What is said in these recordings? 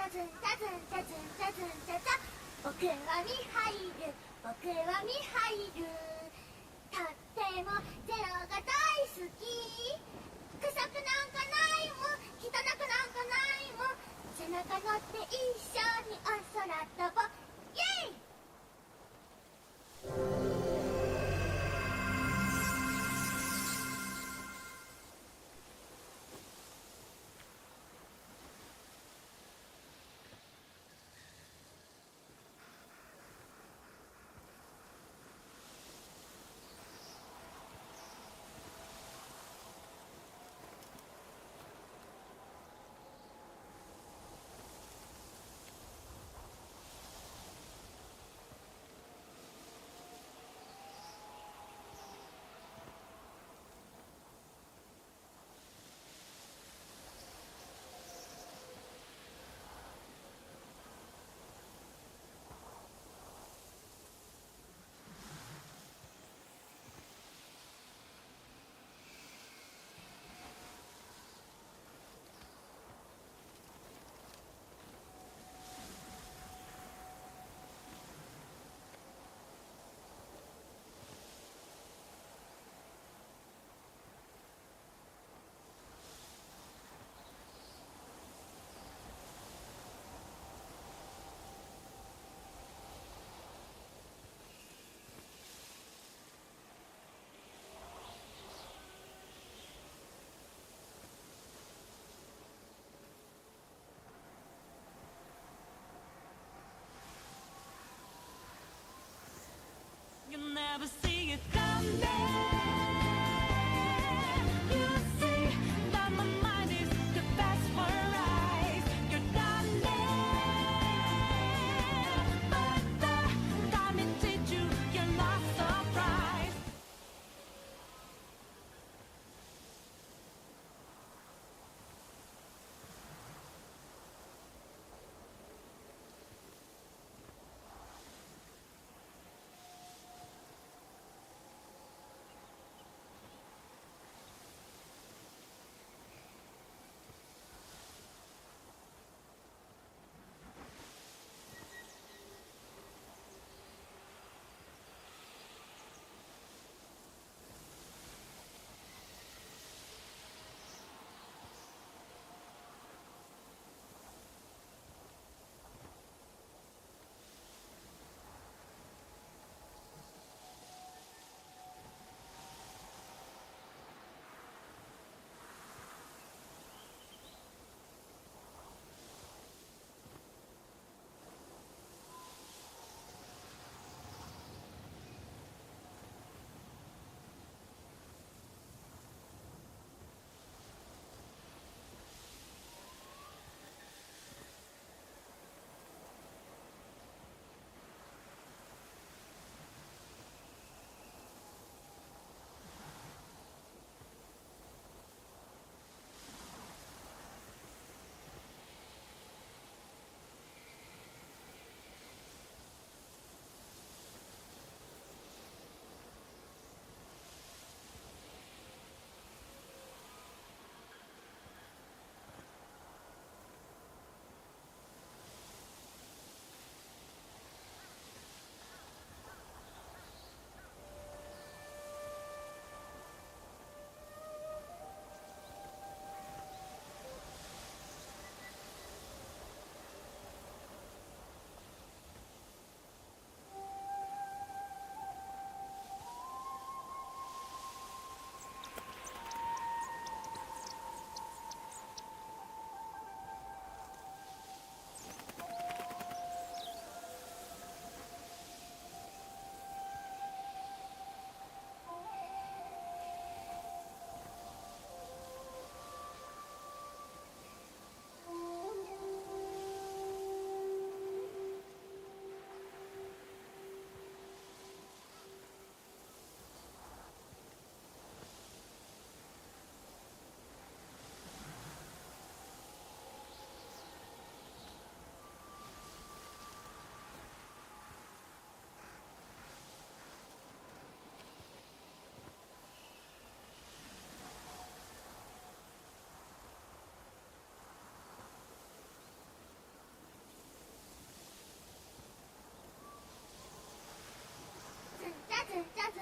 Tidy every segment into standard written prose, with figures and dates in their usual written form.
ザズンザズンザズンザズンザザ、僕はミハイル、僕はミハイル。とってもゼロが大好き。臭くなんかないもん、汚くなんかないもん。背中乗って一緒にお空飛ぼう。イエイ。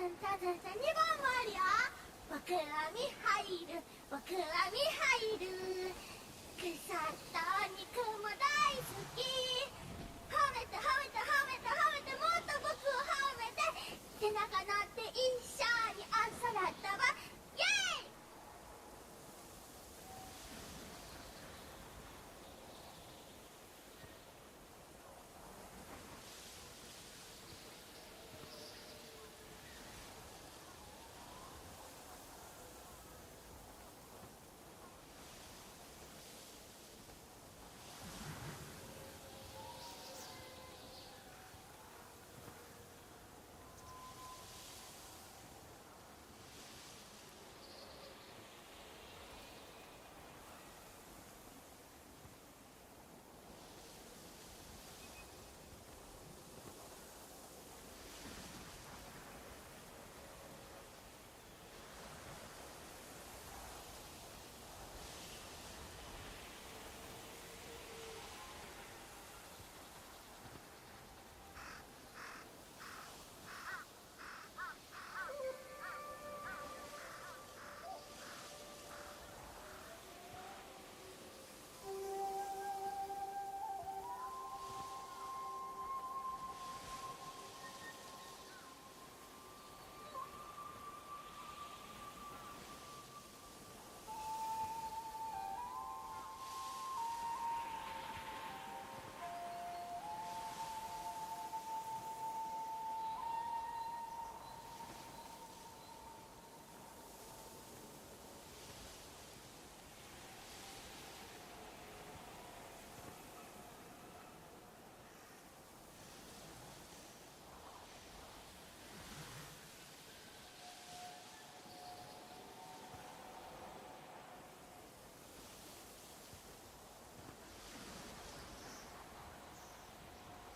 2番もあるよ。僕らに入る、僕らに入る。腐ったお肉も大好き。褒めて褒めて褒めて褒めて、もっと僕を褒めて。背中乗って一緒にお空飛ば。イエーイ。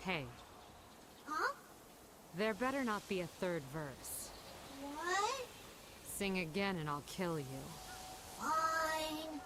Hey, Huh? there better not be a third verse. What? Sing again and I'll kill you. Fine.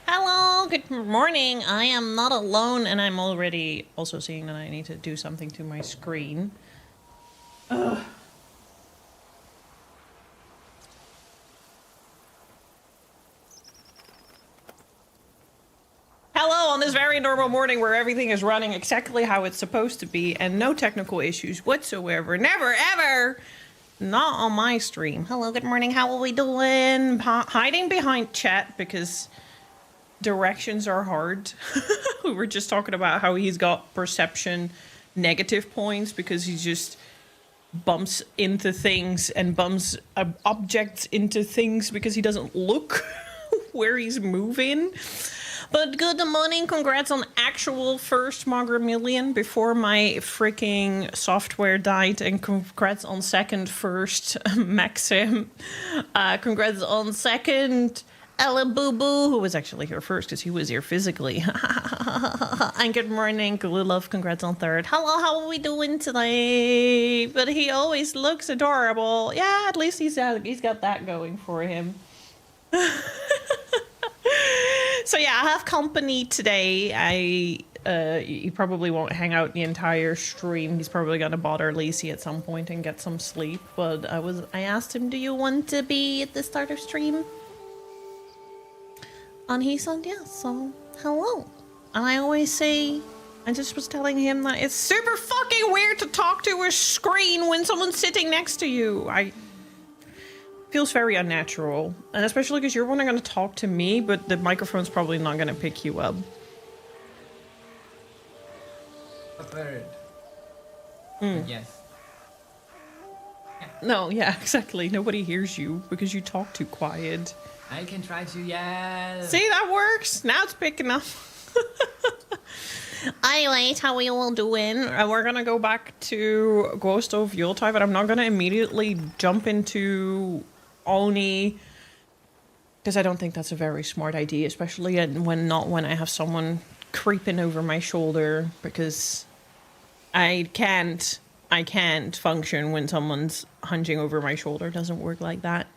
Hello, good morning. I am not alone, and I'm already also seeing that I need to do something to my screen. Ugh. Hello, on this very normal morning where everything is running exactly how it's supposed to be and no technical issues whatsoever. Never, ever Not on my stream. Hello, good morning. How are we doing? Hiding behind chat because directions are hard. We were just talking about how he's got perception negative points because he just bumps into things and bumps objects into things because he doesn't look where he's moving. But good morning, congrats on actual first Magra Million before my freaking software died, and congrats on second first Maxim. Congrats on second Ella Boo Boo, who was actually here first because he was here physically. And good morning, Love, congrats on third. Hello, how are we doing today? But he always looks adorable. Yeah, at least he's got that going for him. So yeah, I have company today. He probably won't hang out the entire stream. He's probably gonna bother Lacey at some point and get some sleep. But I asked him, do you want to be at the start of stream? And he said yes, so hello. And I always say, I just was telling him that it's super fucking weird to talk to a screen when someone's sitting next to you. Feels very unnatural, and especially because you're only going to talk to me, but the microphone's probably not going to pick you up. A bird. Yes. Yeah. No, yeah, exactly. Nobody hears you because you talk too quiet. I can try to yell. See, that works. Now it's picking up. Anyways, how are you all doing? We're going to go back to Ghost of Yōtei, but I'm not going to immediately jump into Oni, because I don't think that's a very smart idea, especially when I have someone creeping over my shoulder, because I can't function when someone's hunching over my shoulder. It doesn't work like that.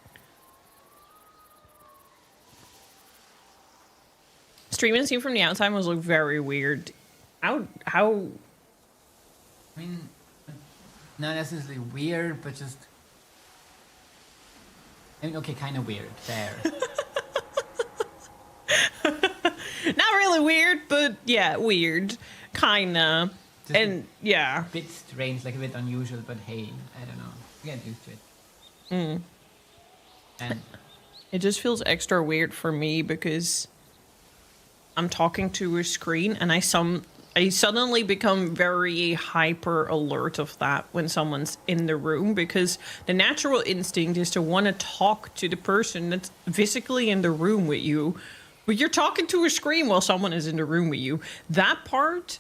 Streaming seen from the outside was look very weird. How? I mean, not necessarily weird, but just. I mean, okay, kind of weird. There. Not really weird, but yeah, weird. Kinda. Just and yeah. A bit strange, like a bit unusual, but hey, I don't know. You get used to it. And it just feels extra weird for me because I'm talking to a screen and I suddenly become very hyper alert of that when someone's in the room, because the natural instinct is to want to talk to the person that's physically in the room with you, but you're talking to a screen while someone is in the room with you. That part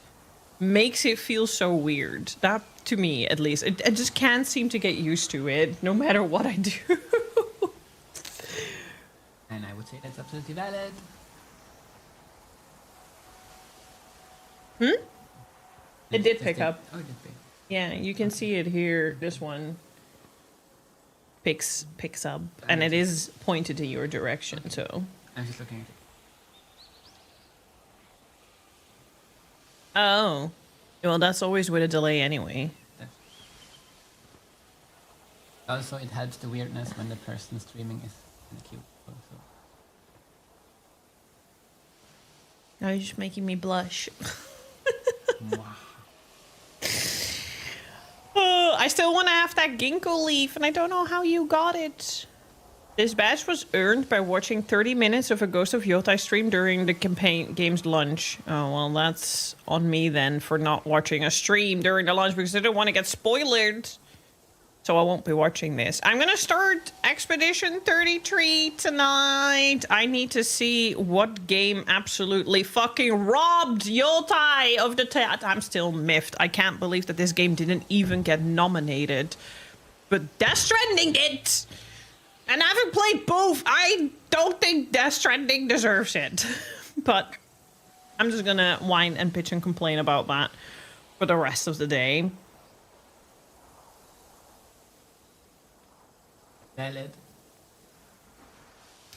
makes it feel so weird. That, to me at least, I just can't seem to get used to it no matter what I do. And I would say that's absolutely valid. It did pick up. Oh, it did pick. Yeah, you can see it here. This one picks up, and it is pointed to your direction. So I'm just looking at it. oh, well, that's always with a delay anyway. Also, it helps the weirdness when the person streaming is in the queue. So. Now you're just making me blush. Wow. Oh, I still want to have that ginkgo leaf, and I don't know how you got it. This badge was earned by watching 30 minutes of a Ghost of Yōtei stream during the campaign game's lunch. Oh, well, that's on me then for not watching a stream during the lunch because I didn't want to get spoiled. So I won't be watching this. I'm going to start Expedition 33 tonight. I need to see what game absolutely fucking robbed Yōtei of the I'm still miffed. I can't believe that this game didn't even get nominated. But Death Stranding did. And I haven't played both. I don't think Death Stranding deserves it. But I'm just going to whine and bitch and complain about that for the rest of the day. Valid.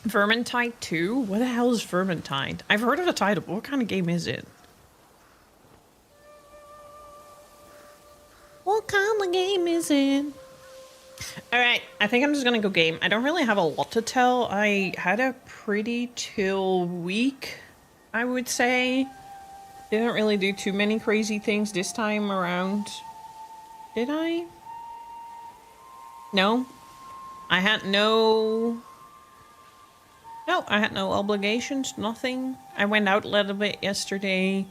Vermintide 2? What the hell is Vermintide? I've heard of the title, but what kind of game is it? What kind of game is it? Alright, I think I'm just gonna go game. I don't really have a lot to tell. I had a pretty chill week, I would say. Didn't really do too many crazy things this time around. Did I? No, I had no. No, I had no obligations, nothing. I went out a little bit yesterday.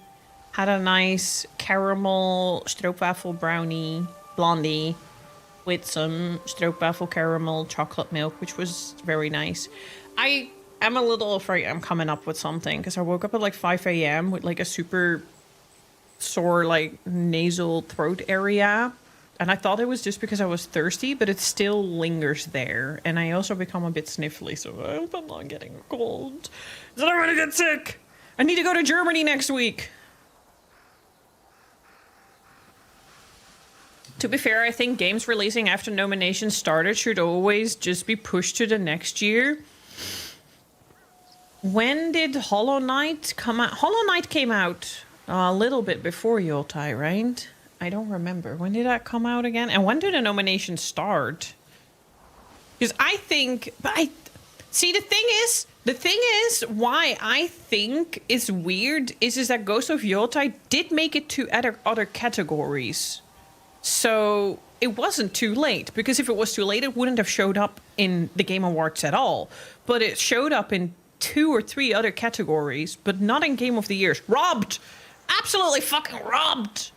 Had a nice caramel stroopwafel brownie blondie with some stroopwafel caramel chocolate milk, which was very nice. I am a little afraid I'm coming up with something because I woke up at like 5 a.m. with like a super sore like nasal throat area. And I thought it was just because I was thirsty, but it still lingers there. And I also become a bit sniffly, so I hope I'm not getting a cold. Because I'm gonna get sick! I need to go to Germany next week! To be fair, I think games releasing after nominations started should always just be pushed to the next year. When did Hollow Knight come out? Hollow Knight came out a little bit before Yōtei, right? I don't remember. When did that come out again? And when did the nominations start? Because I think... See, the thing is, why I think it's weird is that Ghost of Yōtei did make it to other categories. So it wasn't too late. Because if it was too late, it wouldn't have showed up in the Game Awards at all. But it showed up in 2 or 3 other categories, but not in Game of the Years. Robbed! Absolutely fucking robbed!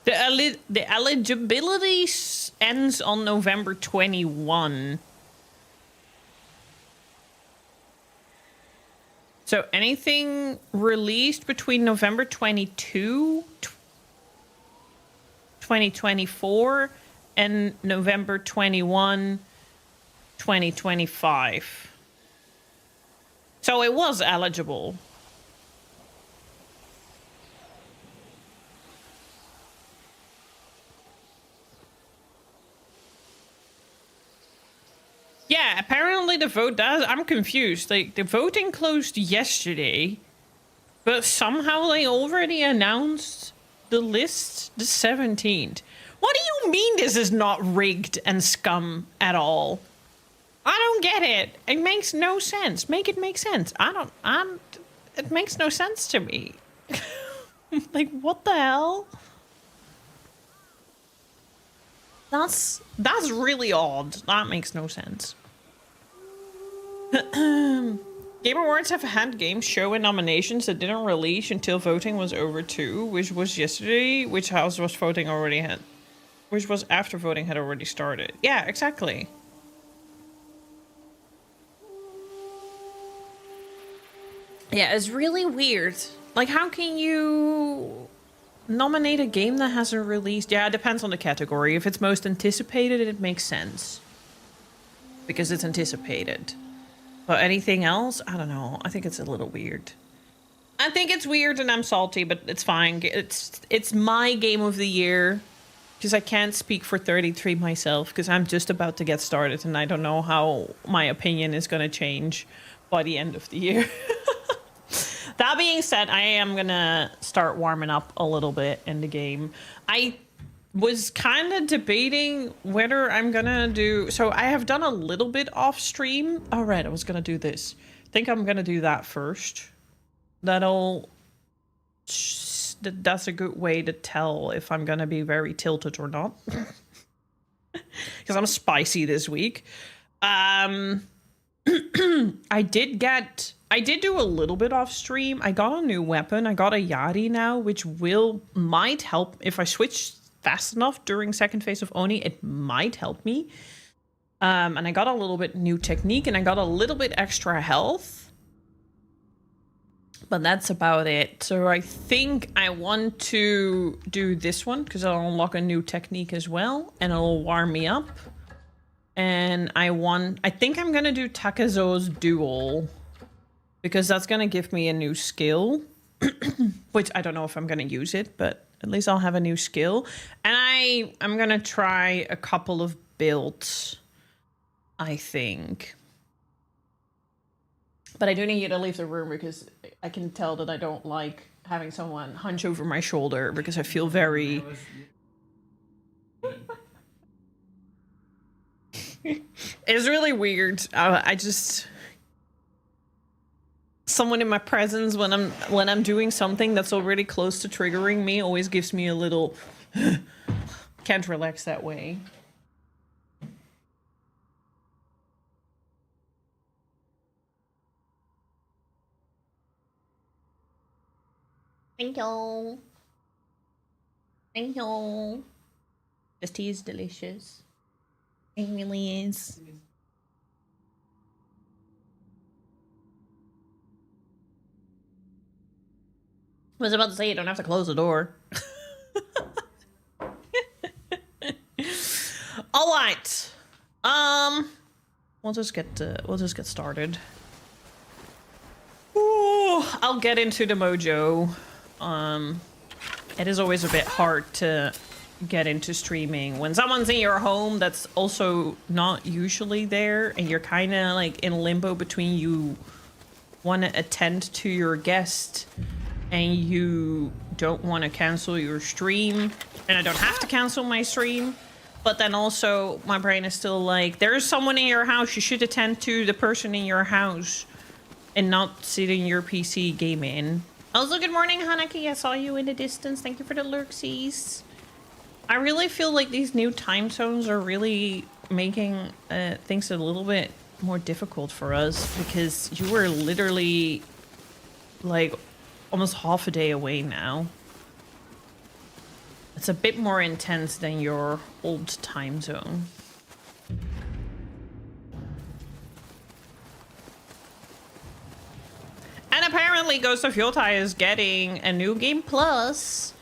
The eligibility ends on November 21. So anything released between November 22, 2024 and November 21, 2025. So it was eligible. Yeah, apparently the vote does. I'm confused. Like, the voting closed yesterday, but somehow they already announced the list the 17th. What do you mean this is not rigged and scum at all? I don't get it. It makes no sense. Make it make sense. It makes no sense to me. Like, what the hell? That's really odd. That makes no sense. Game Awards have had games showing nominations that didn't release until voting was over too, which was yesterday, which house was voting already had, which was after voting had already started. Yeah, exactly. Yeah, it's really weird. Like, how can you nominate a game that hasn't released? Yeah, it depends on the category. If it's most anticipated, it makes sense. Because it's anticipated. But anything else? I don't know. I think it's a little weird. I think it's weird and I'm salty, but it's fine. It's my game of the year. Because I can't speak for 33 myself. Because I'm just about to get started and I don't know how my opinion is going to change by the end of the year. That being said, I am going to start warming up a little bit in the game. I was kind of debating whether I'm going to do... So I have done a little bit off stream. All right, I was going to do this. I think I'm going to do that first. That's a good way to tell if I'm going to be very tilted or not. Because I'm spicy this week. I did do a little bit off stream. I got a new weapon. I got a Yari now, which might help if I switch fast enough during second phase of Oni. It might help me. And I got a little bit new technique and I got a little bit extra health. But that's about it. So I think I want to do this one because I'll unlock a new technique as well and it'll warm me up. And I think I'm gonna do Takezo's Duel because that's gonna give me a new skill, which I don't know if I'm gonna use it, but at least I'll have a new skill. And I'm gonna try a couple of builds, I think. But I do need you to leave the room because I can tell that I don't like having someone hunch over my shoulder because I feel very... It's really weird. I just someone in my presence when I'm doing something that's already close to triggering me always gives me a little can't relax that way. Thank you. Thank you. This tea is delicious. It really is. I was about to say you don't have to close the door. All right. We'll just get started. Ooh, I'll get into the mojo. It is always a bit hard to get into streaming when someone's in your home that's also not usually there, and you're kind of like in limbo between you want to attend to your guest and you don't want to cancel your stream, and I don't have to cancel my stream, but then also my brain is still like, there's someone in your house, you should attend to the person in your house and not sit in your PC gaming. Also, good morning, Hanaki. I saw you in the distance. Thank you for the lurksies. I really feel like these new time zones are really making things a little bit more difficult for us, because you were literally like almost half a day away now. It's a bit more intense than your old time zone. And apparently Ghost of Yōtei is getting a new game plus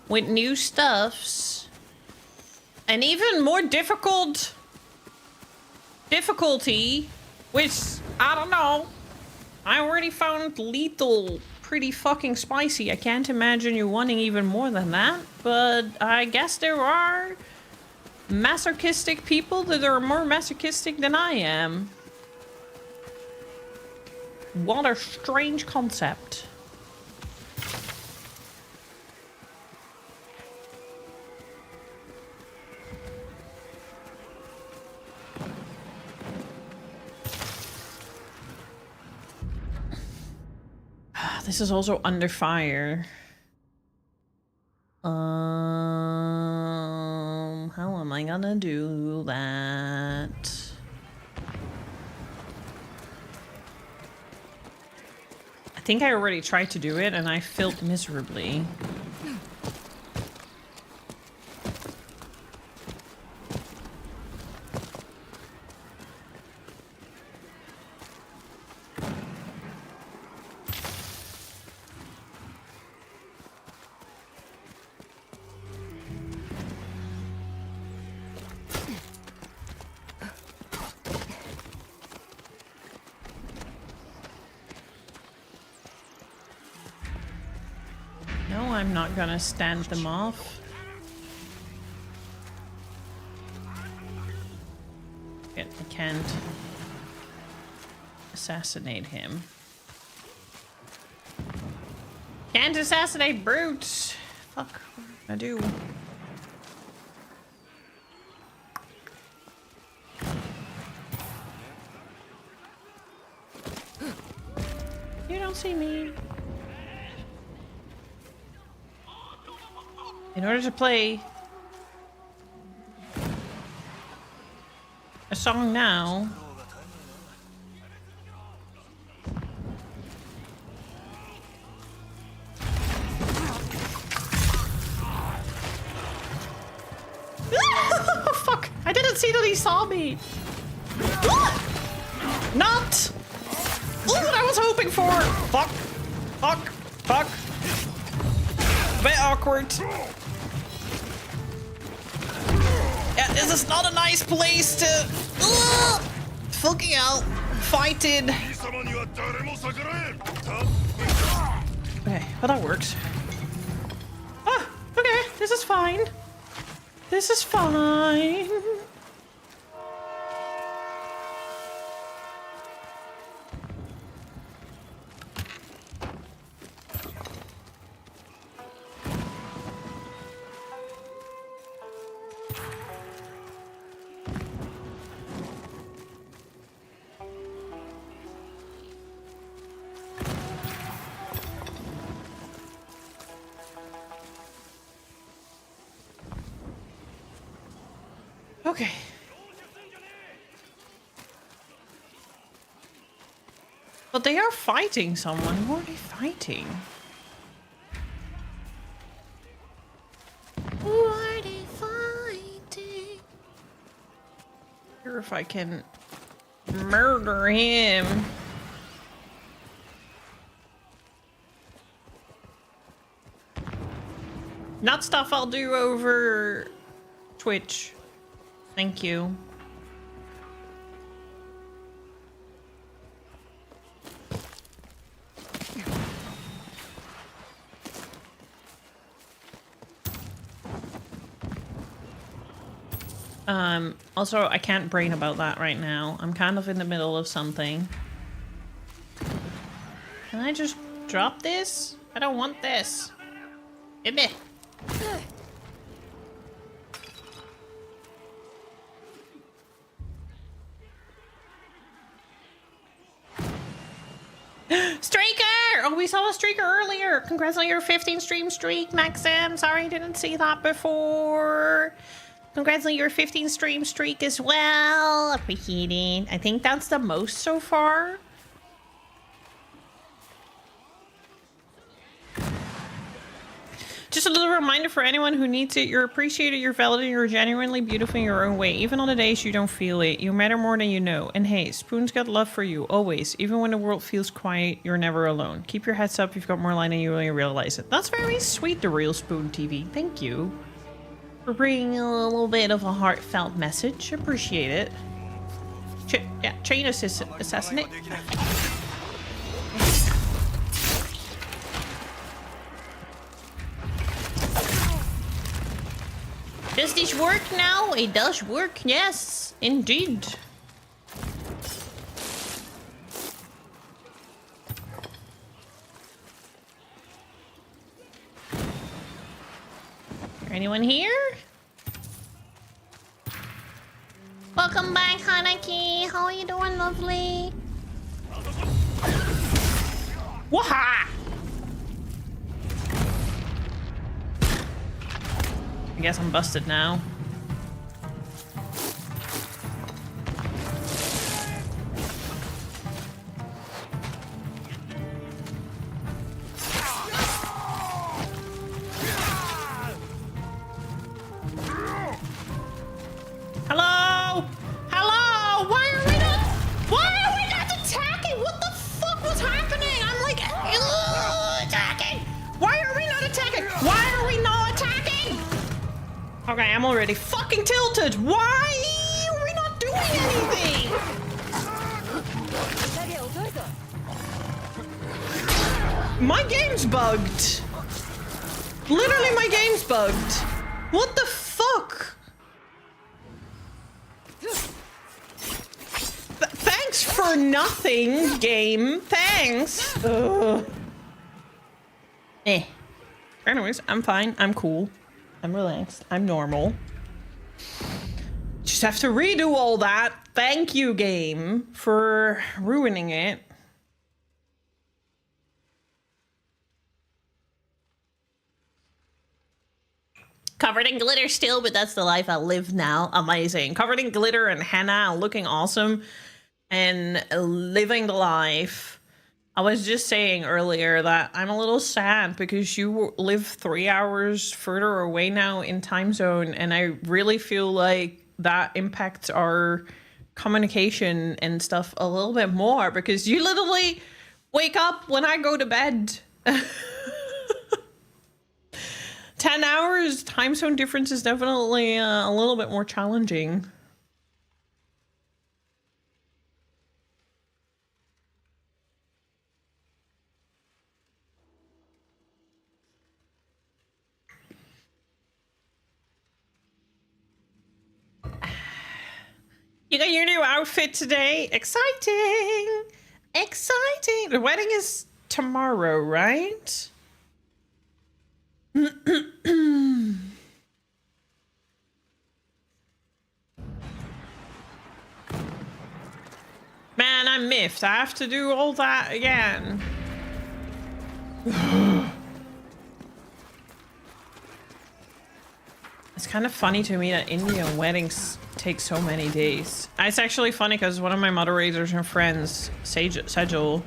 with new stuffs and even more difficulty, which I don't know. I already found lethal pretty fucking spicy. I can't imagine you wanting even more than that, but I guess there are masochistic people that are more masochistic than I am. What a strange concept. This is also under fire. How am I gonna do that? I think I already tried to do it and I failed miserably. I'm not gonna stand them off. I can't assassinate him. Can't assassinate brutes. Fuck, what do I do? You don't see me. In order to play a song now, fuck! I didn't see that he saw me. Not what I was hoping for. Fuck! Fuck! Fuck! Bit awkward. Yeah, this is not a nice place to fucking hell. Fighting. Okay, well that works. Ah, okay, this is fine. This is fine. Okay. But they are fighting someone. Who are they fighting? Who are they fighting? Wonder if I can murder him. Not stuff I'll do over Twitch. Thank you. Also, I can't brain about that right now. I'm kind of in the middle of something. Can I just drop this? I don't want this. Give me. Streaker! Oh, we saw a streaker earlier. Congrats on your 15 stream streak, Maxim. Sorry, didn't see that before. Congrats on your 15 stream streak as well. Appreciate it. I think that's the most so far. Just a little reminder for anyone who needs it. You're appreciated, you're validated, you're genuinely beautiful in your own way. Even on the days you don't feel it. You matter more than you know. And hey, Spoon's got love for you, always. Even when the world feels quiet, you're never alone. Keep your heads up, you've got more light than you really realize it. That's very sweet, the real Spoon TV. Thank you for bringing a little bit of a heartfelt message. Appreciate it. Chain assassinate. Does this work now? It does work, yes, indeed. Anyone here? Welcome back, Hanaki. How are you doing, lovely? Waha! I guess I'm busted now. Hello? Hello? Why are we not attacking? What the fuck was happening? I'm like, attacking. Why are we not attacking? Why are we not attacking? Okay, I'm already fucking tilted. Why are we not doing anything? My game's bugged. Literally, my game's bugged. What the fuck? Thanks for nothing, game. Thanks. Ugh. Anyways, I'm fine. I'm cool. I'm relaxed. I'm normal. Just have to redo all that. Thank you, game, for ruining it. Covered in glitter still, but that's the life I live now. Amazing. Covered in glitter and henna, looking awesome and living the life. I was just saying earlier that I'm a little sad because you live 3 hours further away now in time zone, and I really feel like that impacts our communication and stuff a little bit more because you literally wake up when I go to bed. 10 hours time zone difference is definitely a little bit more challenging. You got your new outfit today. Exciting. Exciting. The wedding is tomorrow, right? Man, I'm miffed. I have to do all that again. It's kind of funny to me that Indian weddings take so many days. It's actually funny because one of my moderators and friends, Sajal,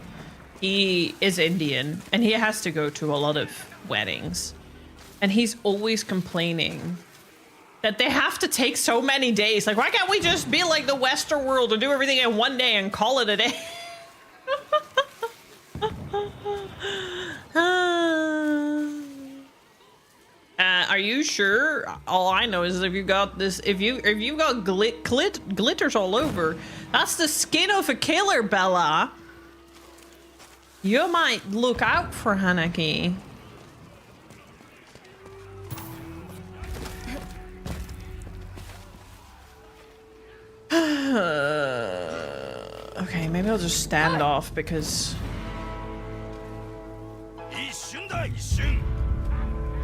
he is Indian and he has to go to a lot of weddings. And he's always complaining that they have to take so many days. Like, why can't we just be like the Western world and do everything in one day and call it a day? Are you sure? All I know is if you got this, if you got glitters all over, that's the skin of a killer, Bella. You might look out for Hanaki. Okay, maybe I'll just stand off because...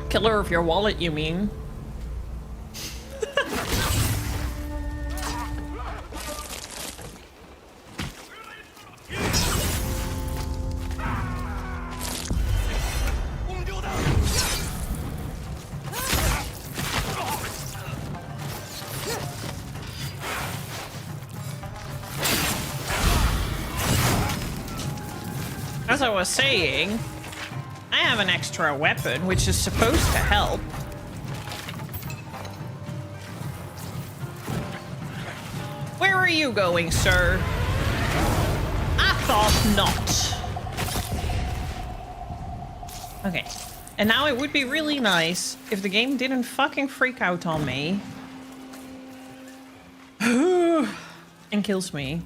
Killer of your wallet, you mean? As I was saying, I have an extra weapon, which is supposed to help. Where are you going, sir? I thought not. Okay. And now it would be really nice if the game didn't fucking freak out on me. And kills me.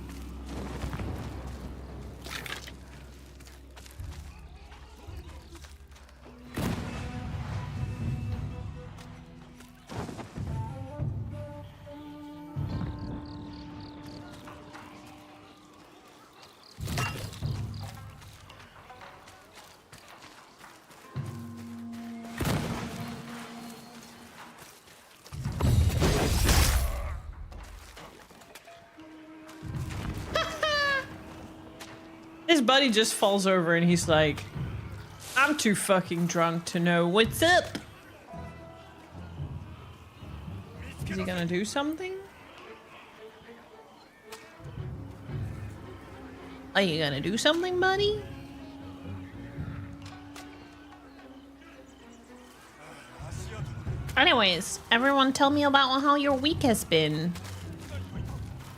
His buddy just falls over and he's like, I'm too fucking drunk to know what's up. Is he gonna do something? Are you gonna do something, buddy? Anyways, everyone tell me about how your week has been.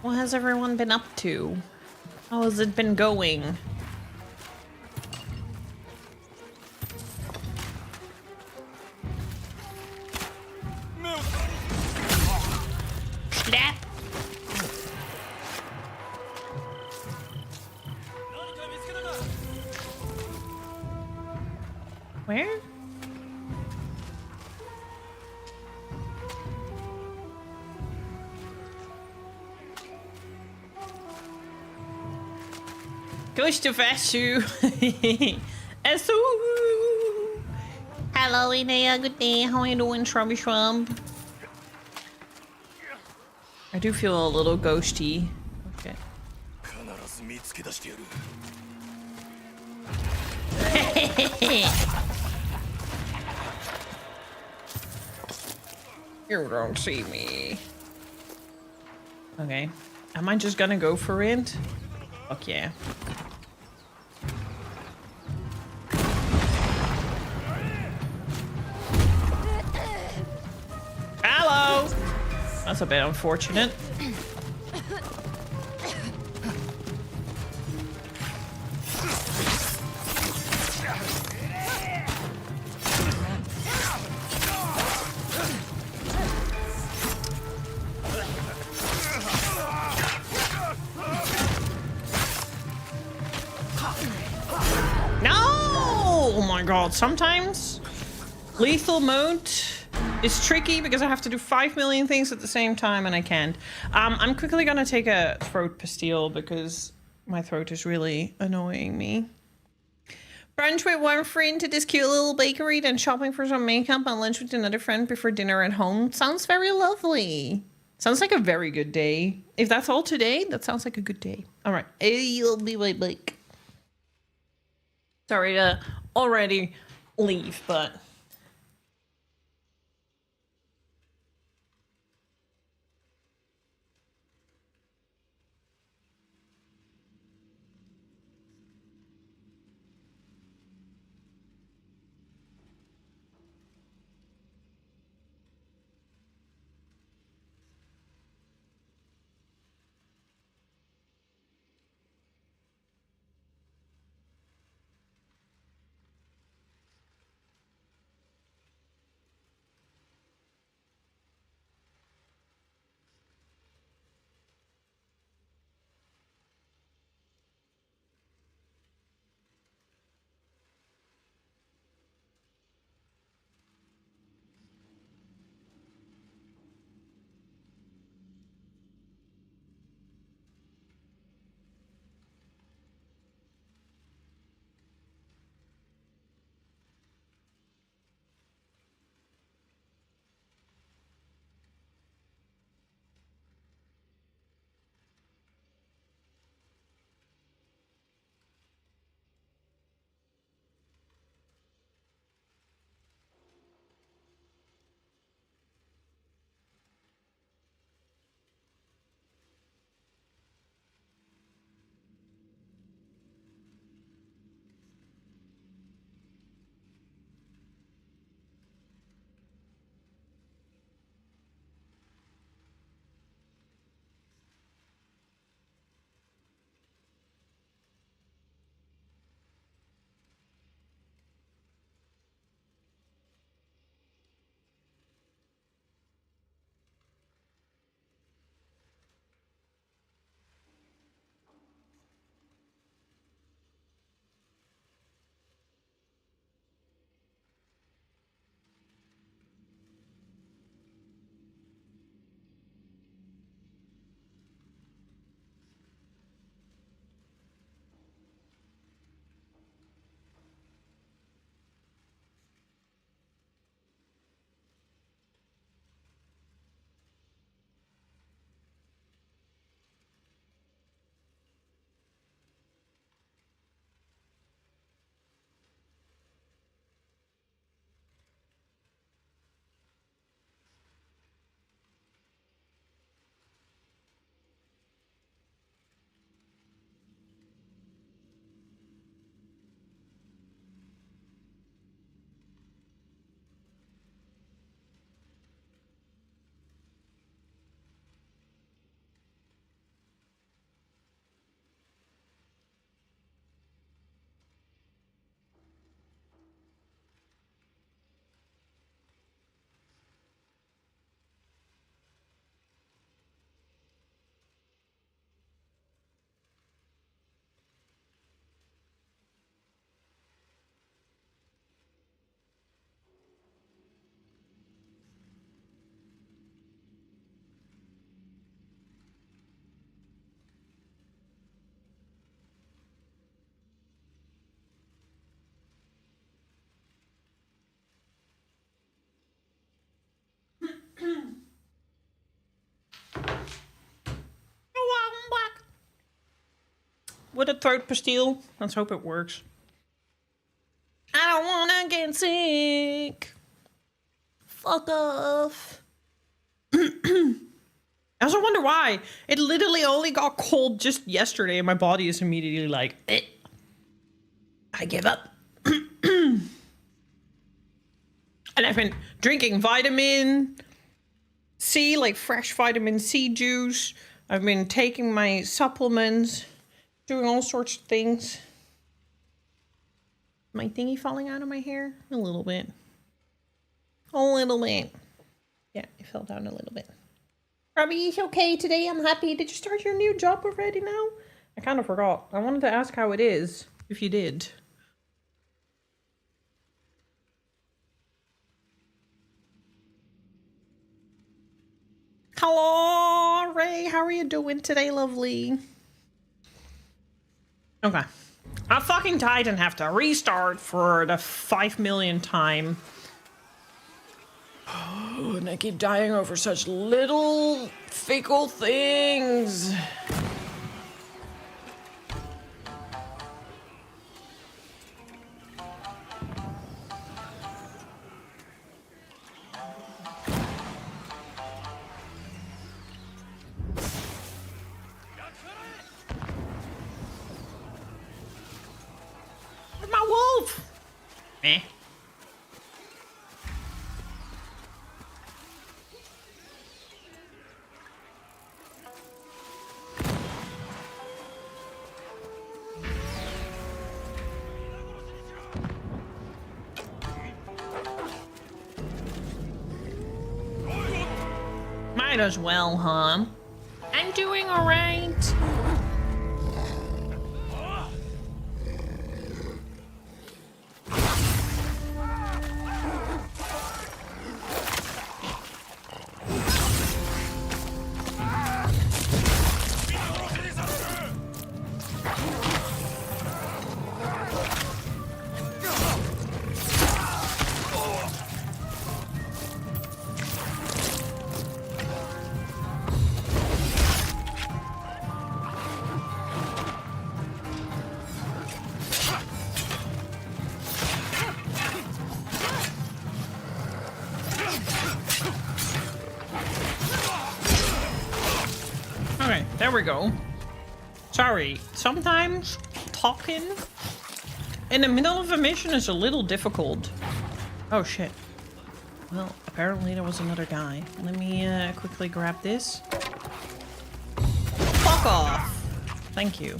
What has everyone been up to? How has it been going? Slap. Where? Goes to Vasu. Esu. Hello, Inea. Good day. How are you doing, Shrubby Shrub? I do feel a little ghosty. Okay. You don't see me. Okay. Am I just gonna go for it? Fuck yeah. Hello! That's a bit unfortunate. God, sometimes lethal mode is tricky because I have to do 5 million things at the same time and I can't. I'm quickly gonna take a throat pastille because my throat is really annoying me. Brunch with one friend to this cute little bakery, then shopping for some makeup and lunch with another friend before dinner at home. Sounds very lovely. Sounds like a very good day. If that's all today, that sounds like a good day. All right, I'll be right back. Sorry to already leave, but... with a throat pastille. Let's hope it works. I don't wanna get sick. Fuck off. I also wonder why. It literally only got cold just yesterday and my body is immediately like, eh. I give up. And I've been drinking vitamin C, like fresh vitamin C juice. I've been taking my supplements, doing all sorts of things. My thingy falling out of my hair? A little bit. A little bit. Yeah, it fell down a little bit. Robbie, it's okay today. I'm happy. Did you start your new job already now? I kind of forgot. I wanted to ask how it is, if you did. Hello, Ray. How are you doing today, lovely? Okay. I fucking died and have to restart for the 5 millionth time. Oh, and I keep dying over such little fickle things. Where's my wolf? Eh. Might as well, huh? I'm doing alright. Okay, there we go. Sorry, sometimes talking in the middle of a mission is a little difficult. Oh shit. Well, apparently there was another guy. Let me quickly grab this. Fuck off! Thank you.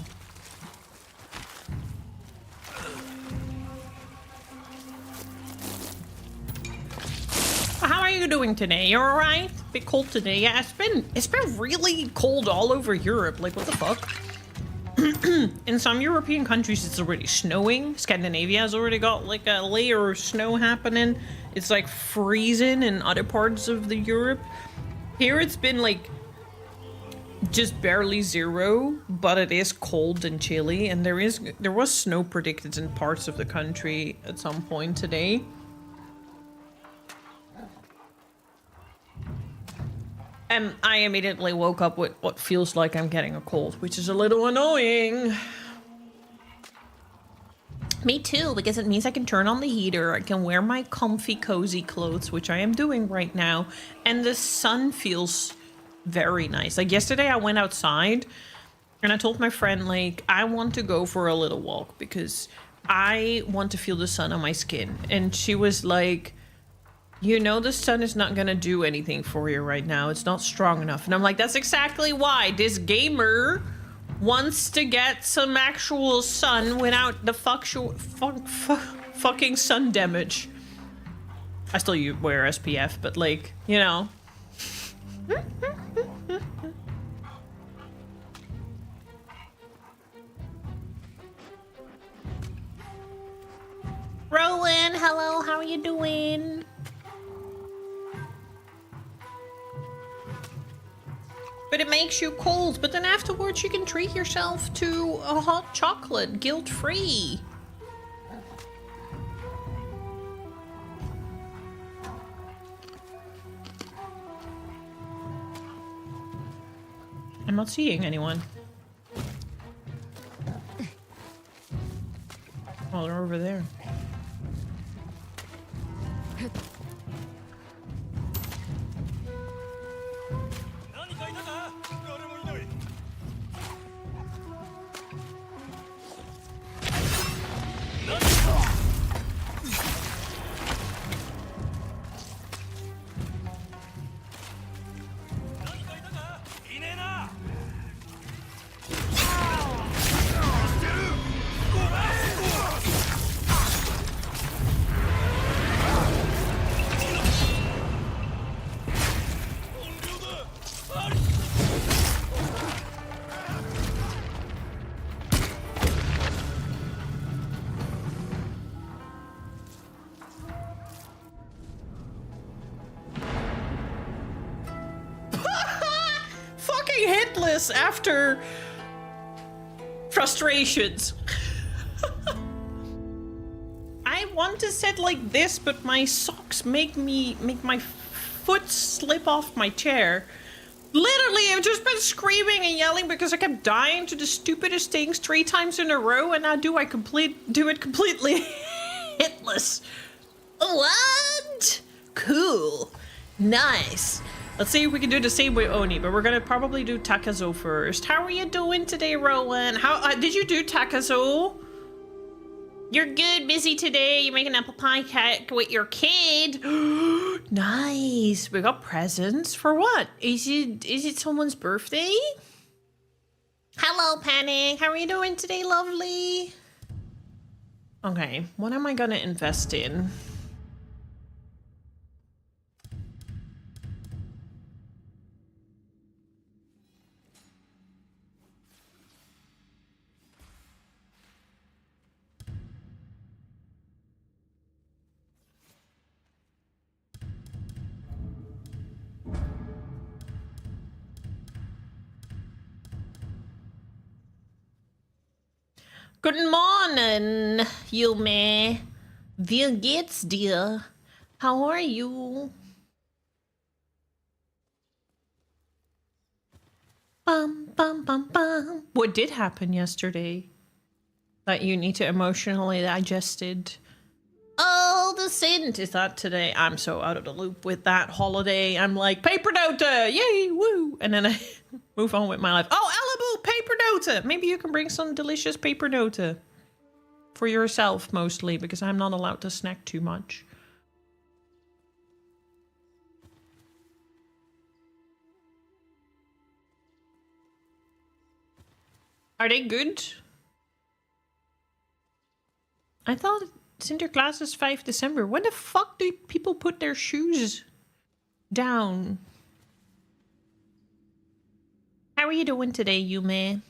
How are you doing today? You alright? Bit cold today. Yeah, it's been really cold all over Europe. Like, what the fuck? In some European countries, it's already snowing. Scandinavia has already got like a layer of snow happening. It's like freezing in other parts of the Europe. Here, it's been like just barely 0, but it is cold and chilly, and there was snow predicted in parts of the country at some point today. And I immediately woke up with what feels like I'm getting a cold, which is a little annoying. Me too, because it means I can turn on the heater, I can wear my comfy, cozy clothes, which I am doing right now, and the sun feels very nice. Like yesterday I went outside and I told my friend, like, I want to go for a little walk because I want to feel the sun on my skin. And she was like, you know, the sun is not gonna do anything for you right now. It's not strong enough. And I'm like, that's exactly why this gamer wants to get some actual sun without the fucking sun damage. I still wear SPF, but like, you know. Rowan, hello, how are you doing? But it makes you cold, but then afterwards you can treat yourself to a hot chocolate, guilt-free. I'm not seeing anyone. Oh, they're over there. Fucking hitless after frustrations. I want to sit like this, but my socks make my foot slip off my chair. Literally, I've just been screaming and yelling because I kept dying to the stupidest things 3 times in a row, and now do it completely hitless. What? Cool. Nice. Let's see if we can do the same with Oni, but we're gonna probably do Takazo first. How are you doing today, Rowan? How did you do Takazo? You're good, busy today. You're making apple pie cake with your kid. Nice. We got presents for what? Is it someone's birthday? Hello, Panic. How are you doing today, lovely? Okay, what am I gonna invest in? Good morning, Yume. Wie geht's dir? How are you? Bum, bum, bum, bum. What did happen yesterday that you need to emotionally digest it? Oh, the Saint is that today. I'm so out of the loop with that holiday. I'm like, paper note, yay, woo. And then I move on with my life. Oh, Alibu, paper note. Maybe you can bring some delicious paper note for yourself mostly, because I'm not allowed to snack too much. Are they good? I thought Sinterklaas is 5 December. When the fuck do people put their shoes down? How are you doing today, Yume?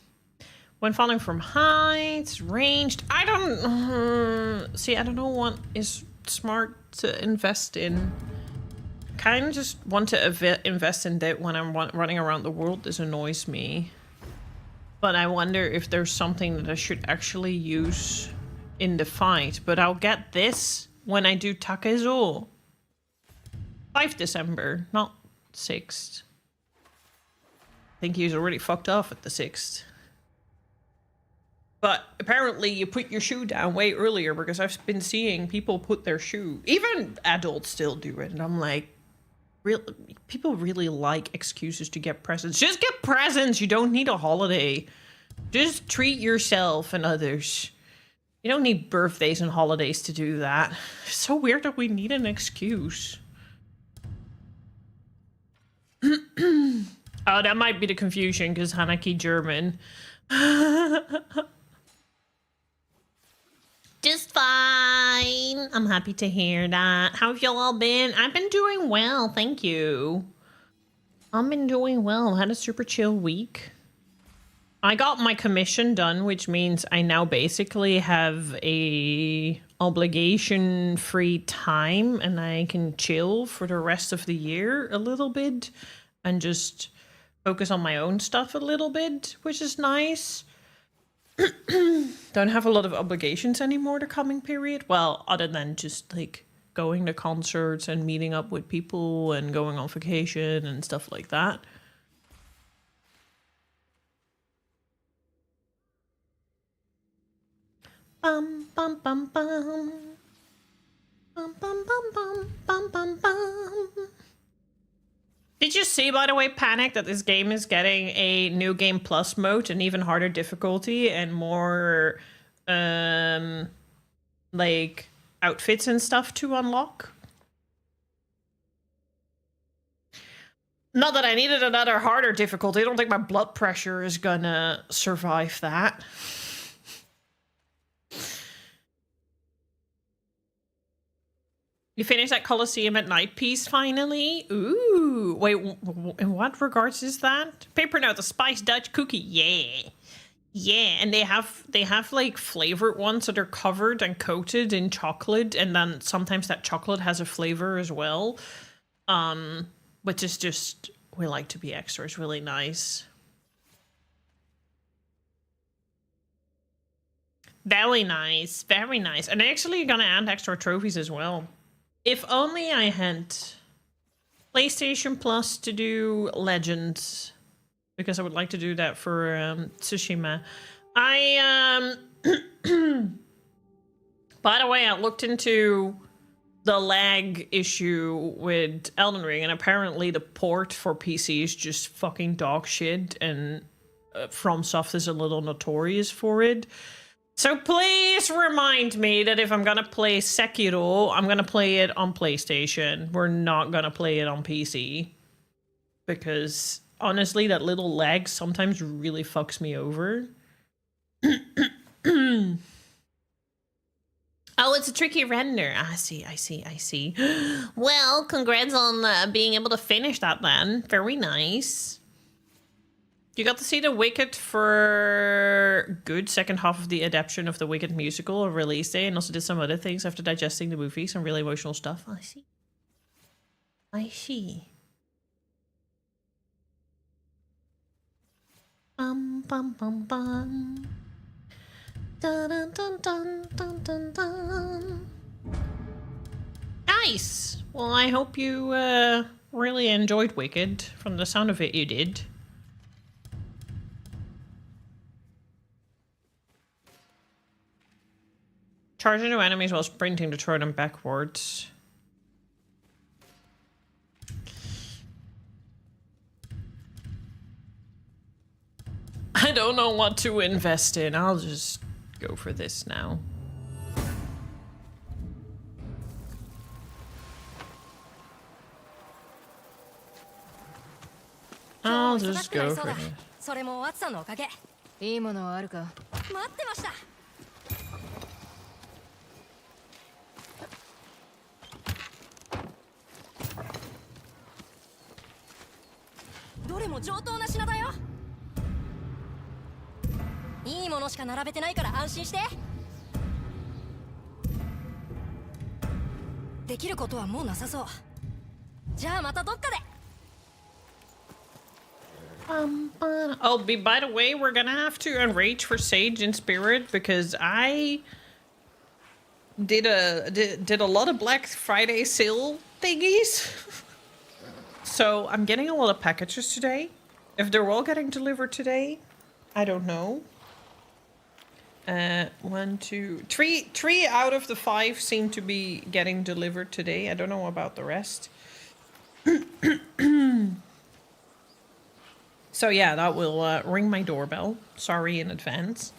When falling from heights, ranged. I don't... see, I don't know what is smart to invest in. Kind of just want to invest in that when I'm running around the world. This annoys me. But I wonder if there's something that I should actually use in the fight. But I'll get this when I do Takezo. 5 December, not 6th. I think he's already fucked off at the 6th. But apparently you put your shoe down way earlier, because I've been seeing people put their shoe, even adults still do it. And I'm like, people really like excuses to get presents. Just get presents. You don't need a holiday. Just treat yourself and others. You don't need birthdays and holidays to do that. It's so weird that we need an excuse. Oh, that might be the confusion, because Hanaki German. Just fine. I'm happy to hear that. How have y'all all been? I've been doing well, thank you. I've been doing well. Had a super chill week. I got my commission done, which means I now basically have a obligation-free time, and I can chill for the rest of the year a little bit and just focus on my own stuff a little bit, which is nice. Don't have a lot of obligations anymore the coming period. Well, other than just like going to concerts and meeting up with people and going on vacation and stuff like that. Bum bum bum bum. Bum bum bum bum bum bum bum. Did you see, by the way, Panic, that this game is getting a new game plus mode, an even harder difficulty, and more like outfits and stuff to unlock? Not that I needed another harder difficulty. I don't think my blood pressure is gonna survive that. You finished that Colosseum at Night piece finally? Ooh, wait, in what regards is that? Paper Note, the Spice Dutch cookie, yeah. Yeah, and they have like flavored ones that are covered and coated in chocolate, and then sometimes that chocolate has a flavor as well. Which is just, we like to be extra, it's really nice. Very nice, very nice. And actually gonna add extra trophies as well. If only I had PlayStation Plus to do Legends, because I would like to do that for Tsushima. By the way, I looked into the lag issue with Elden Ring, and apparently the port for PC is just fucking dog shit, and FromSoft is a little notorious for it. So please remind me that if I'm gonna play Sekiro, I'm gonna play it on PlayStation. We're not gonna play it on PC. Because honestly, that little lag sometimes really fucks me over. Oh, it's a tricky render. I see. Well, congrats on being able to finish that then. Very nice. You got to see The Wicked for good second half of the adaptation of The Wicked musical on release day, and also did some other things after digesting the movie, some really emotional stuff. I see. Bum bum bum bum. Dun dun dun dun dun dun dun. Nice! Well, I hope you really enjoyed Wicked. From the sound of it, you did. Charge into enemies while sprinting to throw them backwards. I don't know what to invest in. I'll just go for this now. I'll just go for this. それも暑さのおかげ。いいものはあるか。待ってました。どれも上等な品だよ。いいものしか並べてないから安心して。できることはもうなさそう。じゃあまたどっかで。Oh, by the way, we're gonna have to enrage for Sage in Spirit because I did a lot of Black Friday sale thingies. So I'm getting a lot of packages today. If they're all getting delivered today, I don't know. 1, 2, 3 out of the 5 seem to be getting delivered today. I don't know about the rest. So yeah, that will ring my doorbell. Sorry in advance.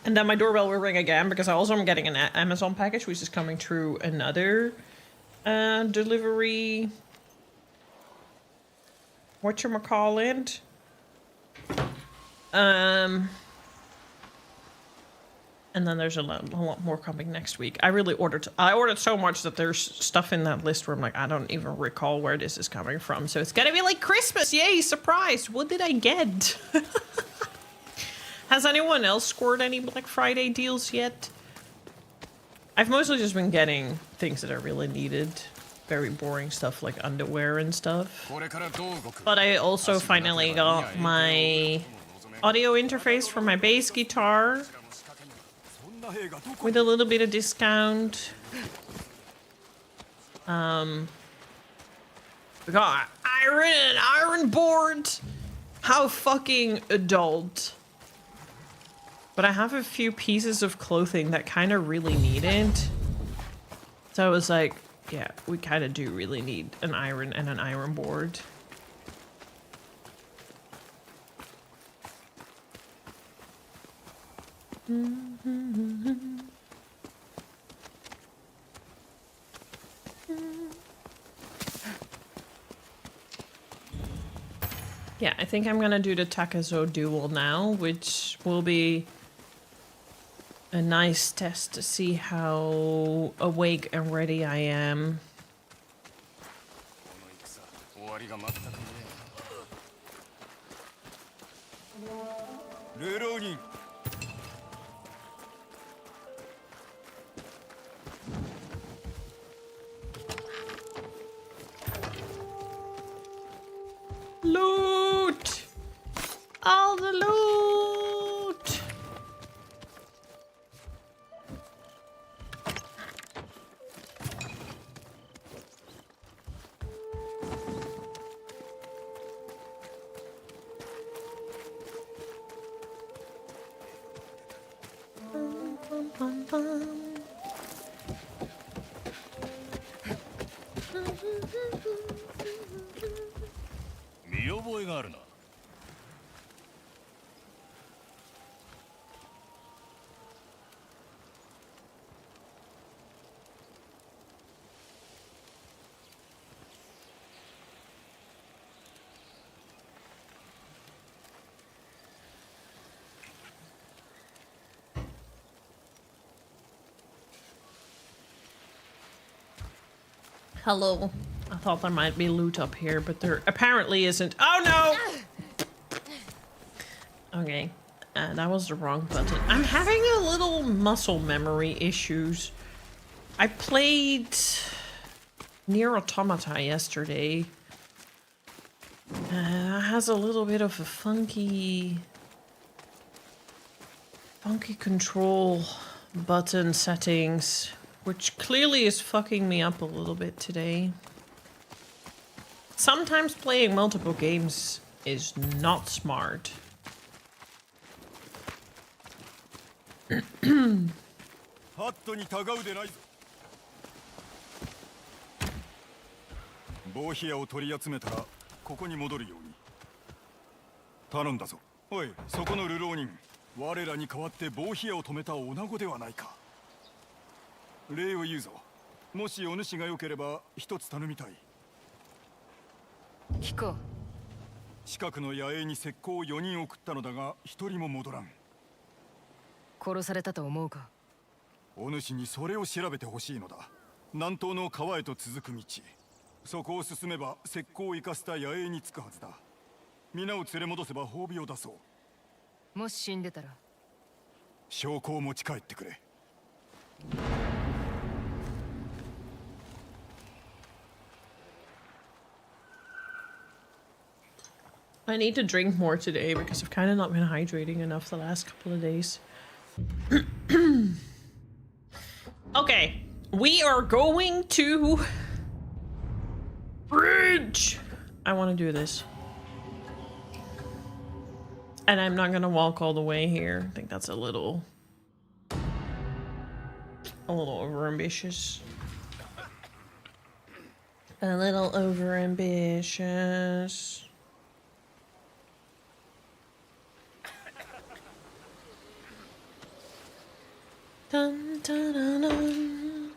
And then my doorbell will ring again because I also am getting an Amazon package, which is coming through another delivery. Whatchamacallit? And then there's a lot more coming next week. I ordered so much that there's stuff in that list where I'm like, I don't even recall where this is coming from. So it's gonna be like Christmas. Yay, surprise. What did I get? Has anyone else scored any Black Friday deals yet? I've mostly just been getting things that are really needed. Very boring stuff like underwear and stuff. But I also finally got my audio interface for my bass guitar with a little bit of discount. We got iron board. How fucking adult. But I have a few pieces of clothing that kind of really need it. So I was like, yeah, we kind of do really need an iron and an iron board. Yeah, I think I'm gonna do the Takazo duel now, which will be a nice test to see how awake and ready I am. この戦終わりが全くねえ。ルローニン。Loot! All the loot! Bum, bum, bum. 見覚えがあるな。Hello. I thought there might be loot up here, but there apparently isn't. Oh no! Okay. That was the wrong button. I'm having a little muscle memory issues. I played Nier Automata yesterday. It has a little bit of a funky control button settings, which clearly is fucking me up a little bit today. Sometimes playing multiple games is not smart. ハットにたがうでないぞ。ボーヒアを取り集めたらここに戻るように頼んだぞ。おい、そこの流浪人、我らに代わってボーヒアを止めた女子ではないか。礼を言うぞ。もしお主が良ければ一つ頼みたい。聞こう。近くの野営に石膏を4人送ったのだが1人も戻らん。殺されたと思うか。お主にそれを調べてほしいのだ。南東の川へと続く道、そこを進めば石膏を生かした野営に着くはずだ。皆を連れ戻せば褒美を出そう。もし死んでたら証拠を持ち帰ってくれ。I need to drink more today because I've kind of not been hydrating enough the last couple of days. Okay, we are going to bridge. I want to do this. And I'm not going to walk all the way here. I think that's a little overambitious. A little overambitious. Dun, dun, dun, dun.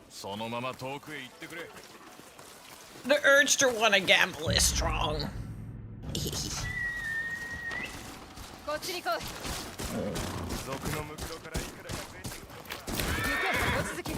そのまま遠くへ行ってくれ。 The urge to want to gamble is strong. こっちに来い。賊の向こうからいくらか増えてくる。行け、お続き。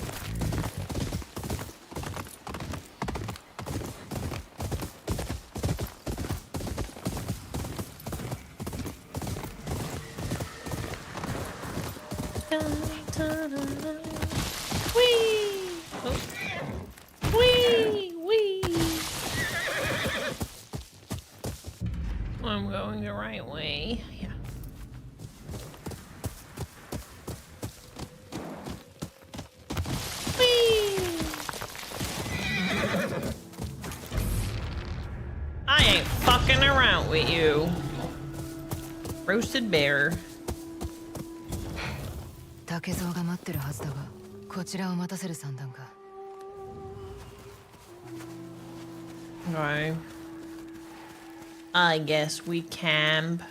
Whee! Oh. Whee! Whee! I'm going the right way. Yeah. fucking around with you. Roasted bear. 竹蔵が待ってるはずだが、こちらを待たせる算段か。Okay. I guess we camp.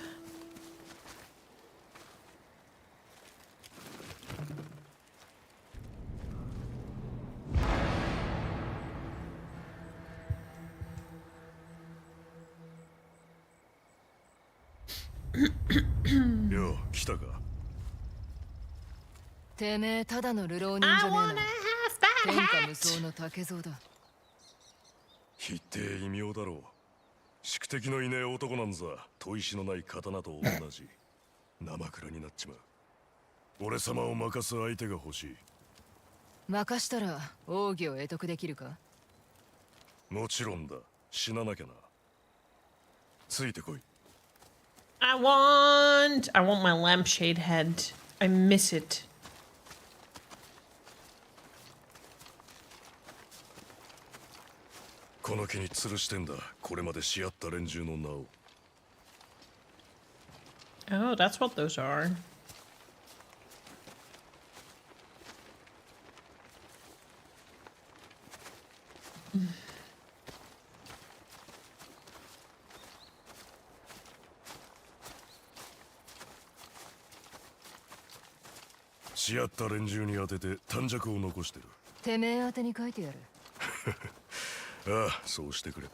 Yo, 来たか。てめえただの流浪人じゃねえな。天下無双の竹蔵だ。筆底異名だろう。宿敵のいねえ男なんざ砥石のない刀と同じ。生倉になっちまう。俺様を任す相手が欲しい。任したら奥義を得得できるか。もちろんだ。死ななきゃな。ついてこい。I want my lampshade head. I miss it. この木に吊るしてんだ。これまでし合った連中の名を。Oh, that's what those are. .し合った連中に当てて短尺を残してる。てめえ宛てに書いてやる。ああ、そうしてくれ。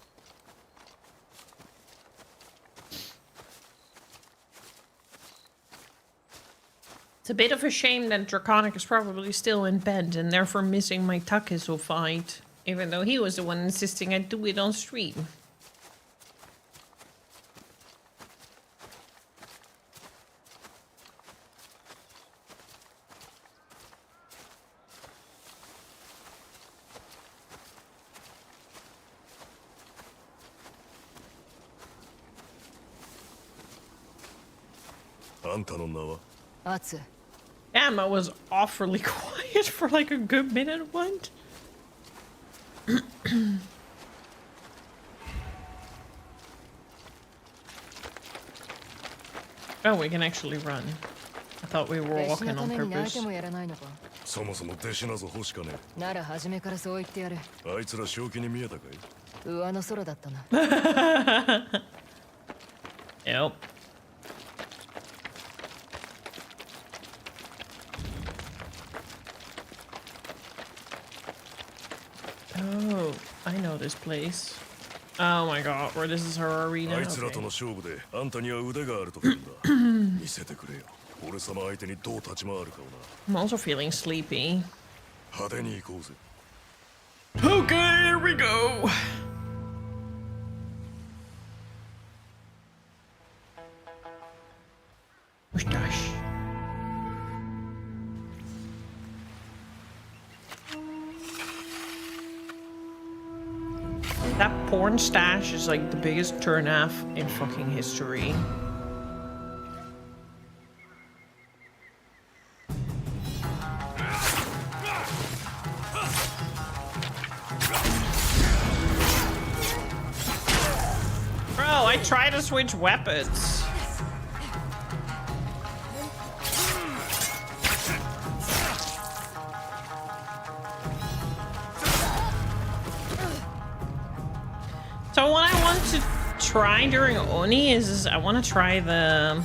It's a bit of a shame that Draconic is probably still in bed and therefore missing my Takezo fight, even though he was the one insisting I do it on stream. Emma was awfully quiet for like a good minute. What? Oh, we can actually run. I thought we were walking on purpose. そもそも弟子なぞ欲しかねえ。なら初めからそう言ってやる。あいつら正気に見えたかい？上の空だったな。Yep. Oh, I know this place. Oh my god, where this is her arena. あいつらとの Okay. 勝負であんたには腕があると踏んだ。見せてくれよ。俺様相手にどう立ち回るかをな。 I'm also feeling sleepy. 派手に行こうぜ。Okay, here we go. Mustache. That porn stash is like the biggest turnoff in fucking history. Bro, I tried to switch weapons. So what I want to try during Oni is I want to try the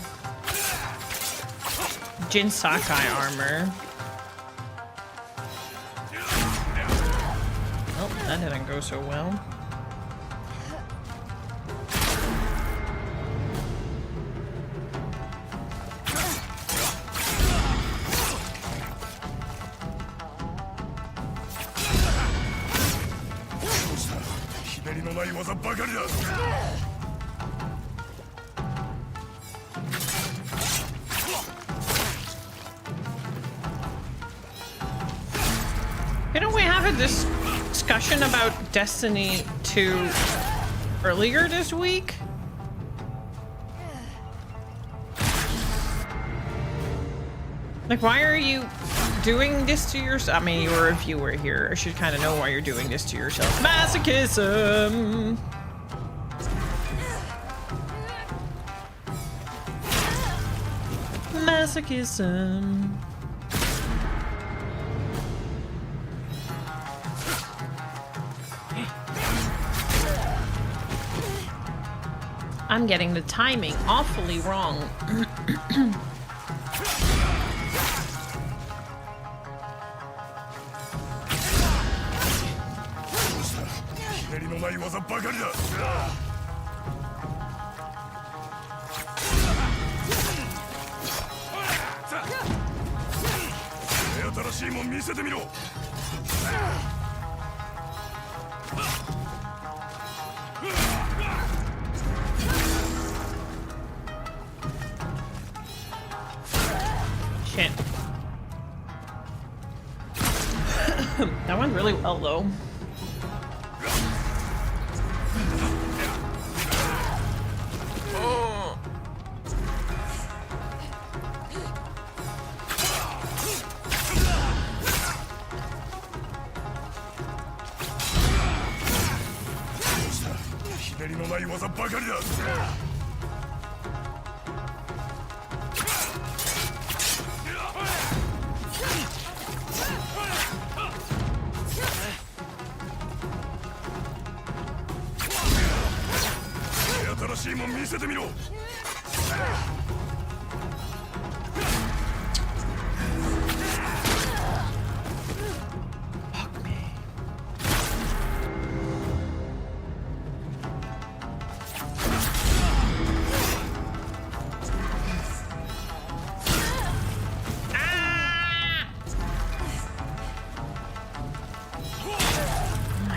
Jin Sakai armor. Oh, that didn't go so well. Didn't we have a discussion about Destiny 2 earlier this week? Like, why are you doing this to yourself? I mean, you're a viewer here. I should kind of know why you're doing this to yourself. Masochism! masochism. I'm getting the timing awfully wrong. ひねりのない技ばかりだ。新しいもん見せてみろ。Shit. That went really well though.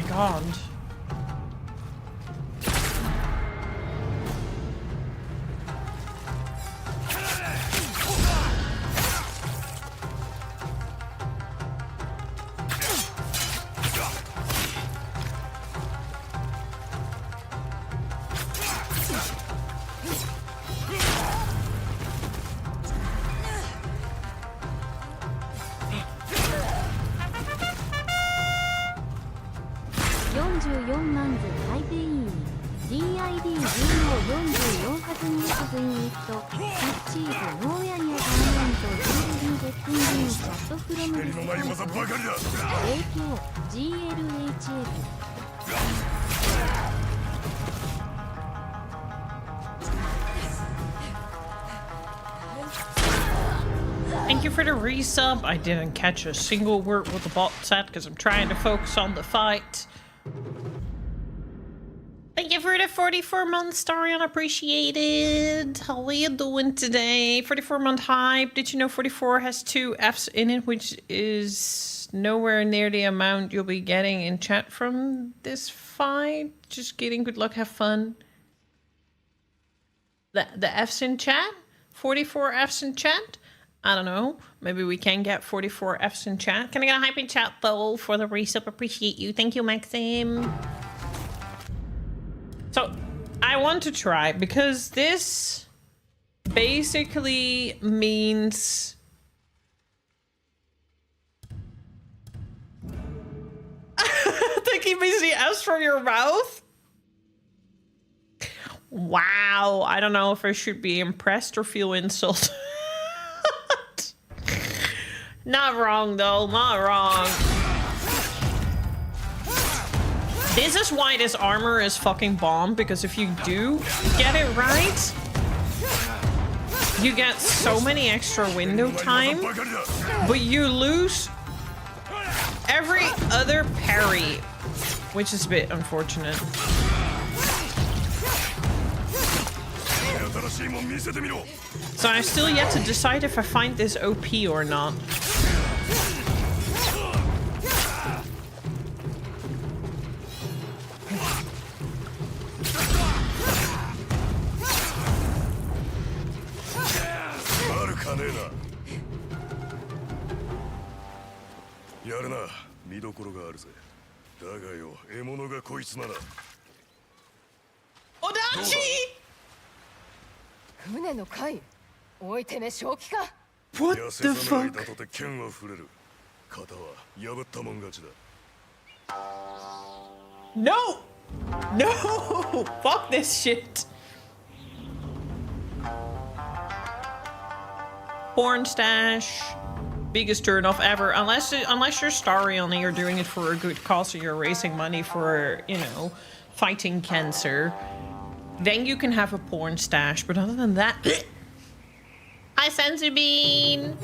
God. Thank you for the resub. I didn't catch a single word with the bot set because I'm trying to focus on the fight. Thank you for the 44-month Starion, appreciated. How are you doing today? 44-month hype. Did you know 44 has 2 Fs in it, which is nowhere near the amount you'll be getting in chat from this fight? Just kidding. Good luck. Have fun. The Fs in chat? 44 Fs in chat? I don't know. Maybe we can get 44 Fs in chat. Can I get a hype in chat though for the resub? Appreciate you. Thank you, Maxim. So, I want to try because this basically means taking the S from your mouth. Wow, I don't know if I should be impressed or feel insulted. Not wrong though, not wrong. This is why this armor is fucking bomb, because if you do get it right, you get so many extra window time, but you lose every other parry, which is a bit unfortunate. So I'm still yet to decide if I find this OP or not. Odachi! 船の貝おいてめ正気か What the fuck? No! No! Fuck this shit. Porn stash. Biggest turnoff ever. Unless you're starry and you're doing it for a good cause, or you're raising money for, you know, fighting cancer. Then you can have a porn stash. But other than that... Hi, Senzu Bean!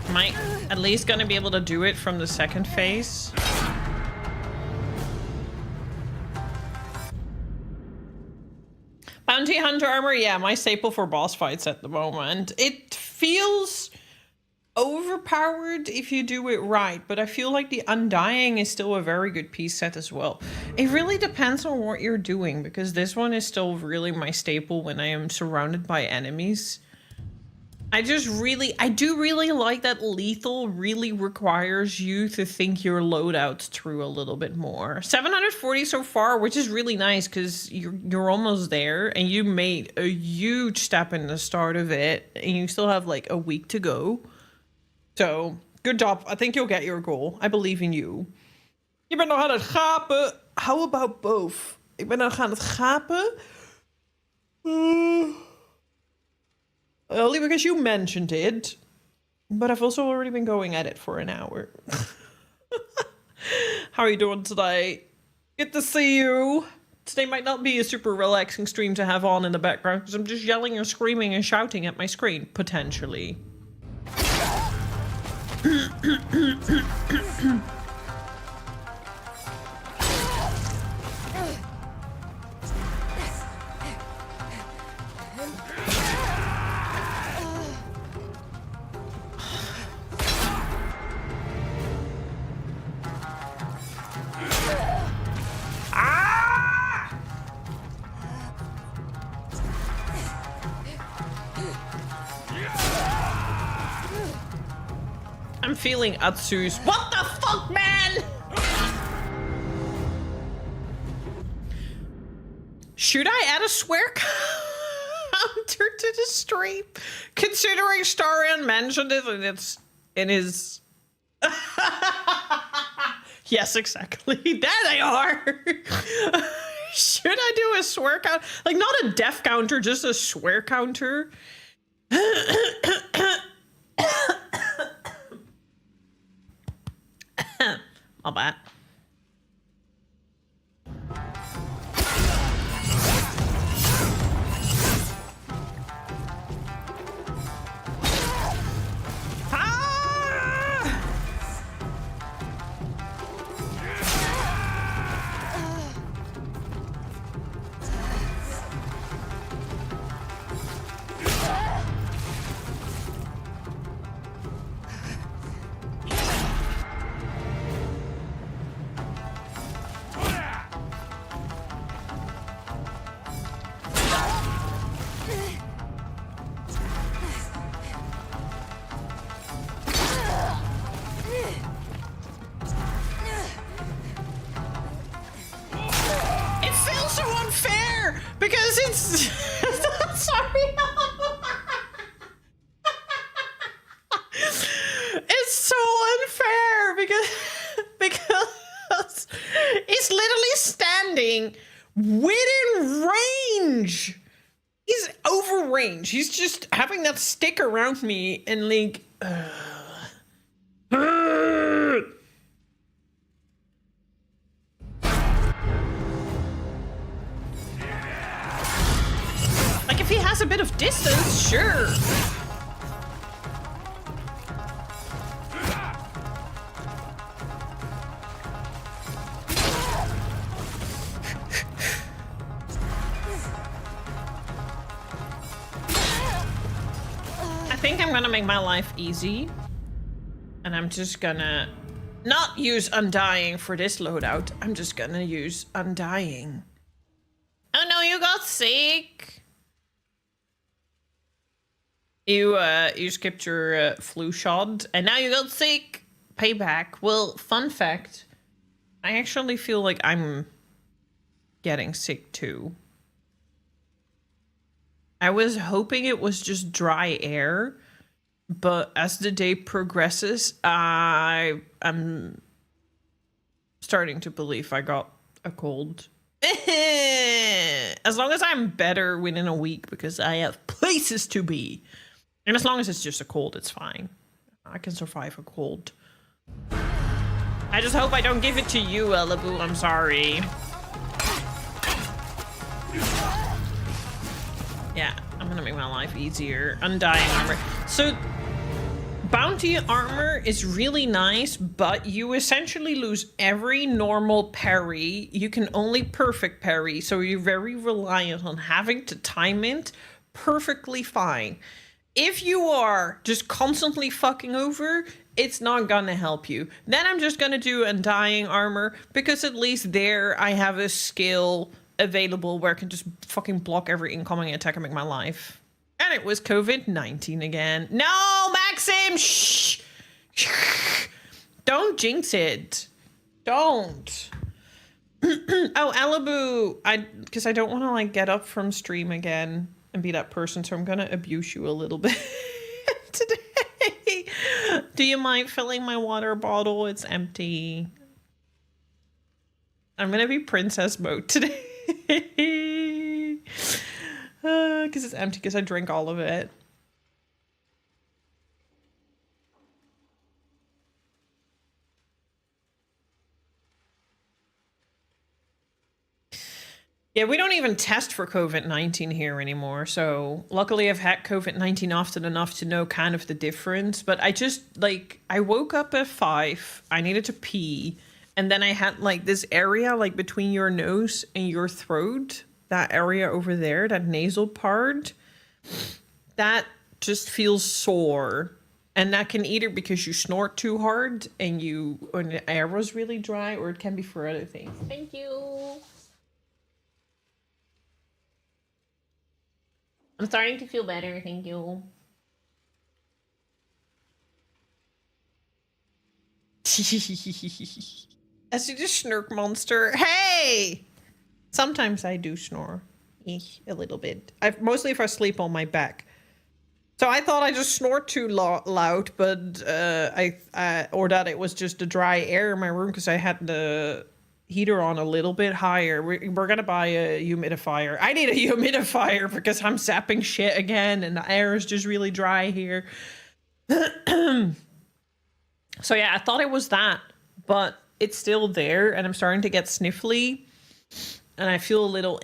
Am I at least gonna be able to do it from the second phase? Bounty Hunter armor, yeah, my staple for boss fights at the moment. It feels overpowered if you do it right, but I feel like the Undying is still a very good piece set as well. It really depends on what you're doing, because this one is still really my staple when I am surrounded by enemies. I do really like that lethal really requires you to think your loadouts through a little bit more. 740 so far, which is really nice because you're almost there and you made a huge step in the start of it and you still have like a week to go. So, good job. I think you'll get your goal. I believe in you. Je bent nog aan het gapen. How about both? Ik ben nog aan het gapen. Only because you mentioned it. But I've also already been going at it for an hour. How are you doing today? Good to see you. Today might not be a super relaxing stream to have on in the background because I'm just yelling and screaming and shouting at my screen, potentially. I'm feeling Atsu's. What the fuck, man? Should I add a swear counter to the stream? Considering Starian mentioned it and it's in his... Yes, exactly. There they are. Should I do a swear count? Like, not a death counter, just a swear counter. My bad. Because it's sorry. It's so unfair because he's literally standing within range. He's over range. He's just having that stick around me and like like if he has a bit of distance, sure. I think I'm gonna make my life easy. And I'm just gonna not use Undying for this loadout. I'm just gonna use Undying. Oh no, you got sick. You skipped your flu shot and now you got sick. Payback. Well, fun fact. I actually feel like I'm getting sick too. I was hoping it was just dry air, But as the day progresses, I'm starting to believe I got a cold. As long as I'm better within a week because I have places to be. And as long as it's just a cold, it's fine. I can survive a cold. I just hope I don't give it to you, Elibu. I'm sorry. Yeah, I'm gonna make my life easier. Undying armor. So, bounty armor is really nice, but you essentially lose every normal parry. You can only perfect parry, so you're very reliant on having to time it perfectly fine. If you are just constantly fucking over, it's not gonna help you. Then I'm just gonna do Undying Armor, because at least there I have a skill available where I can just fucking block every incoming attack and make my life. And it was COVID-19 again. No, Maxim! Shh! Don't jinx it. Don't. Oh, Alibu. Because I don't want to, like, get up from stream again and be that person, so I'm going to abuse you a little bit today. Do you mind filling my water bottle? It's empty. I'm going to be princess mode today. Because it's empty because I drank all of it. Yeah, we don't even test for COVID-19 here anymore. So luckily I've had COVID-19 often enough to know kind of the difference. But I just, like, I woke up at 5. I needed to pee. And then I had, like, this area, like, between your nose and your throat. That area over there, that nasal part. That just feels sore. And that can either because you snort too hard and the air was really dry, or it can be for other things. Thank you. I'm starting to feel better, thank you. As you just snark monster. Hey! Sometimes I do snore. A little bit. Mostly if I sleep on my back. So I thought I just snored too loud, but or that it was just the dry air in my room because I had the heater on a little bit higher. We're gonna buy a humidifier. I need a humidifier because I'm zapping shit again and the air is just really dry here. So yeah, I thought it was that, but it's still there and I'm starting to get sniffly and I feel a little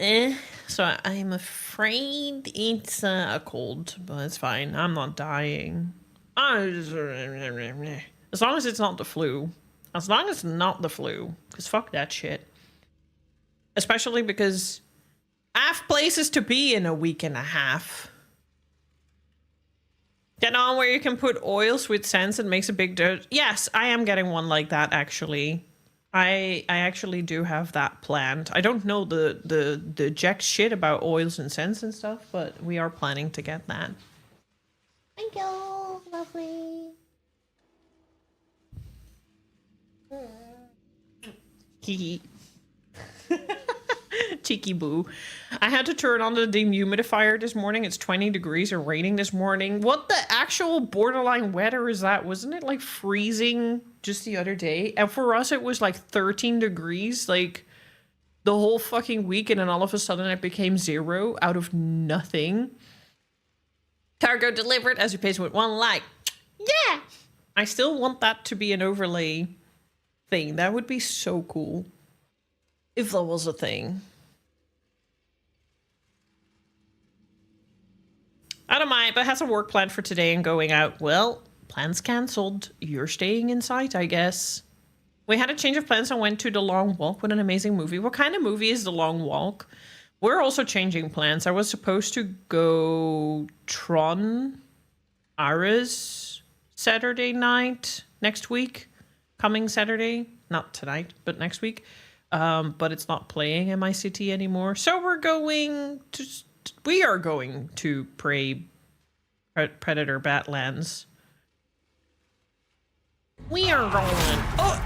so I'm afraid it's a cold, but it's fine. I'm not dying. As long as it's not the flu. As long as it's not the flu. Because fuck that shit. Especially because I have places to be in a week and a half. Get on where you can put oils with scents and makes a big difference. Yes, I am getting one like that, actually. I actually do have that planned. I don't know the jack shit about oils and scents and stuff, but we are planning to get that. Thank you. Lovely. Hee. Cheeky boo. I had to turn on the dehumidifier this morning. It's 20 degrees and raining this morning. What the actual borderline weather is that? Wasn't it like freezing just the other day? And for us, it was like 13 degrees like the whole fucking week. And then all of a sudden it became 0 out of nothing. Cargo delivered as you pays with 1 like. Yeah! I still want that to be an overlay thing. That would be so cool. If that was a thing. I don't mind, but has a work plan for today and going out. Well, plans cancelled. You're staying inside, I guess. We had a change of plans and went to The Long Walk with an amazing movie. What kind of movie is The Long Walk? We're also changing plans. I was supposed to go Tron Ares Saturday night next week. Coming Saturday. Not tonight, but next week. But it's not playing in my city anymore. So we are going to Predator Badlands. We are going. Oh!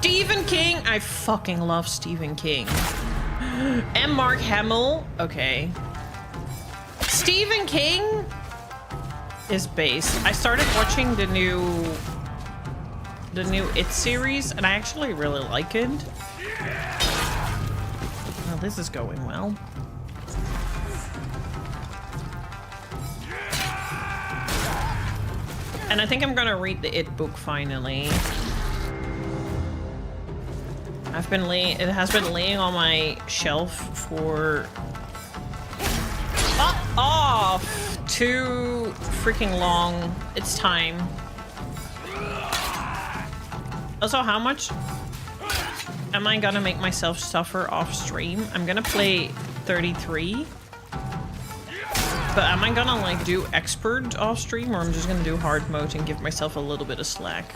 Stephen King. I fucking love Stephen King. And Mark Hamill. Okay. Stephen King is base. I started watching the new It series, and I actually really like it. Well, this is going well. And I think I'm gonna read the It book finally. It has been laying on my shelf for too freaking long. It's time. Also, how much am I gonna make myself suffer off stream? I'm gonna play 33. But am I gonna like do expert off stream, or I'm just gonna do hard mode and give myself a little bit of slack?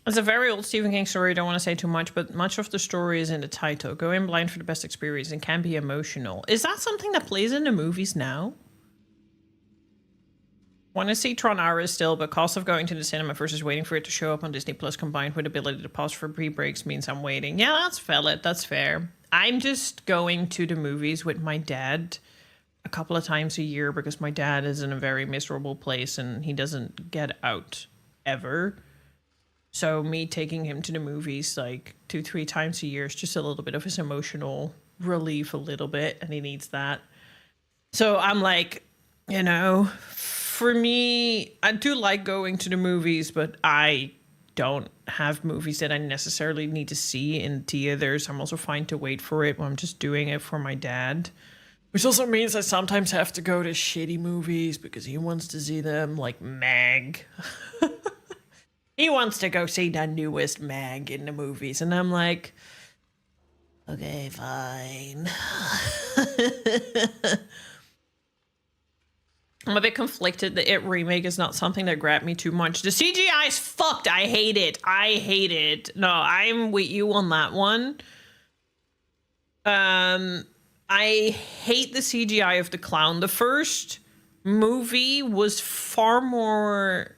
It's a very old Stephen King story, I don't want to say too much, but much of the story is in the title. Go in blind for the best experience and can be emotional. Is that something that plays in the movies now? Want to see tryhard still, but cost of going to the cinema versus waiting for it to show up on Disney Plus combined with ability to pause for pre-breaks means I'm waiting. Yeah, that's valid. That's fair. I'm just going to the movies with my dad a couple of times a year because my dad is in a very miserable place and he doesn't get out ever. So me taking him to the movies like 2-3 times a year is just a little bit of his emotional relief a little bit, and he needs that. So I'm like, you know, for me, I do like going to the movies, but I don't have movies that I necessarily need to see in theaters. I'm also fine to wait for it when I'm just doing it for my dad. Which also means I sometimes have to go to shitty movies because he wants to see them, like Mag. He wants to go see the newest Mag in the movies, and I'm like, okay, fine. I'm a bit conflicted. The It remake is not something that grabbed me too much. The CGI is fucked. I hate it. I hate it. No, I'm with you on that one. I hate the CGI of the clown. The first movie was far more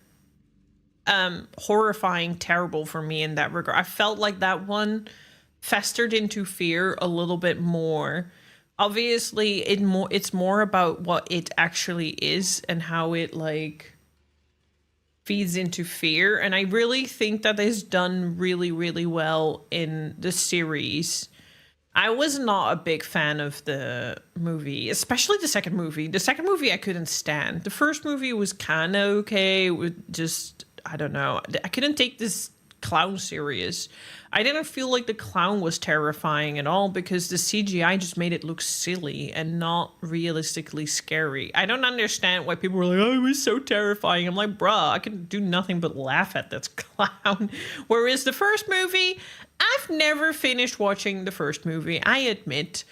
horrifying, terrible for me in that regard. I felt like that one festered into fear a little bit more. Obviously, it's more about what it actually is and how it like feeds into fear. And I really think that is done really, really well in the series. I was not a big fan of the movie, especially the second movie. The second movie I couldn't stand. The first movie was kind of okay. It was just, I don't know. I couldn't take this clown serious. I didn't feel like the clown was terrifying at all because the CGI just made it look silly and not realistically scary. I don't understand why people were like, oh, it was so terrifying. I'm like, bruh, I can do nothing but laugh at this clown. Whereas the first movie, I've never finished watching the first movie. I admit,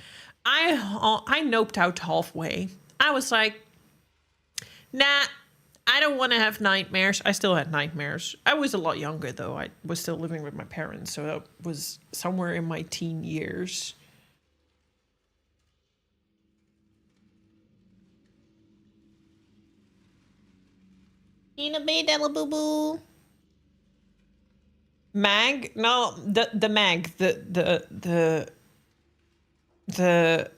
I noped out halfway. I was like, nah, I don't want to have nightmares. I still had nightmares. I was a lot younger, though. I was still living with my parents, so that was somewhere in my teen years. Tina Bay Della Boo Boo. Mag? No, the Mag. The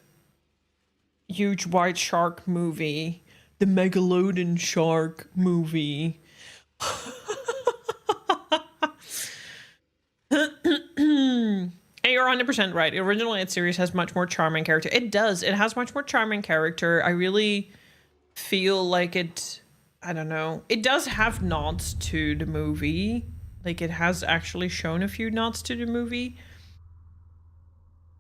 huge white shark movie. The Megalodon shark movie. And you're 100% right. The original It series has much more charming character. It does. It has much more charming character. I really feel like it, I don't know. It does have nods to the movie. Like, it has actually shown a few nods to the movie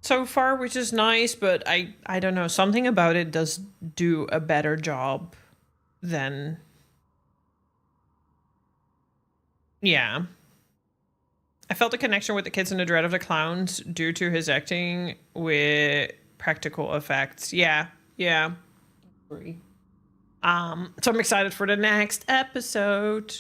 so far, which is nice, but I don't know. Something about it does do a better job than... Yeah. I felt a connection with the kids in The Dread of the Clowns due to his acting with practical effects. Yeah, yeah. Agree. So I'm excited for the next episode.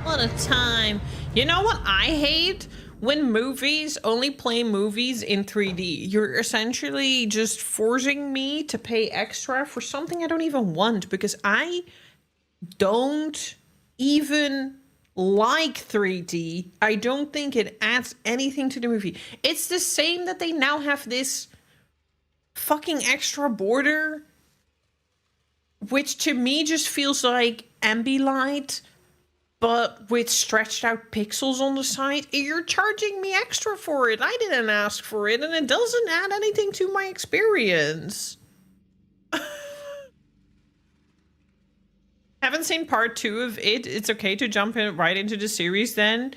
What a time. You know what I hate? When movies only play movies in 3D. You're essentially just forcing me to pay extra for something I don't even want, because I don't even like 3D. I don't think it adds anything to the movie. It's the same that they now have this fucking extra border, which to me just feels like Ambilight, but with stretched out pixels on the side. You're charging me extra for it. I didn't ask for it, and it doesn't add anything to my experience. Haven't seen part 2 of it. It's okay to jump in right into the series then?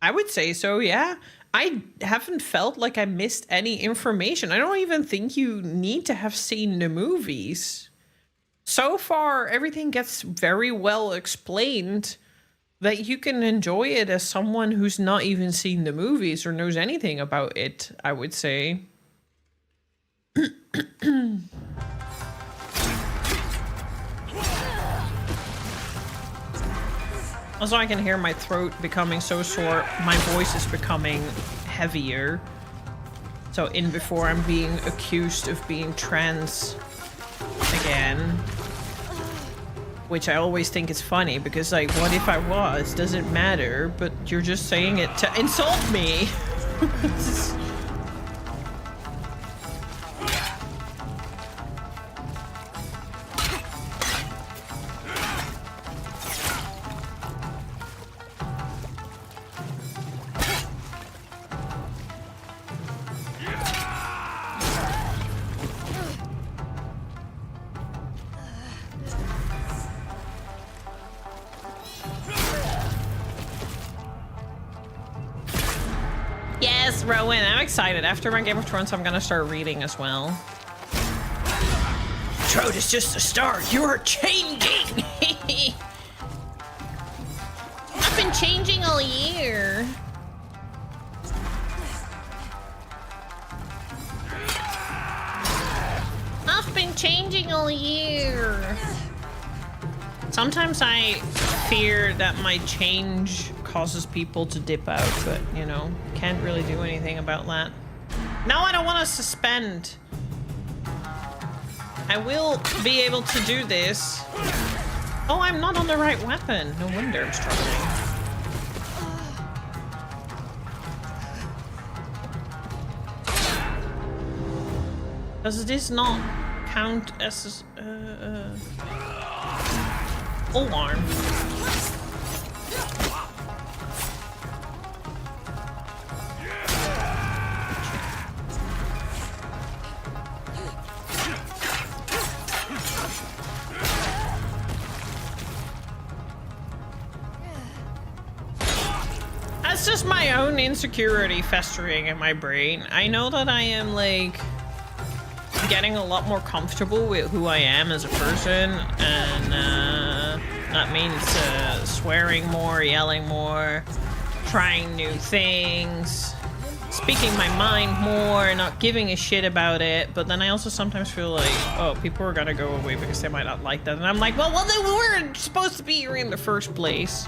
I would say so, yeah. I haven't felt like I missed any information. I don't even think you need to have seen the movies. So far, everything gets very well explained, that you can enjoy it as someone who's not even seen the movies or knows anything about it, I would say. Also, I can hear my throat becoming so sore, my voice is becoming heavier. So before I'm being accused of being trans again. Which I always think is funny, because, like, what if I was? Doesn't matter, but you're just saying it to insult me. Yes, Rowan, I'm excited. After my Game of Thrones, I'm gonna start reading as well. Trode is just a start. You are changing. I've been changing all year. I've been changing all year. Sometimes I fear that my change causes people to dip out, but, you know, can't really do anything about that. Now I don't want to suspend. I will be able to do this. Oh, I'm not on the right weapon. No wonder I'm struggling. Does this not count as alarm? That's just my own insecurity festering in my brain. I know that I am, like, getting a lot more comfortable with who I am as a person, and that means swearing more, yelling more, trying new things, speaking my mind more, not giving a shit about it. But then I also sometimes feel like, oh, people are gonna go away because they might not like that, and I'm like, well, they weren't supposed to be here in the first place.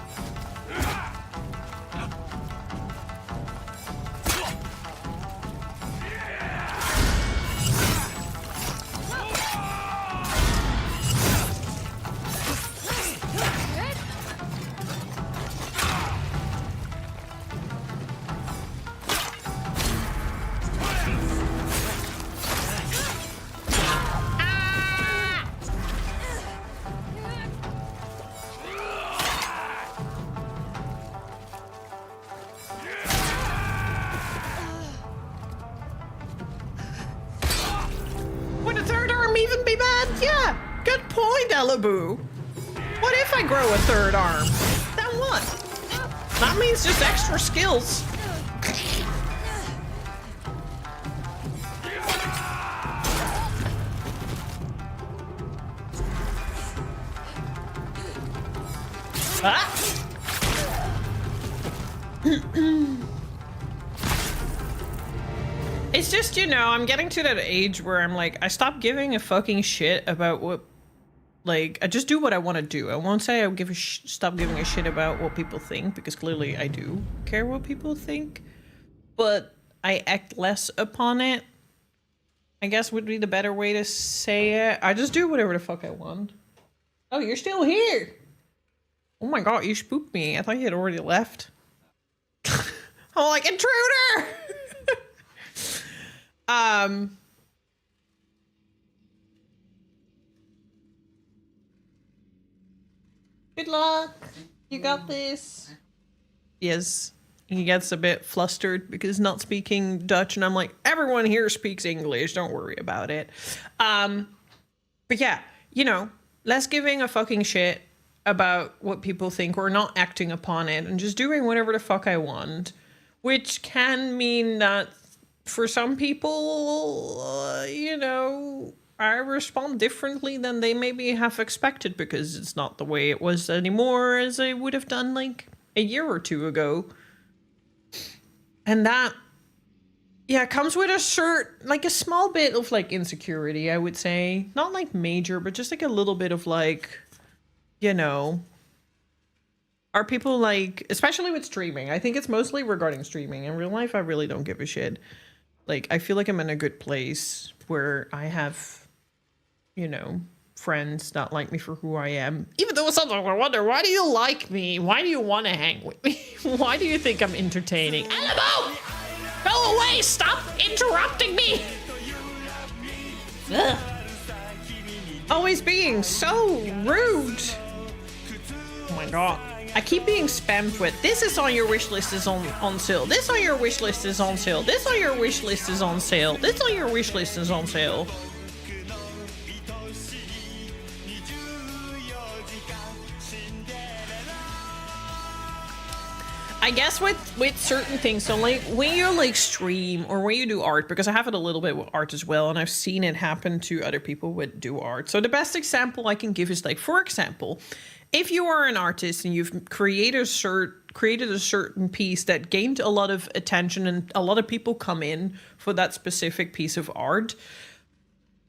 even be bad. Yeah, good point, Elaboo. What if I grow a third arm? Then what? That means just extra skills. Ah! It's just, you know, I'm getting to that age where I'm like, I stop giving a fucking shit about what, like, I just do what I want to do. I won't say I give a stop giving a shit about what people think, because clearly I do care what people think, but I act less upon it, I guess would be the better way to say it. I just do whatever the fuck I want. Oh, you're still here! Oh my god, you spooked me. I thought you had already left. I'm like, intruder! Good luck. You got this. Yes. He gets a bit flustered because not speaking Dutch, and I'm like, everyone here speaks English, don't worry about it. But yeah, you know, less giving a fucking shit about what people think or not acting upon it and just doing whatever the fuck I want, which can mean that for some people, you know, I respond differently than they maybe have expected because it's not the way it was anymore as I would have done like a year or two ago. And that, yeah, comes with a like a small bit of like insecurity, I would say. Not like major, but just like a little bit of like, you know, are people like, especially with streaming, I think it's mostly regarding streaming. In real life, I really don't give a shit. Like, I feel like I'm in a good place where I have, you know, friends that like me for who I am. Even though sometimes I wonder, why do you like me? Why do you want to hang with me? Why do you think I'm entertaining? Alamo! Go away! Stop interrupting me! Ugh. Always being so rude. Oh my god. I keep being spammed with, this is on your wish list is on sale. This on your wish list is on sale. This on your wish list is on sale. This on your wish list is on sale. I guess with certain things, so like when you like stream or when you do art, because I have it a little bit with art as well, and I've seen it happen to other people with do art. So the best example I can give is like, for example, if you are an artist and you've created a certain piece that gained a lot of attention and a lot of people come in for that specific piece of art,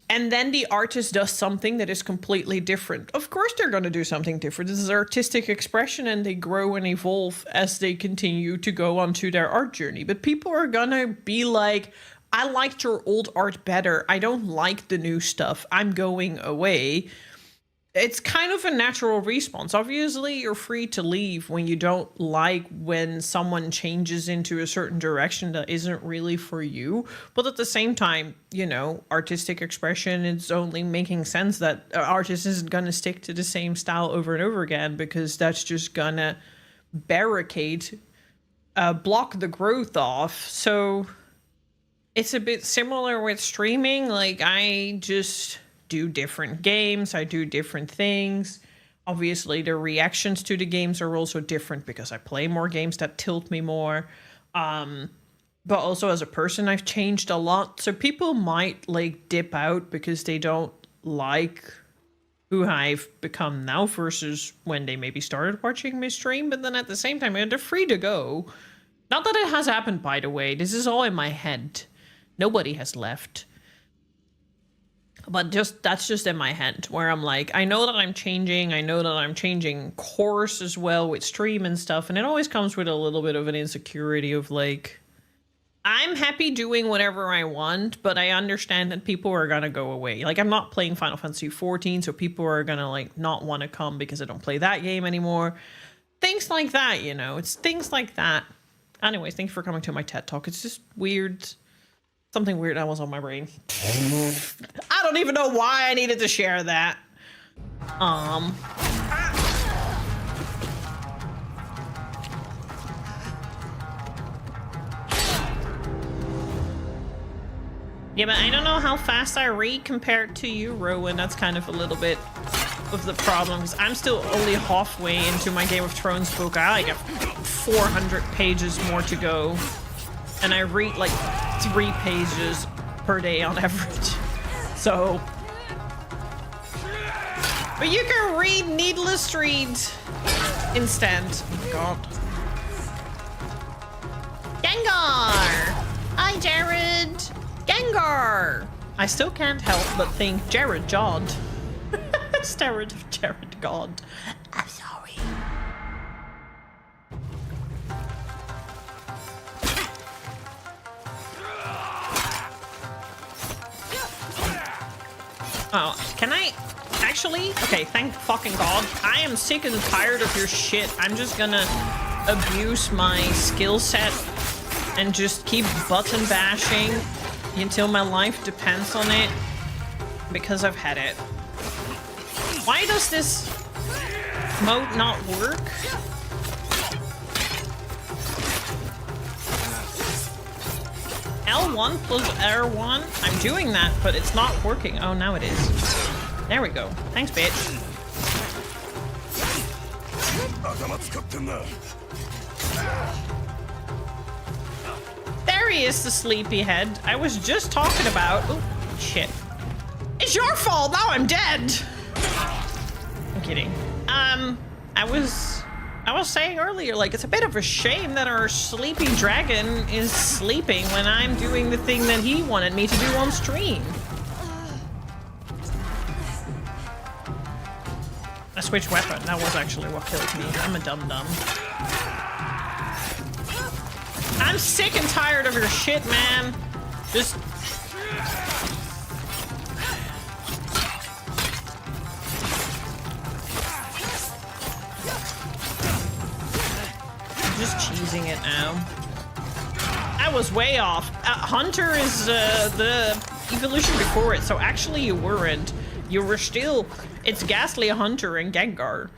and then the artist does something that is completely different. Of course they're going to do something different. This is artistic expression and they grow and evolve as they continue to go onto their art journey. But people are going to be like, I liked your old art better. I don't like the new stuff. I'm going away. It's kind of a natural response. Obviously, you're free to leave when you don't like when someone changes into a certain direction that isn't really for you. But at the same time, you know, artistic expression is only making sense that an artist isn't going to stick to the same style over and over again, because that's just going to barricade, block the growth off. So it's a bit similar with streaming. Like, I just do different games, I do different things. Obviously the reactions to the games are also different because I play more games that tilt me more. But also as a person, I've changed a lot. So people might like dip out because they don't like who I've become now versus when they maybe started watching my stream. But then at the same time, they're free to go. Not that it has happened, by the way. This is all in my head. Nobody has left. But that's just in my head, where I'm like, I know that I'm changing. I know that I'm changing course as well with stream and stuff. And it always comes with a little bit of an insecurity of like, I'm happy doing whatever I want, but I understand that people are going to go away. Like, I'm not playing Final Fantasy 14, so people are going to like not want to come because I don't play that game anymore. Things like that, you know, it's things like that. Anyways, thank you for coming to my TED Talk. It's just weird. Something weird that was on my brain. I don't even know why I needed to share that. Yeah, but I don't know how fast I read compared to you, Rowan. That's kind of a little bit of the problem, because I'm still only halfway into my Game of Thrones book. I like have 400 pages more to go. And I read like 3 pages per day on average. So... But you can read Needless Read instant. Oh my god. Gengar! Hi, Jared! Gengar! I still can't help but think Jared God. Jared of Jared God. I'm sorry. Oh, can I actually? Okay, thank fucking God. I am sick and tired of your shit. I'm just gonna abuse my skill set and just keep button bashing until my life depends on it, because I've had it. Why does this mode not work? L1 plus R1? I'm doing that, but it's not working. Oh, now it is. There we go. Thanks, bitch. There he is, the sleepyhead I was just talking about. Oh, shit. It's your fault! Now I'm dead! I'm kidding. I was saying earlier, like, it's a bit of a shame that our sleepy dragon is sleeping when I'm doing the thing that he wanted me to do on stream. I switched weapon. That was actually what killed me. I'm a dum-dum. I'm sick and tired of your shit, man. Just... cheesing it now. I was way off. Hunter is the evolution before it, so actually you weren't. You were still... It's Ghastly, Hunter, and Gengar.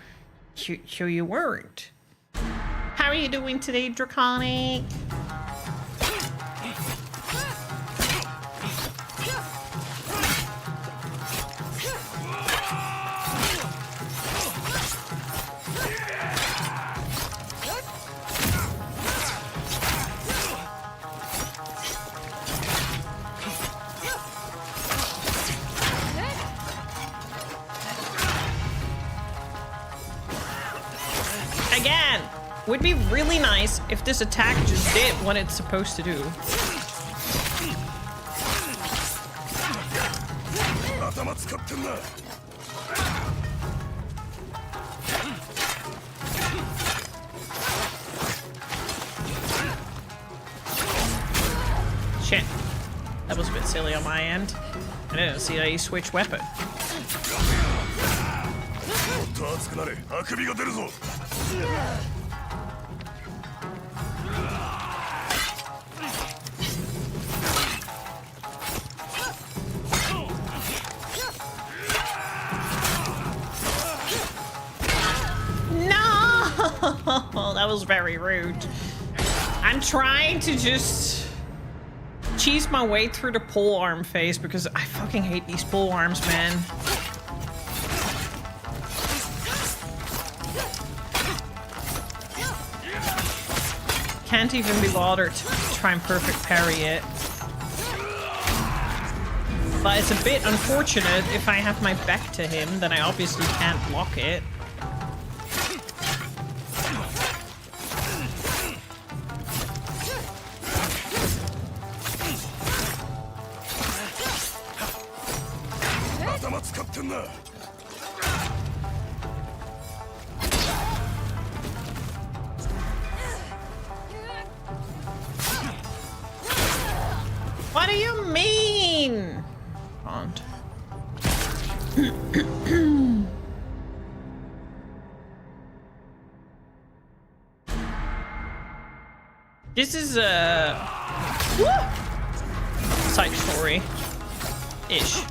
So you weren't. How are you doing today, Draconic? Would be really nice if this attack just did what it's supposed to do. Shit. That was a bit silly on my end. I didn't see that he switched weapon. That was very rude. I'm trying to just cheese my way through the pole arm phase because I fucking hate these pole arms, man. Can't even be bothered to try and perfect parry it. But it's a bit unfortunate if I have my back to him, then I obviously can't block it. What do you mean? Can't. This is a side story-ish.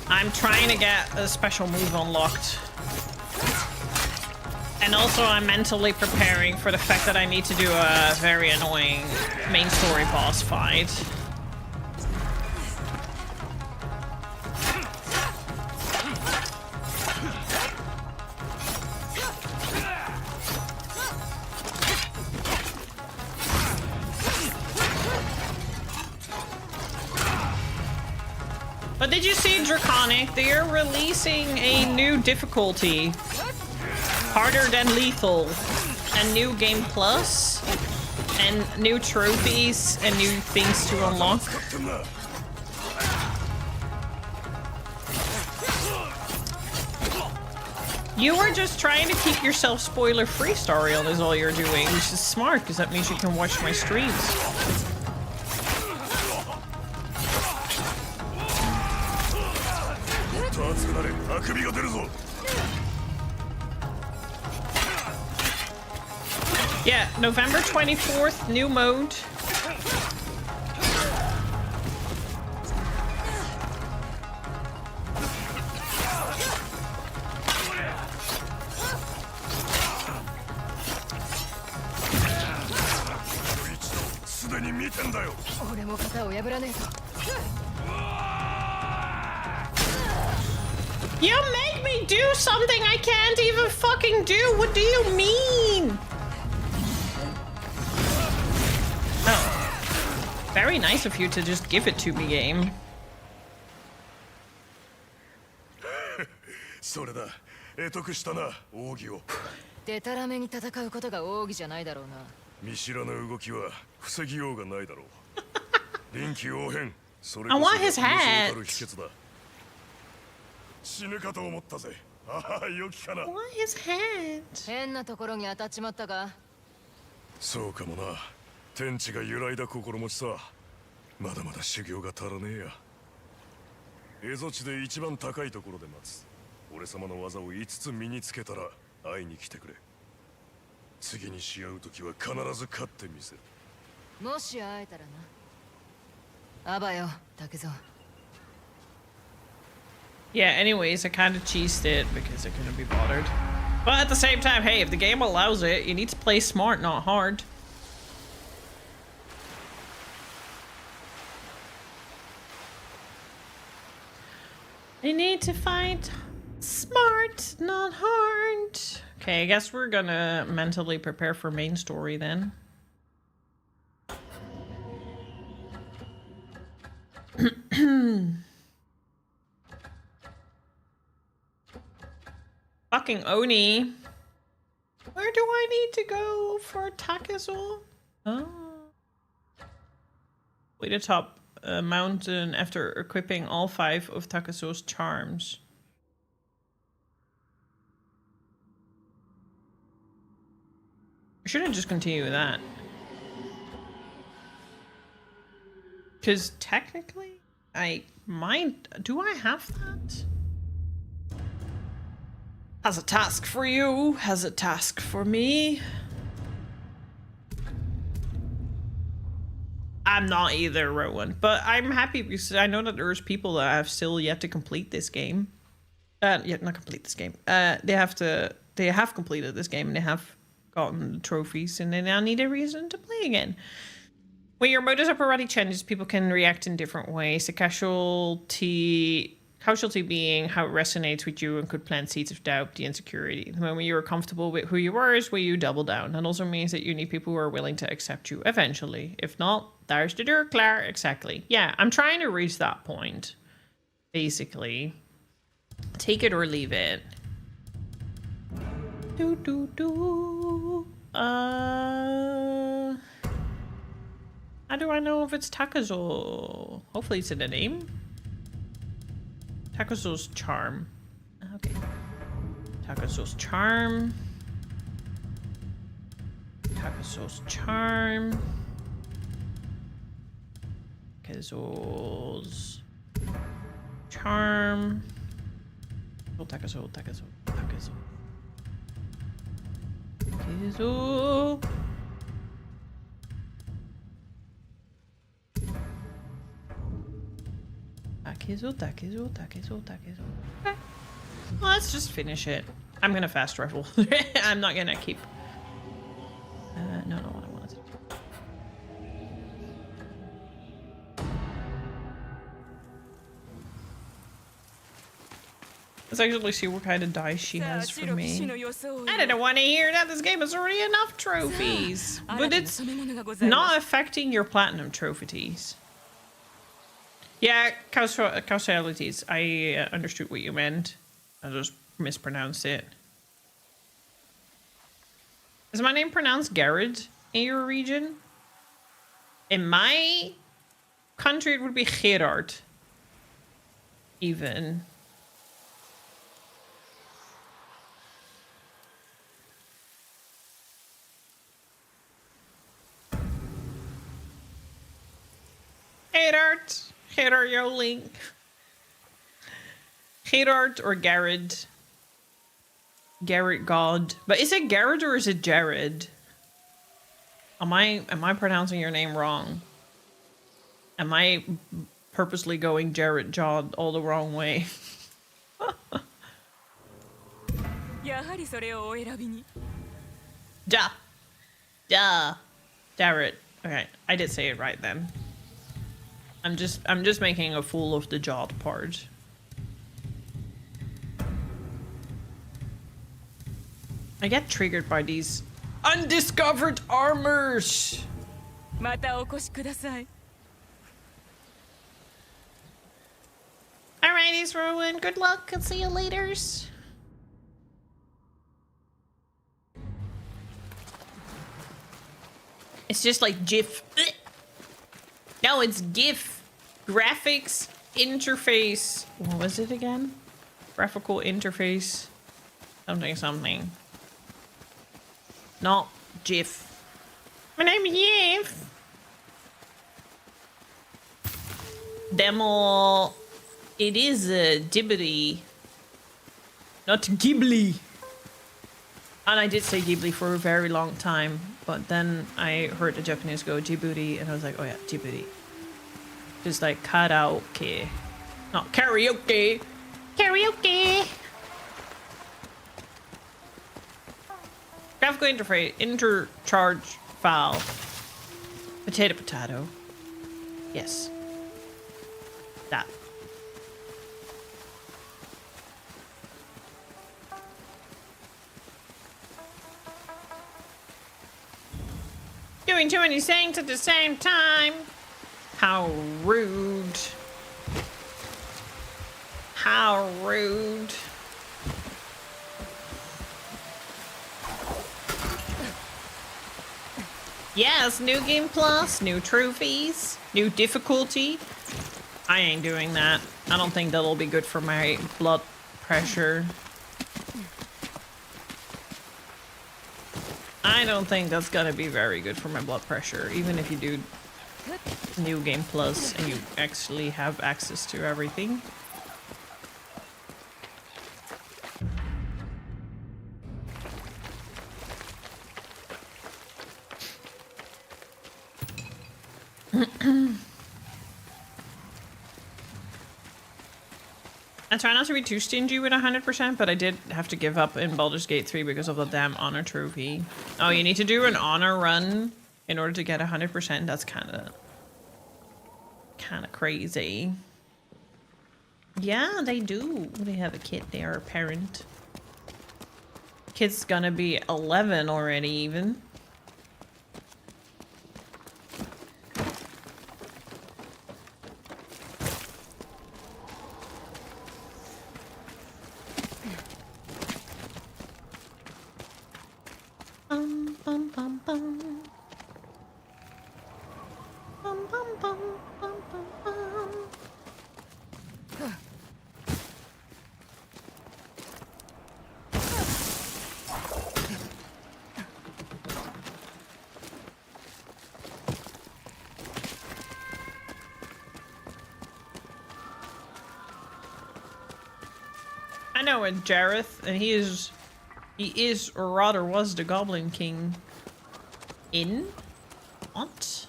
I'm trying to get a special move unlocked. And also I'm mentally preparing for the fact that I need to do a very annoying main story boss fight. But did you see Draconic? They are releasing a new difficulty. Harder than lethal. A new game plus. And new trophies and new things to unlock. You were just trying to keep yourself spoiler-free, Stariel, is all you're doing, which is smart, because that means you can watch my streams. Yeah, November 24th, new mode. You make me do something I can't even fucking do. What do you mean? Oh. Very nice of you to just give it to me, game. それだ。得得したな、奥義を。でたらめに戦うことが奥義じゃないだろうな。見知らぬ動きは防ぎようがないだろう。臨機応変。それ I こそ want his が hat. たる秘訣だ。死ぬかと思ったぜ。ああ、良きかな。 I want his hat. 変なところに当たっちまったか。そうかもな。天地が揺らいだ心持ちさ。まだまだ修行が足らねえや。蝦夷地で一番高いところで待つ。俺様の技を5つ身につけたら会いに来てくれ。次にし合う時は必ず勝ってみせる。もし会えたらな。あばよ、竹蔵。 Yeah, anyways, I kind of cheesed it because I couldn't be bothered. But at the same time, hey, if the game allows it, you need to play smart, not hard. You need to fight smart, not hard. Okay, I guess we're gonna mentally prepare for main story then. Fucking Oni. Where do I need to go for Takezo? Oh. Way to top a mountain after equipping all 5 of Takezo's charms. I shouldn't just continue with that. Because technically, I might... Do I have that? Has a task for you, has a task for me. I'm not either, Rowan, but I'm happy because I know that there's people that have still yet to complete this game. Yeah, not complete this game. They have completed this game and they have gotten the trophies and they now need a reason to play again. When your modus operandi changes, people can react in different ways. The casualty being how it resonates with you and could plant seeds of doubt, the insecurity. The moment you are comfortable with who you are is where you double down. That also means that you need people who are willing to accept you eventually. If not, there's the door, Claire. Exactly. Yeah, I'm trying to reach that point. Basically. Take it or leave it. How do I know if it's Takezo? Hopefully it's in the name. Takezo's charm. Okay. Takezo's charm. Takezo's charm. Takezo's charm. Oh, Takezo. Takezo. Takezo. Okay. Well, let's just finish it. I'm gonna fast travel. I'm not gonna keep... no, what I wanted to do. Let's actually see what kind of dice she has for me. I didn't want to hear that. This game has already enough trophies. But it's not affecting your platinum trophies. Yeah, causalities. I understood what you meant. I just mispronounced it. Is my name pronounced Garrett in your region? In my country, it would be Gerard. Even. Gerard Joling. Gerard or Garrett. Garrett God. But is it Garrett or is it Jared? Am I pronouncing your name wrong? Am I purposely going Jared Jod all the wrong way? Ja. Ja. Jared. Okay, I did say it right then. I'm just making a fool of the Jod part. I get triggered by these undiscovered armors. Alrighty, Rowan. Good luck. I'll see you later. It's just like GIF. No, it's GIF. Graphics interface. What was it again? Graphical interface. Something. Not GIF. My name is GIF. Demo. It is a Ghibli. Not Ghibli. And I did say Ghibli for a very long time. But then I heard the Japanese go Djibouti. And I was like, oh yeah, Djibouti. Just like karaoke. Not karaoke. Karaoke. Graphical interface, intercharge file. Potato. Yes. That. Doing too many things at the same time. How rude. How rude. Yes, new game plus, new trophies, new difficulty. I ain't doing that. I don't think that'll be good for my blood pressure. I don't think that's gonna be very good for my blood pressure, even if you do new game plus and you actually have access to everything. I try not to be too stingy with 100%, but I did have to give up in Baldur's Gate 3 because of the damn honor trophy. Oh, you need to do an honor run in order to get 100%. That's kind of crazy. Yeah, they do. They have a kid there, a parent. Kid's gonna be 11 already, even. I know a Jareth, and he is, or rather was, the Goblin King. In? What?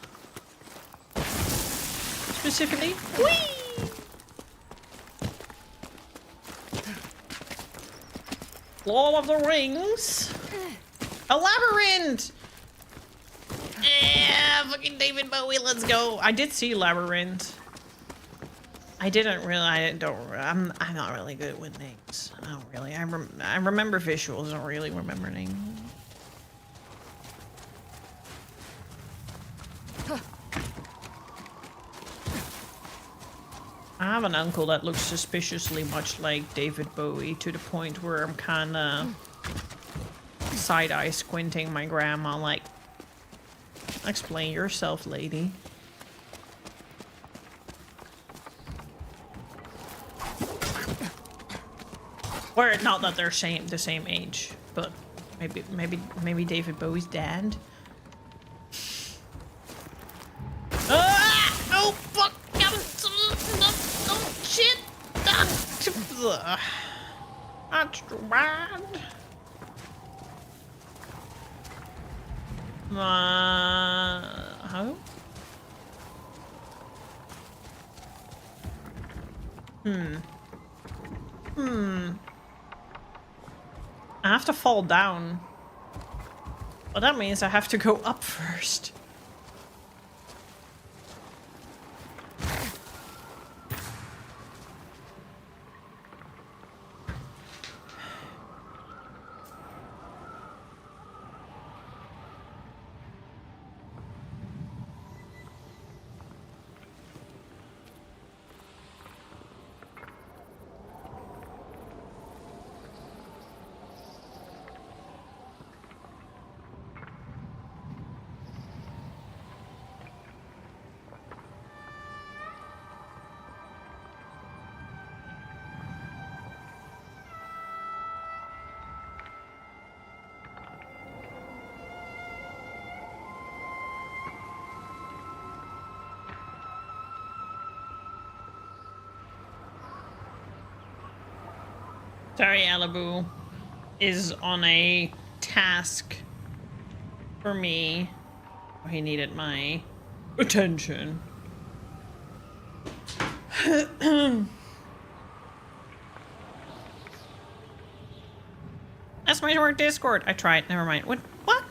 Specifically? Whee! Lord of the Rings? A labyrinth! Yeah, fucking David Bowie, let's go. I did see Labyrinth. I didn't really, I'm not really good with names. I don't really, I remember visuals, I don't really remember names. I have an uncle that looks suspiciously much like David Bowie to the point where I'm kind of side-eye squinting my grandma like, explain yourself, lady. Or not that they're the same age, but maybe David Bowie's dad. Ah! Oh fuck! Oh shit! That's too bad. How? I have to fall down. Well, that means I have to go up first. Sorry, Alibu is on a task for me. He needed my attention. That's my work Discord. I tried. Never mind. What? What?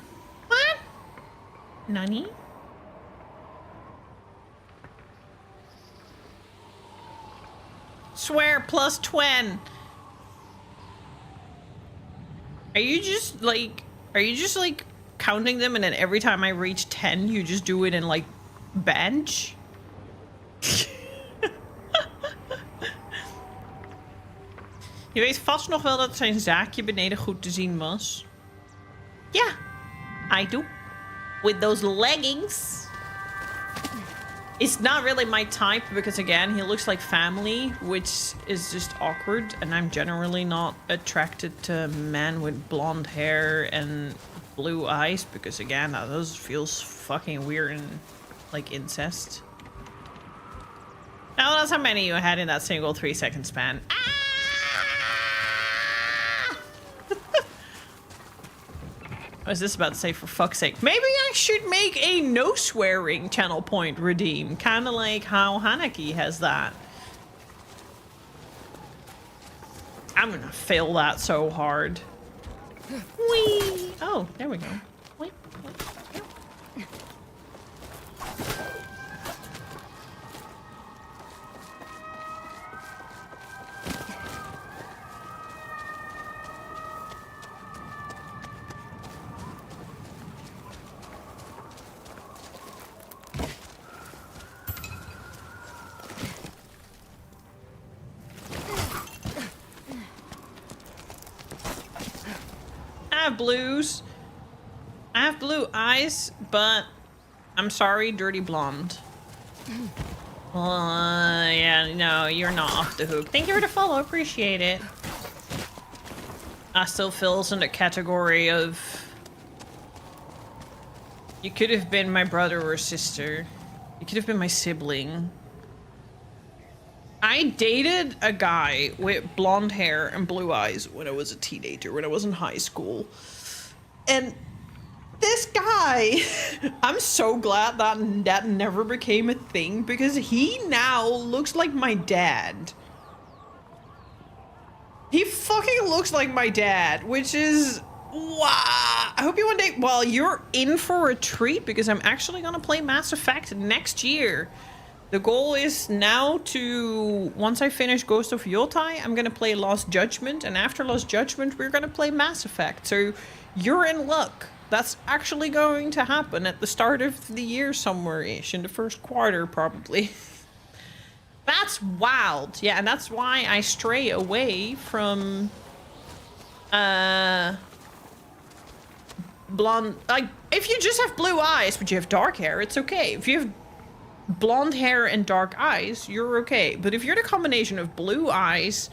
What? Nani? Swear plus 20. Are you just like counting them and then every time I reach 10 you just do it in like bench? Je weet vast nog wel dat zijn zaakje beneden goed te zien was. Ja, I do. With those leggings. It's not really my type because again, he looks like family, which is just awkward. And I'm generally not attracted to men with blonde hair and blue eyes because again, those feels fucking weird and like incest. Now that's how many you had in that single 3-second span. What was this about to say, for fuck's sake? Maybe I should make a no swearing channel point redeem. Kind of like how Hanaki has that. I'm gonna fail that so hard. Whee! Oh, there we go. Wait, wait. Blues. I have blue eyes, but I'm sorry, dirty blonde. Yeah, no, you're not off the hook. Thank you for the follow, appreciate it. I still falls in the category of you could have been my brother or sister. You could have been my sibling. I dated a guy with blonde hair and blue eyes when I was a teenager, when I was in high school. And this guy, I'm so glad that that never became a thing because he now looks like my dad. He fucking looks like my dad, which is, wow. I hope you one day, well, you're in for a treat because I'm actually gonna play Mass Effect next year. The goal is now to, once I finish Ghost of Yōtei, I'm going to play Lost Judgment. And after Lost Judgment, we're going to play Mass Effect. So you're in luck. That's actually going to happen at the start of the year somewhere-ish. In the first quarter, probably. That's wild. Yeah, and that's why I stray away from blonde. Like, if you just have blue eyes but you have dark hair, it's okay. If you have blonde hair and dark eyes, you're okay. But if you're the combination of blue eyes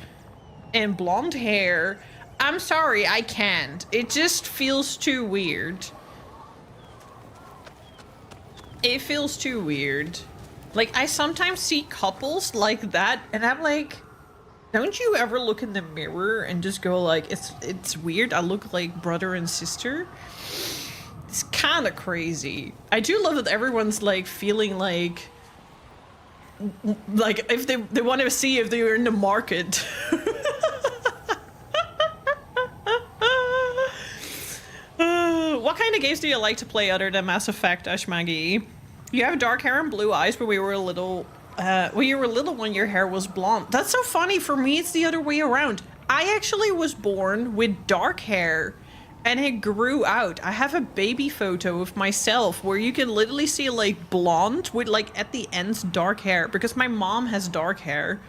and blonde hair, I'm sorry, I can't. It just feels too weird. It feels too weird. Like, I sometimes see couples like that, and I'm like, don't you ever look in the mirror and just go like, it's weird, I look like brother and sister? It's kind of crazy. I do love that everyone's like feeling like if they want to see if they're in the market. What kind of games do you like to play other than Mass Effect, Ashmagi? You have dark hair and blue eyes, but when you were little when your hair was blonde. That's so funny. For me, it's the other way around. I actually was born with dark hair and it grew out. I have a baby photo of myself where you can literally see like blonde with like at the ends dark hair, because my mom has dark hair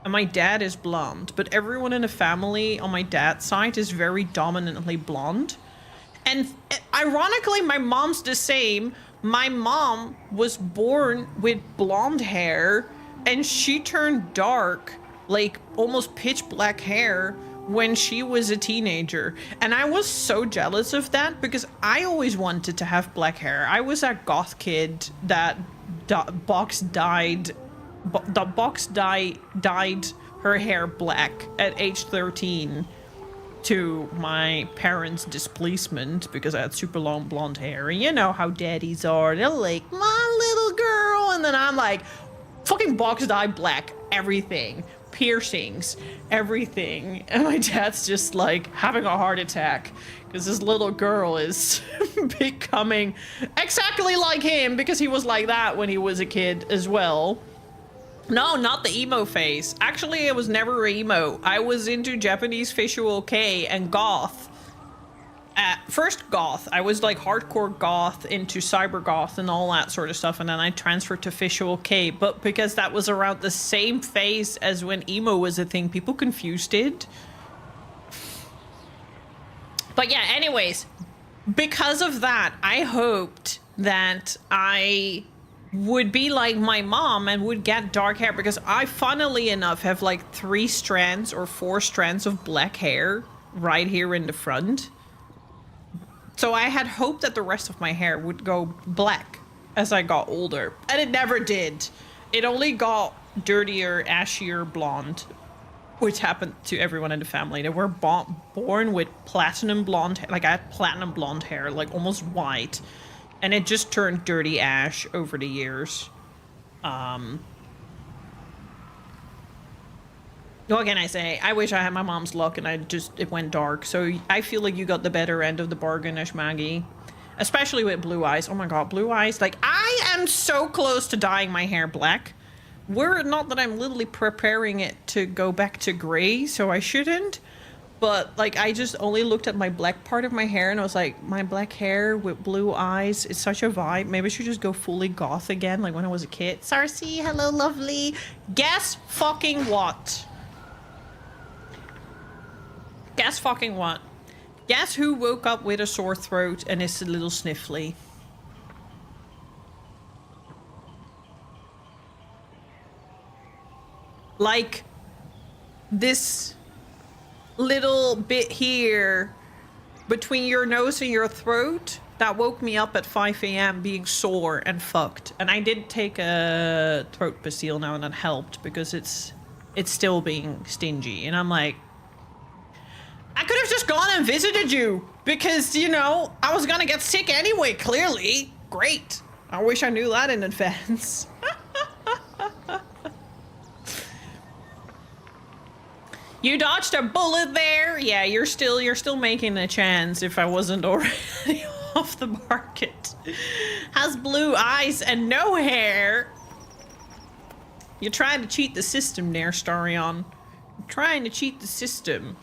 and my dad is blonde, but everyone in the family on my dad's side is very dominantly blonde. And ironically, my mom's the same. My mom was born with blonde hair and she turned dark, like almost pitch black hair when she was a teenager. And I was so jealous of that because I always wanted to have black hair. I was that goth kid that Box dyed her hair black at age 13. To my parents' displeasement, because I had super long blonde hair. And you know how daddies are. They're like, my little girl. And then I'm like, fucking box dye black. Everything. Piercings. Everything. And my dad's just like having a heart attack. Because this little girl is becoming exactly like him. Because he was like that when he was a kid as well. No, not the emo phase. Actually, I was never emo. I was into Japanese visual kei and goth. First goth. I was like hardcore goth into cyber goth and all that sort of stuff, and then I transferred to visual kei. But because that was around the same phase as when emo was a thing, people confused it. But yeah, anyways, because of that, I hoped that I would be like my mom and would get dark hair, because I, funnily enough, have like 3 strands or 4 strands of black hair right here in the front. So I had hoped that the rest of my hair would go black as I got older, and it never did. It only got dirtier, ashier blonde, which happened to everyone in the family. They were born with platinum blonde hair. Like, I had platinum blonde hair, like almost white. And it just turned dirty ash over the years. What can I say? I wish I had my mom's luck and it went dark. So I feel like you got the better end of the bargain, Ashmagi. Especially with blue eyes. Oh my god, blue eyes. Like, I am so close to dyeing my hair black. Not that I'm literally preparing it to go back to gray, so I shouldn't. But, like, I just only looked at my black part of my hair and I was like, my black hair with blue eyes is such a vibe. Maybe I should just go fully goth again, like when I was a kid. Sarcy, hello, lovely. Guess fucking what? Guess fucking what? Guess who woke up with a sore throat and is a little sniffly? Like, this little bit here between your nose and your throat that woke me up at 5 a.m. being sore and fucked. And I did take a throat Bastille now, and that helped because it's still being stingy. And I'm like, I could have just gone and visited you because, you know, I was gonna get sick anyway, clearly. Great. I wish I knew that in advance. You dodged a bullet there. Yeah, you're still making a chance if I wasn't already off the market. Has blue eyes and no hair. You're trying to cheat the system there, Starion. You're trying to cheat the system.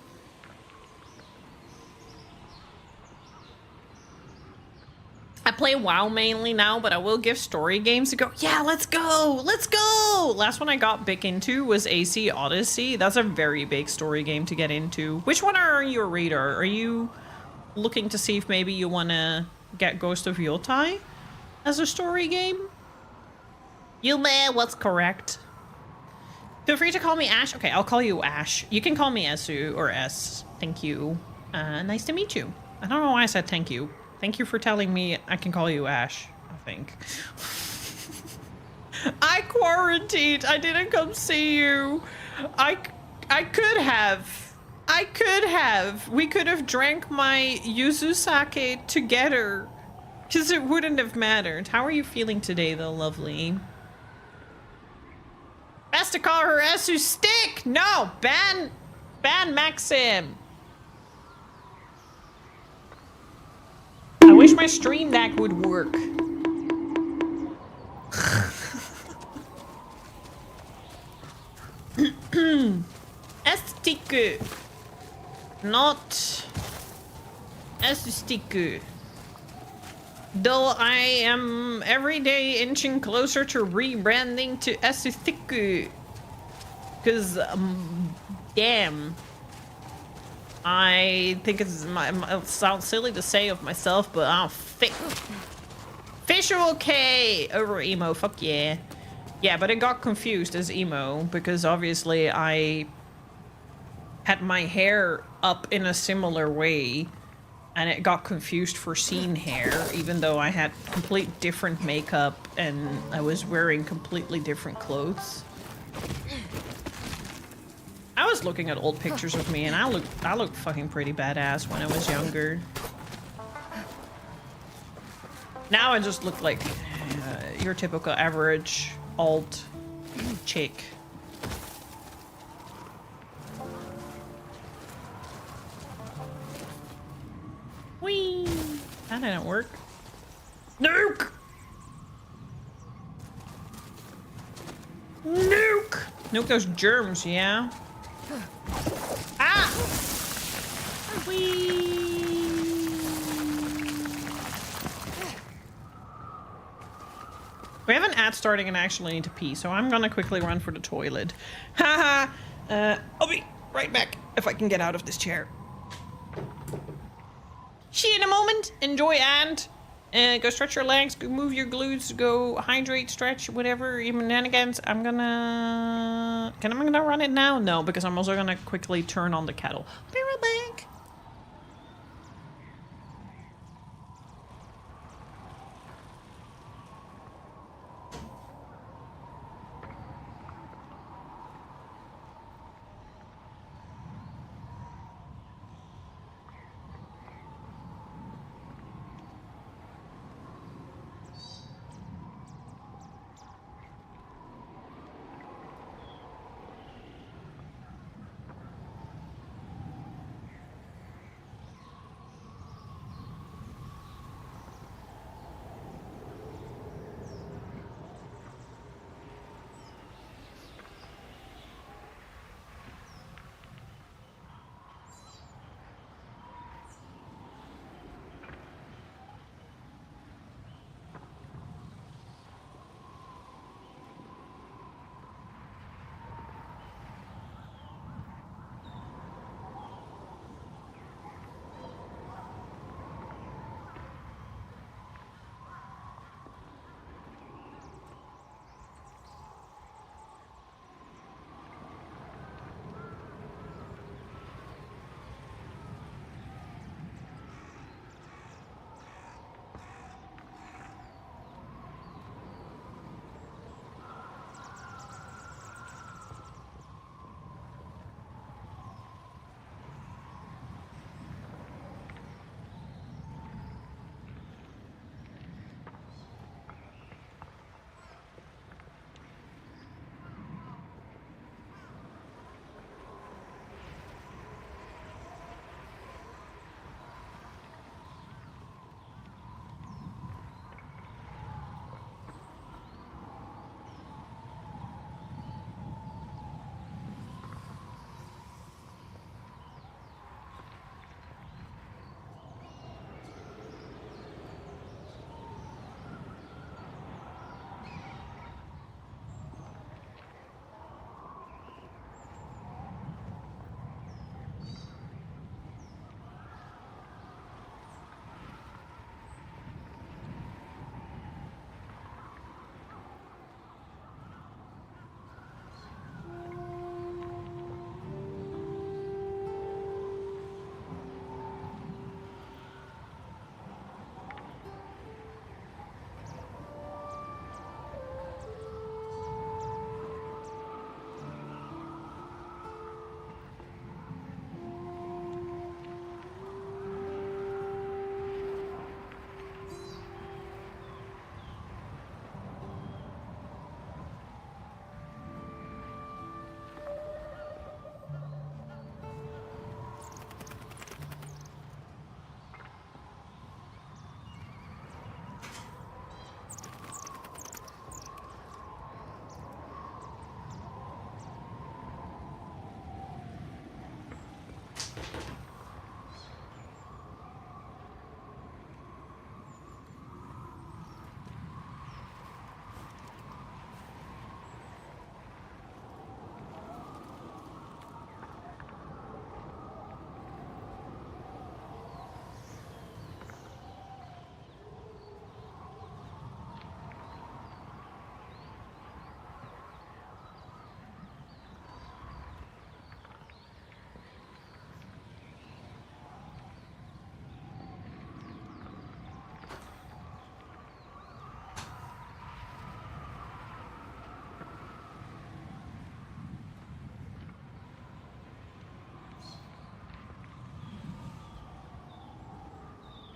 play WoW mainly now, but I will give story games a go. Yeah, let's go! Let's go! Last one I got big into was AC Odyssey. That's a very big story game to get into. Which one are on your radar? Are you looking to see if maybe you want to get Ghost of Yōtei as a story game? Yume, what's correct? Feel free to call me Ash. Okay, I'll call you Ash. You can call me Esu or S. Thank you. Nice to meet you. I don't know why I said thank you. Thank you for telling me I can call you Ash, I think. I quarantined. I didn't come see you. I could have. I could have. We could have drank my yuzu sake together. Because it wouldn't have mattered. How are you feeling today, though, lovely? Best to call her Esu Stick! No! Ban Maxim! I wish my stream deck would work. Estiku. Not Estiku. Though I am every day inching closer to rebranding to Estiku. Cause, damn. I think it sounds silly to say of myself, but I'm Visual K over emo, fuck yeah. Yeah, but it got confused as emo because obviously I had my hair up in a similar way and it got confused for scene hair, even though I had complete different makeup and I was wearing completely different clothes. I was looking at old pictures of me and I looked fucking pretty badass when I was younger. Now I just look like your typical average alt chick. Whee! That didn't work. Nuke! Nuke! Nuke those germs, yeah? Ah! Whee! We have an ad starting and I actually need to pee, so I'm gonna quickly run for the toilet. Haha! I'll be right back if I can get out of this chair. See you in a moment. Enjoy and go stretch your legs, go move your glutes, go hydrate, stretch, whatever. Even then again, I'm gonna run it now? No, because I'm also gonna quickly turn on the kettle. Be right back.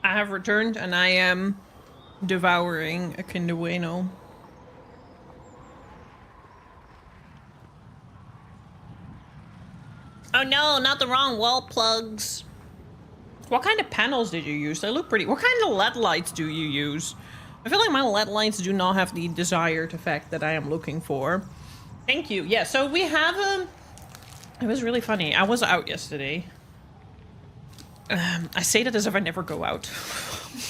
I have returned and I am devouring a Kinder Bueno. Oh no, not the wrong wall plugs. What kind of panels did you use? They look pretty. What kind of LED lights do you use? I feel like my LED lights do not have the desired effect that I am looking for. Thank you. Yeah, so we have a... It was really funny. I was out yesterday. I say that as if I never go out.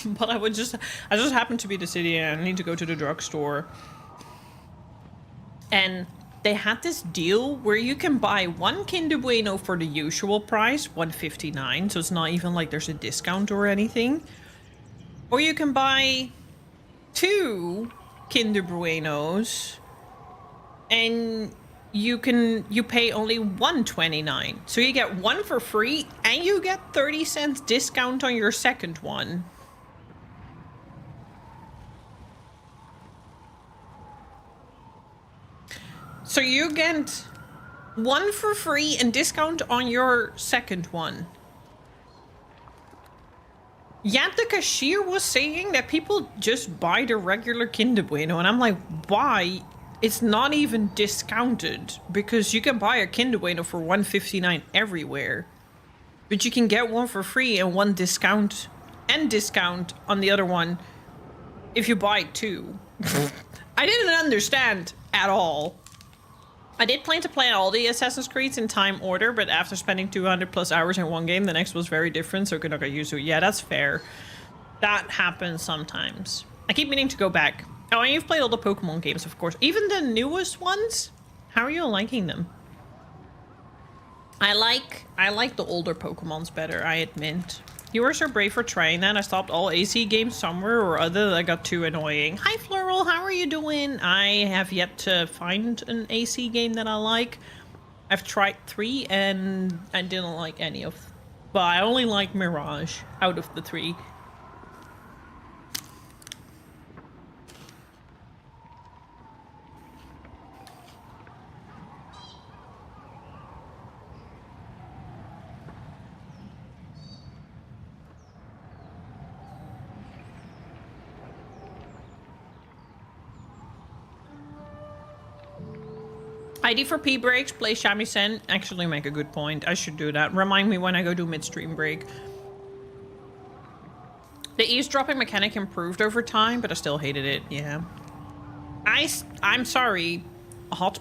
But I just happened to be in the city and I need to go to the drugstore. And they had this deal where you can buy one Kinder Bueno for the usual price, $1.59. So it's not even like there's a discount or anything. Or you can buy 2 Kinder Buenos and you pay only $1.29. So you get one for free and you get 30 cents discount on your second one. So you get one for free and discount on your second one. Yet the cashier was saying that people just buy the regular Kinder Bueno, and I'm like, why? It's not even discounted because you can buy a Kinder Bueno for $1.59 everywhere. But you can get one for free and one discount on the other one if you buy 2. I didn't understand at all. I did plan to play all the Assassin's Creeds in time order, but after spending 200 plus hours in one game, the next was very different, so I could not get used to it. Yeah, that's fair. That happens sometimes. I keep meaning to go back. Oh, and you've played all the Pokemon games, of course. Even the newest ones? How are you liking them? I like the older Pokemons better, I admit. You were so brave for trying that. I stopped all AC games somewhere or other that got too annoying. Hi, Floral. How are you doing? I have yet to find an AC game that I like. I've tried 3 and I didn't like any of them. But I only like Mirage out of the 3. ID for P breaks, play Shamisen. Actually make a good point. I should do that. Remind me when I go do midstream break. The eavesdropping mechanic improved over time, but I still hated it. Yeah. I'm sorry. Hot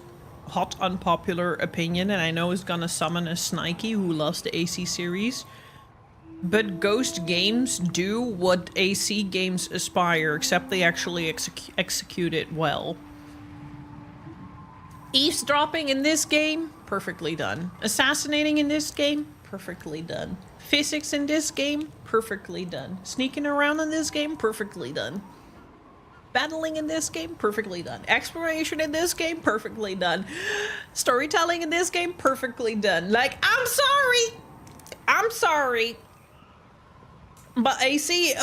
unpopular opinion, and I know it's gonna summon a Snikey who loves the AC series. But Ghost games do what AC games aspire, except they actually execute it well. Eavesdropping in this game, perfectly done. Assassinating in this game, perfectly done. Physics in this game, perfectly done. Sneaking around in this game, perfectly done. Battling in this game, perfectly done. Exploration in this game, perfectly done. Storytelling in this game, perfectly done. Like, I'm sorry. But AC,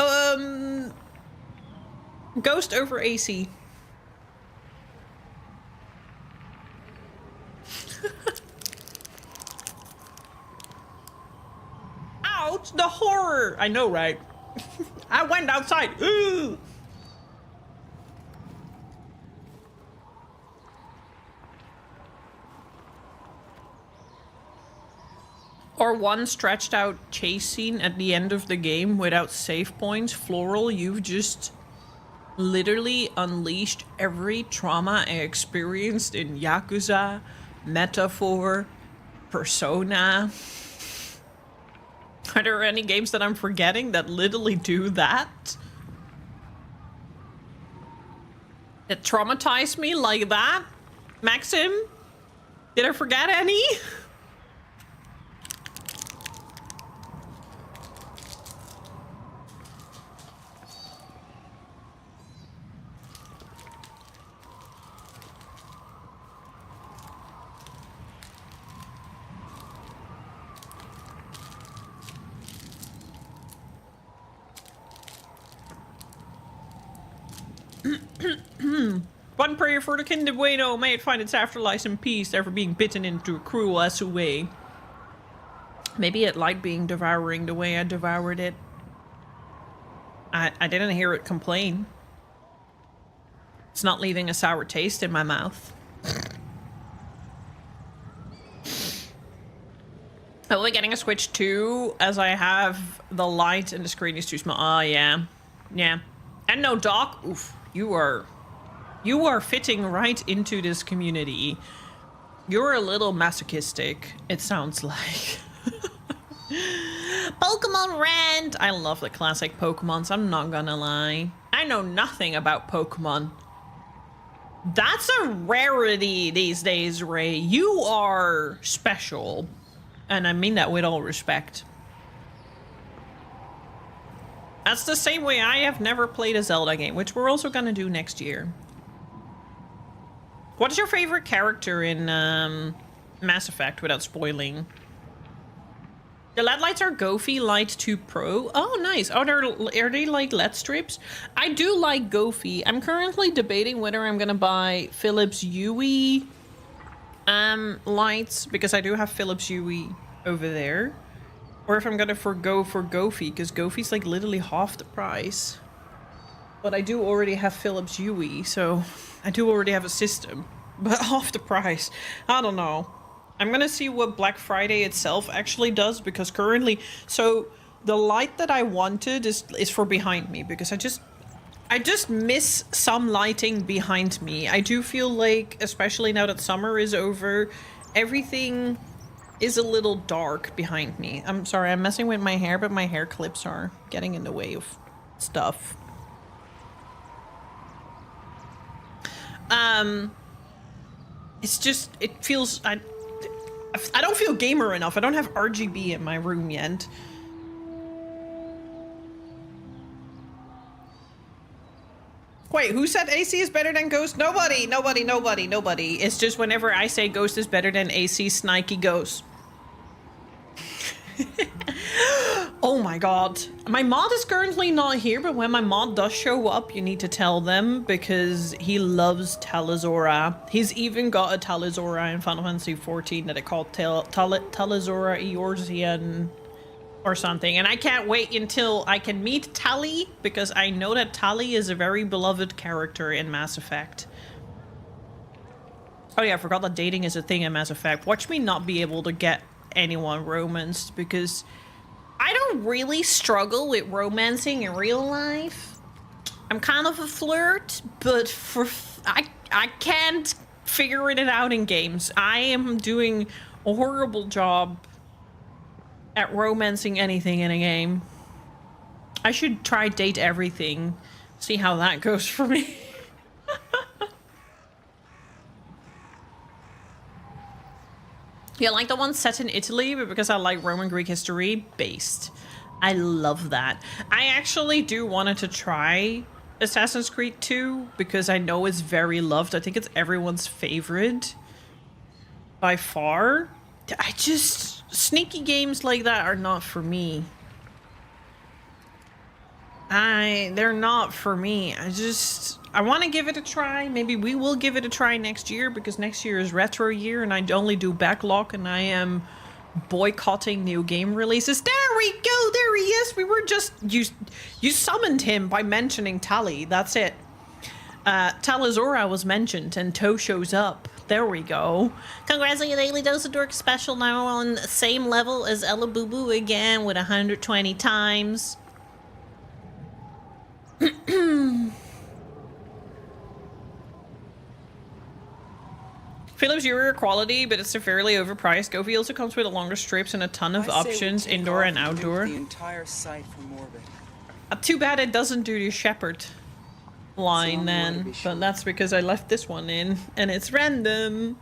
Ghost over AC. Ouch, the horror! I know, right? I went outside. Ooh. Or one stretched out chase scene at the end of the game without save points. Floral, you've just literally unleashed every trauma I experienced in Yakuza, Metaphor, Persona. Are there any games that I'm forgetting that literally do that? That traumatized me like that? Maxim? Did I forget any? One prayer for the Kinder Bueno, may it find its afterlife in peace after being bitten into a cruel way. Maybe it liked being devouring the way I devoured it. I didn't hear it complain. It's not leaving a sour taste in my mouth. Are we getting a Switch 2 as I have the light and the screen is too small? Oh, yeah. Yeah. And no dock. Oof. You are fitting right into this community. You're a little masochistic, it sounds like. Pokemon Rant! I love the classic Pokemons, I'm not gonna lie. I know nothing about Pokemon. That's a rarity these days, Ray. You are special. And I mean that with all respect. That's the same way I have never played a Zelda game, which we're also gonna do next year. What is your favorite character in Mass Effect, without spoiling? The LED lights are Goofy Light 2 Pro. Oh, nice. Oh, are they like LED strips? I do like Goofy. I'm currently debating whether I'm gonna buy Philips Hue lights, because I do have Philips Hue over there. Or if I'm gonna forgo for Goofy, because Goofy's like literally half the price. But I do already have Philips Hue, so I do already have a system. But half the price. I don't know. I'm gonna see what Black Friday itself actually does, because currently... So, the light that I wanted is for behind me, because I just miss some lighting behind me. I do feel like, especially now that summer is over, everything is a little dark behind me. I'm sorry, I'm messing with my hair, but my hair clips are getting in the way of stuff. It's just, it feels, I don't feel gamer enough. I don't have RGB in my room yet. Wait, who said AC is better than Ghost? Nobody. It's just whenever I say Ghost is better than AC, Snikey goes. Oh my god. My mod is currently not here, but when my mod does show up, you need to tell them, because he loves Talazora. He's even got a Talazora in Final Fantasy XIV that I call Talazora Eorzean or something. And I can't wait until I can meet Tali, because I know that Tali is a very beloved character in Mass Effect. Oh yeah, I forgot that dating is a thing in Mass Effect. Watch me not be able to get anyone romanced, because I don't really struggle with romancing in real life. I'm kind of a flirt, but I can't figure it out in games. I am doing a horrible job at romancing anything in a game. I should try date everything, see how that goes for me. Yeah, like the one set in Italy, but because I like Roman Greek history based. I love that. I actually do wanted to try Assassin's Creed 2 because I know it's very loved. I think it's everyone's favorite by far. Sneaky games like that are not for me. They're not for me. I want to give it a try. Maybe we will give it a try next year, because next year is retro year and I only do backlog, and I am boycotting new game releases. There we go. There he is. We were just, you summoned him by mentioning Tali. That's it. Talazora was mentioned and Toe shows up. There we go. Congrats on your Daily Dose of Dork special. Now on the same level as Ella Boo Boo again with 120 times. Philips Hue quality, but it's severely overpriced. Goofy also comes with longer strips and a ton of options, indoor and outdoor. The entire site from orbit. Too bad it doesn't do the Shepherd line then, but that's because I left this one in, and it's random.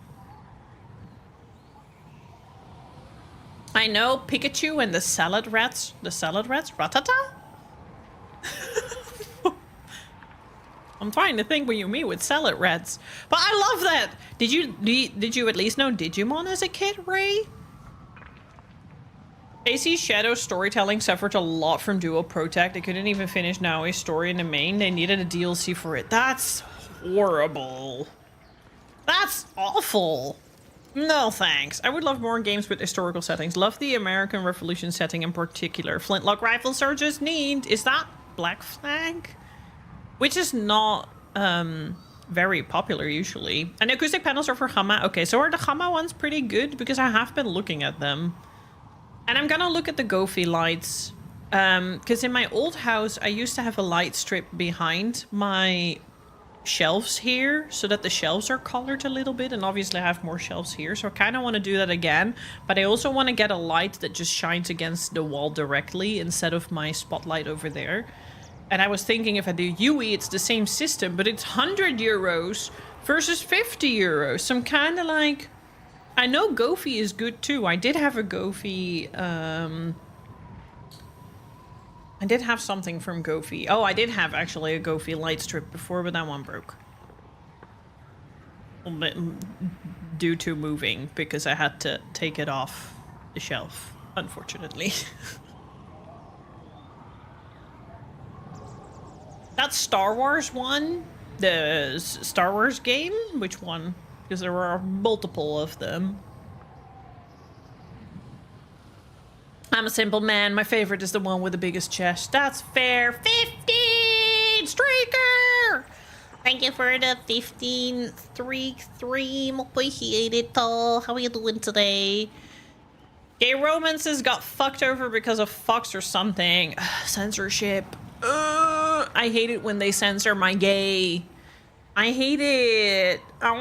I know, Pikachu and the salad rats. The salad rats? Ratata? I'm trying to think what you mean with salad rats. But I love that! Did you at least know Digimon as a kid, Ray? AC Shadow storytelling suffered a lot from Dual Protect. They couldn't even finish Naoi's story in the main. They needed a DLC for it. That's horrible. That's awful. No thanks. I would love more games with historical settings. Love the American Revolution setting in particular. Flintlock rifles are just neat. Is that Black Flag, which is not very popular usually. And acoustic panels are for Gamma. Okay, so are the Gamma ones pretty good? Because I have been looking at them. And I'm gonna look at the Gofi lights. Because in my old house, I used to have a light strip behind my shelves here so that the shelves are colored a little bit, and obviously I have more shelves here, so I kind of want to do that again, but I also want to get a light that just shines against the wall directly instead of my spotlight over there. And I was thinking if I do UE, it's the same system, but it's 100 euros versus 50 euros. So I'm kind of like, I know Gofi is good too. I did have a Gofi, I did have something from Gofi. Oh, I did have actually a Gofi light strip before, but that one broke. Due to moving, because I had to take it off the shelf, unfortunately. That Star Wars one? The Star Wars game? Which one? Because there were multiple of them. I'm a simple man. My favorite is the one with the biggest chest. That's fair. 15! Streaker! Thank you for the 15 stream. Appreciate it all. How are you doing today? Gay romances got fucked over because of Fox or something. Censorship. I hate it when they censor my gay. I hate it. I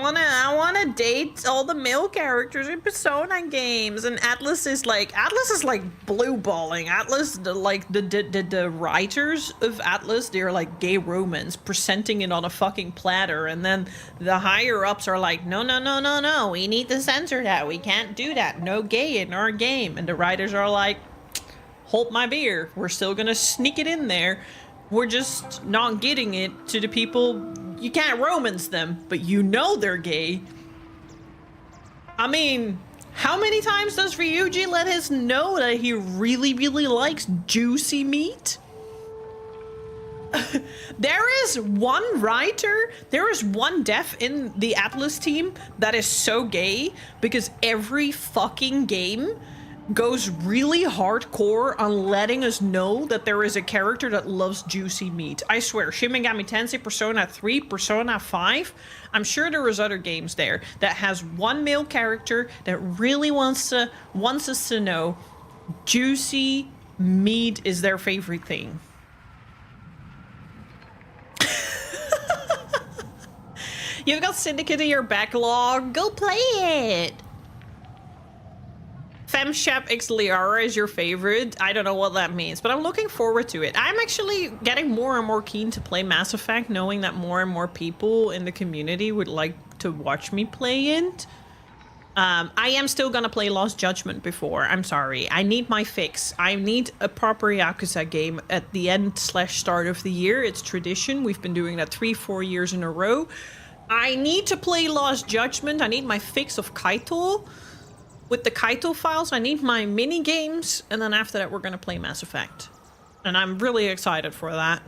wanna date all the male characters in Persona games, and Atlas is like blue balling. Atlas, the writers of Atlas, they're like gay romance, presenting it on a fucking platter, and then the higher ups are like, no, we need to censor that. We can't do that. No gay in our game. And the writers are like, hold my beer. We're still gonna sneak it in there. We're just not getting it to the people. You can't romance them, but you know they're gay. I mean, how many times does Ryuji let us know that he really, really likes juicy meat? There is one writer, there is one dev in the Atlas team that is so gay because every fucking game goes really hardcore on letting us know that there is a character that loves juicy meat. I swear, Shin Megami Tensei, Persona 3, Persona 5, I'm sure there is other games there that has one male character that really wants us to know juicy meat is their favorite thing. You've got Syndicate in your backlog, go play it! Femshep X Liara is your favorite. I don't know what that means, but I'm looking forward to it. I'm actually getting more and more keen to play Mass Effect, knowing that more and more people in the community would like to watch me play it. I am still gonna play Lost Judgment before. I'm sorry. I need my fix. I need a proper Yakuza game at the end/start of the year. It's tradition. We've been doing that 3-4 years in a row. I need to play Lost Judgment. I need my fix of Kaito. With the Kaito files, I need my mini games, and then after that we're gonna play Mass Effect. And I'm really excited for that.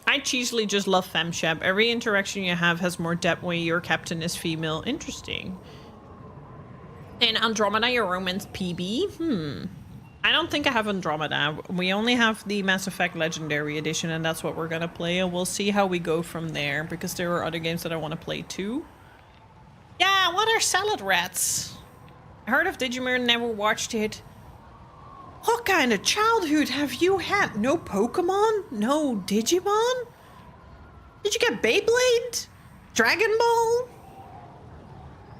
I cheesily just love Femshep. Every interaction you have has more depth when your captain is female. Interesting. And Andromeda, your romance PB? I don't think I have Andromeda. We only have the Mass Effect Legendary Edition, and that's what we're gonna play, and we'll see how we go from there, because there are other games that I want to play too. Yeah, what are salad rats? I heard of Digimon, never watched it. What kind of childhood have you had? No Pokemon? No Digimon? Did you get Beyblade? Dragon Ball?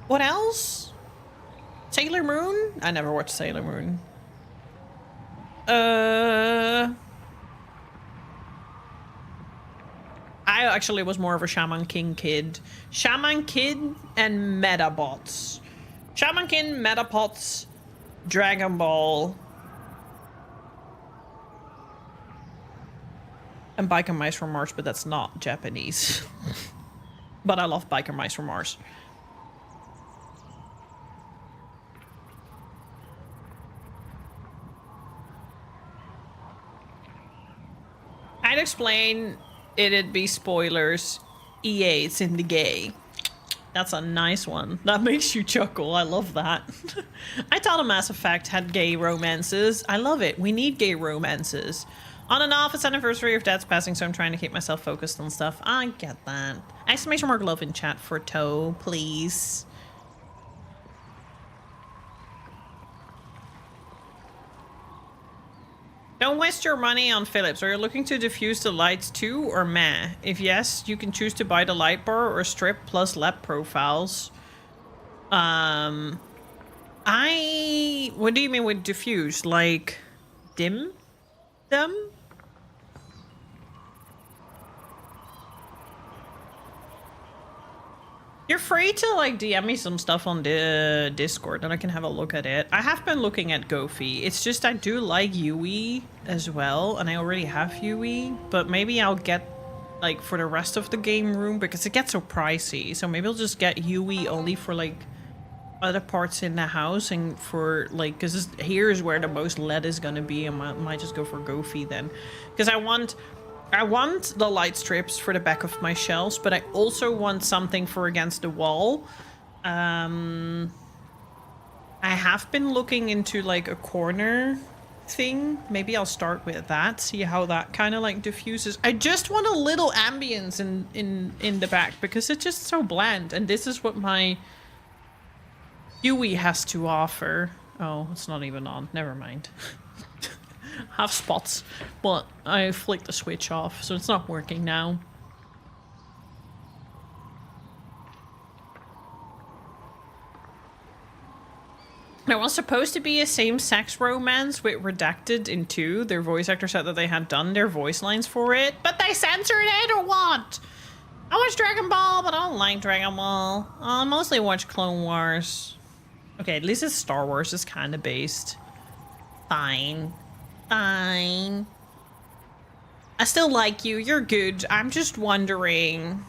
What else? Sailor Moon? I never watched Sailor Moon. I actually was more of a Shaman King kid. Shaman Kid and Metabots. Shaman King, Metabots, Dragon Ball. And Biker Mice from Mars, but that's not Japanese. But I love Biker Mice from Mars. I'd explain it'd be spoilers. EA, it's in the gay. That's a nice one. That makes you chuckle. I love that. I thought a Mass Effect had gay romances. I love it. We need gay romances. On and off, it's anniversary of Dad's passing, so I'm trying to keep myself focused on stuff. I get that. Exclamation mark love in chat for Toe, please. Don't waste your money on Philips. Are you looking to diffuse the lights too, or meh? If yes, you can choose to buy the light bar or strip plus LED profiles. What do you mean with diffuse? Like, dim them? You're free to like DM me some stuff on the Discord and I can have a look at it. I have been looking at Gofi. It's just I do like Yui as well, and I already have Yui, but maybe I'll get like for the rest of the game room because it gets so pricey. So maybe I'll just get Yui only for like other parts in the house and for like, because here is where the most lead is gonna be. I might just go for Gofi then, because I want the light strips for the back of my shelves, but I also want something for against the wall. I have been looking into like a corner thing. Maybe I'll start with that, see how that kind of like diffuses. I just want a little ambience in the back because it's just so bland, and this is what my Yui has to offer. Oh, it's not even on. Never mind. Have spots, but I flicked the switch off, so it's not working now. There was supposed to be a same-sex romance with Redacted in 2. Their voice actor said that they had done their voice lines for it, but they censored it or what? I watch Dragon Ball, but I don't like Dragon Ball. I mostly watch Clone Wars. Okay, at least it's Star Wars is kind of based. Fine. Fine. I still like you. You're good. I'm just wondering.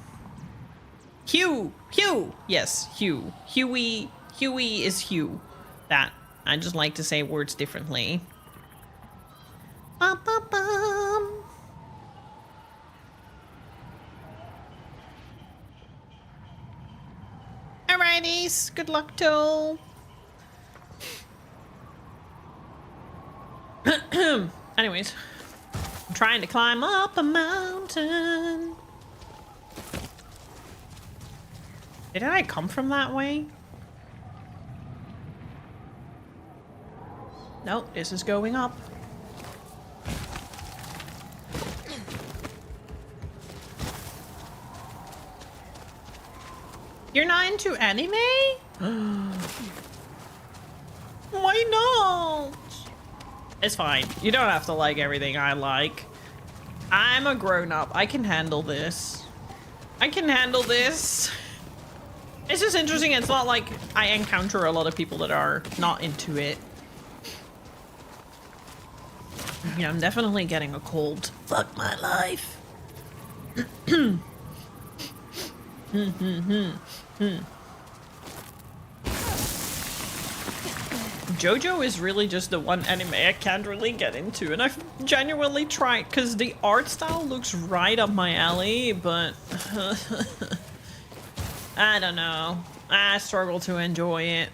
Hugh. Yes, Hugh. Huey is Hugh. That. I just like to say words differently. Ba-ba-bum. Alrighties. Good luck, Toe. Anyways, I'm trying to climb up a mountain. Did I come from that way? Nope, this is going up. You're not into anime? Why not? It's fine. You don't have to like everything I like. I'm a grown-up. I can handle this. I can handle this. It's just interesting. It's not like I encounter a lot of people that are not into it. Yeah, I'm definitely getting a cold. Fuck my life. JoJo is really just the one anime I can't really get into, and I've genuinely tried because the art style looks right up my alley, but I don't know. I struggle to enjoy it.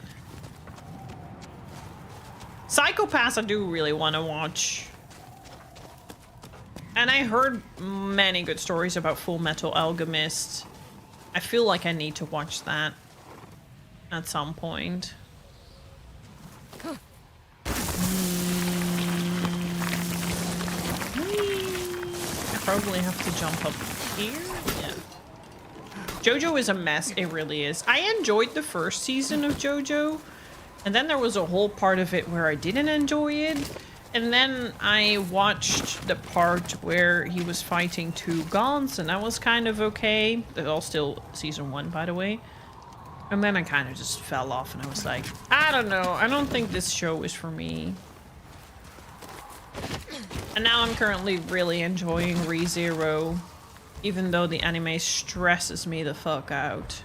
Psychopaths I do really want to watch. And I heard many good stories about Full Metal Alchemist. I feel like I need to watch that at some point. I probably have to jump up here. Yeah. JoJo is a mess. It really is. I enjoyed the first season of JoJo, and then there was a whole part of it where I didn't enjoy it. And then I watched the part where he was fighting two gods, and that was kind of okay. They're all still season 1, by the way. And then I kind of just fell off, and I was like, I don't know. I don't think this show is for me. And now I'm currently really enjoying ReZero, even though the anime stresses me the fuck out.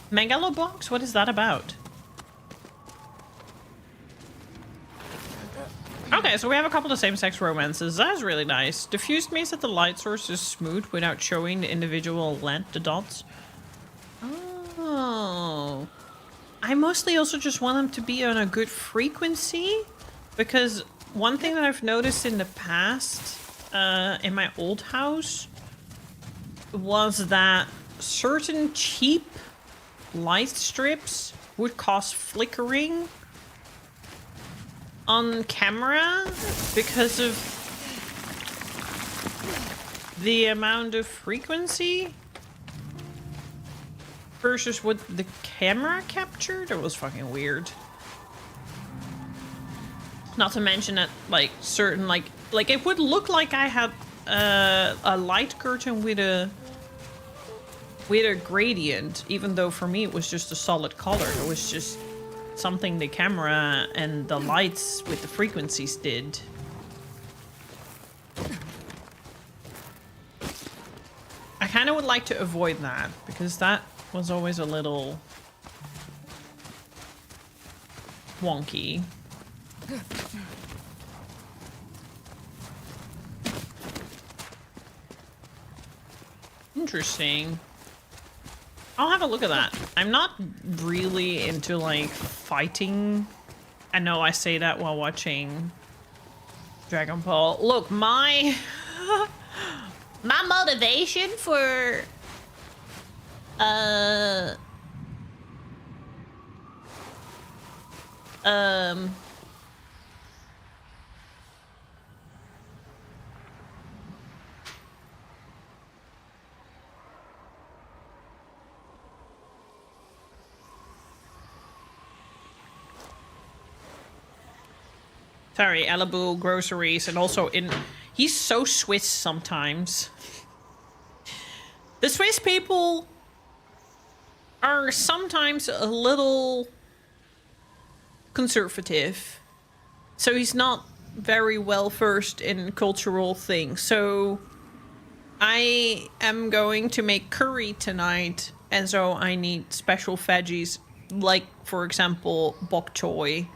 Megalobox? What is that about? Okay, so we have a couple of same-sex romances. That's really nice. Diffused means that the light source is smooth without showing the individual length, the dots. Oh. I mostly also just want them to be on a good frequency, because one thing that I've noticed in the past, in my old house, was that certain cheap light strips would cause flickering on camera because of the amount of frequency versus what the camera captured. It was fucking weird. Not to mention that, like, certain, like it would look like I had a light curtain with a gradient, even though for me it was just a solid color. It was just something the camera and the lights with the frequencies did. I kind of would like to avoid that, because that was always a little wonky. Interesting. I'll have a look at that. I'm not really into, like, fighting. I know I say that while watching Dragon Ball. Look, my motivation for sorry, Alibu groceries, and also he's so Swiss sometimes. The Swiss people are sometimes a little conservative, so he's not very well versed in cultural things. So I am going to make curry tonight, and so I need special veggies, like, for example, bok choy.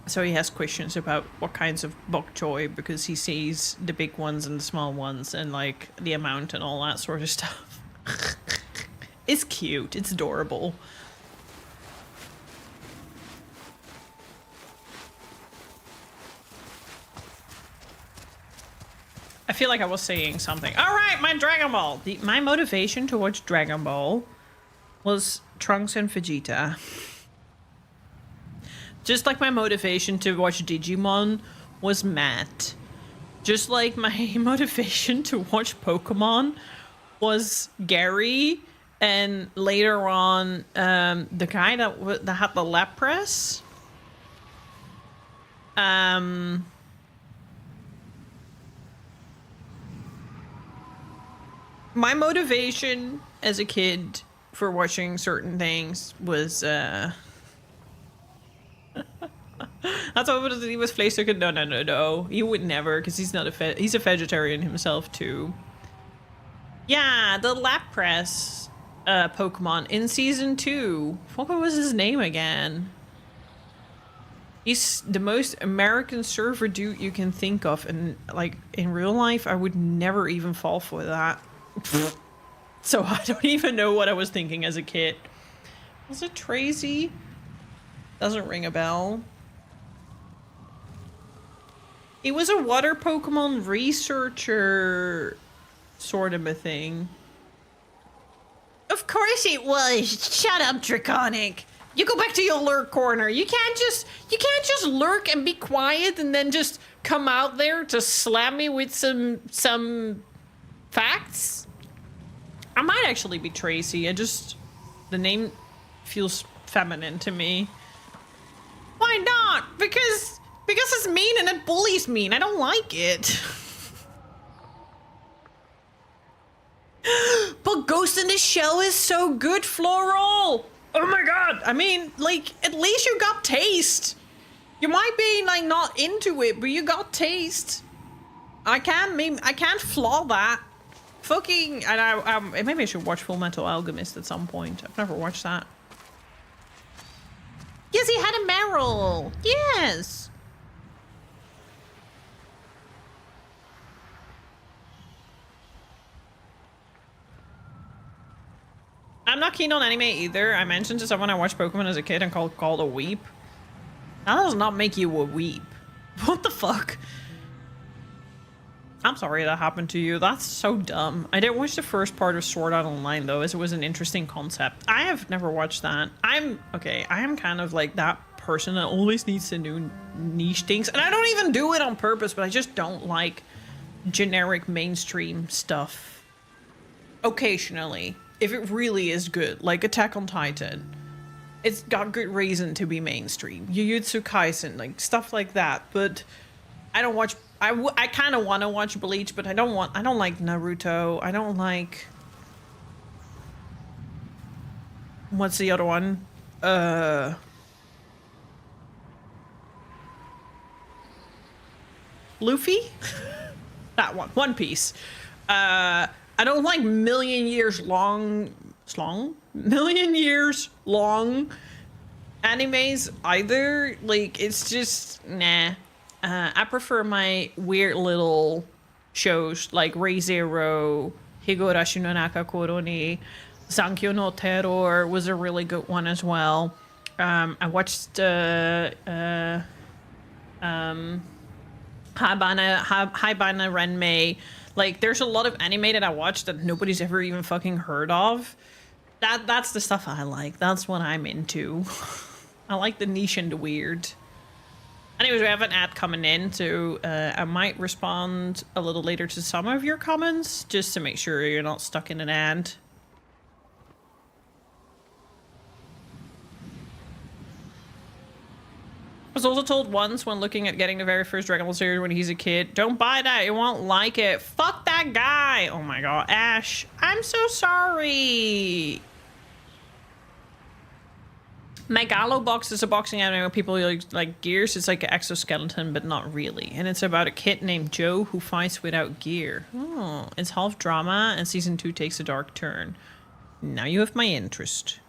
So he has questions about what kinds of bok choy, because he sees the big ones and the small ones and, like, the amount and all that sort of stuff. It's cute. It's adorable. I feel like I was saying something. All right, my Dragon Ball. My motivation to watch Dragon Ball was Trunks and Vegeta. Just like my motivation to watch Digimon was Matt. Just like my motivation to watch Pokemon was Gary. And later on, the guy that had the lap press. My motivation as a kid for watching certain things was I thought he was vleesstukken. No. He would never, because he's not he's a vegetarian himself too. Yeah, the lap press Pokemon in season 2. What was his name again? He's the most American server dude you can think of, and, like, in real life I would never even fall for that. So I don't even know what I was thinking as a kid. Was it Tracy? Doesn't ring a bell. He was a water Pokemon researcher, sort of a thing. Of course it was. Shut up, Draconic. You go back to your lurk corner. You can't just lurk and be quiet and then just come out there to slap me with some facts. I might actually be Tracy. The name feels feminine to me. Why not? Because it's mean and it bullies me and I don't like it. But Ghost in the Shell is so good, Floral. Oh my god. I mean, like, at least you got taste. You might be, like, not into it, but you got taste. I can't flaw that. Fucking, and maybe I should watch Full Metal Alchemist at some point. I've never watched that. You because he had a Meryl. Yes. I'm not keen on anime either. I mentioned to someone I watched Pokemon as a kid and called a weep. That does not make you a weep. What the fuck? I'm sorry that happened to you. That's so dumb. I didn't watch the first part of Sword Art Online though, as it was an interesting concept. I have never watched that. I am kind of like that person that always needs to do niche things. And I don't even do it on purpose, but I just don't like generic mainstream stuff. Occasionally. If it really is good, like Attack on Titan. It's got good reason to be mainstream. Jujutsu Kaisen, like stuff like that. But I don't watch. I kind of want to watch Bleach, but I don't like Naruto. I don't like. What's the other one? Luffy? That one. One Piece. I don't like million years long animes either. Like, it's just nah. I prefer my weird little shows like Re:Zero, Higurashi no Nakakoro ni Sankyo no Terror was a really good one as well. I watched Haibana Renmei. Like, there's a lot of anime that I watch that nobody's ever even fucking heard of. That's the stuff I like. That's what I'm into. I like the niche and the weird. Anyways, we have an ad coming in, so I might respond a little later to some of your comments, just to make sure you're not stuck in an ad. I was also told once when looking at getting the very first Dragon Ball series when he's a kid, don't buy that, you won't like it. Fuck that guy. Oh my god, Ash, I'm so sorry. Megalobox is a boxing anime where people like gears. It's like an exoskeleton, but not really. And it's about a kid named Joe who fights without gear. Oh, it's half drama, and season 2 takes a dark turn. Now you have my interest.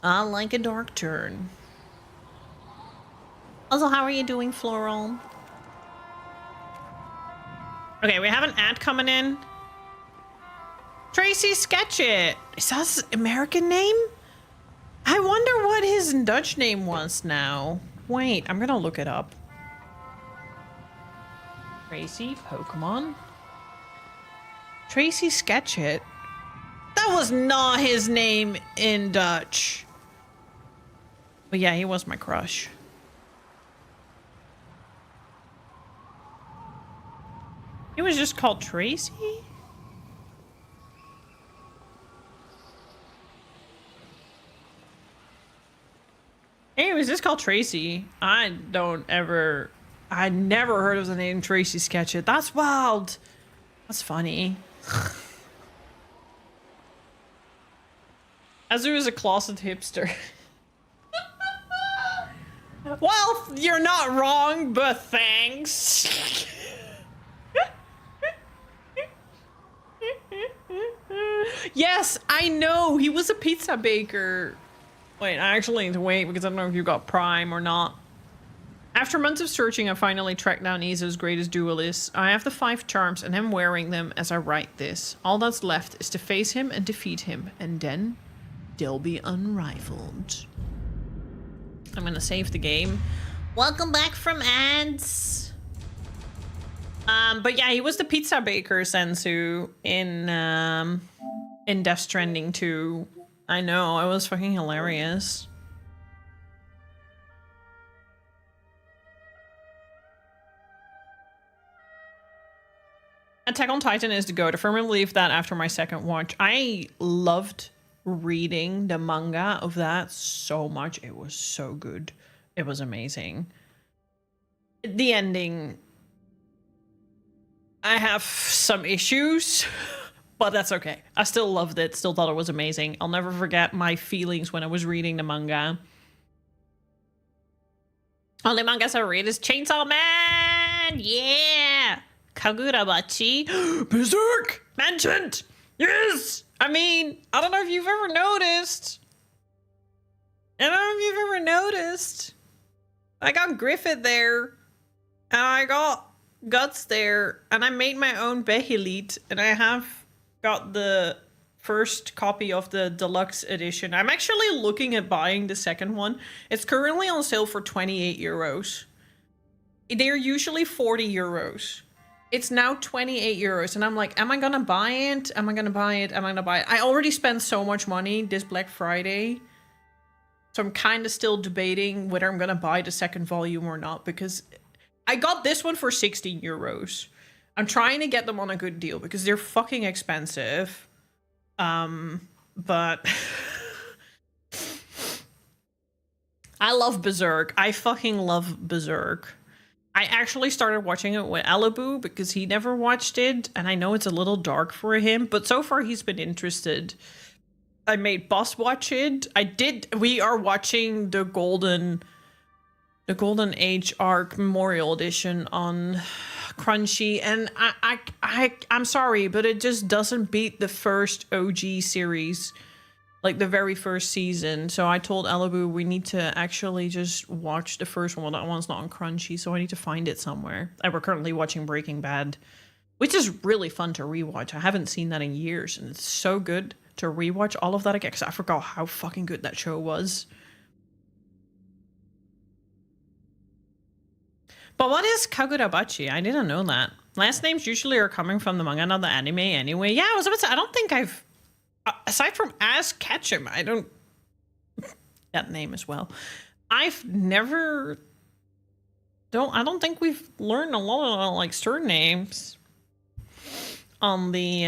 I like a dark turn. Also, how are you doing, Floral? Okay, we have an ad coming in. Tracy Sketchit. Is that his American name? I wonder what his Dutch name was now. Wait, I'm gonna look it up. Tracy Pokemon. Tracy Sketchit. That was not his name in Dutch. But yeah, he was my crush. He was just called Tracy? Hey, it was just called Tracy. I never heard of the name Tracy Sketchit. That's wild. That's funny. Azu is a closet hipster. Well, you're not wrong, but thanks. Yes, I know. He was a pizza baker. Wait, I actually need to wait because I don't know if you got Prime or not. After months of searching, I finally tracked down Izo's greatest duelist. I have the 5 charms and I'm wearing them as I write this. All that's left is to face him and defeat him, and then they'll be unrivaled. I'm gonna save the game. Welcome back from ads. But yeah, he was the pizza baker Sensu in Death Stranding 2. I know, it was fucking hilarious. Attack on Titan is the GOAT. I firmly believe that after my second watch. I loved reading the manga of that so much. It was so good. It was amazing. The ending, I have some issues, but that's okay. I still loved it. Still thought it was amazing. I'll never forget my feelings when I was reading the manga. Only mangas I read is Chainsaw Man! Yeah! Kagurabachi. Berserk! Mentioned! Yes! I mean, I don't know if you've ever noticed. I don't know if you've ever noticed. I got Griffith there, and I got Guts there, and I made my own Behilit, and I have got the first copy of the deluxe edition. I'm actually looking at buying the second one. It's currently on sale for 28 euros. They're usually 40 euros. It's now 28 euros, and I'm like, am I gonna buy it? Am I gonna buy it? Am I gonna buy it? I already spent so much money this Black Friday, so I'm kind of still debating whether I'm gonna buy the second volume or not, because I got this one for 16 euros. I'm trying to get them on a good deal because they're fucking expensive. But I love Berserk. I fucking love Berserk. I actually started watching it with Alibu because he never watched it, and I know it's a little dark for him, but so far he's been interested. I made Boss watch it. We are watching the Golden Age Arc Memorial Edition on Crunchy, and I'm sorry, but it just doesn't beat the first OG series, like the very first season. So I told Alibu we need to actually just watch the first one. That one's not on Crunchy, so I need to find it somewhere. And we're currently watching Breaking Bad, which is really fun to rewatch. I haven't seen that in years, and it's so good to rewatch all of that again because I forgot how fucking good that show was. But what is Kagurabachi? I didn't know that. Last names usually are coming from the manga, not the anime anyway. Yeah, I was about to say, I don't think I've... aside from Ash Ketchum, I don't... that name as well. I've never... I don't think we've learned a lot of, like, surnames on the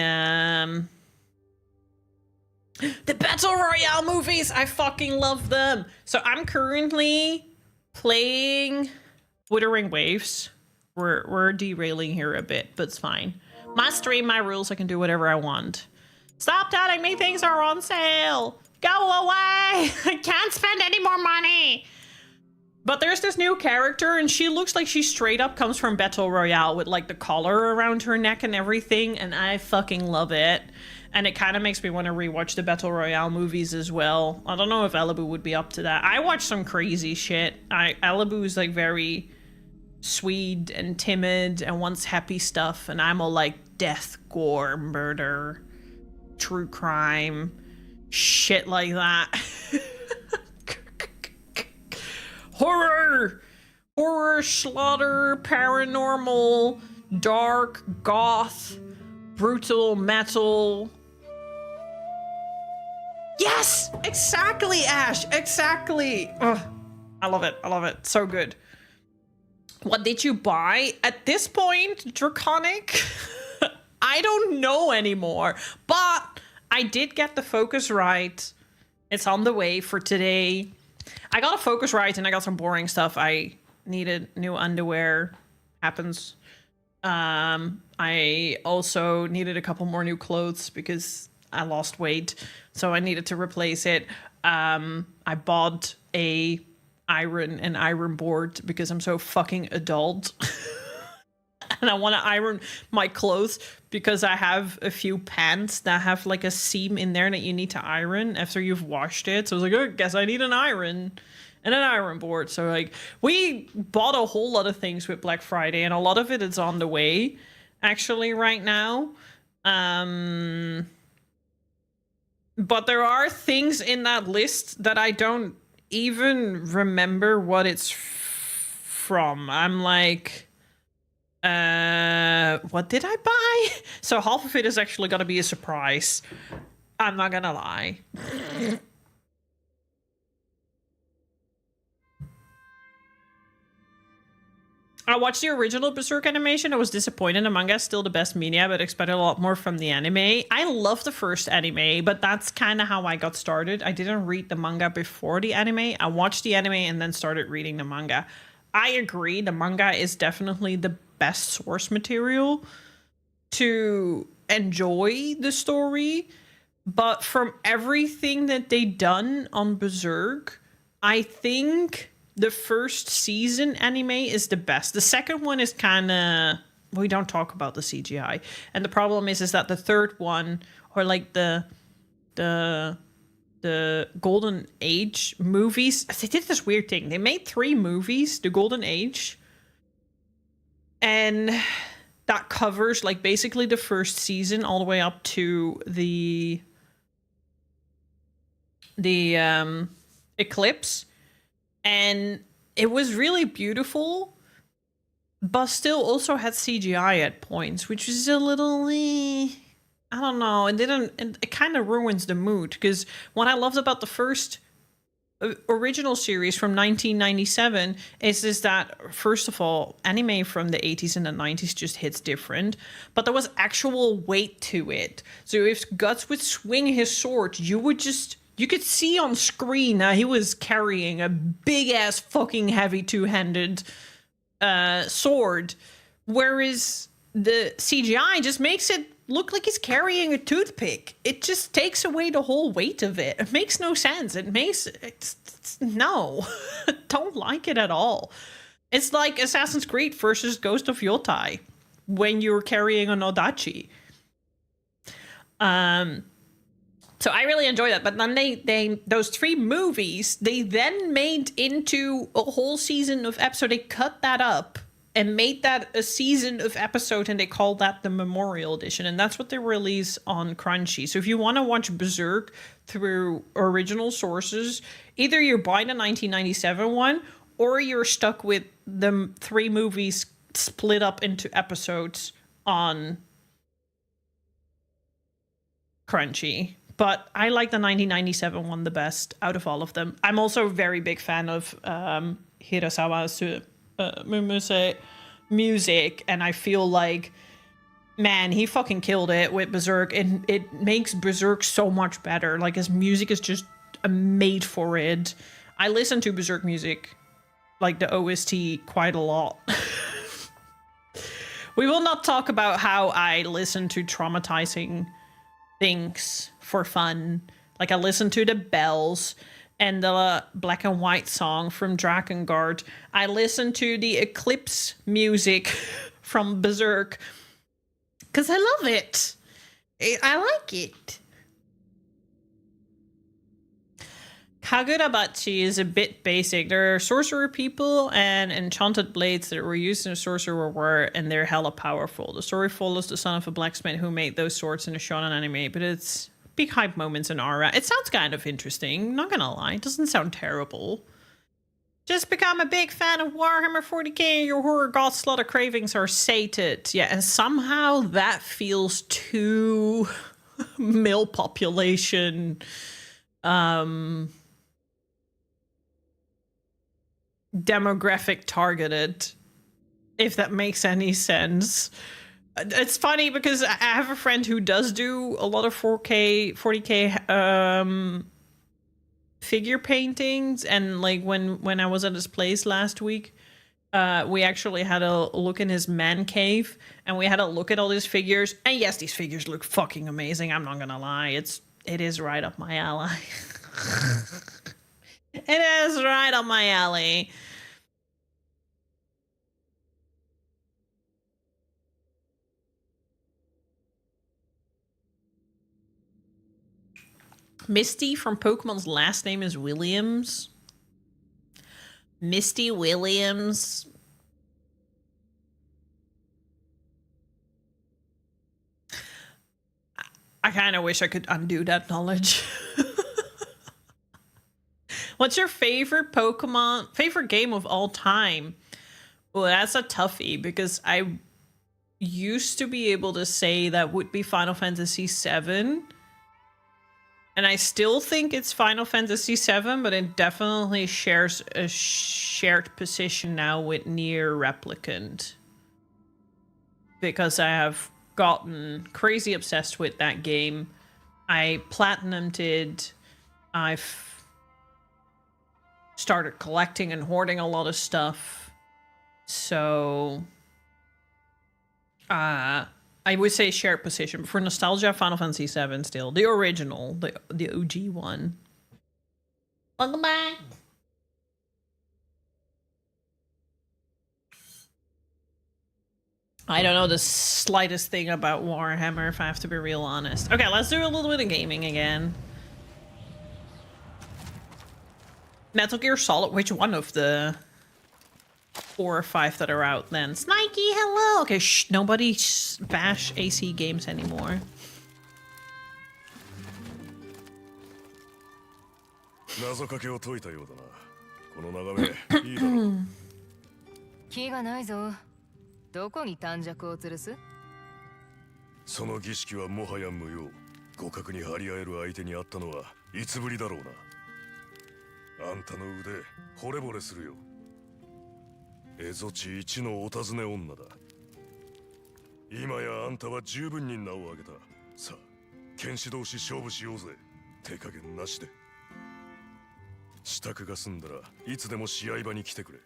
Battle Royale movies. I fucking love them. So I'm currently playing Withering Waves. We're derailing here a bit, but it's fine. My stream, my rules, I can do whatever I want. Stop telling me things are on sale! Go away! I can't spend any more money! But there's this new character, and she looks like she straight up comes from Battle Royale with, like, the collar around her neck and everything, and I fucking love it. And it kind of makes me want to rewatch the Battle Royale movies as well. I don't know if Alibu would be up to that. I watch some crazy shit. Alibu's, like, very sweet and timid and wants happy stuff, and I'm all, like, death, gore, murder, true crime, shit like that. Horror, slaughter, paranormal, dark, goth, brutal, metal. Yes, exactly, Ash, exactly. Ugh, I love it, so good. What did you buy? At this point, Draconic, I don't know anymore, but I did get the Focusrite. It's on the way for today. I got a Focusrite and I got some boring stuff. I needed new underwear. Happens. I also needed a couple more new clothes because I lost weight, so I needed to replace it. I bought an iron board because I'm so fucking adult. And I want to iron my clothes because I have a few pants that have like a seam in there that you need to iron after you've washed it. So I was like, oh, I guess I need an iron and an iron board. So like we bought a whole lot of things with Black Friday, and a lot of it is on the way actually right now. But there are things in that list that I don't even remember what it's from. I'm like, what did I buy? So half of it is actually gonna be a surprise. I'm not gonna lie. I watched the original Berserk animation. I was disappointed. The manga is still the best media, but expected a lot more from the anime. I love the first anime, but that's kind of how I got started. I didn't read the manga before the anime. I watched the anime and then started reading the manga. I agree. The manga is definitely the best source material to enjoy the story. But from everything that they done on Berserk, I think the first season anime is the best. The second one is kind of, we don't talk about the CGI. And the problem is that the third one, or like the the Golden Age movies. They did this weird thing. They made 3 movies, the Golden Age, and that covers like basically the first season all the way up to the eclipse, and it was really beautiful, but still also had CGI at points, which is a little I don't know. It kind of ruins the mood, because what I loved about the first original series from 1997 is that, first of all, anime from the 80s and the 90s just hits different, but there was actual weight to it. So if Guts would swing his sword, you could see on screen that he was carrying a big ass fucking heavy 2-handed sword, whereas the CGI just makes it look like he's carrying a toothpick. It just takes away the whole weight of it. It makes no sense. No, don't like it at all. It's like Assassin's Creed versus Ghost of Yōtei when you're carrying an Odachi. So I really enjoy that. But then they those 3 movies, they then made into a whole season of episodes. They cut that up and made that a season of episode, and they called that the Memorial Edition, and that's what they release on Crunchy. So if you want to watch Berserk through original sources, either you buy the 1997 one, or you're stuck with the 3 movies split up into episodes on Crunchy. But I like the 1997 one the best out of all of them. I'm also a very big fan of Hirasawa Mumuse music, and I feel like, man, he fucking killed it with Berserk, and it makes Berserk so much better. Like, his music is just made for it. I listen to Berserk music, like the OST, quite a lot. We will not talk about how I listen to traumatizing things for fun. Like, I listen to the bells and the black and white song from Drakengard. I listen to the Eclipse music from Berserk because I love it. I like it. Kagurabachi is a bit basic. There are sorcerer people and enchanted blades that were used in a sorcerer war, and they're hella powerful. The story follows the son of a blacksmith who made those swords in a shonen anime, but it's big hype moments in aura. It sounds kind of interesting, not gonna lie. It doesn't sound terrible. Just become a big fan of Warhammer 40k and your horror god slaughter cravings are sated. Yeah, and somehow that feels too male population demographic targeted, if that makes any sense. It's funny because I have a friend who does do a lot of 40k figure paintings, and like when I was at his place last week, we actually had a look in his man cave, and we had a look at all these figures, and yes, these figures look fucking amazing. I'm not gonna lie, it is right up my alley. It is right up my alley. Misty from Pokemon's last name is Williams. Misty Williams. I kind of wish I could undo that knowledge. What's your favorite favorite game of all time? Well, that's a toughie because I used to be able to say that would be Final Fantasy VII. And I still think it's Final Fantasy VII, but it definitely shares a shared position now with Nier Replicant. Because I have gotten crazy obsessed with that game. I platinumed it. I've started collecting and hoarding a lot of stuff. So I would say shared position, but for nostalgia, Final Fantasy VII still. The original, the OG one. Welcome back. I don't know the slightest thing about Warhammer, if I have to be real honest. Okay, let's do a little bit of gaming again. Metal Gear Solid, which one of the 4 or 5 that are out then? Snikey, hello! Okay, shh, nobody bash AC games anymore. 謎かけを解いたようだな。この眺め、いいだろう。気がないぞ。どこに短尺を吊るす？その儀式はもはや無用。互角に張り合える相手に会ったのはいつぶりだろうな。あんたの腕、惚れ惚れするよ。蝦夷地一のお尋ね女だ。今やあんたは十分に名を挙げた。さあ、剣士同士勝負しようぜ。手加減なしで。支度が済んだらいつでも試合場に来てくれ。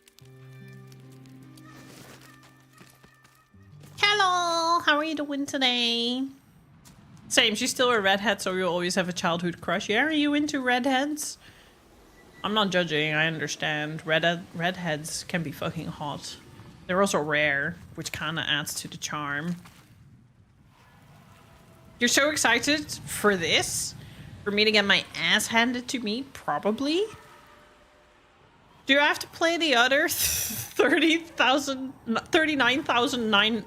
Hello, how are you doing today? Same, she's still a redhead, so you'll always have a childhood crush. Yeah, are you into redheads? I'm not judging, I understand. Redheads can be fucking hot. They're also rare, which kind of adds to the charm. You're so excited for this? For me to get my ass handed to me? Probably. Do I have to play the other 39,009?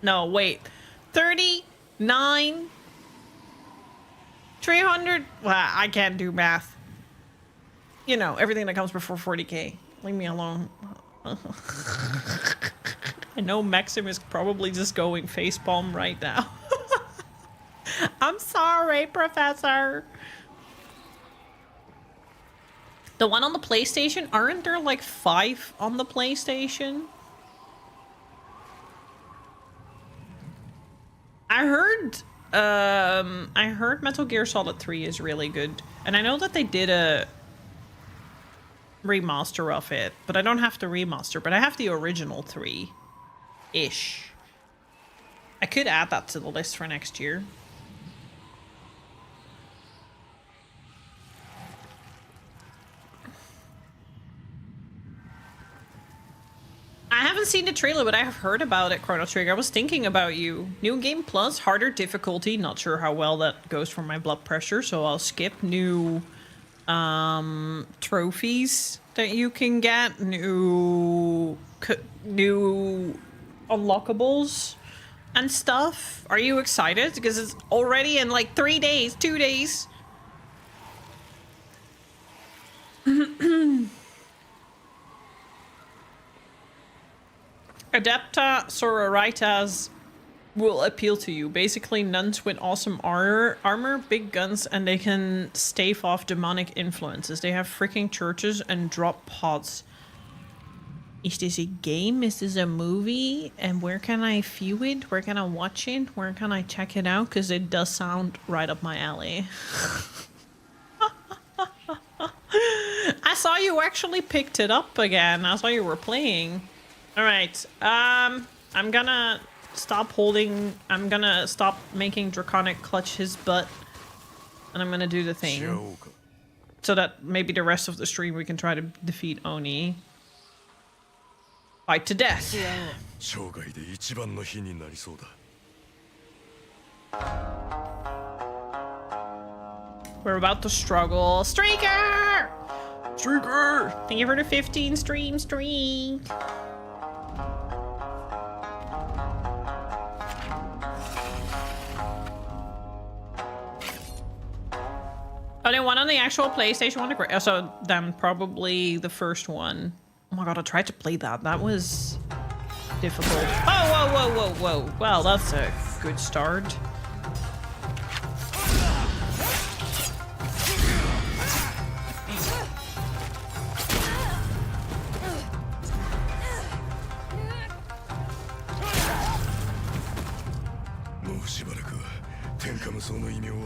No, wait. 300? Well, I can't do math. You know, everything that comes before 40k. Leave me alone. I know Maxim is probably just going facepalm right now. I'm sorry, Professor. The one on the PlayStation? Aren't there like 5 on the PlayStation? I heard Metal Gear Solid 3 is really good. And I know that they did a remaster of it, but I don't have the remaster, but I have the original 3-ish. I could add that to the list for next year. I haven't seen the trailer, but I have heard about it, Chrono Trigger. I was thinking about you. New Game Plus, harder difficulty. Not sure how well that goes for my blood pressure, so I'll skip. New trophies that you can get. New unlockables and stuff. Are you excited? Because it's already in like 3 days, 2 days. Adepta Sororitas will appeal to you. Basically, nuns with awesome armor, big guns, and they can stave off demonic influences. They have freaking churches and drop pods. Is this a game? Is this a movie? And where can I view it? Where can I watch it? Where can I check it out? Because it does sound right up my alley. I saw you actually picked it up again. I saw you were playing. Alright, I'm gonna stop making Draconic clutch his butt, and I'm gonna do the thing. So that maybe the rest of the stream we can try to defeat Oni. Fight to death. We're about to struggle. Streaker! Streaker! Thank you for the 15 streak. Oh, they won on the actual PlayStation 1. So then probably the first one. Oh my god, I tried to play that. That was difficult. Oh, whoa, whoa, whoa, whoa. Well, that's a good start.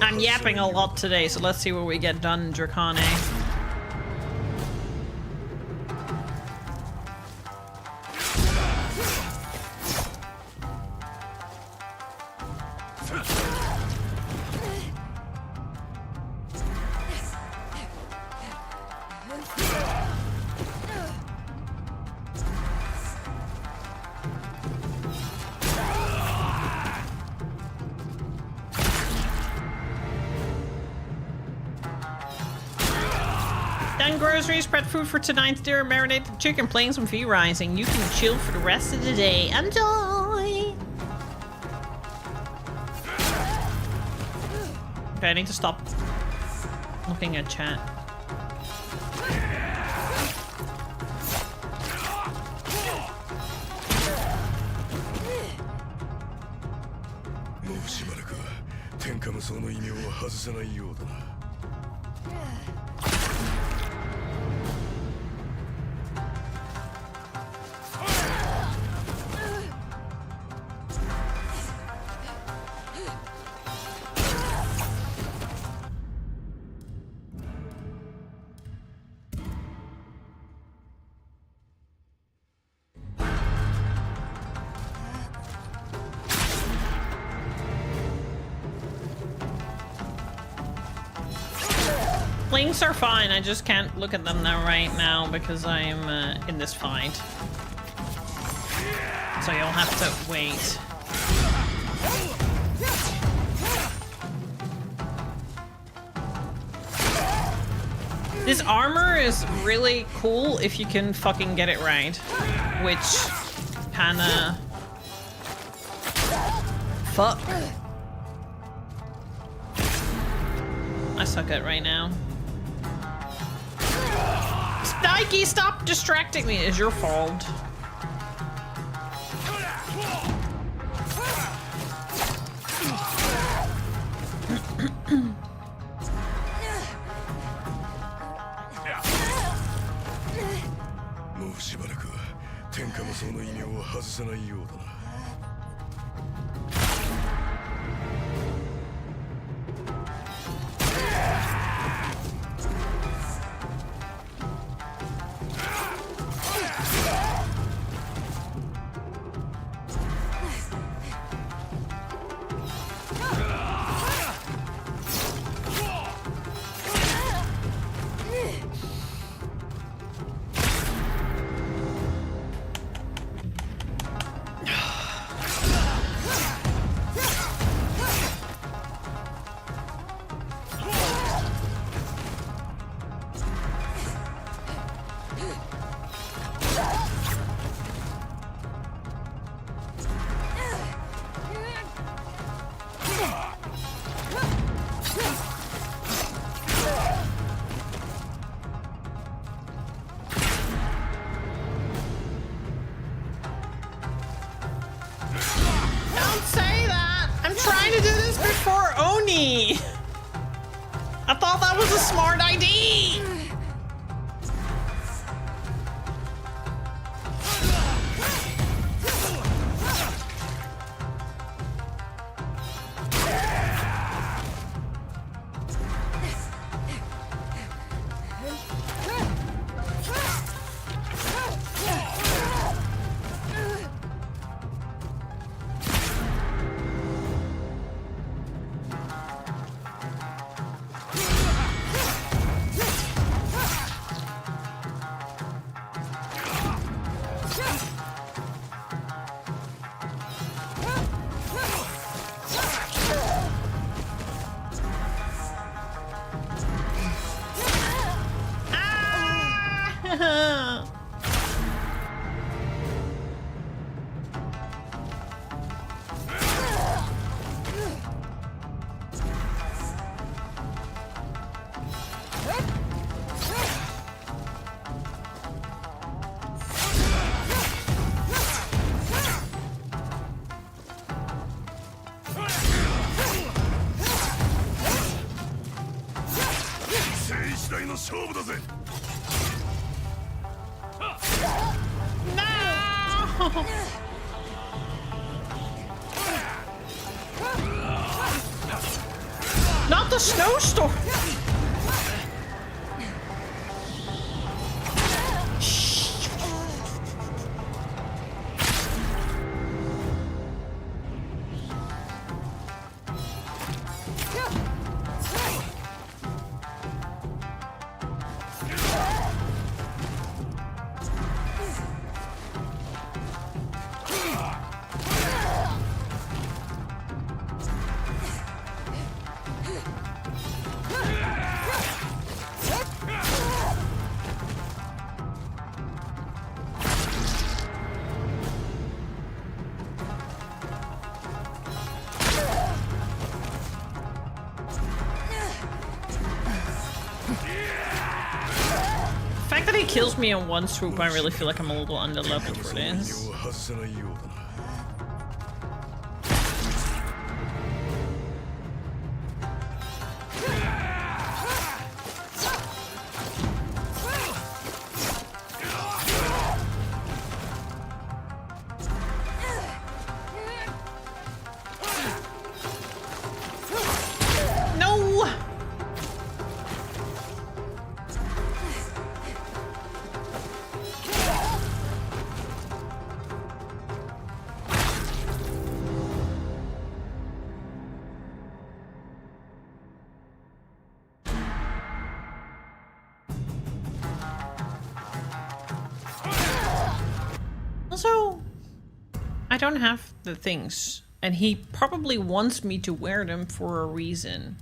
I'm yapping a lot today, so let's see what we get done, Dracone. Done groceries, prep food for tonight's dinner, marinated chicken, playing some V-Rising. You can chill for the rest of the day. Enjoy! Okay, I need to stop looking at chat. Links are fine, I just can't look at them right now because I'm in this fight. So you'll have to wait. This armor is really cool if you can fucking get it right. Which kinda... Fuck. I suck at right now. Nike, stop distracting me. It's your fault. I thought that was a smart idea! Not the snowstorm! kills me in one swoop, I really feel like I'm a little under level for this. を外せないようだな。 No! Also, I don't have the things, and he probably wants me to wear them for a reason.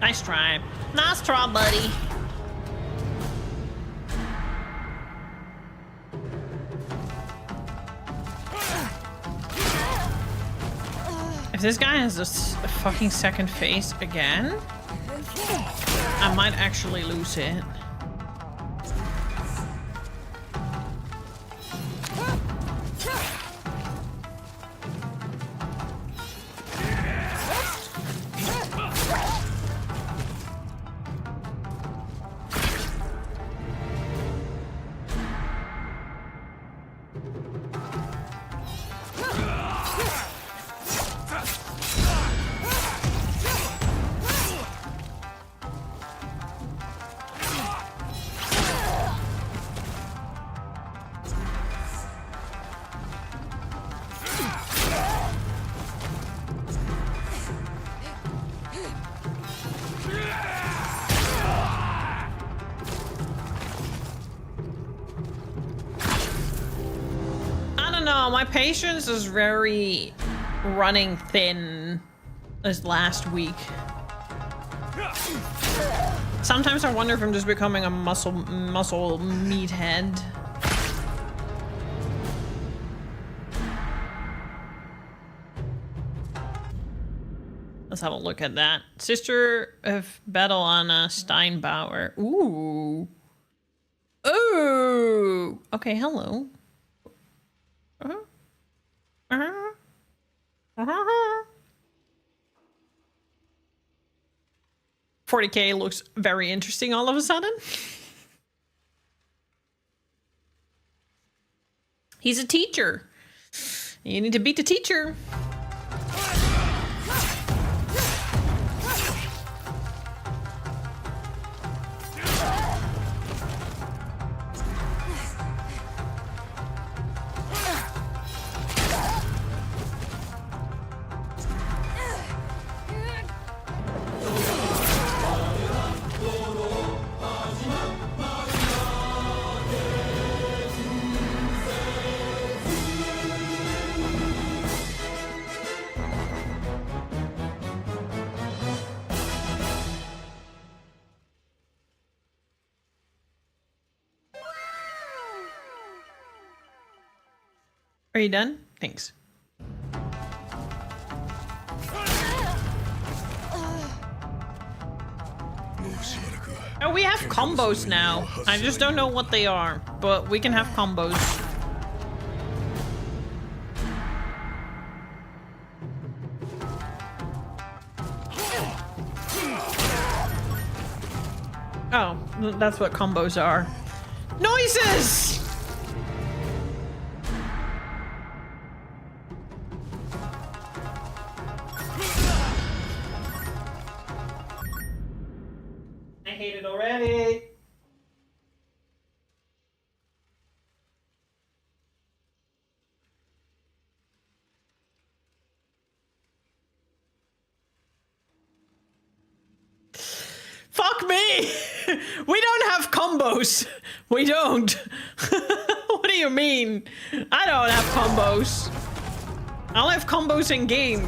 Nice try. Nice try, buddy. If this guy has this fucking second phase again, I might actually lose it. My patience is very running thin this last week. Sometimes I wonder if I'm just becoming a muscle meathead. Let's have a look at that. Sister of Battle Anna Steinbauer. Ooh. Ooh. Okay, hello. 40k looks very interesting all of a sudden. He's a teacher. You need to beat the teacher. Are you done? Thanks. Oh, we have combos now. I just don't know what they are, but we can have combos. Oh, that's what combos are. Noises! I hate it already. Fuck me! We don't have combos. We don't. What do you mean? I don't have combos. I'll have combos in game.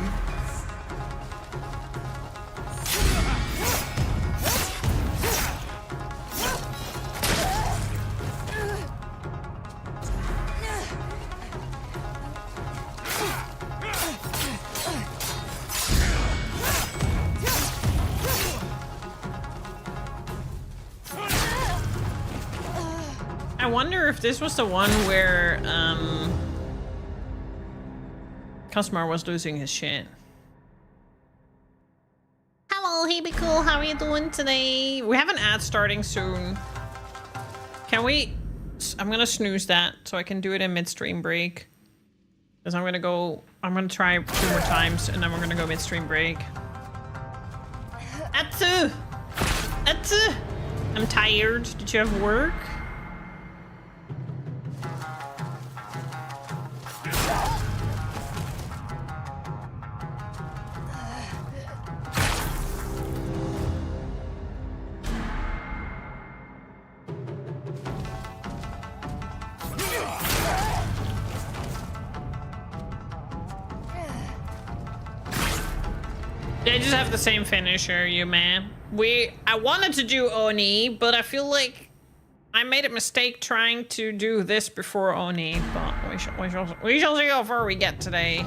I wonder if this was the one where Cosmar was losing his shit. Hello, hey be cool, how are you doing today? We have an ad starting soon. Can we? I'm gonna snooze that so I can do it in midstream break. Because I'm gonna try 2 more times and then we're gonna go midstream break. Atsu! Atsu! I'm tired. Did you have work? They just have the same finisher, you man. I wanted to do Oni, but I feel like I made a mistake trying to do this before Oni, but we shall see how far we get today.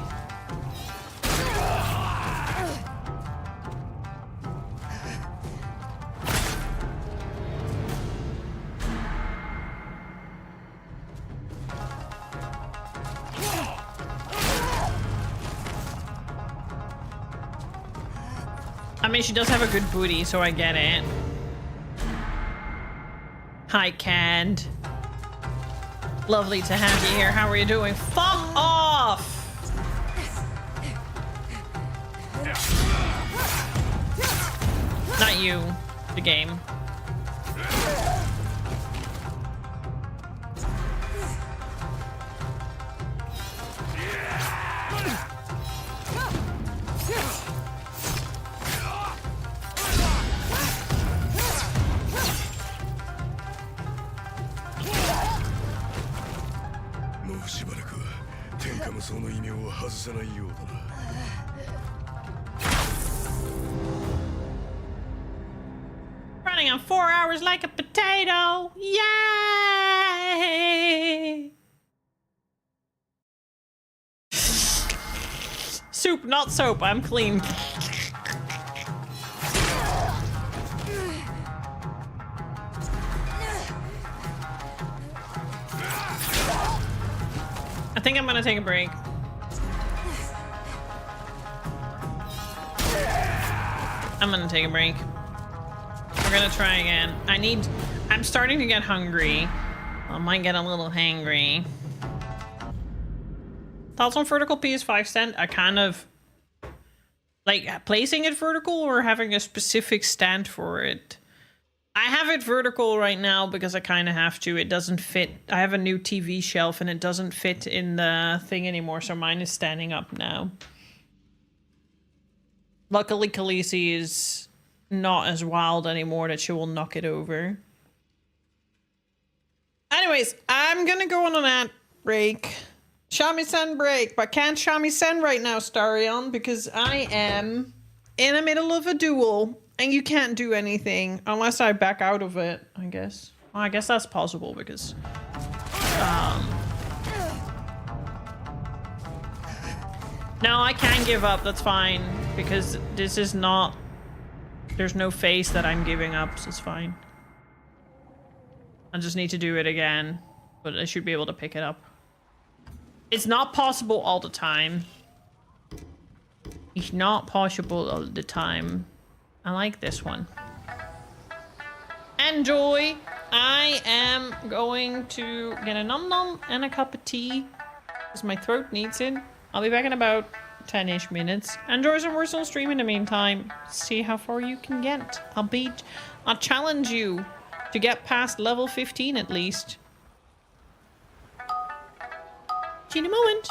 I mean, she does have a good booty, so I get it. Hi, Cad. Lovely to have you here. How are you doing? Fuck off! Not you. The game. Running on 4 hours like a potato. Yay! Soup, not soap. I'm clean. I think I'm gonna take a break. I'm gonna take a break. We're gonna try again. I'm starting to get hungry. I might get a little hangry. Thoughts on vertical PS5 stand? I kind of like placing it vertical or having a specific stand for it. I have it vertical right now because I kind of have to. It doesn't fit. I have a new TV shelf and it doesn't fit in the thing anymore, so mine is standing up now. Luckily, Khaleesi is not as wild anymore that she will knock it over. Anyways, I'm gonna go on an ad break. Shamisen break, but can't Shamisen right now, Starion, because I am in the middle of a duel and you can't do anything unless I back out of it, I guess. Well, I guess that's possible because no, I can give up, that's fine, because this is not, there's no face that I'm giving up, so it's fine. I just need to do it again, but I should be able to pick it up. It's not possible all the time. It's not possible all the time. I like this one. Enjoy! I am going to get a num num and a cup of tea because my throat needs it. I'll be back in about 10-ish minutes. Enjoy some personal stream in the meantime. See how far you can get. I'll challenge you to get past level 15 at least. See you in a moment.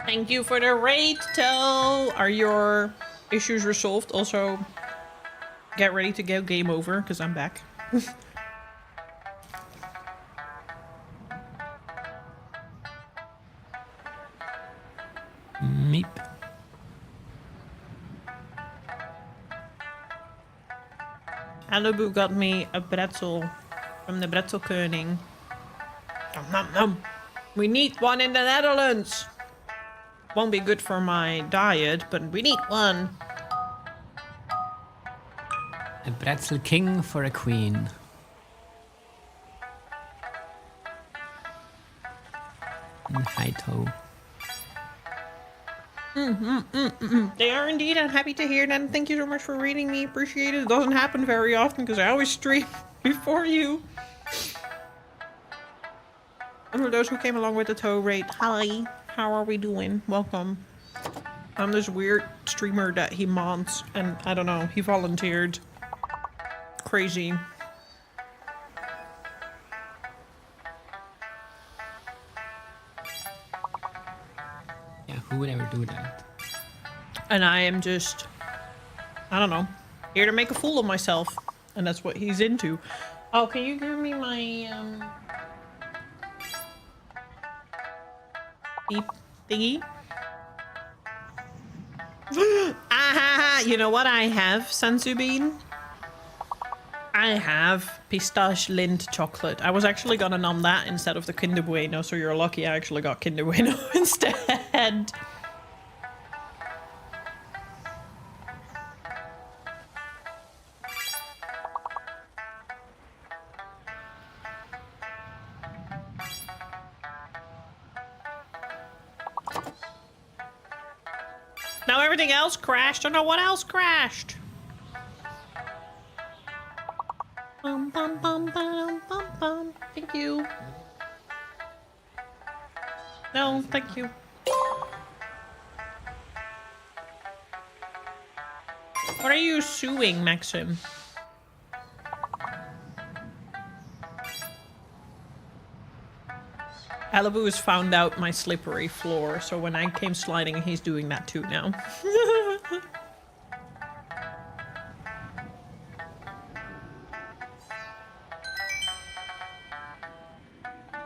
Thank you for the raid, Toe. Are your issues resolved? Also, get ready to go game over, because I'm back. Meep. Alibu got me a pretzel from the Bretzelkoning. Nom nom nom. We need one in the Netherlands. Won't be good for my diet, but we need one. A pretzel king for a queen. And hi toe. They are indeed. I'm happy to hear that. And thank you so much for reading me. Appreciate it. It doesn't happen very often because I always stream before you. And for those who came along with the tow rate, hi. How are we doing? Welcome. I'm this weird streamer that he mods, and I don't know, he volunteered. Crazy. Yeah, who would ever do that? And I am just, I don't know, here to make a fool of myself. And that's what he's into. Oh, can you give me my, beep thingy? Ah, you know what I have, Sansubin? I have pistache Lindt chocolate. I was actually gonna nom that instead of the Kinder Bueno, so you're lucky I actually got Kinder Bueno instead. Now everything else crashed. I don't know what else crashed. Bum, bum, bum, bum, bum, bum. Thank you. No, thank you. What are you suing, Maxim? Alibu has found out my slippery floor, so when I came sliding, he's doing that too now.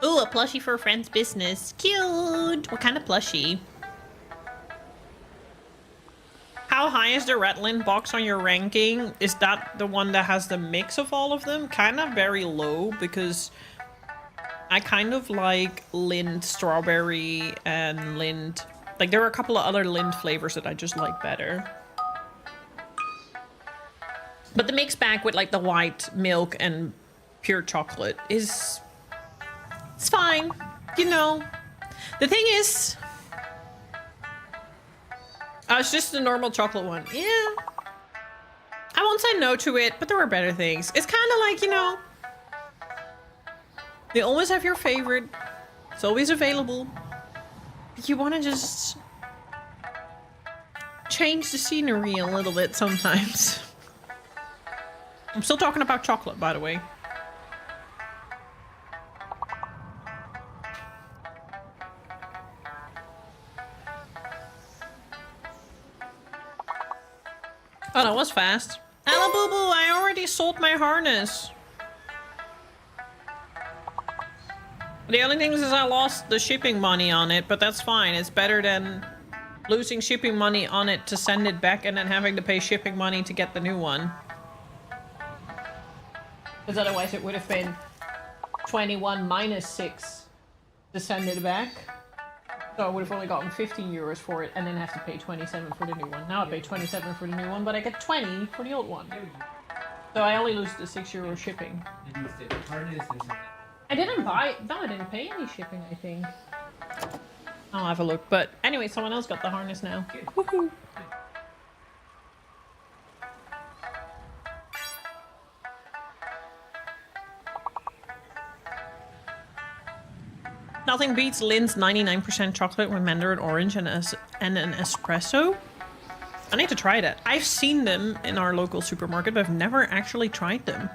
Ooh, a plushie for a friend's business. Cute! What kind of plushie? How high is the Ratlin box on your ranking? Is that the one that has the mix of all of them? Kind of very low, because I kind of like Lindt strawberry and Lindt. Like, there are a couple of other Lindt flavors that I just like better. But the mix pack with like the white milk and pure chocolate is... it's fine. You know. The thing is... oh, it's just the normal chocolate one. Yeah. I won't say no to it, but there are better things. It's kind of like, you know... you always have your favorite. It's always available. You want to just... change the scenery a little bit sometimes. I'm still talking about chocolate, by the way. Oh, that was fast. Hello, boo boo, I already sold my harness. The only thing is I lost the shipping money on it, but that's fine. It's better than losing shipping money on it to send it back and then having to pay shipping money to get the new one. Because otherwise it would have been 21 minus 6 to send it back. So I would have only gotten 15 euros for it and then have to pay 27 for the new one. Now I pay 27 for the new one, but I get 20 for the old one. So I only lose the 6 euro shipping. I didn't buy... no, I didn't pay any shipping, I think. I'll have a look. But anyway, someone else got the harness now. Woohoo! Nothing beats Lindt's 99% chocolate with mandarin orange and an espresso. I need to try that. I've seen them in our local supermarket, but I've never actually tried them.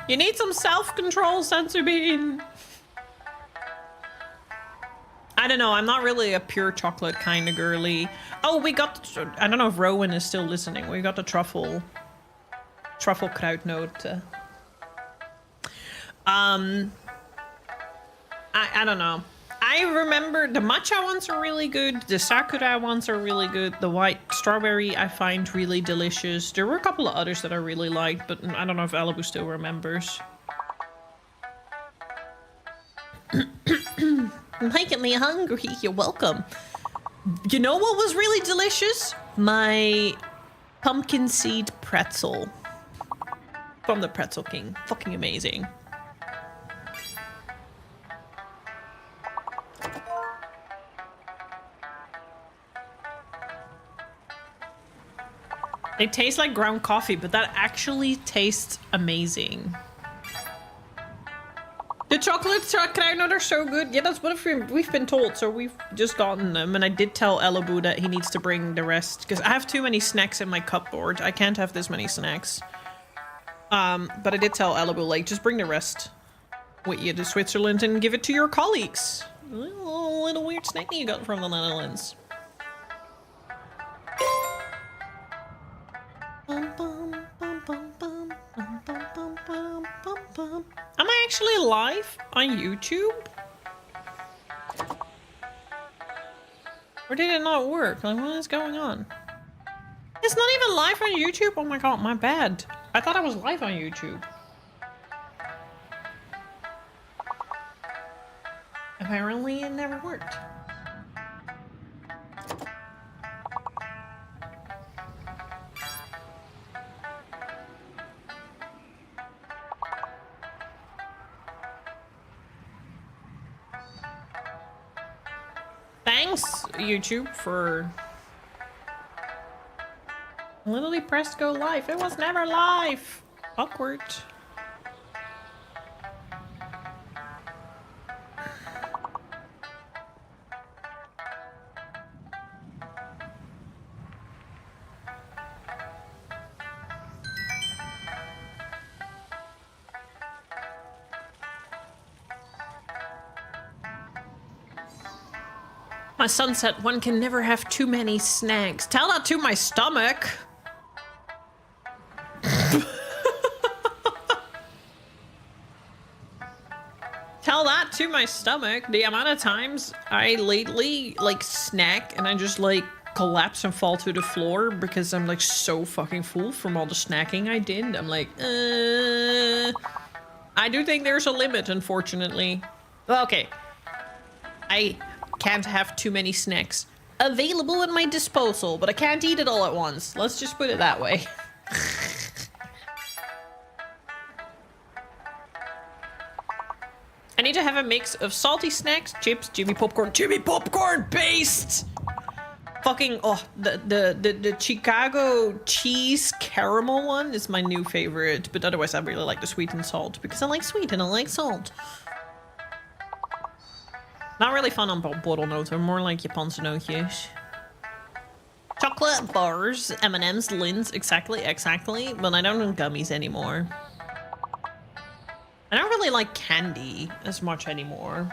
You need some self-control, Sensu Bean. I don't know. I'm not really a pure chocolate kind of girly. Oh, we got... I don't know if Rowan is still listening. We got the truffle kraut note. I don't know. I remember the matcha ones are really good. The sakura ones are really good. The white strawberry I find really delicious. There were a couple of others that I really liked, but I don't know if Alibu still remembers. Making me hungry. You're welcome. You know what was really delicious? My pumpkin seed pretzel from the Pretzel King. Fucking amazing. They taste like ground coffee, but that actually tastes amazing. The chocolate crown are so good. Yeah, that's what we've been told, so we've just gotten them. And I did tell Elibu that he needs to bring the rest, because I have too many snacks in my cupboard. I can't have this many snacks. But I did tell Elibu, like, just bring the rest with you to Switzerland and give it to your colleagues. A little weird snack that you got from the Netherlands. Am I actually live on YouTube? Or did it not work? Like, what is going on? It's not even live on YouTube? Oh my god, my bad. I thought I was live on YouTube. Apparently it never worked. Thanks, YouTube, for... Literally pressed go live. It was never live. Awkward. My son said one can never have too many snacks. Tell that to my stomach. Tell that to my stomach. The amount of times I lately like snack and I just like collapse and fall to the floor because I'm like so fucking full from all the snacking I did. I'm like, I do think there's a limit, unfortunately. Okay. I can't have too many snacks available at my disposal, but I can't eat it all at once. Let's just put it that way. I need to have a mix of salty snacks, chips, Jimmy popcorn based. Fucking the Chicago cheese caramel one is my new favorite, but otherwise I really like the sweet and salt because I like sweet and I like salt. Not really fun on bottlenose, more like Japanse nootjes. Chocolate bars, M&M's, Lindt, exactly, but I don't do gummies anymore. I don't really like candy as much anymore.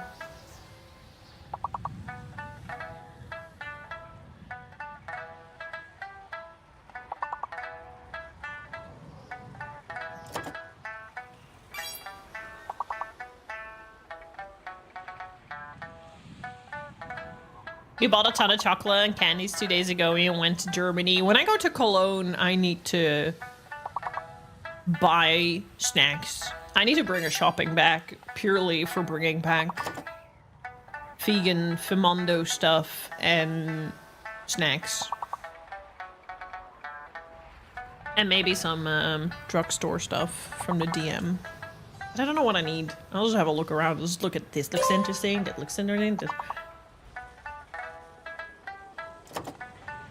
We bought a ton of chocolate and candies 2 days ago and went to Germany. When I go to Cologne, I need to buy snacks. I need to bring a shopping bag purely for bringing back vegan Fimondo stuff and snacks. And maybe some drugstore stuff from the DM. I don't know what I need. I'll just have a look around. Let's look at this. Looks interesting. That looks interesting.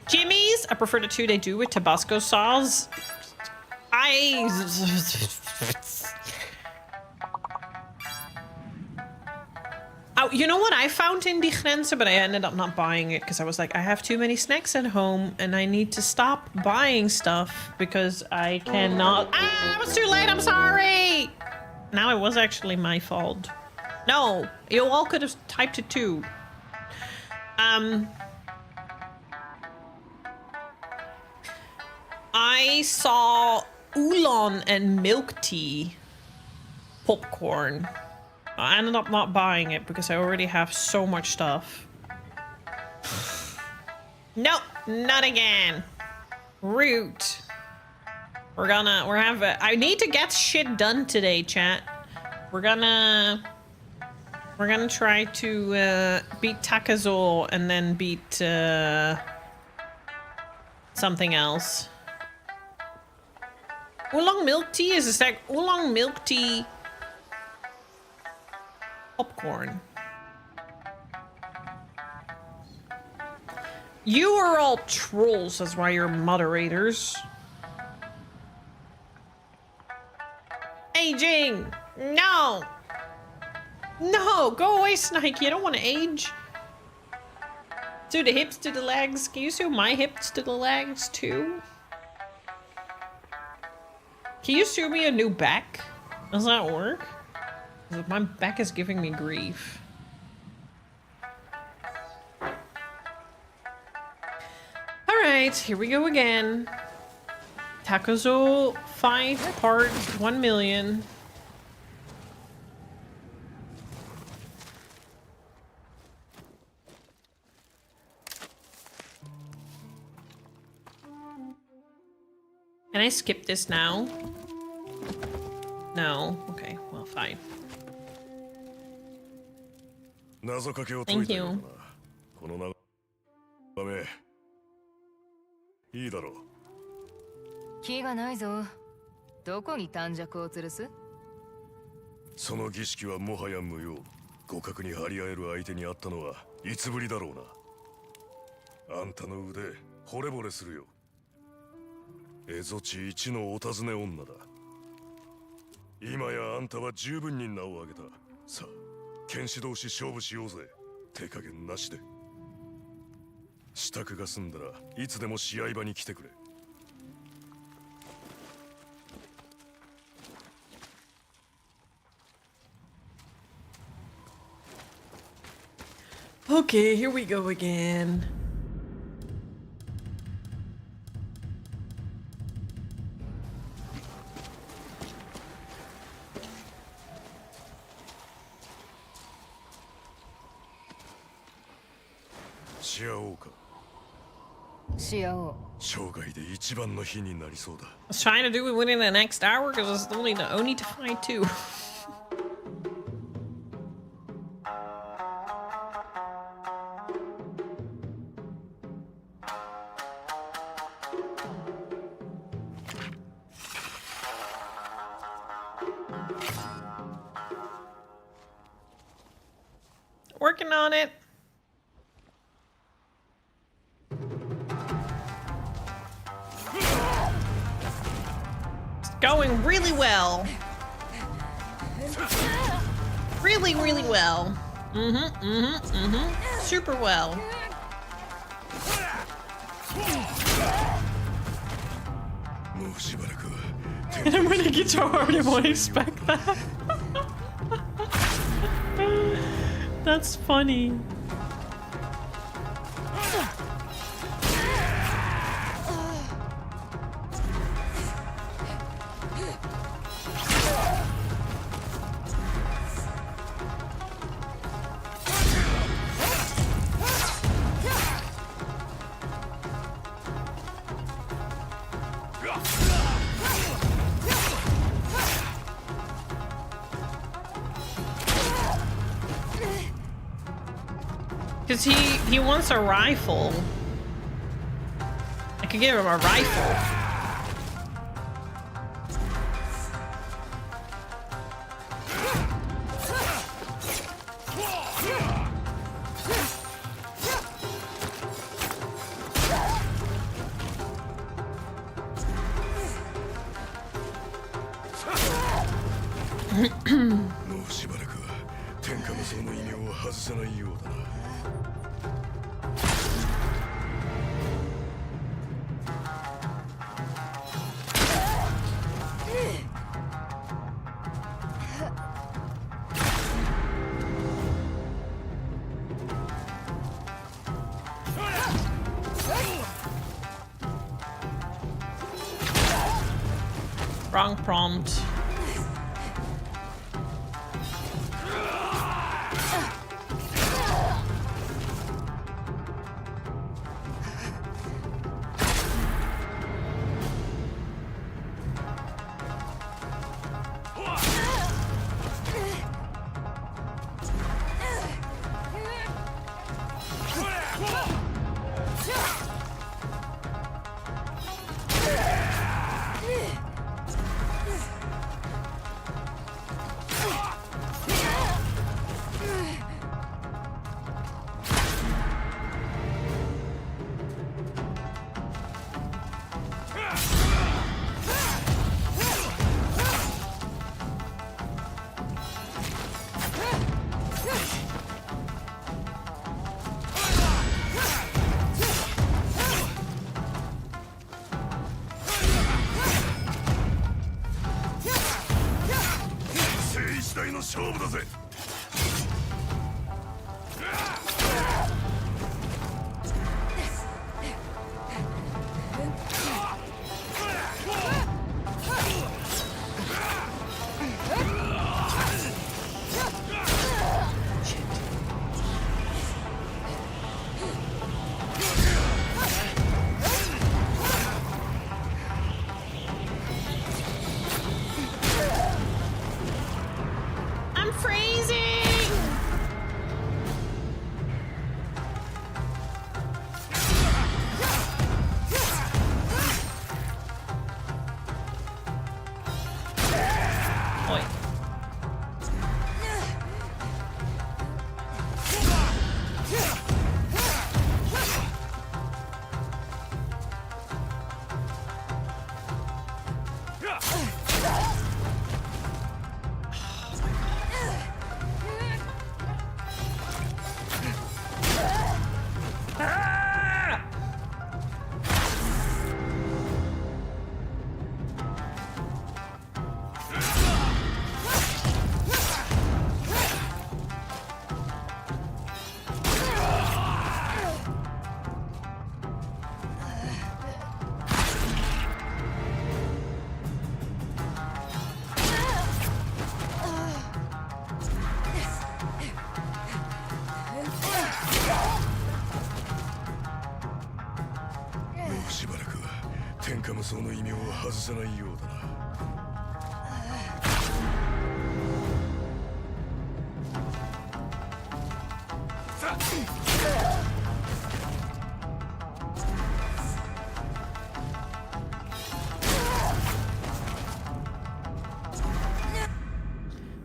Jimmy's. I prefer the two they do with Tabasco sauce. Oh, you know what I found in Die Grenzen, but I ended up not buying it because I was like, I have too many snacks at home and I need to stop buying stuff because I cannot. Ah, it was too late. I'm sorry. Now it was actually my fault. No, you all could have typed it too. I saw oolong and milk tea popcorn. I ended up not buying it because I already have so much stuff. Nope, not again. Rude. I need to get shit done today, chat. We're gonna try to beat Takazo and then beat something else. Oolong milk tea is like oolong milk tea popcorn. You are all trolls, that's why you're moderators. Aging! No! No! Go away, Snike! You don't want to age. Do the hips to the legs. Can you sew my hips to the legs too? Can you sew me a new back? Does that work? 'Cause my back is giving me grief. Alright, here we go again. Takazo fight part 1 million. Can I skip this now? No. Okay, well, fine. Thank you. この眺めいいだろう。気がないぞ。どこに短尺を吊るす？その儀式はもはや無用。互角に張り合える相手に会ったのはいつぶりだろうな。あんたの腕惚れ惚れするよ。蝦夷地一のお尋ね女だ。今やあんたは十分に名を挙げた。さあ剣士同士勝負しようぜ。手加減なしで。支度が済んだらいつでも試合場に来てくれ。Okay, here we go again. I was trying to do it within the next hour because it's only to fight two. Working on it. It's going really well. Really, really well. Super well. And I'm gonna guitar, I won't expect that. That's funny. Because he wants a rifle. I could give him a rifle. Wrong prompt.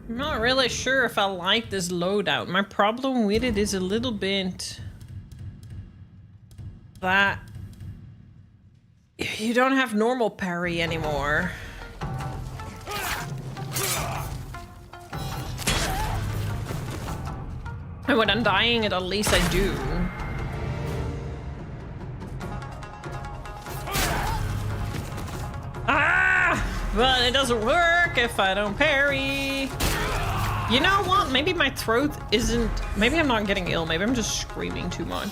I'm not really sure if I like this loadout. My problem with it is a little bit that you don't have normal parry anymore. And when I'm dying, at least I do. Ah! But it doesn't work if I don't parry. You know what? Maybe my throat isn't... Maybe I'm not getting ill. Maybe I'm just screaming too much.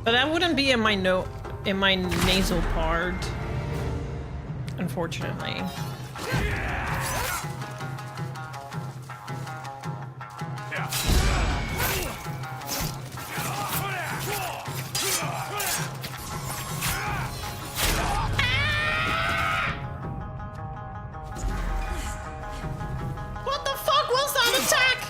But that wouldn't be in my nasal part, unfortunately. What the fuck was that attack?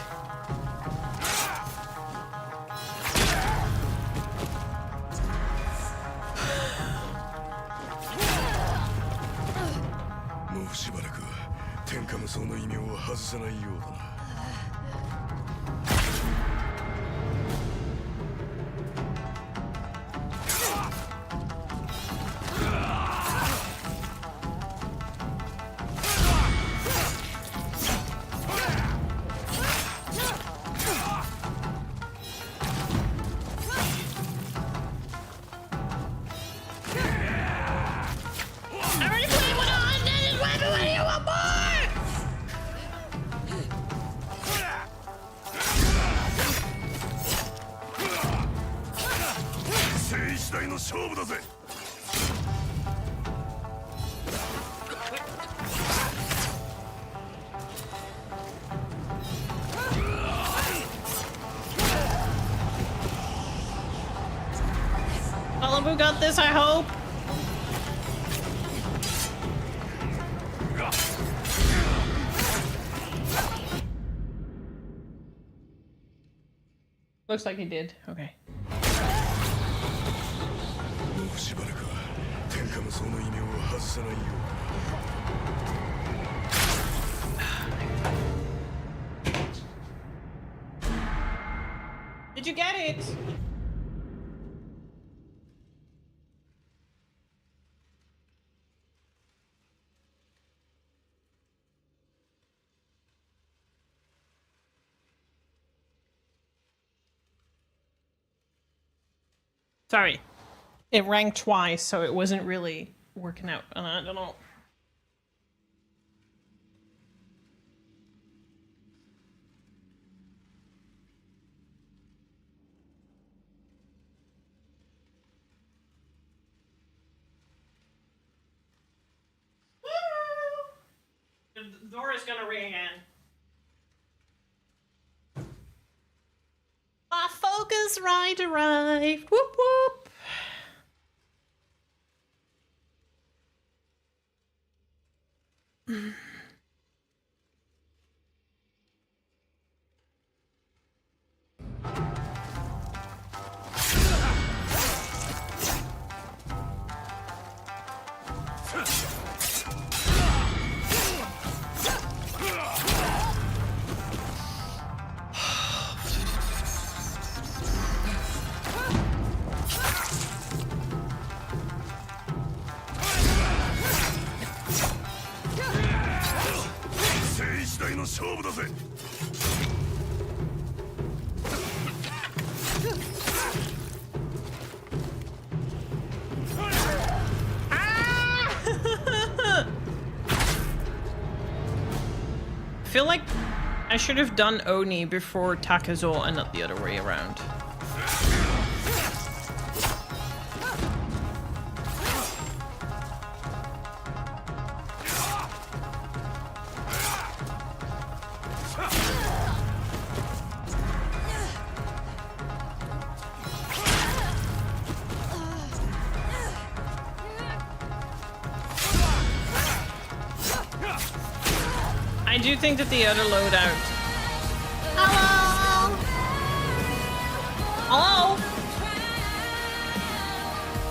Waifu got this, I hope. Looks like he did. Okay. もうしばらくは天下無双の異名を外さないよう Did you get it? Sorry. It rang twice, so it wasn't really working out. And I don't know. The door is gonna ring again. My focus ride arrived. Whoop whoop. I feel like I should have done Oni before Takazo and not the other way around. I do think that the other loadout. Hello? Hello?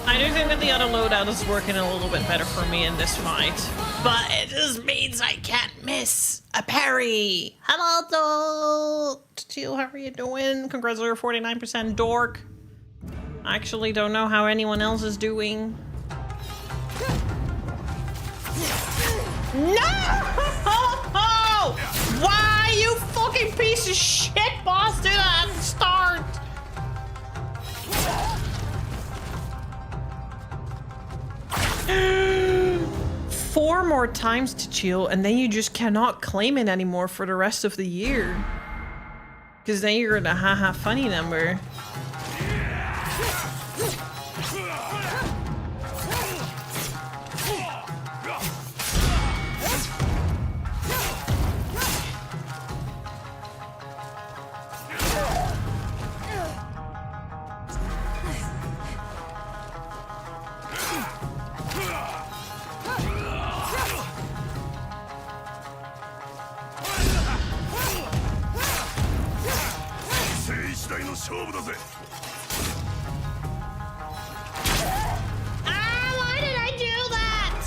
I do think that the other loadout is working a little bit better for me in this fight. But it just means I can't miss a parry. Hello, Teal, how are you doing? Congrats on your 49% dork. I actually don't know how anyone else is doing. No! Why, you fucking piece of shit, boss? Did that at the start? Four more times to chill, and then you just cannot claim it anymore for the rest of the year. Because then you're in a haha funny number. Why did I do that?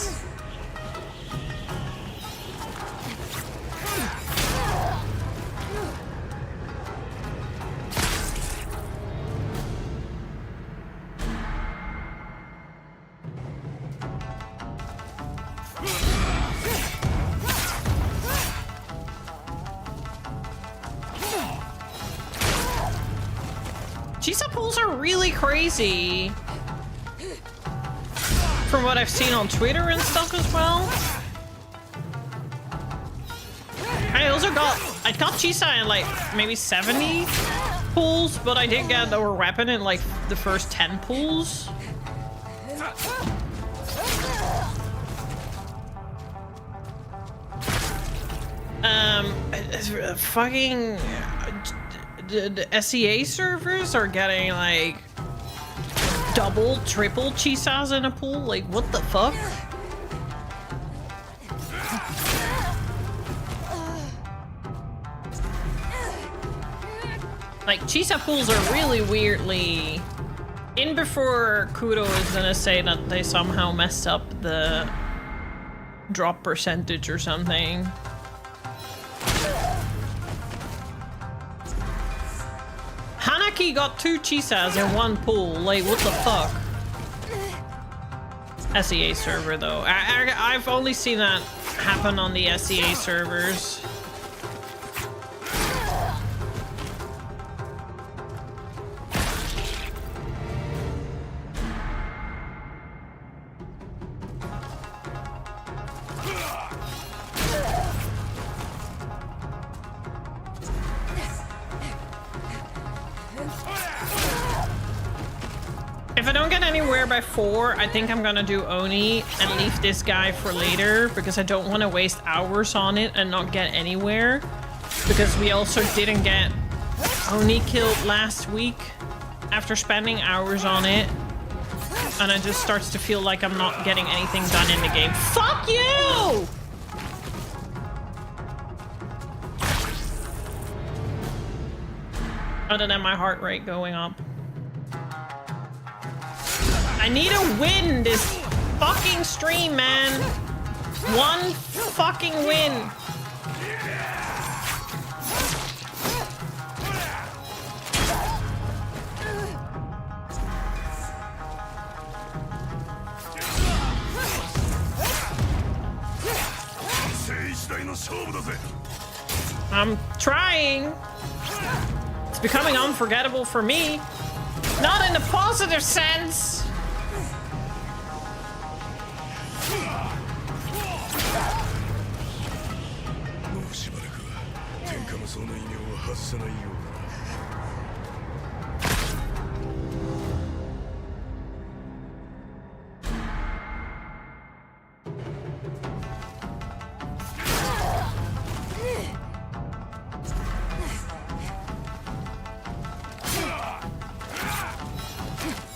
Chisa pulls are really crazy. From what I've seen on Twitter and stuff as well. I got Chisa in like maybe 70 pulls, but I did get our weapon in like the first 10 pulls. Fucking the SEA servers are getting like double, triple chisas in a pool? Like, what the fuck? Like, chisa pools are really weirdly... In before Kuro is gonna say that they somehow messed up the drop percentage or something. Hanaki got 2 chisas in one pool. Like, what the fuck? SEA server, though. I've only seen that happen on the SEA servers. If I don't get anywhere by 4, I think I'm gonna do Oni and leave this guy for later because I don't want to waste hours on it and not get anywhere. Because we also didn't get Oni killed last week after spending hours on it. And it just starts to feel like I'm not getting anything done in the game. Fuck you! Other than my heart rate going up. I need to win this fucking stream, man. One fucking win. I'm trying. It's becoming unforgettable for me. Not in a positive sense.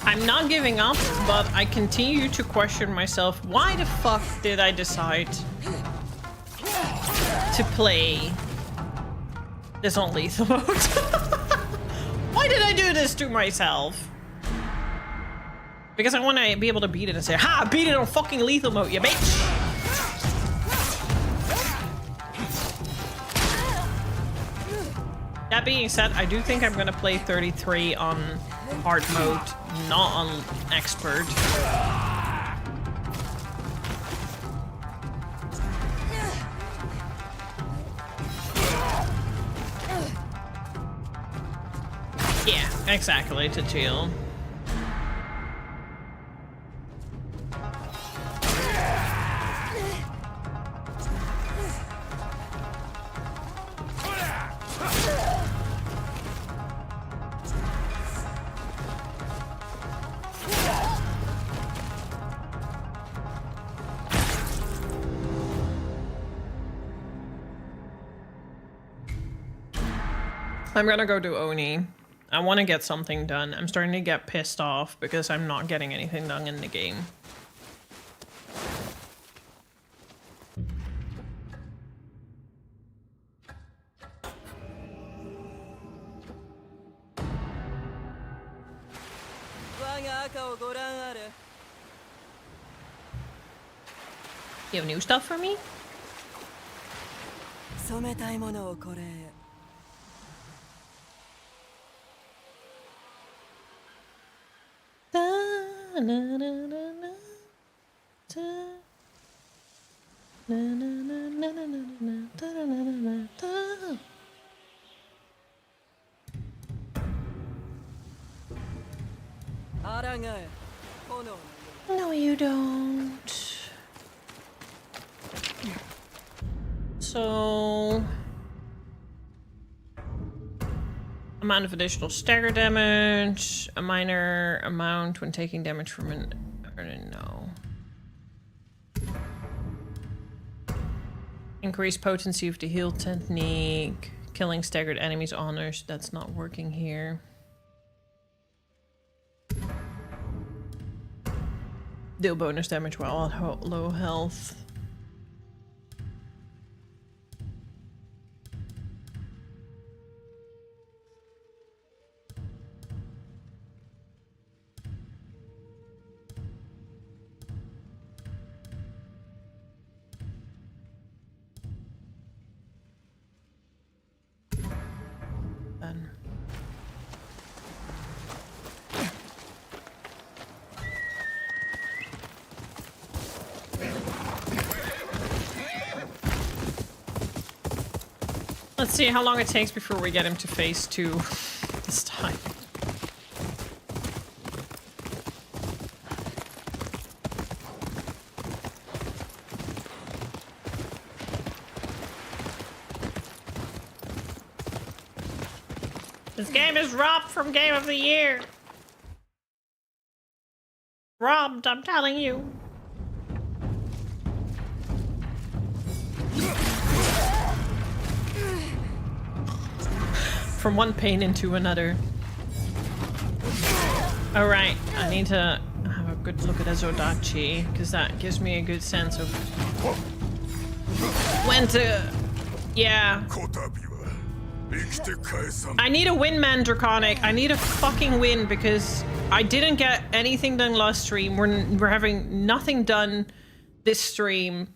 I'm not giving up, but I continue to question myself. Why the fuck did I decide to play this on lethal mode? Why did I do this to myself? Because I want to be able to beat it and say, ha, I beat it on fucking lethal mode, you bitch! That being said, I do think I'm gonna play 33 on hard mode, not on expert. Yeah, exactly, to chill. I'm gonna go do Oni. I want to get something done. I'm starting to get pissed off because I'm not getting anything done in the game. You have new stuff for me? No, you don't. So... amount of additional stagger damage, a minor amount when taking damage from an... no. Increase potency of the heal technique, killing staggered enemies honors, that's not working here. Deal bonus damage while at low health. Done. Let's see how long it takes before we get him to phase 2 this time. This game is robbed from Game of the Year. Robbed, I'm telling you. From one pain into another. Alright, I need to have a good look at Azodachi, because that gives me a good sense of when to... Yeah. I need a win, man, Draconic. I need a fucking win, because I didn't get anything done last stream. We're having nothing done this stream.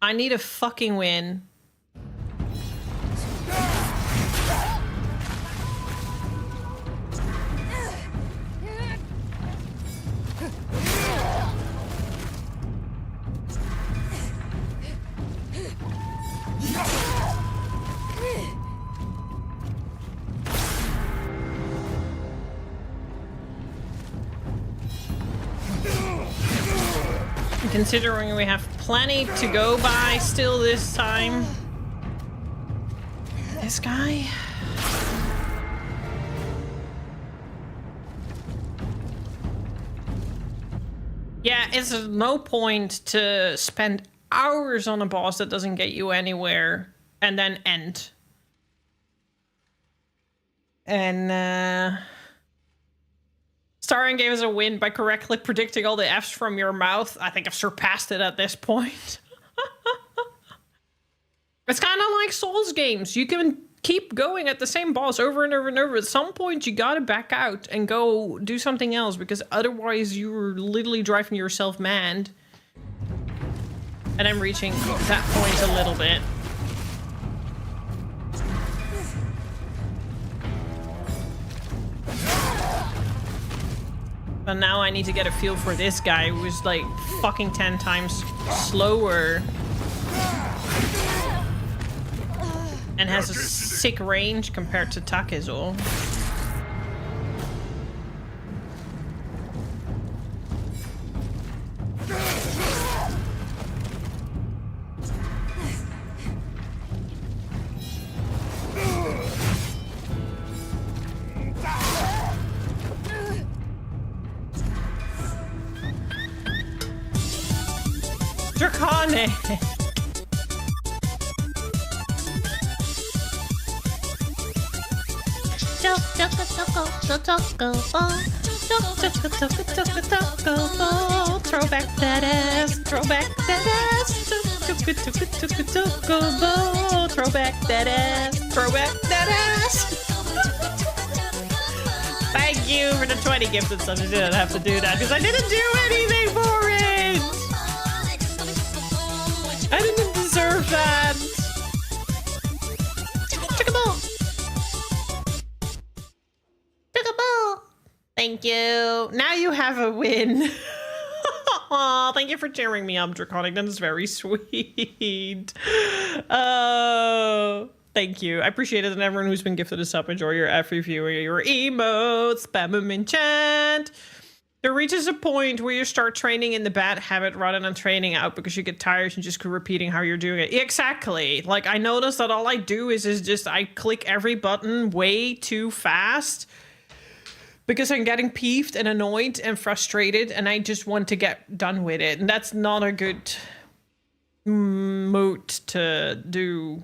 I need a fucking win. Considering we have plenty to go by still this time. This guy? Yeah, it's no point to spend hours on a boss that doesn't get you anywhere and then end. And Starring gave us a win by correctly predicting all the Fs from your mouth. I think I've surpassed it at this point. It's kind of like Souls games. You can keep going at the same boss over and over and over. At some point, you gotta back out and go do something else, because otherwise you're literally driving yourself mad. And I'm reaching that point a little bit. But now I need to get a feel for this guy who's like fucking 10 times slower. And has a sick range compared to Takezo. Draconic! Throw back that ass, throw back that ass, throw back that ass, throw back that ass. Thank you for the 20 gifted subs. I didn't have to do that because I didn't do anything for it. I didn't deserve that. Thank you. Now you have a win. Aw, thank you for cheering me up, Draconic. That is very sweet. Oh, thank you. I appreciate it. And everyone who's been gifted a sub, enjoy your F review, your emotes, spam them in chat. There reaches a point where you start training in the bad habit rather than training out because you get tired and just keep repeating how you're doing it. Exactly. Like, I noticed that all I do is just I click every button way too fast because I'm getting peeved and annoyed and frustrated and I just want to get done with it. And that's not a good mood to do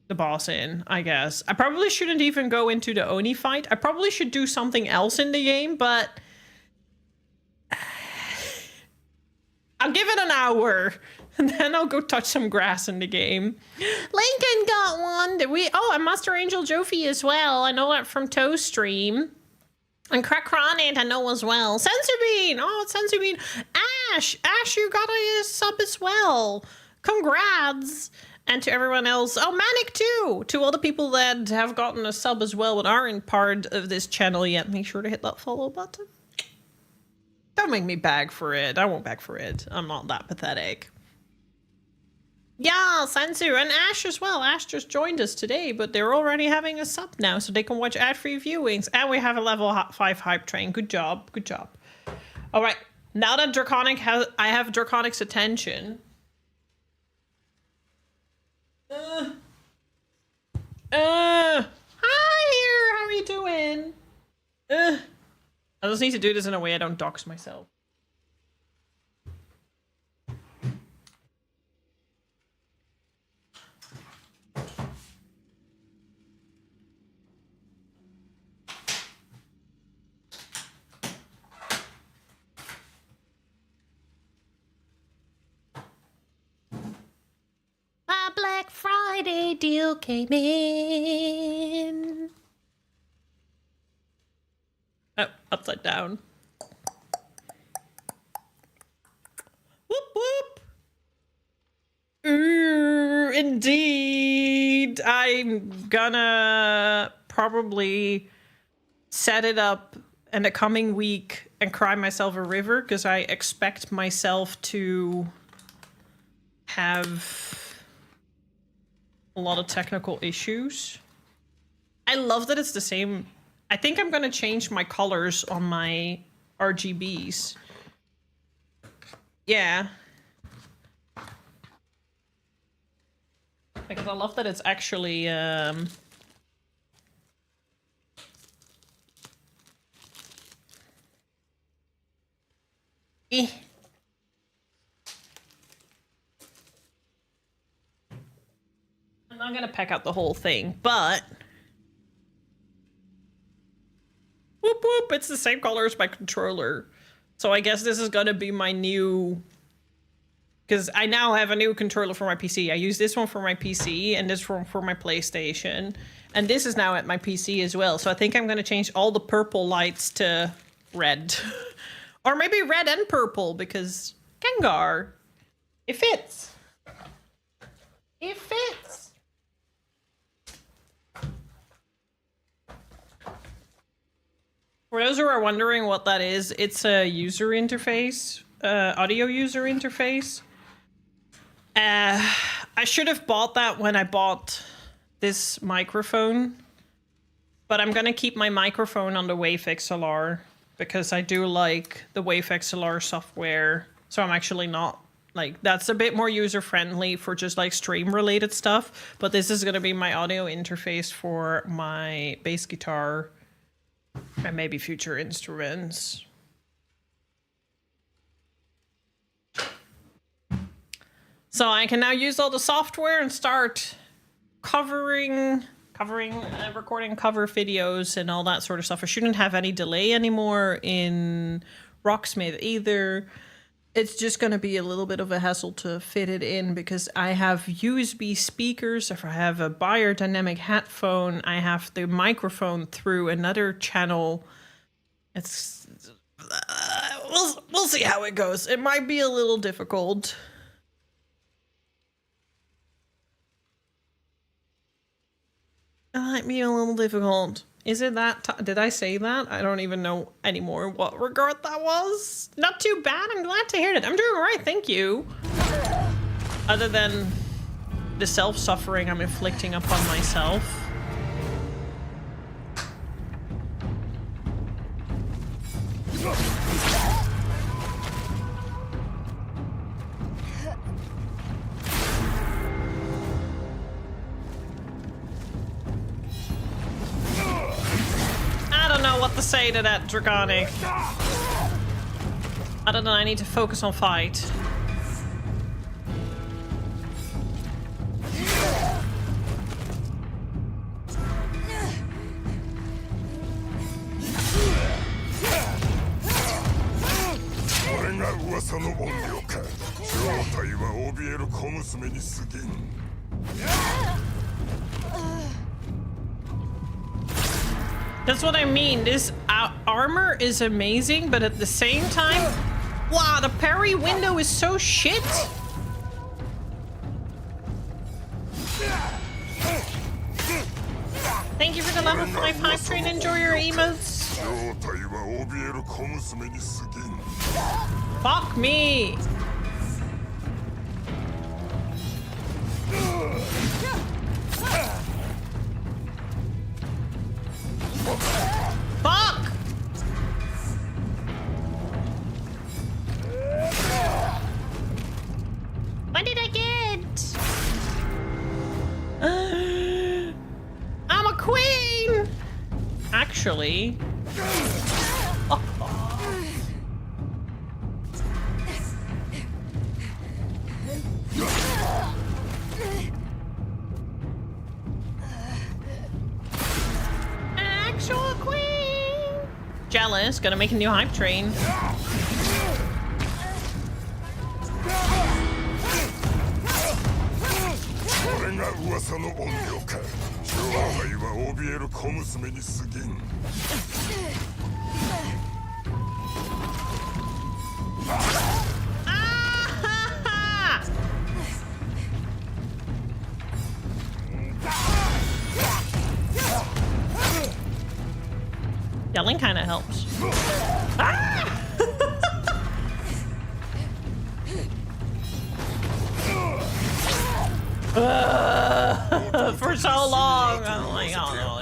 the boss in, I guess. I probably shouldn't even go into the Oni fight. I probably should do something else in the game, but I'll give it an hour. And then I'll go touch some grass in the game. Lincoln got one. Did we? Oh, and Master Angel Jofi as well. I know that from Toe Stream. And Crackronate I know as well. Sensubean! Oh, it's Sensubean. Ash! Ash, you got a sub as well. Congrats! And to everyone else. Oh, Manic too! To all the people that have gotten a sub as well but aren't part of this channel yet, make sure to hit that follow button. Don't make me beg for it. I won't beg for it. I'm not that pathetic. Yeah, Sensu and Ash as well. Ash just joined us today, but they're already having a sub now, so they can watch ad-free viewings. And we have a level 5 hype train. Good job, good job. All right, now that I have Draconic's attention. Hi here, how are you doing? I just need to do this in a way I don't dox myself. My Black Friday deal came in. Oh, upside down. Whoop whoop. Indeed. I'm gonna probably set it up in the coming week and cry myself a river because I expect myself to have a lot of technical issues. I love that it's the same. I think I'm gonna change my colors on my RGBs. Yeah. Because I love that it's actually, I'm not gonna pack out the whole thing, but whoop whoop, it's the same color as my controller. So I guess this is gonna be my new, because I now have a new controller for my PC. I use this one for my PC and this one for my PlayStation. And this is now at my PC as well. So I think I'm gonna change all the purple lights to red. Or maybe red and purple, because Gengar, it fits. It fits. For those who are wondering what that is, it's a user interface, audio user interface. I should have bought that when I bought this microphone, but I'm gonna keep my microphone on the Wave XLR because I do like the Wave XLR software. So I'm actually not like, that's a bit more user friendly for just like stream related stuff. But this is gonna be my audio interface for my bass guitar and maybe future instruments. So I can now use all the software and start recording cover videos and all that sort of stuff. I shouldn't have any delay anymore in Rocksmith either. It's just going to be a little bit of a hassle to fit it in because I have USB speakers. If I have a biodynamic headphone, I have the microphone through another channel. It's we'll see how it goes. It might be a little difficult. It might be a little difficult. Is it that? Did I say that? I don't even know anymore what regard that was. Not too bad. I'm glad to hear it. I'm doing all right. Thank you. Other than the self-suffering I'm inflicting upon myself. I don't know what to say to that, Draconic. Other than I need to focus on fight. 噂の怨霊か。正体は怯える小娘に過ぎん。That's what I mean. This armor is amazing, but at the same time, wow, the parry window is so shit. Thank you for the level 5 hype train. Enjoy your emotes. 正体は怯える小娘に過ぎん。 Fuck me. Fuck! What did I get? I'm a queen! Actually... Actual queen! Jealous, gonna make a new hype train. これが噂の怨霊か。正体は怯える小娘に過ぎん。Yelling kind of helps. Ah! For so long. I'm like, oh no,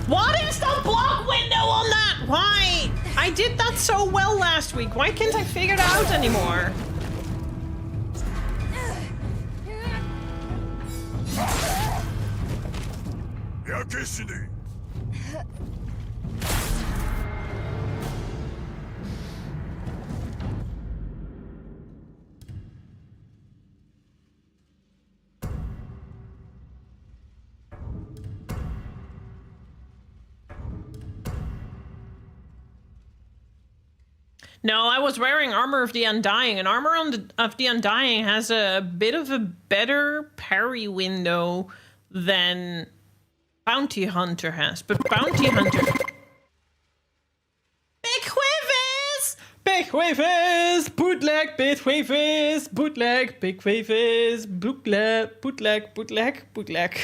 What is the block window on that? Why? I did that so well last week. Why can't I figure it out anymore? No, I was wearing Armor of the Undying, and Armor of the Undying has a bit of a better parry window than Bounty Hunter has. But Bounty Hunter... Big Whiffers! Big Whiffers! Bootleg, Big Whiffers! Bootleg, Big Whiffers! Bootleg, bootleg, bootleg, bootleg.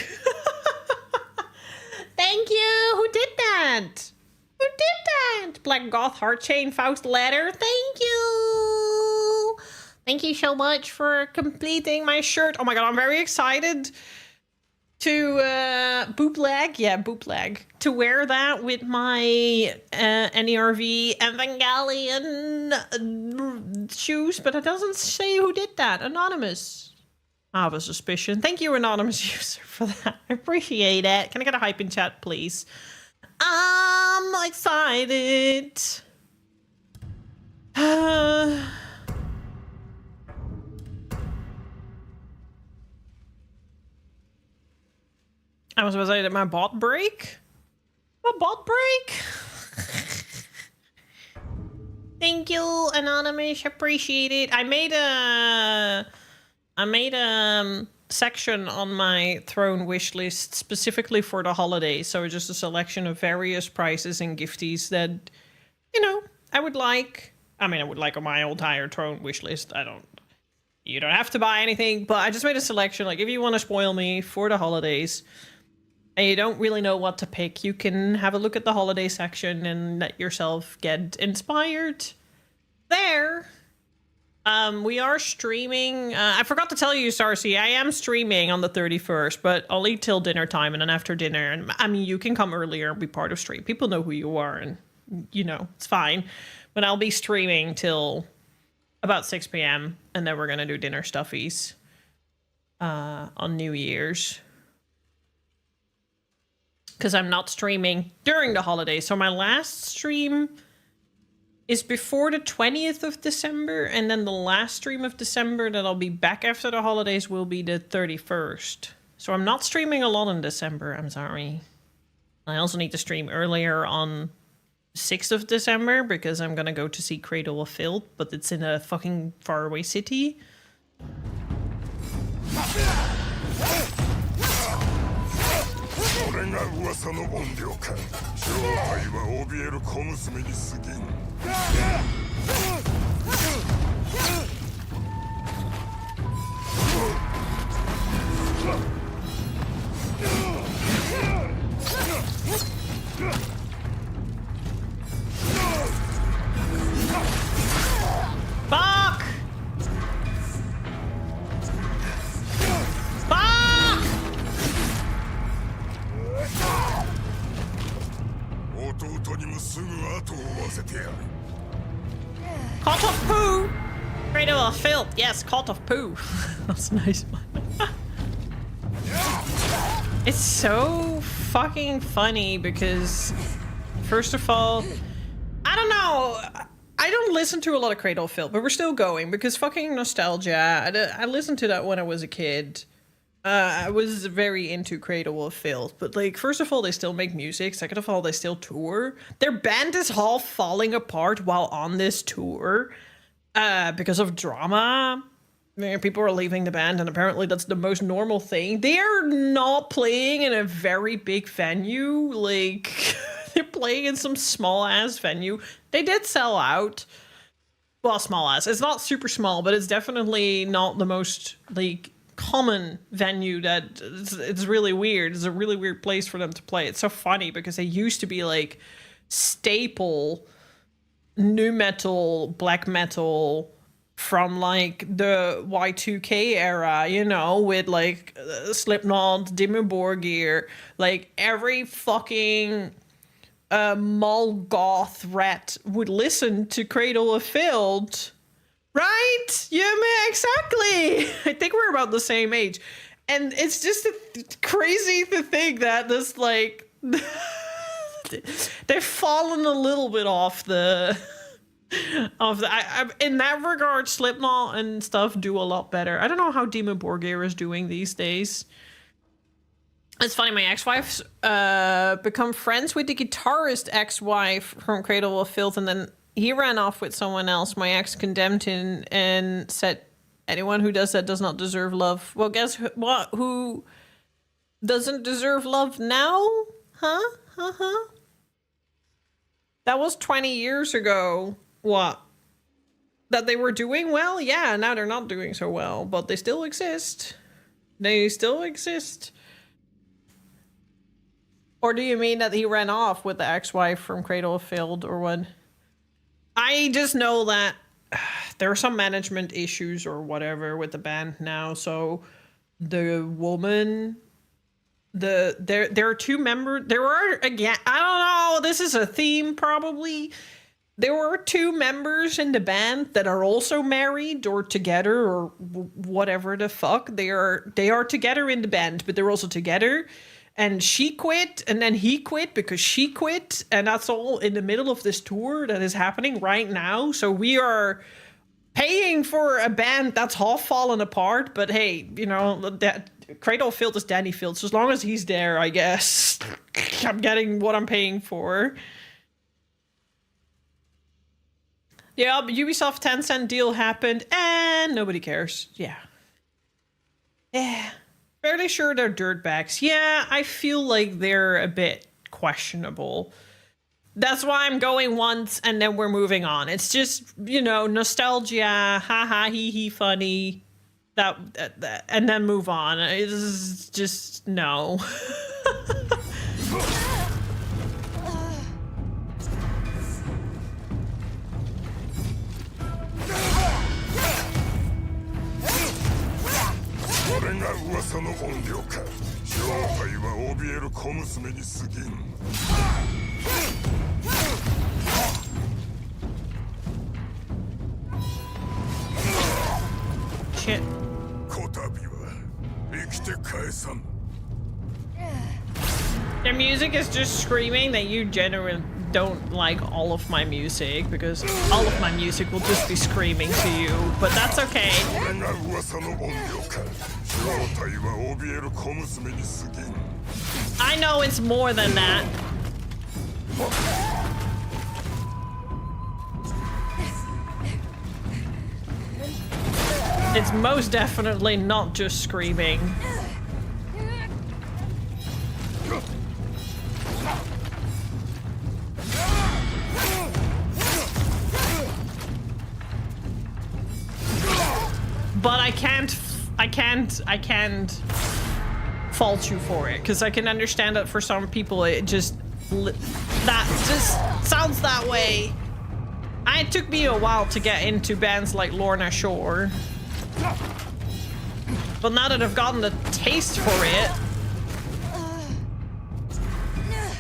Thank you! Who did that? Who did that? Black Goth Heart Chain Faust Letter. Thank you. Thank you so much for completing my shirt. Oh my god, I'm very excited to bootleg. Yeah, bootleg. To wear that with my NERV Evangelion shoes, but it doesn't say who did that. Anonymous. I have a suspicion. Thank you, anonymous user, for that. I appreciate it. Can I get a hype in chat, please? I'm excited. I was about to say, did my bot break? My bot break? Thank you, anonymous. Appreciate it. I made a section on my Throne wish list specifically for the holidays. So just a selection of various prices and gifties that, you know, I would like. I mean, I would like on my entire Throne wish list. You don't have to buy anything, but I just made a selection. Like, if you want to spoil me for the holidays and you don't really know what to pick, you can have a look at the holiday section and let yourself get inspired there. We are streaming. I forgot to tell you, Sarcy, I am streaming on the 31st, but only till dinner time, and then after dinner. And I mean, you can come earlier and be part of stream. People know who you are, and you know, it's fine. But I'll be streaming till about 6 p.m. and then we're gonna do dinner stuffies on New Year's. Because I'm not streaming during the holidays. So my last stream is before the 20th of December, and then the last stream of December that I'll be back after the holidays will be the 31st. So I'm not streaming a lot in December, I'm sorry. I also need to stream earlier on 6th of December because I'm gonna go to see Cradle of Filth, but it's in a fucking faraway city. 俺が噂の怨霊か。正体は怯える小娘に過ぎん。Fuck! Fuck! 弟にもすぐ後を追わせてやる。 Cult of Poo! Cradle of Filth, yes, Cult of Poo. That's a nice one. It's so fucking funny because, first of all, I don't know. I don't listen to a lot of Cradle of Filth, but we're still going because fucking nostalgia. I listened to that when I was a kid. I was very into Cradle of Filth, but like, first of all, they still make music. Second of all, they still tour. Their band is all falling apart while on this tour because of drama. People are leaving the band, and apparently that's the most normal thing. They are not playing in a very big venue. Like, they're playing in some small-ass venue. They did sell out. Well, small-ass. It's not super small, but it's definitely not the most, like, common venue that... It's really weird. It's a really weird place for them to play. It's so funny because they used to be, like, staple nu metal, black metal... from like the Y2K era, you know, with like Slipknot, Dimmu Borgir, like every fucking mall goth rat would listen to Cradle of Filth, right? Yeah, man, exactly. I think we're about the same age, and it's just crazy to think that this like they've fallen a little bit off the. In that regard, Slipknot and stuff do a lot better. I don't know how Dimmu Borgir is doing these days. It's funny, my ex-wife's become friends with the guitarist ex-wife from Cradle of Filth, and then he ran off with someone else. My ex condemned him and said, anyone who does that does not deserve love. Well, guess what? Who doesn't deserve love now? Huh? That was 20 years ago. What? That they were doing well? Yeah, now they're not doing so well, but they still exist. They still exist. Or do you mean that he ran off with the ex-wife from Cradle of Filth or what? I just know that there are some management issues or whatever with the band now, so the woman... There are two members... There are, again, I don't know, this is a theme probably... There were two members in the band that are also married or together or whatever the fuck. They are together in the band, but they're also together. And she quit, and then he quit because she quit. And that's all in the middle of this tour that is happening right now. So we are paying for a band that's half fallen apart. But hey, you know, that Cradle of Filth is Danny Filth. So as long as he's there, I guess I'm getting what I'm paying for. Yeah, Ubisoft Tencent deal happened, and nobody cares. Yeah. Fairly sure they're dirtbags. Yeah, I feel like they're a bit questionable. That's why I'm going once, and then we're moving on. It's just, you know, nostalgia, haha, hee, funny, that, and then move on. It's just, no. Shit. Their music is just screaming that you don't like all of my music, because all of my music will just be screaming to you, but that's okay. I know it's more than that. It's most definitely not just screaming. But I can't fault you for it, because I can understand that for some people it just sounds that way. It took me a while to get into bands like Lorna Shore, but now that I've gotten the taste for it,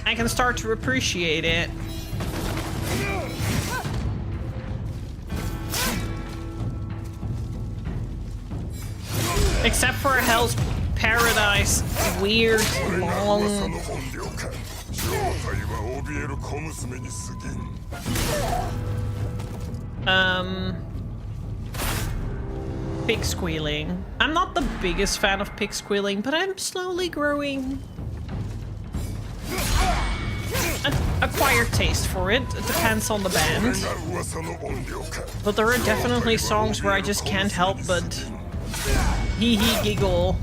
I can start to appreciate it. Except for Hell's Paradise, weird, long... Pig squealing. I'm not the biggest fan of pig squealing, but I'm slowly growing an acquired taste for it. It depends on the band. But there are definitely songs where I just can't help but hee hee giggle.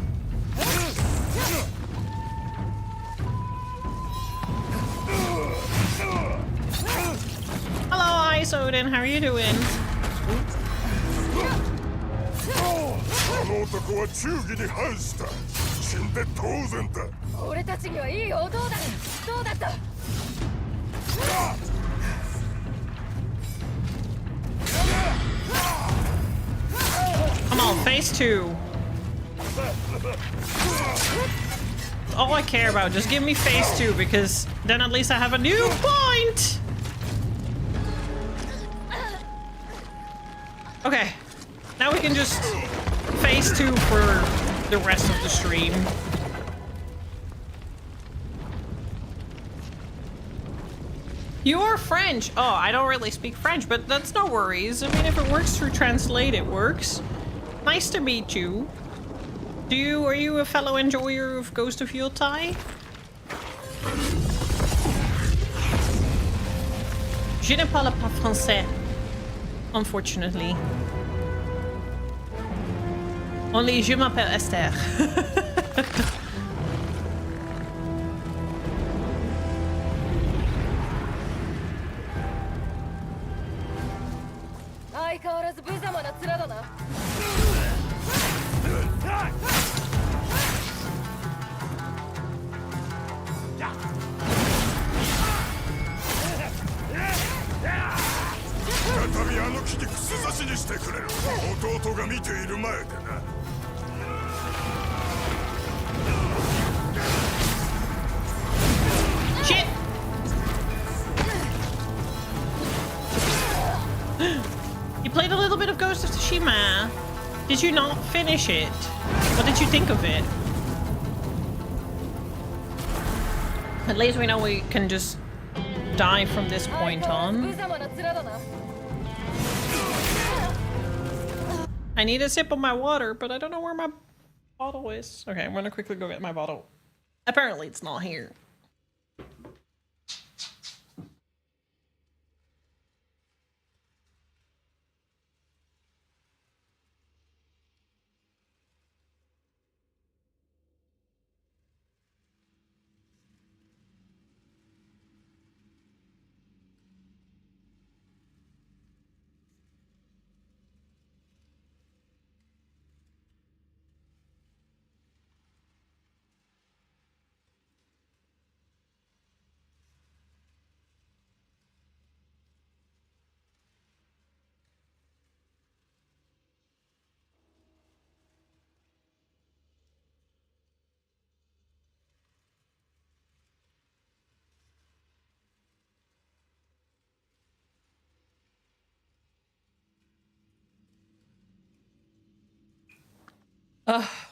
Hello, Ice Odin, how are you doing? Come on, phase 2. All I care about, just give me phase 2, because then at least I have a new point! Okay, now we can just phase 2 for the rest of the stream. You are French! Oh, I don't really speak French, but that's no worries. I mean, if it works through Translate, it works. Nice to meet you. Are you a fellow enjoyer of Ghost of Yōtei? Je ne parle pas français, unfortunately. Only je m'appelle Esther. Shit! You played a little bit of Ghost of Tsushima. Did you not finish it? What did you think of it? At least we know we can just die from this point on. I need a sip of my water, but I don't know where my bottle is. Okay, I'm gonna quickly go get my bottle. Apparently it's not here.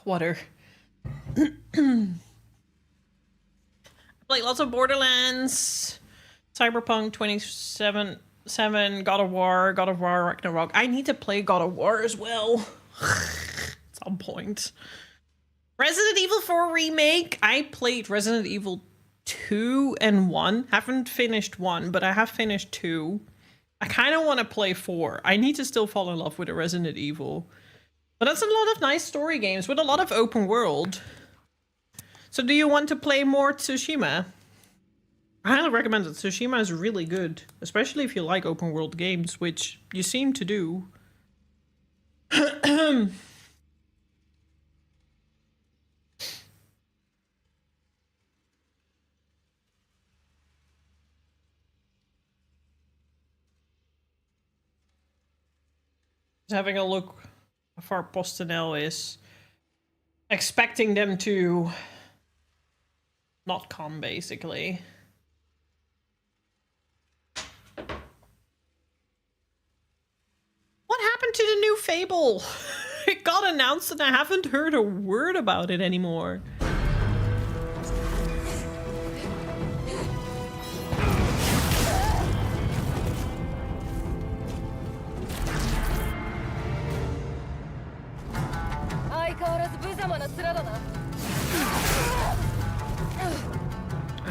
Water. Like lots of Borderlands. Cyberpunk 2077, God of War Ragnarok. I need to play God of War as well. At some point. Resident Evil 4 Remake. I played Resident Evil 2 and 1. Haven't finished 1, but I have finished 2. I kind of want to play 4. I need to still fall in love with a Resident Evil. But that's a lot of nice story games with a lot of open world. So do you want to play more Tsushima? I highly recommend it. Tsushima is really good. Especially if you like open world games, which you seem to do. Having a look how far Postenel is. Expecting them to not come, basically. What happened to the new Fable? It got announced and I haven't heard a word about it anymore.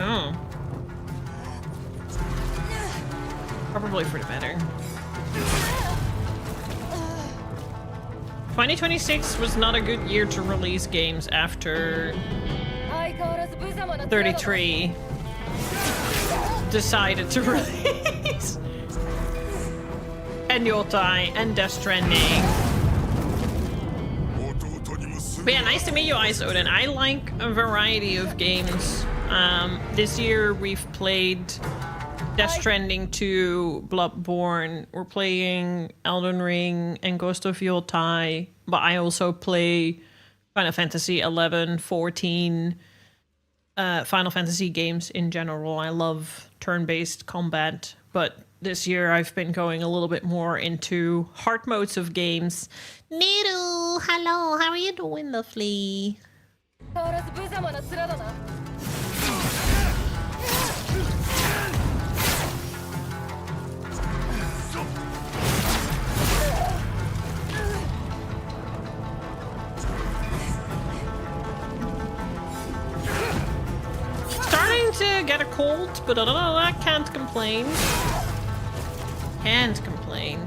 Oh. Probably for the better. 2026 was not a good year to release games after 33 decided to release. And Yōtei and Death Stranding. But yeah, nice to meet you, Ice Odin. I like a variety of games. This year we've played Death Stranding 2, Bloodborne. We're playing Elden Ring and Ghost of Yōtei. But I also play Final Fantasy 11, 14, Final Fantasy games in general. I love turn-based combat. But this year I've been going a little bit more into hard modes of games. Niru, hello, how are you doing, lovely? Starting to get a cold, but I can't complain. Can't complain.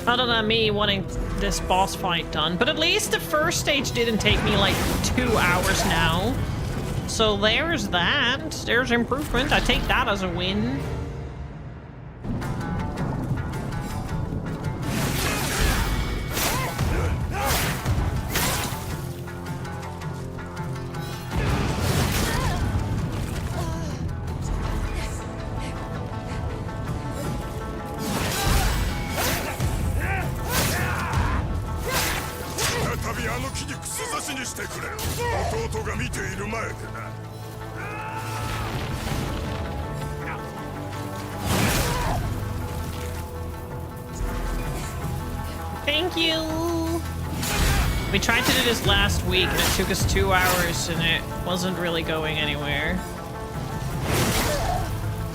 Other than me wanting this boss fight done. But at least the first stage didn't take me like 2 hours now. So there's that. There's improvement. I take that as a win. Thank you. We tried to do this last week and it took us 2 hours and it wasn't really going anywhere.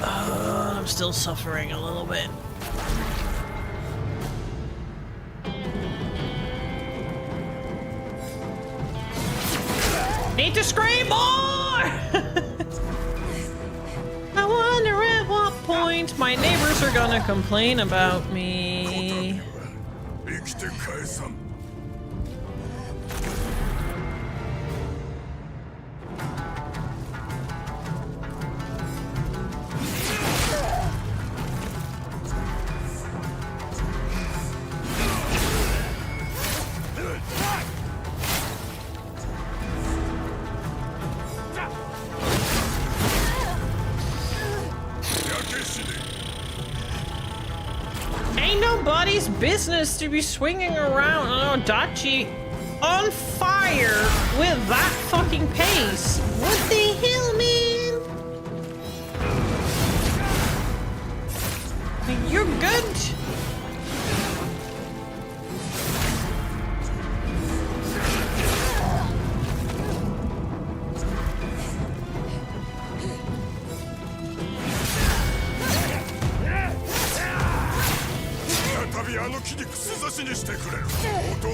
I'm still suffering a little bit. Need to scream more! I wonder at what point my neighbors are gonna complain about me. Ain't nobody's business to be swinging around. Oh, Dachi on fire with that fucking pace. What the hell, man? You're good. 私にしてくれる。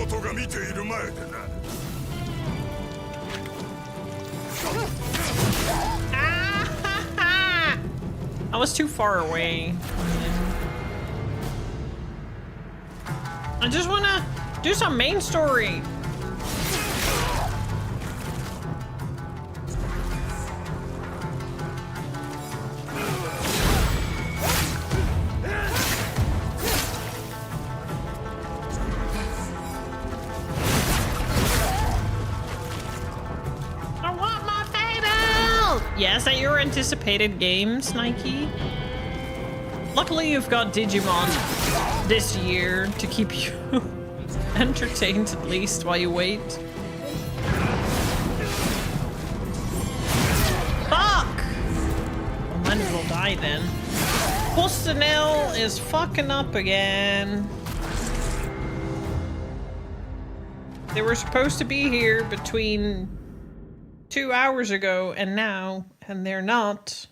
弟が見ている前でな。I was too far away. I just wanna do some main story. Yes, at your anticipated games, Nike. Luckily, you've got Digimon this year to keep you entertained at least while you wait. Fuck! Well, might as well die then. Bostanel is fucking up again. They were supposed to be here between 2 hours ago and now, and they're not.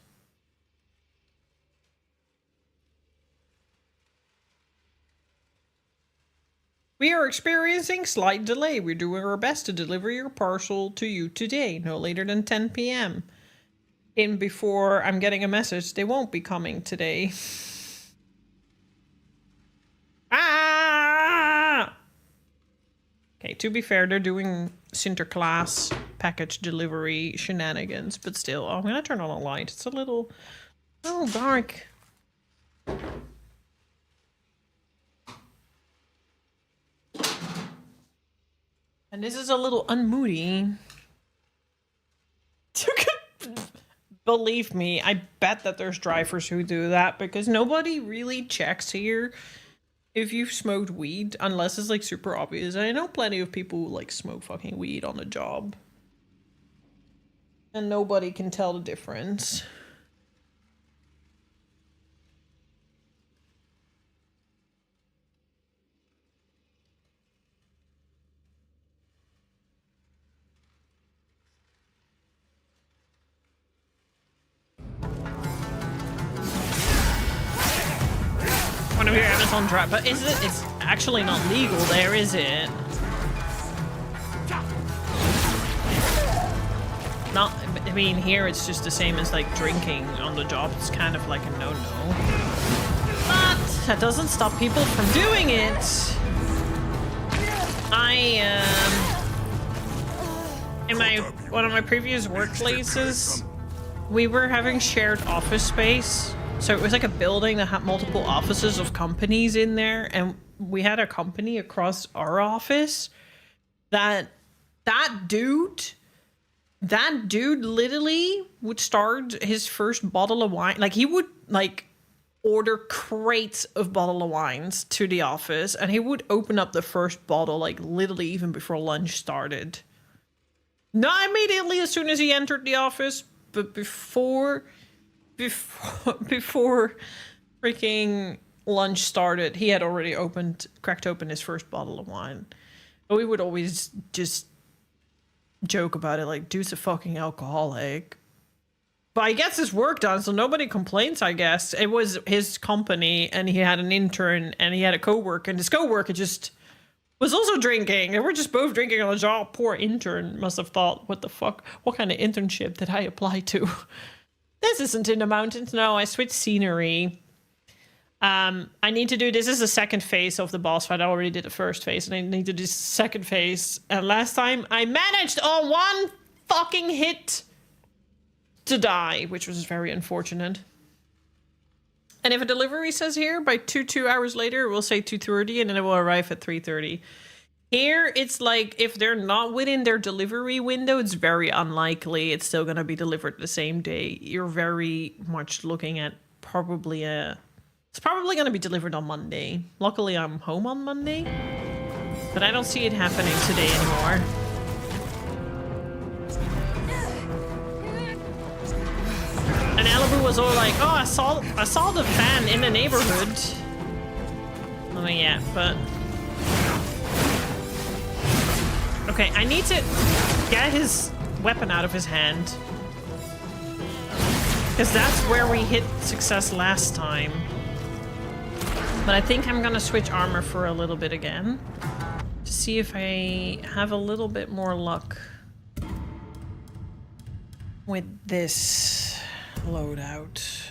We are experiencing slight delay. We're doing our best to deliver your parcel to you today, no later than 10 p.m. In before I'm getting a message, they won't be coming today. Ah! Okay, to be fair, they're doing Sinterklaas package delivery shenanigans, but still. Oh, I'm gonna turn on a light. It's a little dark. And this is a little unmoody. Believe me, I bet that there's drivers who do that because nobody really checks here if you've smoked weed, unless it's like super obvious. I know plenty of people who like smoke fucking weed on the job. And nobody can tell the difference. One of your Amazon drive, but is it? It's actually not legal there, is it? Not. I mean, here it's just the same as like drinking on the job. It's kind of like a no-no. But that doesn't stop people from doing it. In one of my previous workplaces, we were having shared office space. So it was like a building that had multiple offices of companies in there, and we had a company across our office that dude literally would start his first bottle of wine. Like he would like order crates of bottle of wines to the office, and he would open up the first bottle like literally even before lunch started. Not immediately as soon as he entered the office, but before freaking lunch started, he had already cracked open his first bottle of wine. But we would always just joke about it, like, dude's a fucking alcoholic. But he gets his work done, so nobody complains, I guess. It was his company, and he had an intern, and he had a coworker, and his coworker just was also drinking. They were just both drinking on the job. Poor intern must have thought, what the fuck? What kind of internship did I apply to? This isn't in the mountains. No, I switched scenery. I need to do, this is the second phase of the boss fight. I already did the first phase, and I need to do the second phase. And last time, I managed on one fucking hit to die, which was very unfortunate. And if a delivery says here, by 2 hours later, we'll say 2:30, and then it will arrive at 3:30. Here, it's like, if they're not within their delivery window, it's very unlikely it's still going to be delivered the same day. You're very much looking at probably it's probably going to be delivered on Monday. Luckily, I'm home on Monday, but I don't see it happening today anymore. And Alibu was all like, oh, I saw the fan in the neighborhood. Oh, yeah, but... Okay, I need to get his weapon out of his hand. Because that's where we hit success last time. But I think I'm gonna switch armor for a little bit again. To see if I have a little bit more luck with this loadout.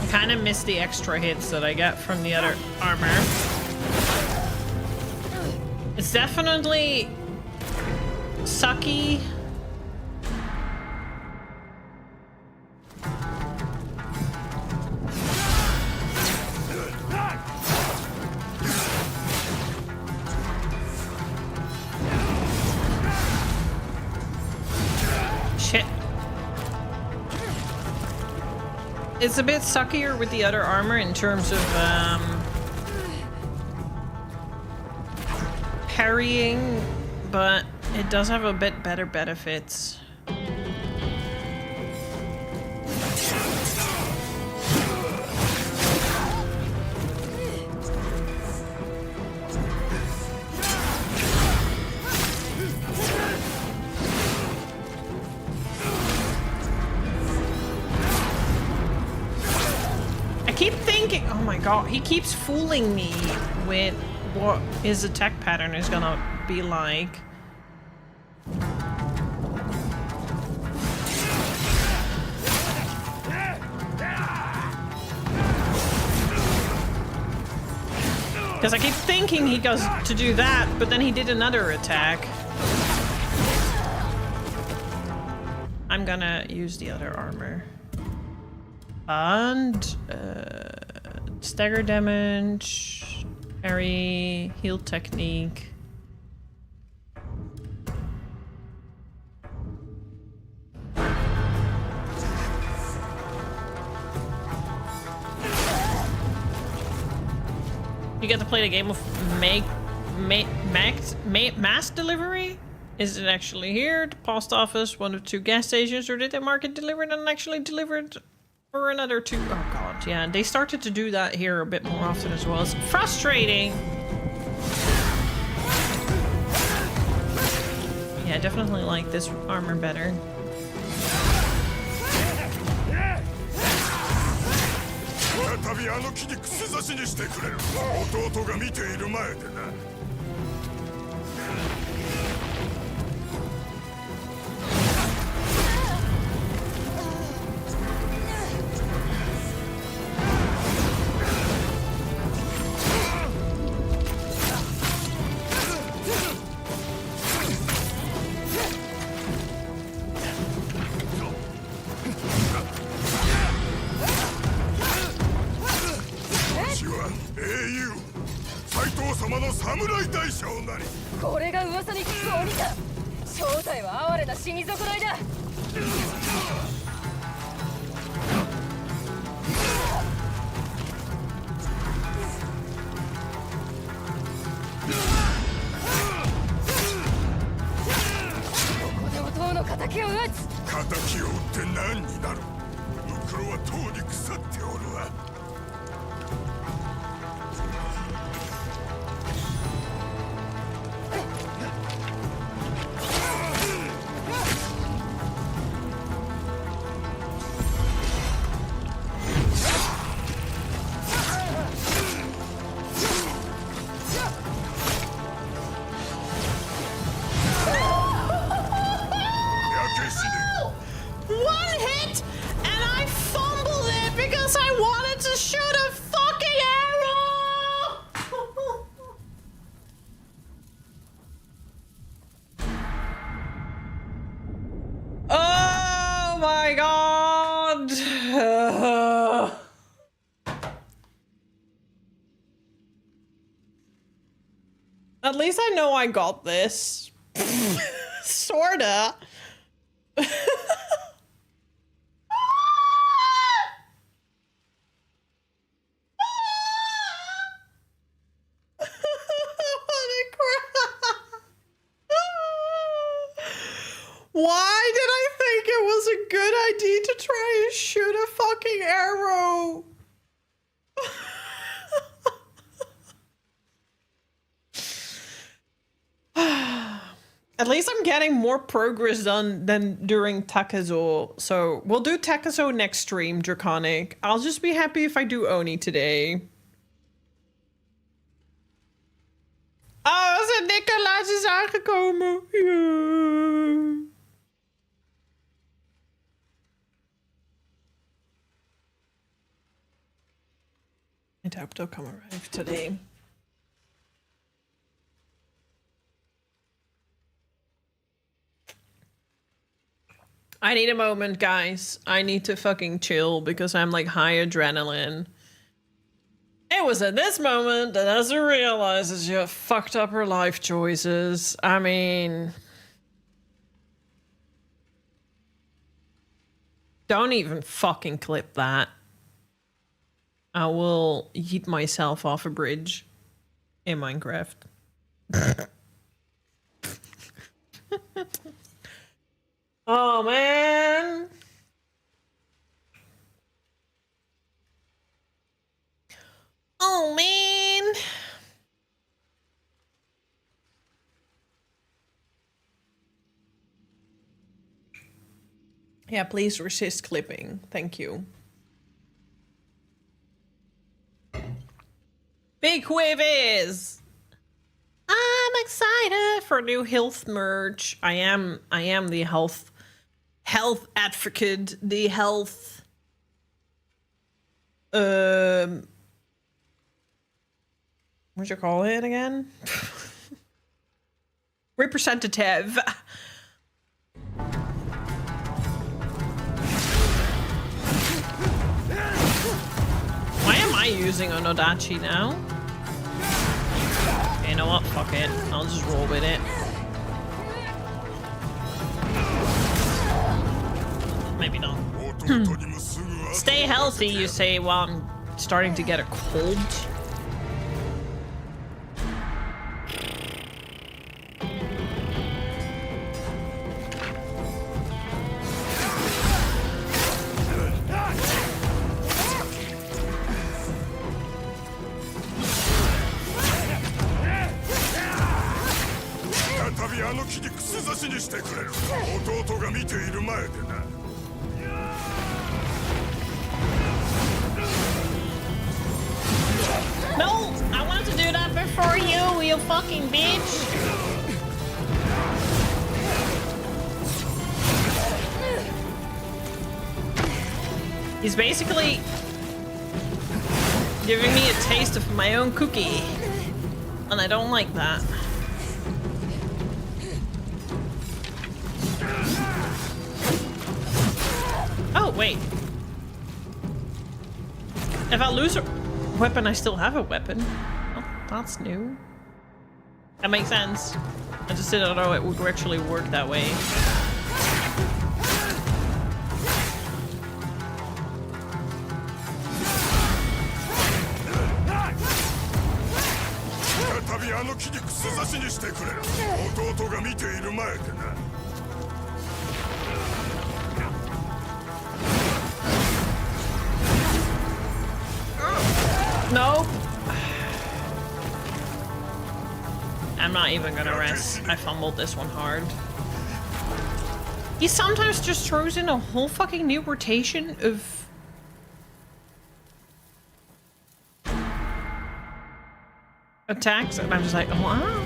Kind of miss the extra hits that I get from the other armor. It's definitely sucky. Shit. It's a bit suckier with the other armor in terms of parrying, but it does have a bit better benefits. Oh my god, he keeps fooling me with what his attack pattern is gonna be like. Because I keep thinking he goes to do that, but then he did another attack. I'm gonna use the other armor. And stagger damage, parry, heal technique. You get to play the game of mass delivery? Is it actually here? The post office, one of two gas stations, or did they mark it delivered and actually delivered for another two? Oh god, yeah, they started to do that here a bit more often as well. It's frustrating. Yeah, I definitely like this armor better.これが噂に聞く鬼か。正体は哀れな死に損ないだ。ここで弟の敵を討つ。敵を撃って何になる。ムクロはとうに腐っておるわ。my god! At least I know I got this. Sorta. Why did I think it was a good idea to try and shoot a fucking arrow? At least I'm getting more progress done than during Takazo. So we'll do Takazo next stream, Draconic. I'll just be happy if I do Oni today. Oh, Sint-Nicolaas is aangekomen. Ja. I hope they'll come arrive today. I need a moment, guys. I need to fucking chill because I'm like high adrenaline. It was at this moment that Ezra realizes you have fucked up her life choices. I mean... Don't even fucking clip that. I will yeet myself off a bridge in Minecraft. Oh, man. Oh, man. Yeah, please resist clipping. Thank you. Big Quiviz! I'm excited for new health merch. I am the health advocate, the health what you call it again? Representative. Why am I using Onodachi now? You know what? Fuck it. I'll just roll with it. Maybe not. Stay healthy, you say, while I'm starting to get a cold. No, I wanted to do that before you, you fucking bitch. He's basically giving me a taste of my own cookie, and I don't like that. Oh, wait. If I lose a weapon, I still have a weapon. Oh, that's new. That makes sense. I just didn't know it would actually work that way. Nope. I'm not even gonna rest. I fumbled this one hard. He sometimes just throws in a whole fucking new rotation of... attacks, and I'm just like, wow.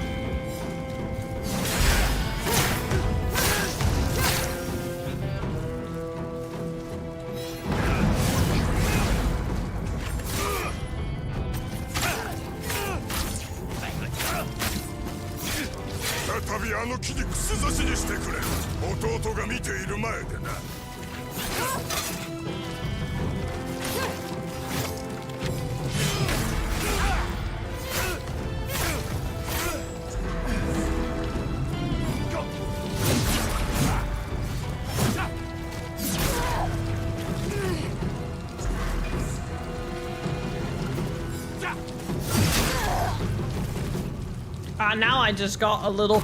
Now I just got a little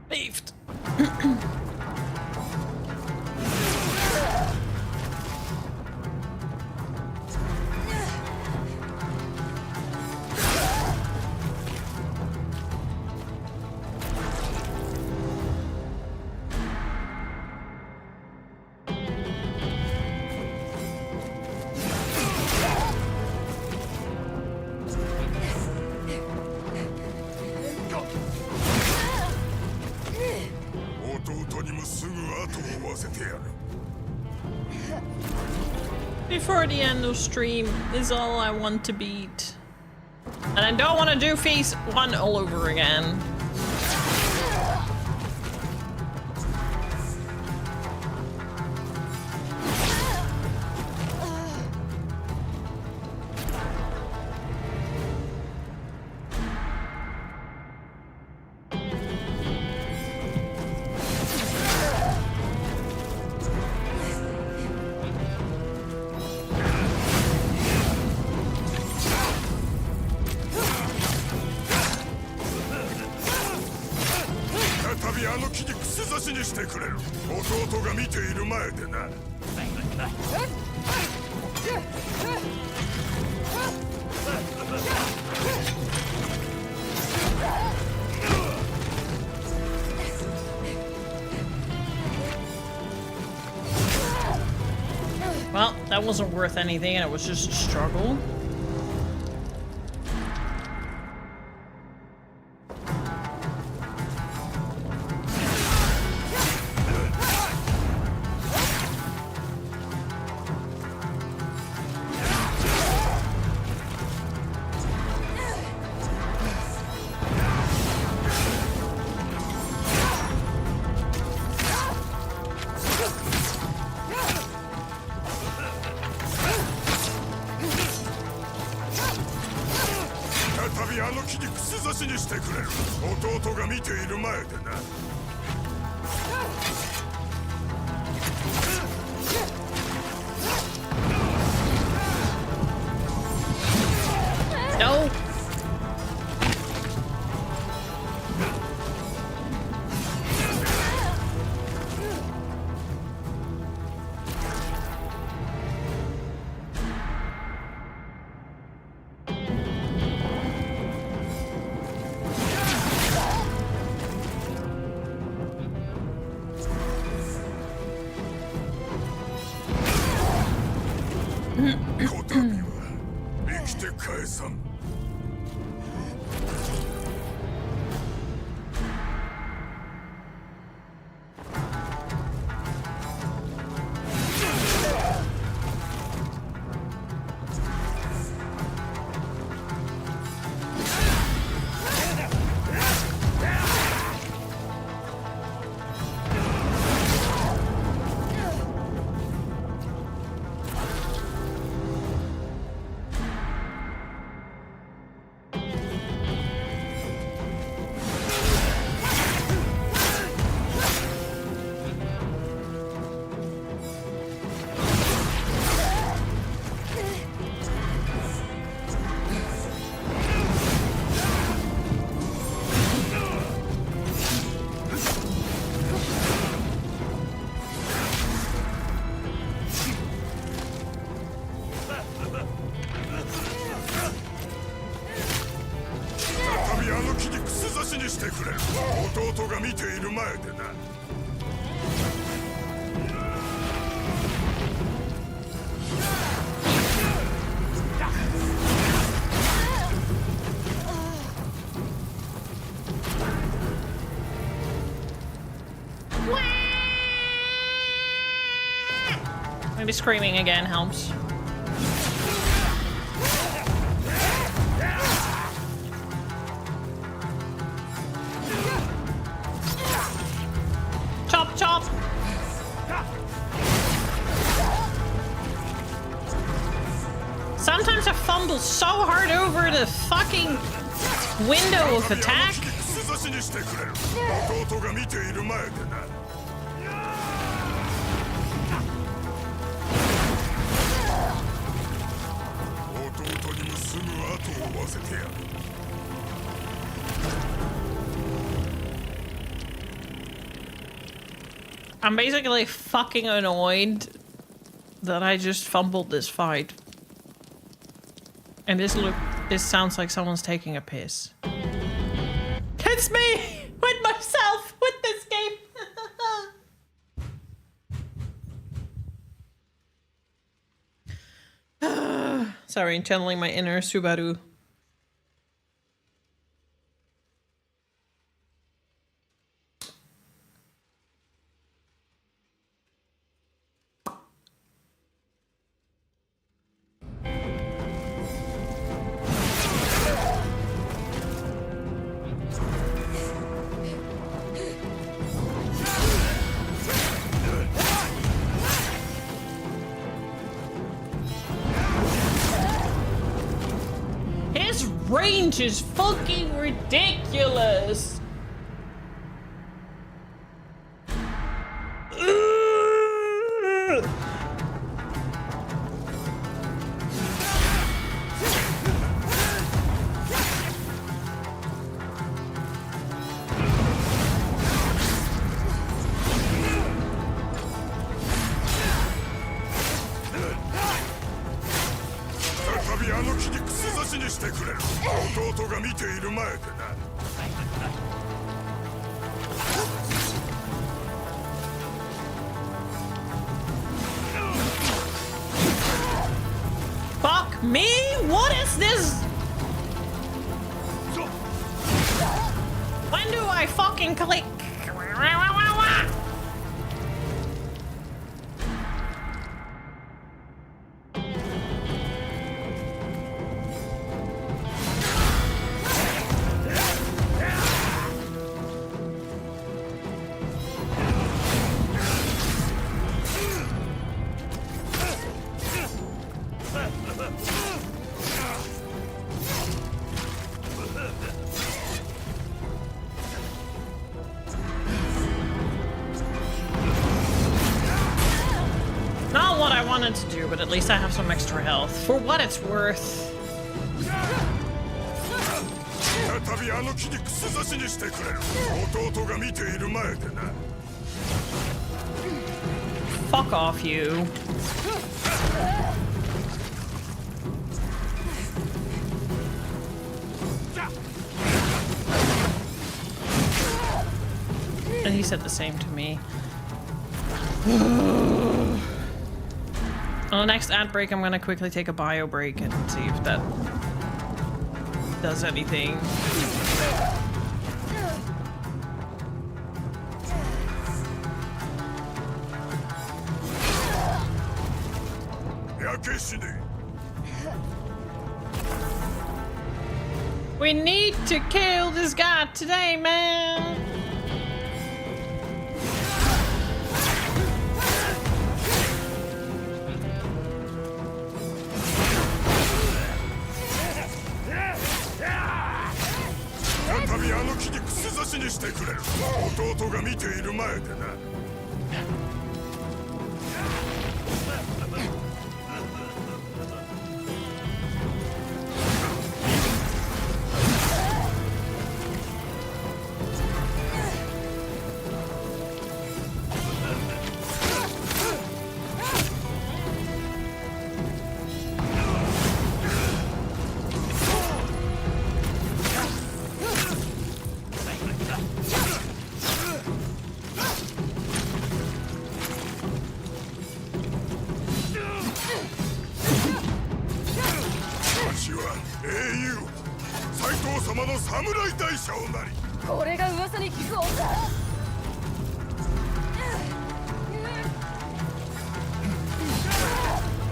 beefed. Before the end of stream is all I want to beat. And I don't want to do phase 1 all over again. Well, that wasn't worth anything and it was just a struggle. No. Maybe screaming again helps. a fucking window of attack? 差しにしてくれる。弟が見ている前でな。弟にもすぐ後を追わせてやる。I'm basically fucking annoyed that I just fumbled this fight. And this sounds like someone's taking a piss. It's me! With myself! With this game! Sorry, channeling my inner Subaru. Range is fucking ridiculous. Fuck me? What is this? When do I fucking click? To do, but at least I have some extra health. For what it's worth. Fuck off, you. And he said the same to me. On the next ad break, I'm gonna quickly take a bio break and see if that does anything. We need to kill this guy today, man.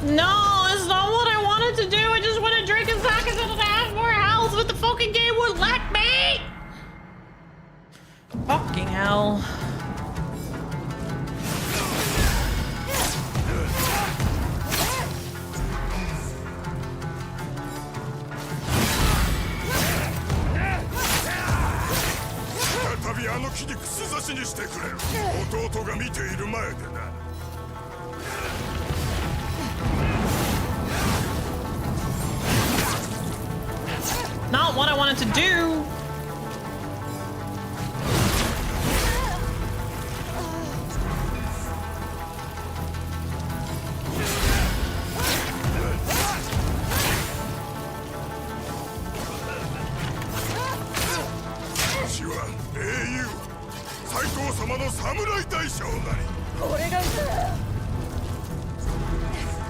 No, it's not what I wanted to do. I just want to drink and sake so that I have more health, but the fucking game won't let me. Fucking hell. あの木に串刺しにしてくれ。弟が見ている前でな。Not what I wanted to do.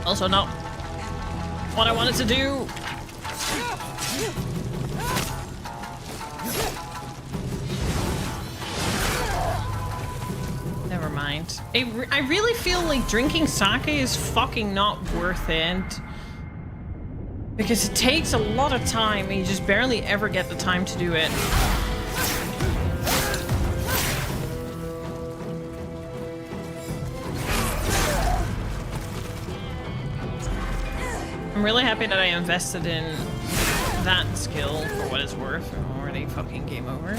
Also not what I wanted to do. Never mind. I really feel like drinking sake is fucking not worth it. Because it takes a lot of time and you just barely ever get the time to do it. I'm really happy that I invested in that skill for what it's worth. I'm already fucking game over.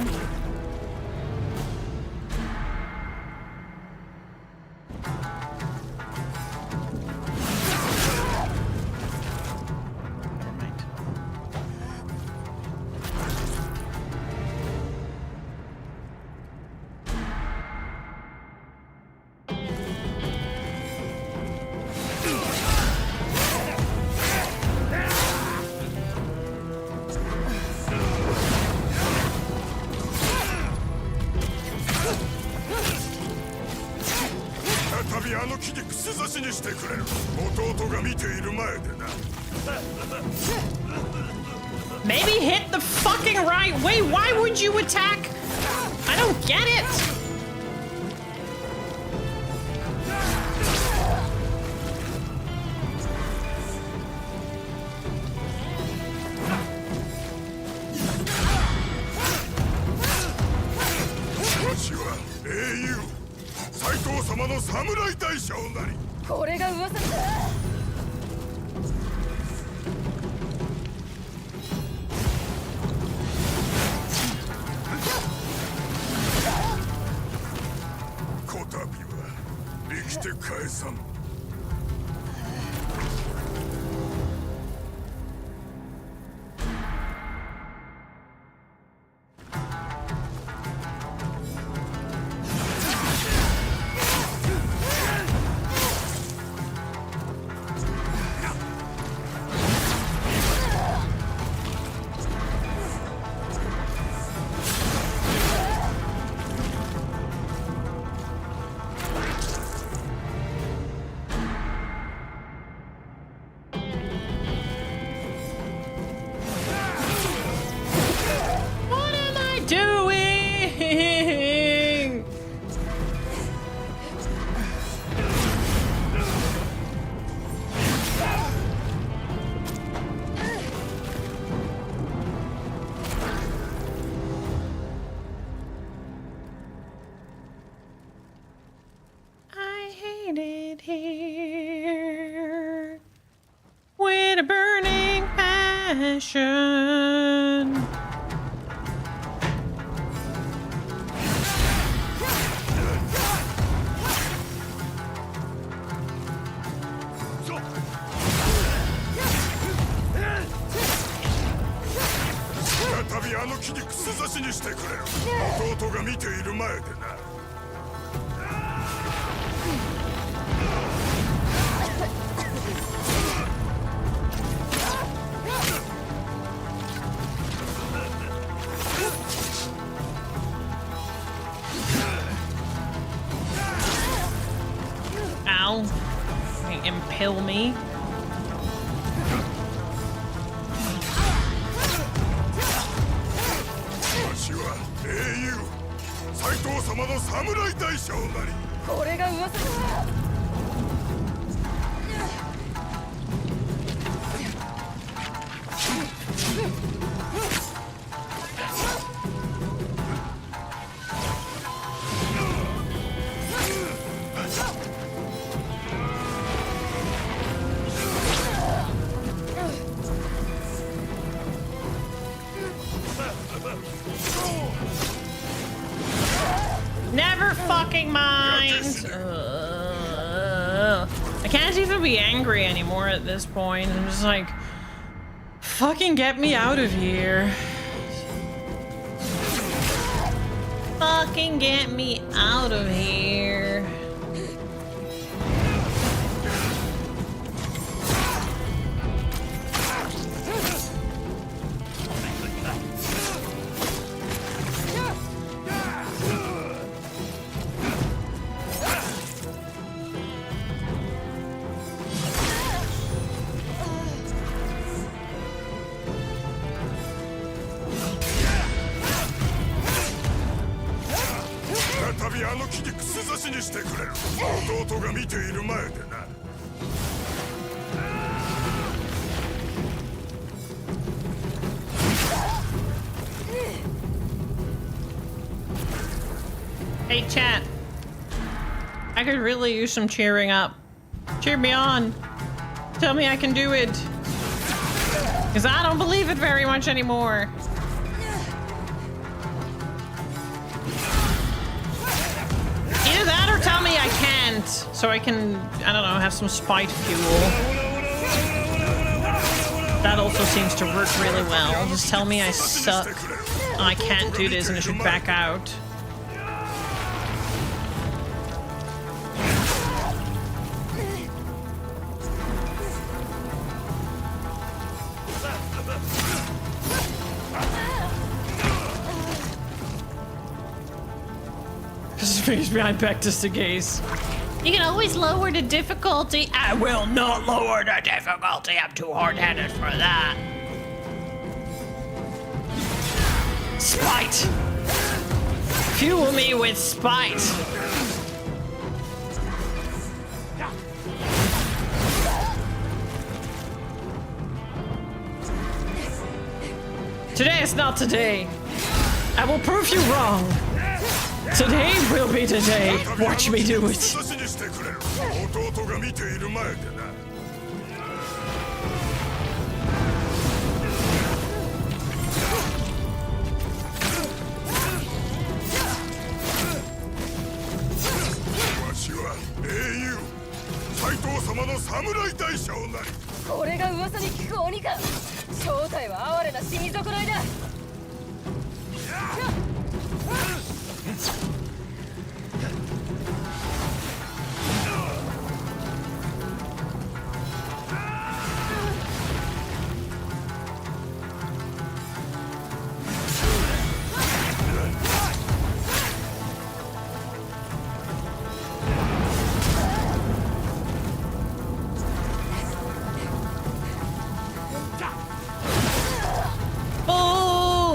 Never mind. Maybe hit the fucking right way. Why would you attack? I don't get it. Here with a burning passion. Ow. Impale me. fucking mind. I can't even be angry anymore at this point. I'm just like, fucking get me out of here. Fucking get me out of here. Hey chat, I could really use some cheering up. Cheer me on. Tell me I can do it. Because I don't believe it very much anymore. Either that or tell me I can't. So I can, I don't know, have some spite fuel. That also seems to work really well. Just tell me I suck. I can't do this and I should back out. Face behind Pectus to gaze. You can always lower the difficulty. I will not lower the difficulty. I'm too hard-headed for that. Spite. Fuel me with spite. Today is not today. I will prove you wrong. Today will be today. Watch me do it.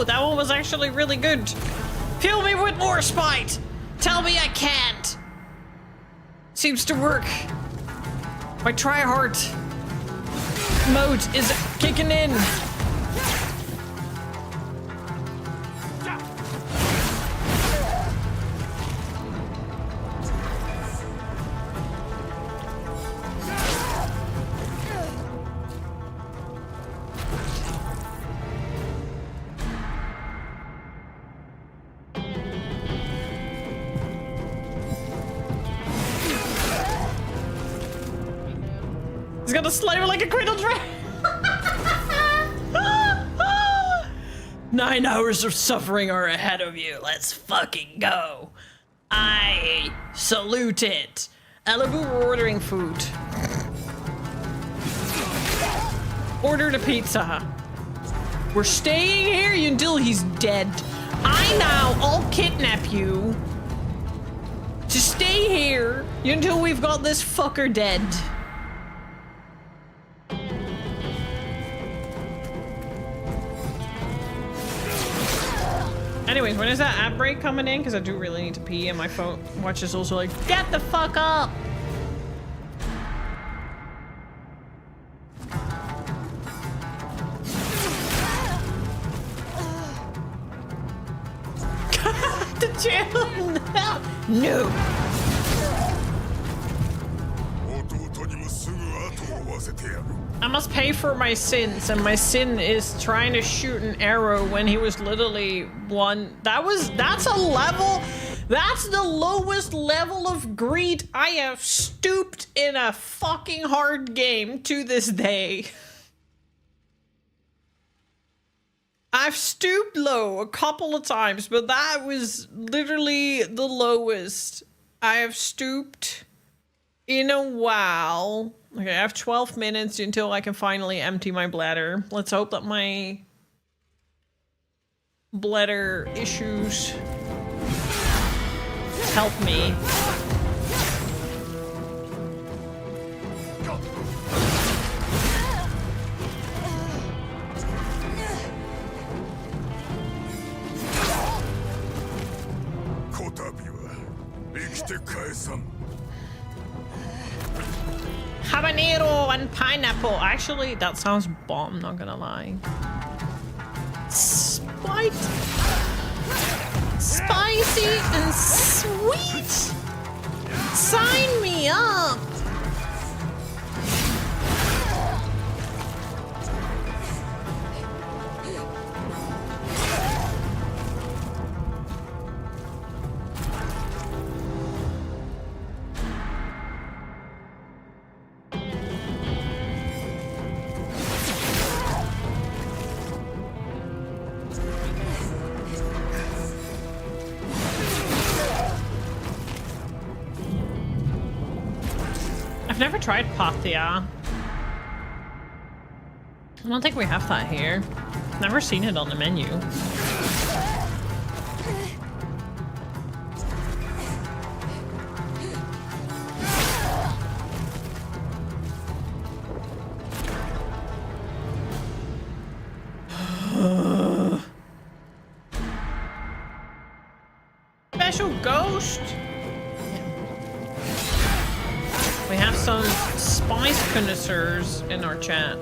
That one was actually really good. Fuel me with more spite. Tell me I can't. Seems to work. My tryhard mode is kicking in. He's got a slider like a cradle dragon. 9 hours of suffering are ahead of you. Let's fucking go. I salute it. Alibu, we're ordering food. Order the pizza. We're staying here until he's dead. I'll kidnap you to stay here until we've got this fucker dead. Anyways, when is that ad break coming in? Because I do really need to pee and my phone watch is also like, get the fuck up! The jail? No! I must pay for my sins, and my sin is trying to shoot an arrow when he was literally one. That's a level That's the lowest level of greed I have stooped in a fucking hard game to this day. I've stooped low a couple of times, but that was literally the lowest I have stooped in a while. Okay, I have 12 minutes until I can finally empty my bladder. Let's hope that my bladder issues help me. Habanero and pineapple. Actually, that sounds bomb, not gonna lie. Spicy and sweet. Sign me up. I've never tried patia. I don't think we have that here. Never seen it on the menu. Special ghost. We have some spice connoisseurs in our chat.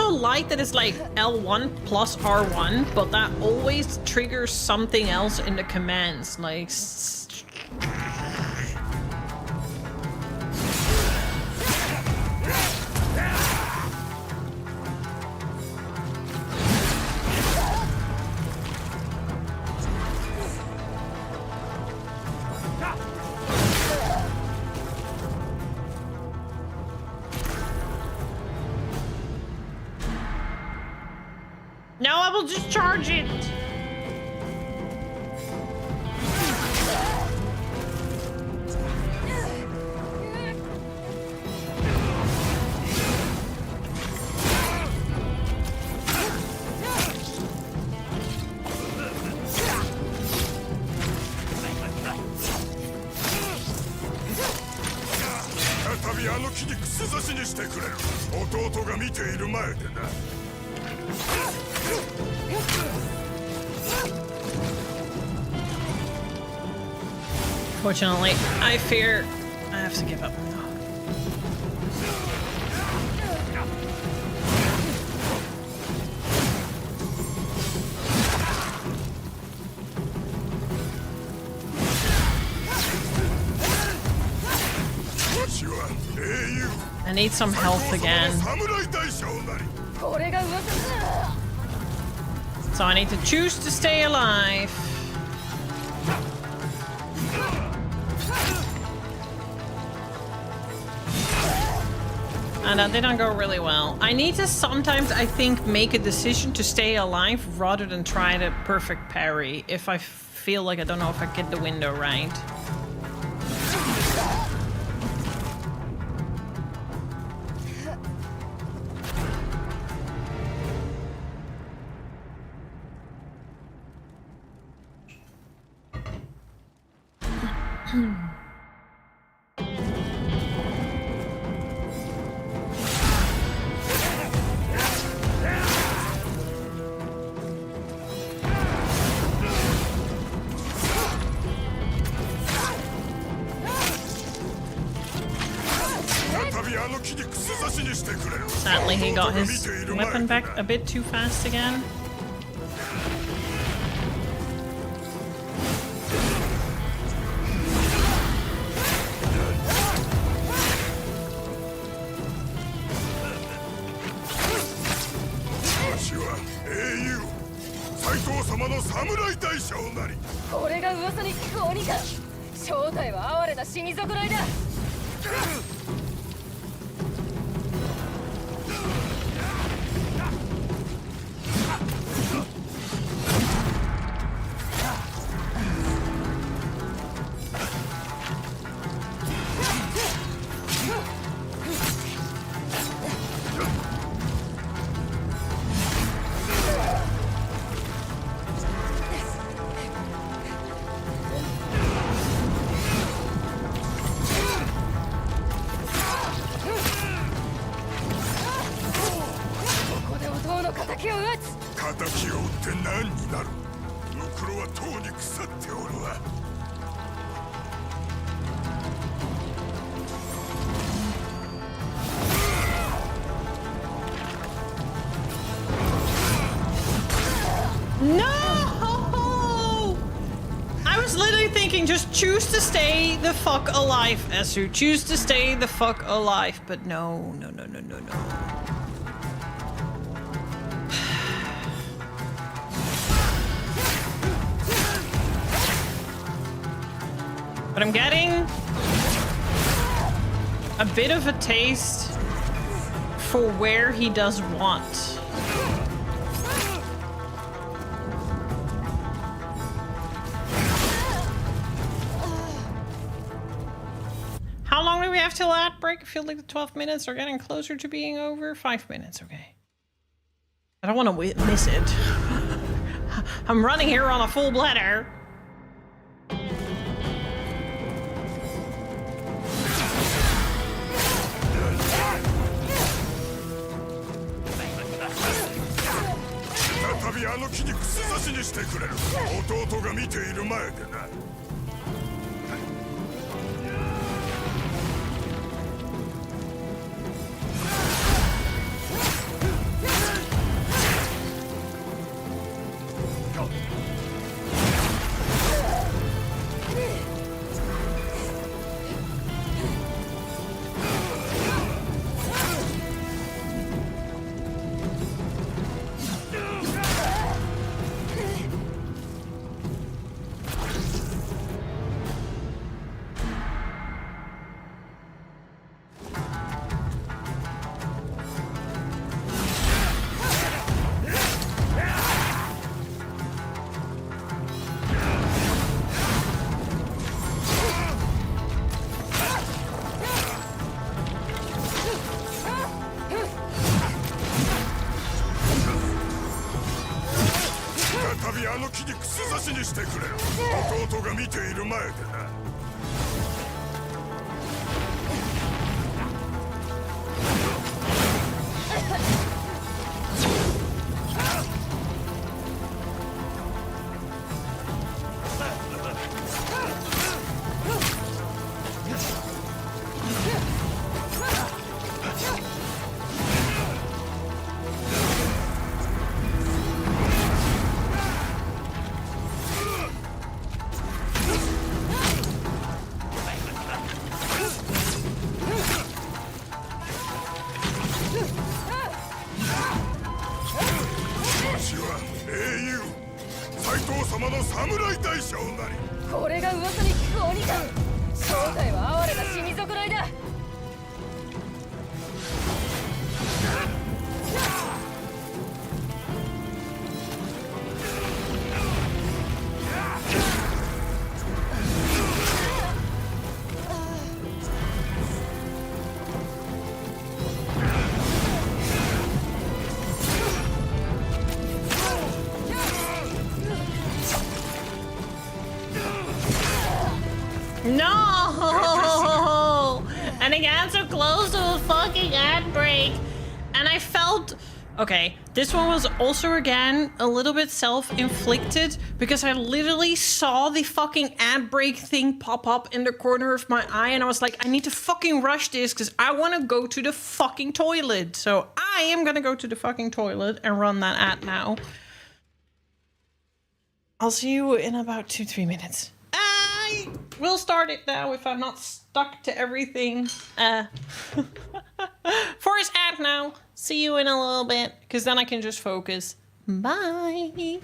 Like that it's like L1 plus R1, but that always triggers something else in the commands, like just charge it. Fortunately, I fear I have to give up now. I need some health again. So I need to choose to stay alive. And that didn't go really well. I need to sometimes, I think, make a decision to stay alive rather than try the perfect parry if I feel like I don't know if I get the window right. 「Sadly, he got his weapon back a bit too fast again. Just choose to stay the fuck alive, Esu. Choose to stay the fuck alive. But no. But I'm getting a bit of a taste for where he does want. How long do we have till ad break? I feel like the 12 minutes are getting closer to being over. 5 minutes, okay. I don't want to miss it. I'm running here on a full bladder. No! And it got so close to a fucking ad break. And I felt... Okay, this one was also, again, a little bit self-inflicted because I literally saw the fucking ad break thing pop up in the corner of my eye and I was like, I need to fucking rush this because I want to go to the fucking toilet. So I am gonna go to the fucking toilet and run that ad now. I'll see you in about 2-3 minutes. I will start it now if I'm not stuck to everything. Forest ad now. See you in a little bit, because then I can just focus. Bye.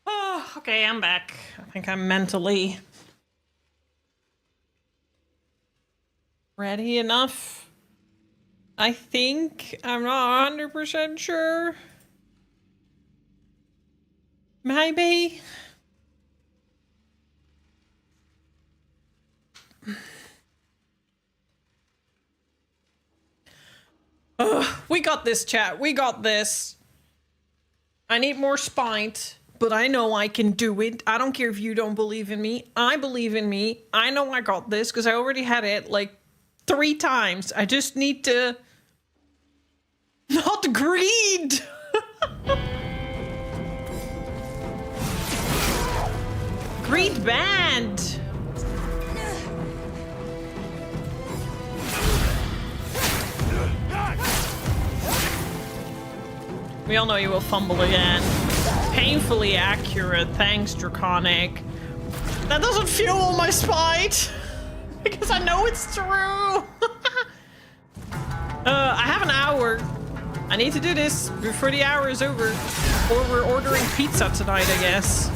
Oh, okay, I'm back. I think I'm mentally ready enough. I think. I'm not 100% sure. Maybe. We got this, chat. We got this. I need more spite, but I know I can do it. I don't care if you don't believe in me. I believe in me. I know I got this because I already had it like 3 times. I just need to not greed. hand. We all know you will fumble again. Painfully accurate. Thanks, Draconic. That doesn't fuel my spite. Because I know it's true. I have an hour. I need to do this before the hour is over. Or we're ordering pizza tonight, I guess.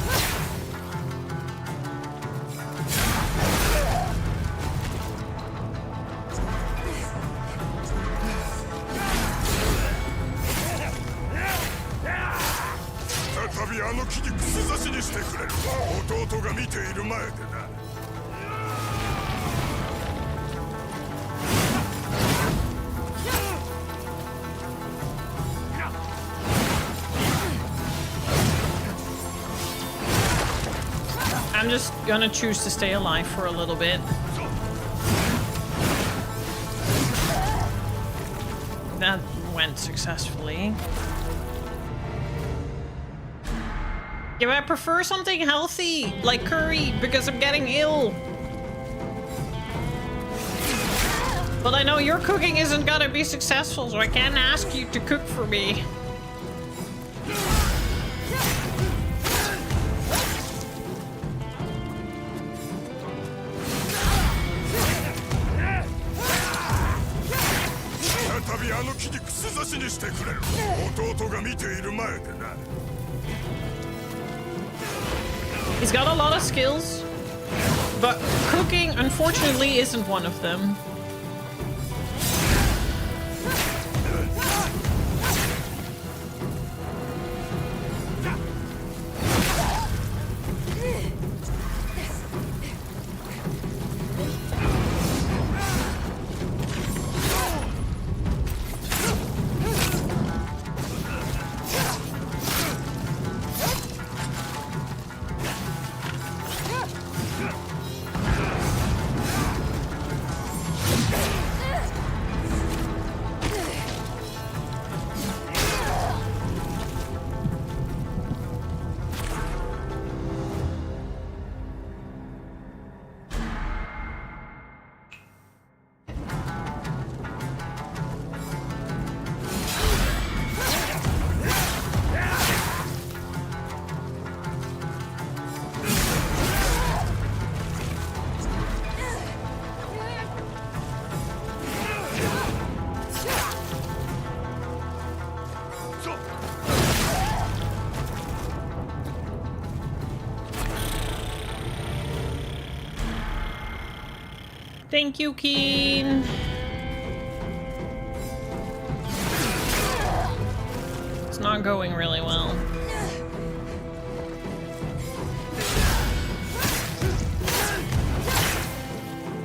I'm just gonna choose to stay alive for a little bit. That went successfully. Yeah, but I prefer something healthy, like curry, because I'm getting ill. But I know your cooking isn't gonna be successful, so I can't ask you to cook for me. He's got a lot of skills, but cooking, unfortunately, isn't one of them. Thank you, Keen. It's not going really well.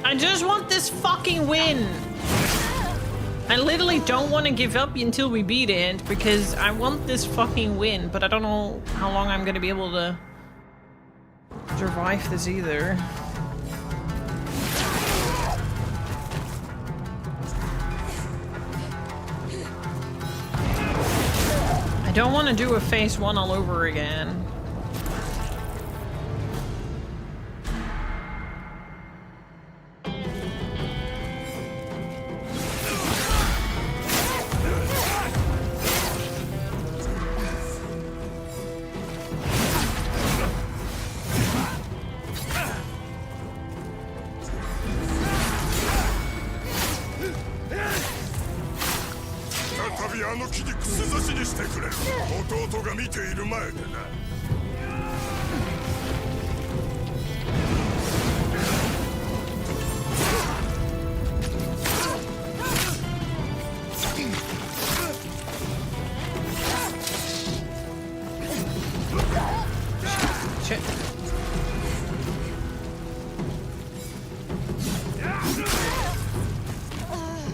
I just want this fucking win. I literally don't want to give up until we beat it because I want this fucking win, but I don't know how long I'm gonna be able to survive this either. I don't want to do a phase 1 all over again.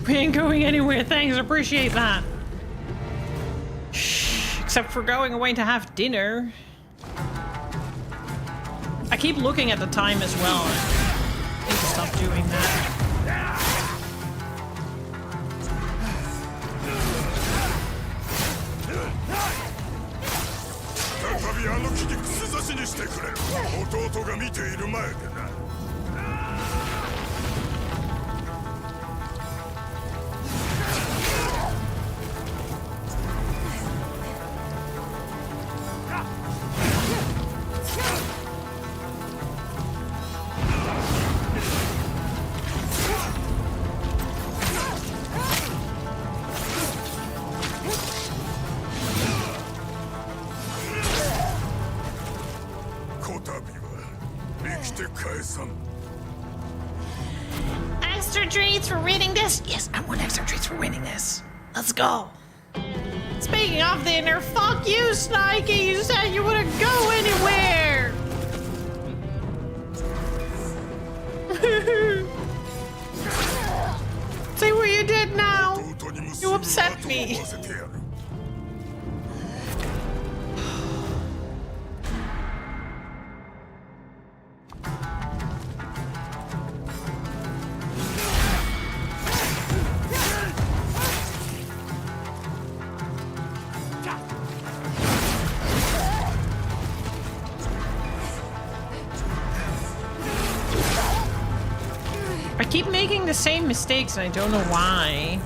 We ain't going anywhere, thanks, appreciate that. Except for going away to have dinner. I keep looking at the time as well. I need to stop doing that. びあの木に串刺しにしてくれる。弟が見ている前でな。Extra treats for winning this. Yes, I want extra treats for winning this. Let's go. Speaking of dinner, fuck you, Snikey. You said you wouldn't go anywhere. See what you did now? You upset me. I keep making the same mistakes and I don't know why.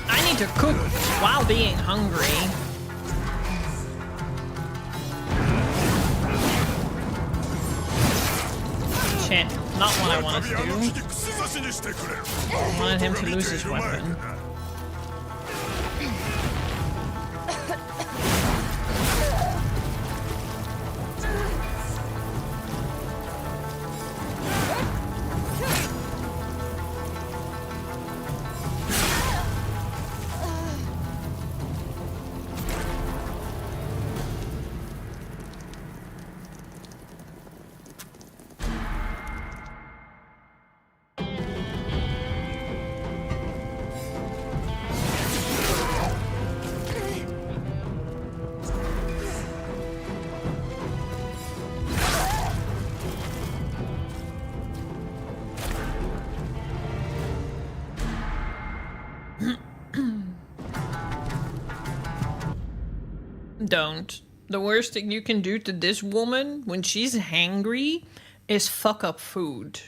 I need to cook while being hungry. Shit, not what I wanted to do. I wanted him to lose his weapon. Don't. The worst thing you can do to this woman when she's hangry is fuck up food.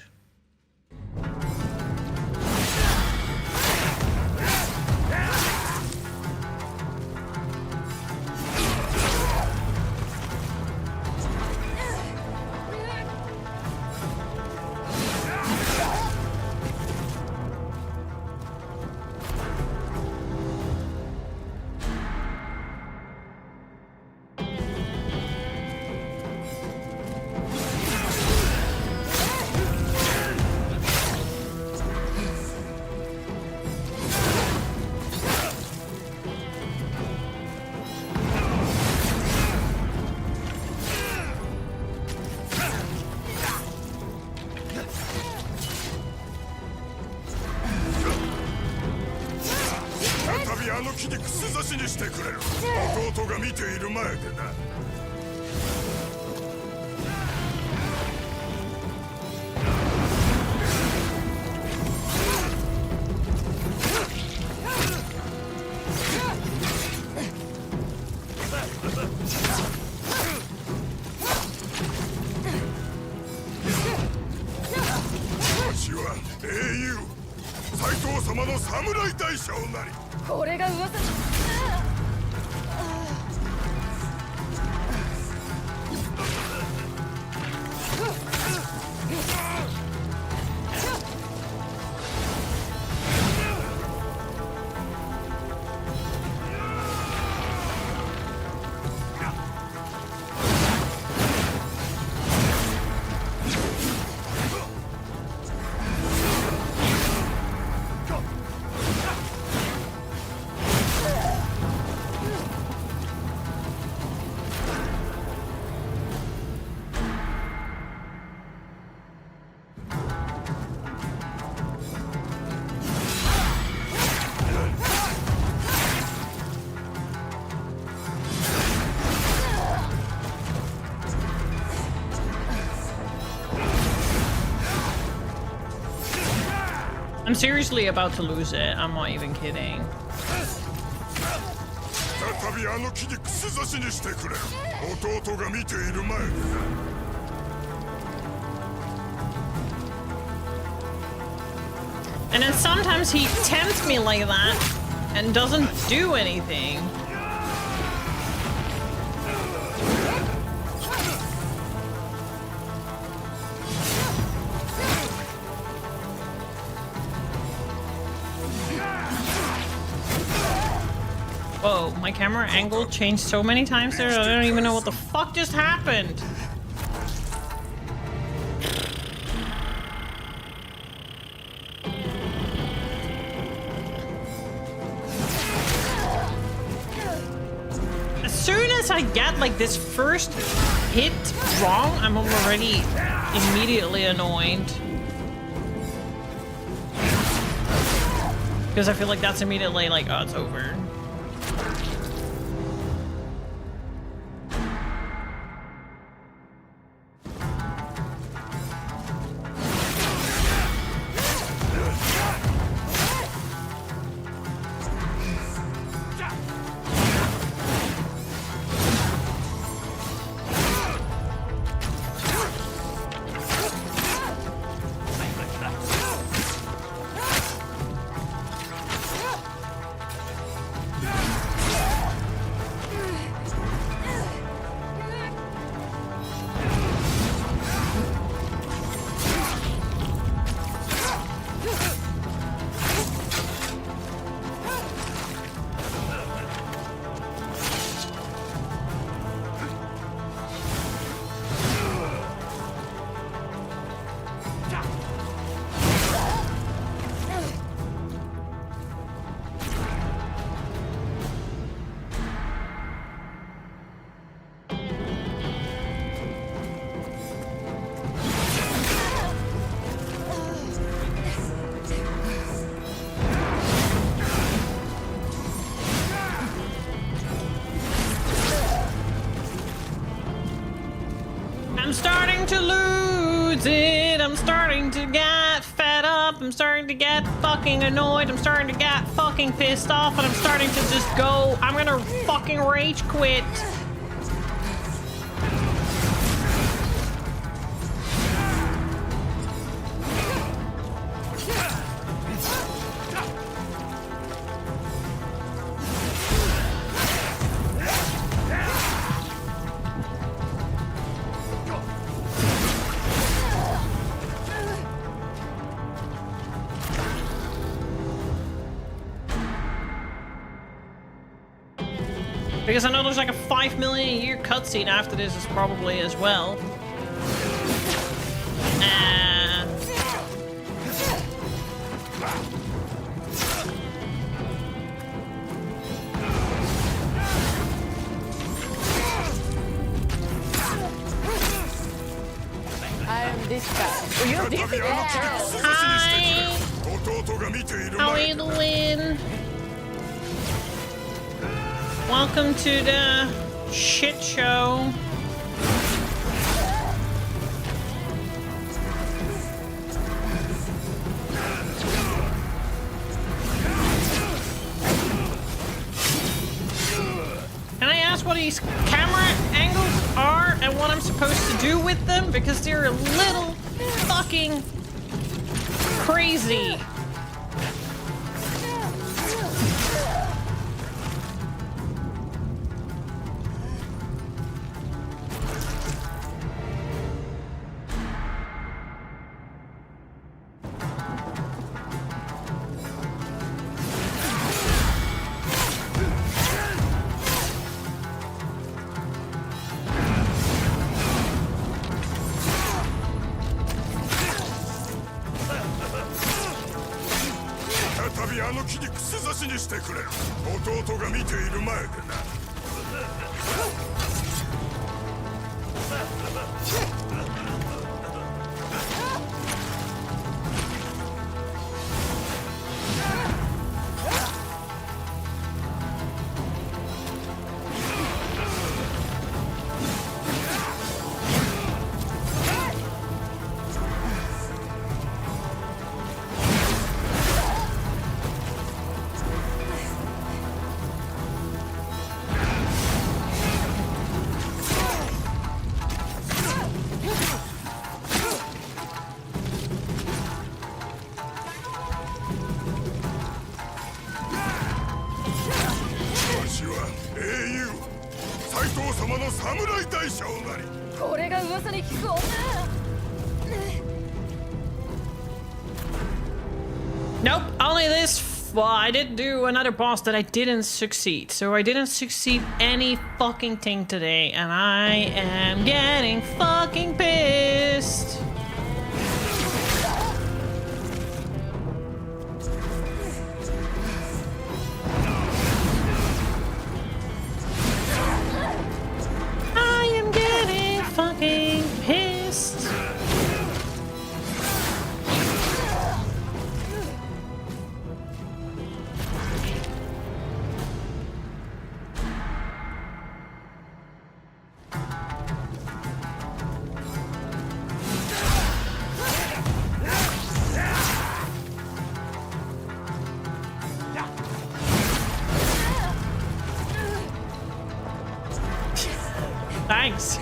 I'm seriously about to lose it. I'm not even kidding. 再びあの木に串刺しにしてくれ。弟が見ている前でな。 And then sometimes he tempts me like that and doesn't do anything. Whoa, my camera angle changed so many times there, I don't even know what the fuck just happened. As soon as I get like this first hit wrong, I'm already immediately annoyed. Because I feel like that's immediately like, oh, it's over. I'm starting to lose it. I'm starting to get fed up. I'm starting to get fucking annoyed. I'm starting to get fucking pissed off. And I'm starting to just go, I'm gonna fucking rage quit. Because I know there's like a 5 million a year cutscene after this is probably as well. I am this guy. You're this guy. Hi! How are you doing? Welcome to the shit show. Can I ask what these camera angles are and what I'm supposed to do with them? Because they're a little fucking crazy. 様の侍大将なり。これが噂に聞く女。 Nope, only this. Well, I did do another boss that I didn't succeed. So I didn't succeed any fucking thing today. And I am getting fucking pissed. I am getting fucking pissed. Thanks.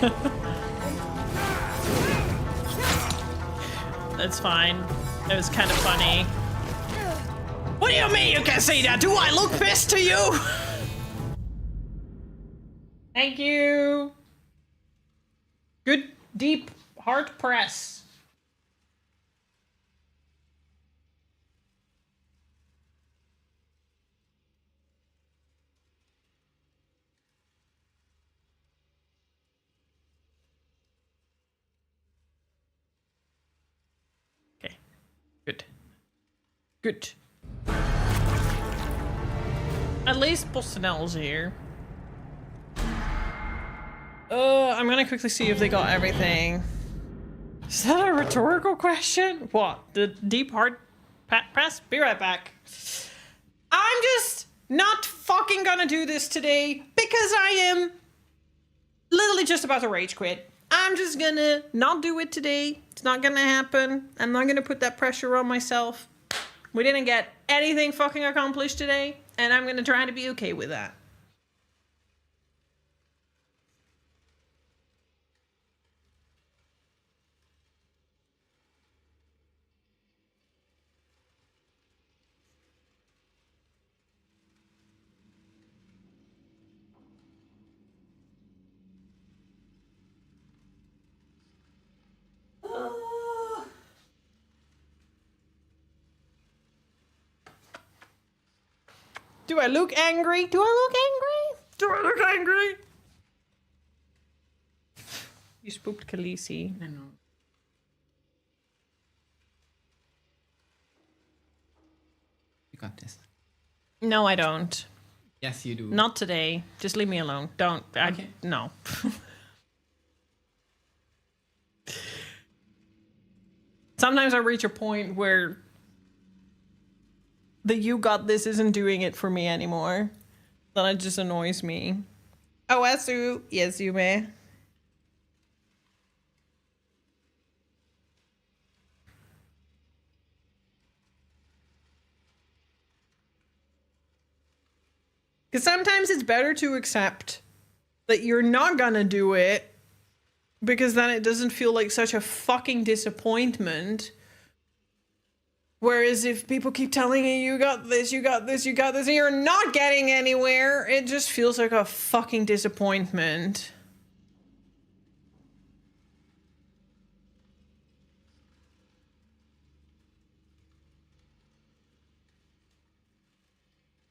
That's fine. It was kind of funny. What do you mean you can say that? Do I look pissed to you? Thank you. Good, deep, hard press. Okay. Good. Good. At least Postinel's here. I'm gonna quickly see if they got everything. Is that a rhetorical question? What? The deep hard press? Be right back. I'm just not fucking gonna do this today because I am literally just about to rage quit. I'm just gonna not do it today. It's not gonna happen. I'm not gonna put that pressure on myself. We didn't get anything fucking accomplished today, and I'm gonna try to be okay with that. Do I look angry? Do I look angry? Do I look angry? You spooked Khaleesi. I know. You got this. No, I don't. Yes, you do. Not today. Just leave me alone. Don't. Okay. No. Sometimes I reach a point where the "you got this" isn't doing it for me anymore. Then it just annoys me. Oh, Asu. Yes, you may. Because sometimes it's better to accept that you're not gonna do it, because then it doesn't feel like such a fucking disappointment. Whereas if people keep telling you, you got this, you got this, you got this, and you're not getting anywhere, it just feels like a fucking disappointment.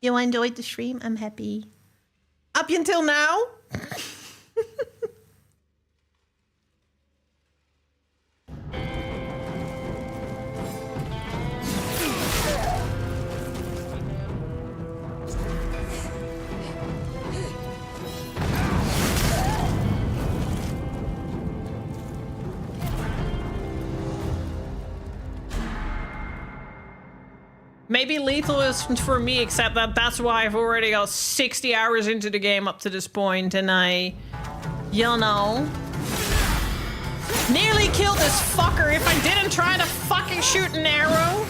You enjoyed the stream? I'm happy. Up until now? Maybe lethal is for me, except that that's why I've already got 60 hours into the game up to this point, and I, you know, nearly killed this fucker if I didn't try to fucking shoot an arrow.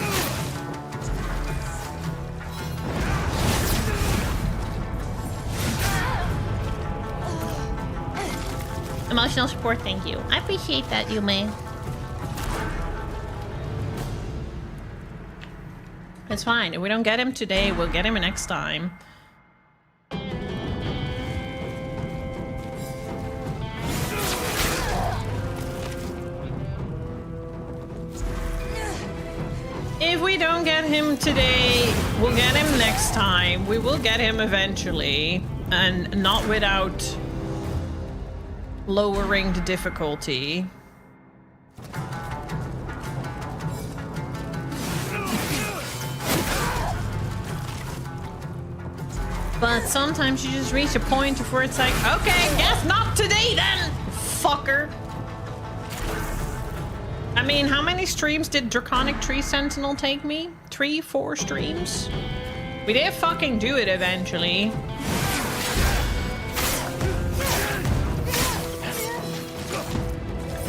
Emotional support, thank you. I appreciate that, Yume. It's fine. If we don't get him today, we'll get him next time. we don't get him today, we'll get him next time. We will get him eventually, and not without lowering the difficulty. But sometimes you just reach a point where it's like, okay, guess not today then, fucker. I mean, how many streams did Draconic Tree Sentinel take me? 3, 4 streams? We did fucking do it eventually.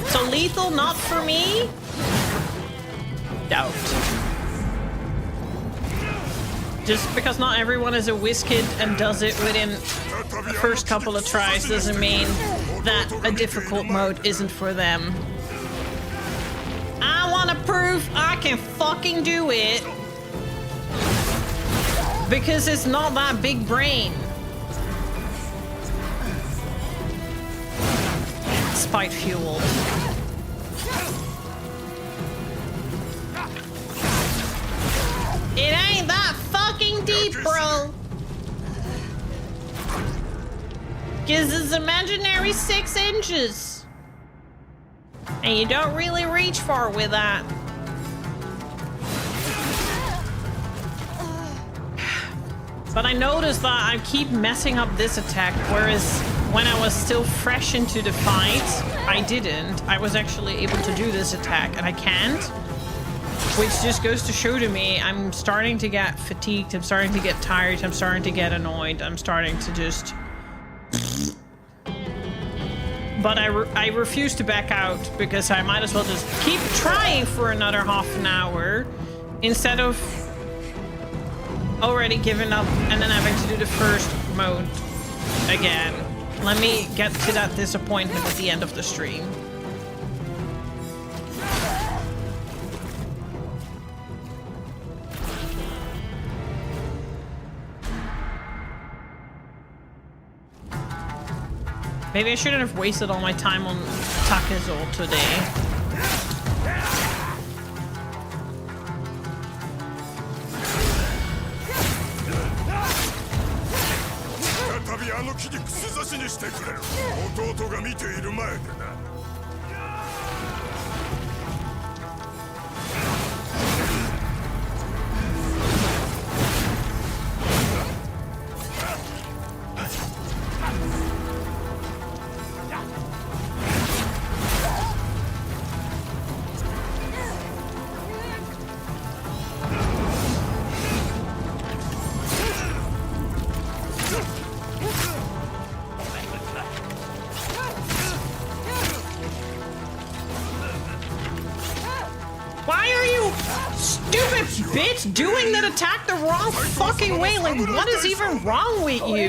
So lethal not for me? Doubt. Just because not everyone is a whiz kid and does it within the first couple of tries doesn't mean that a difficult mode isn't for them. I want to prove I can fucking do it because it's not that big brain. Spite fueled. It ain't that fucking deep, bro. Cause it's imaginary 6 inches. And you don't really reach far with that. But I noticed that I keep messing up this attack, whereas when I was still fresh into the fight, I didn't. I was actually able to do this attack, and I can't. Which just goes to show to me, I'm starting to get fatigued, I'm starting to get tired, I'm starting to get annoyed, I'm starting to just... But I refuse to back out, because I might as well just keep trying for another half an hour, instead of already giving up and then having to do the first mode again. Let me get to that disappointment at the end of the stream. Maybe I shouldn't have wasted all my time on Takezo today. Doing that attack the wrong fucking way, like what is even wrong with you?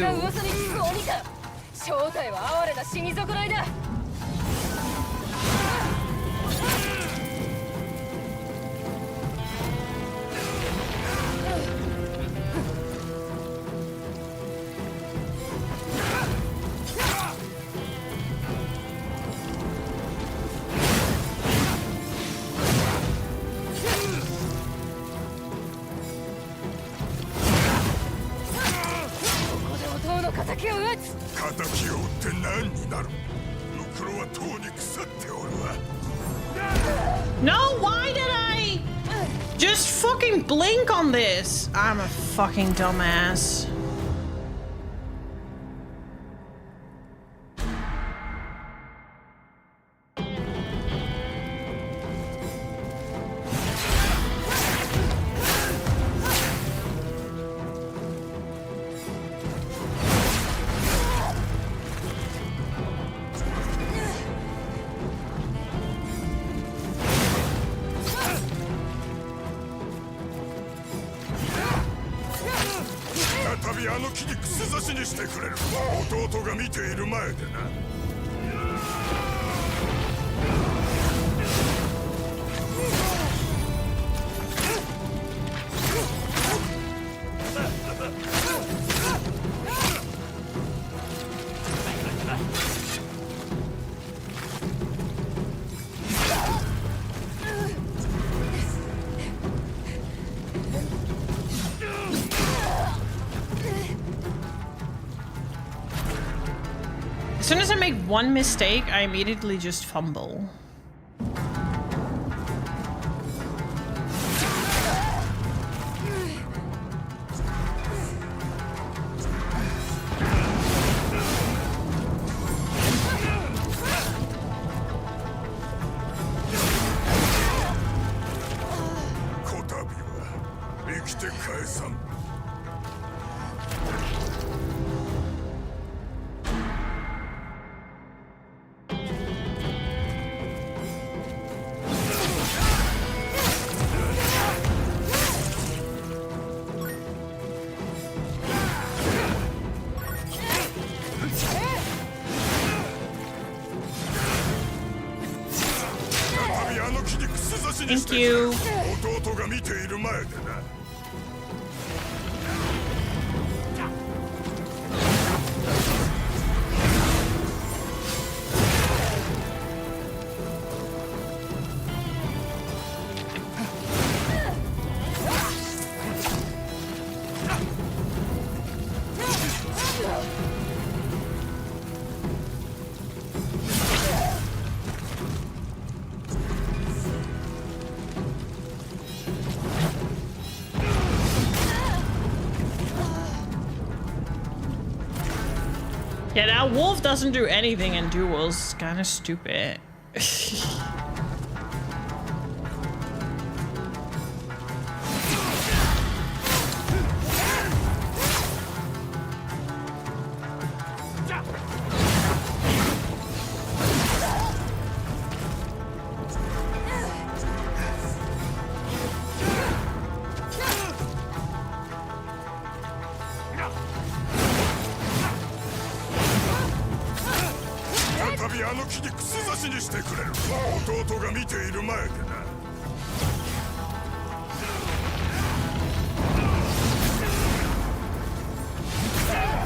No, why did I just fucking blink on this? I'm a fucking dumbass. As soon as I make one mistake, I immediately just fumble. Thank you. Yeah, that wolf doesn't do anything in duels. It's kind of stupid.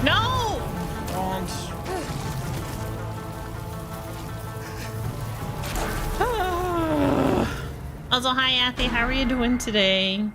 No! Also, hi, Athy. How are you doing today?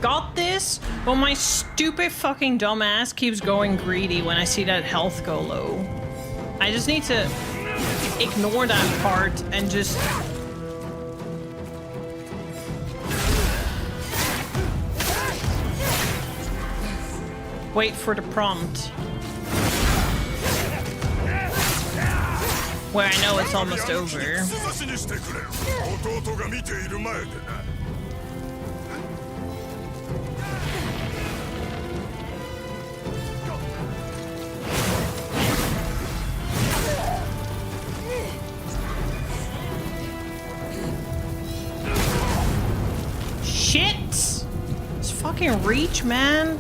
got this, but my stupid fucking dumbass keeps going greedy when I see that health go low. I just need to ignore that part and just... wait for the prompt. Where I know it's almost over. Shit! It's fucking reach, man.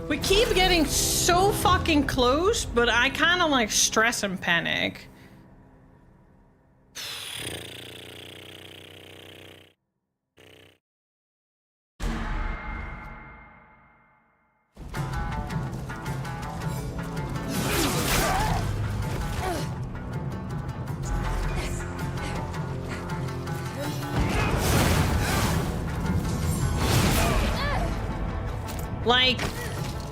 We keep getting so fucking close, but I kind of like stress and panic. Like,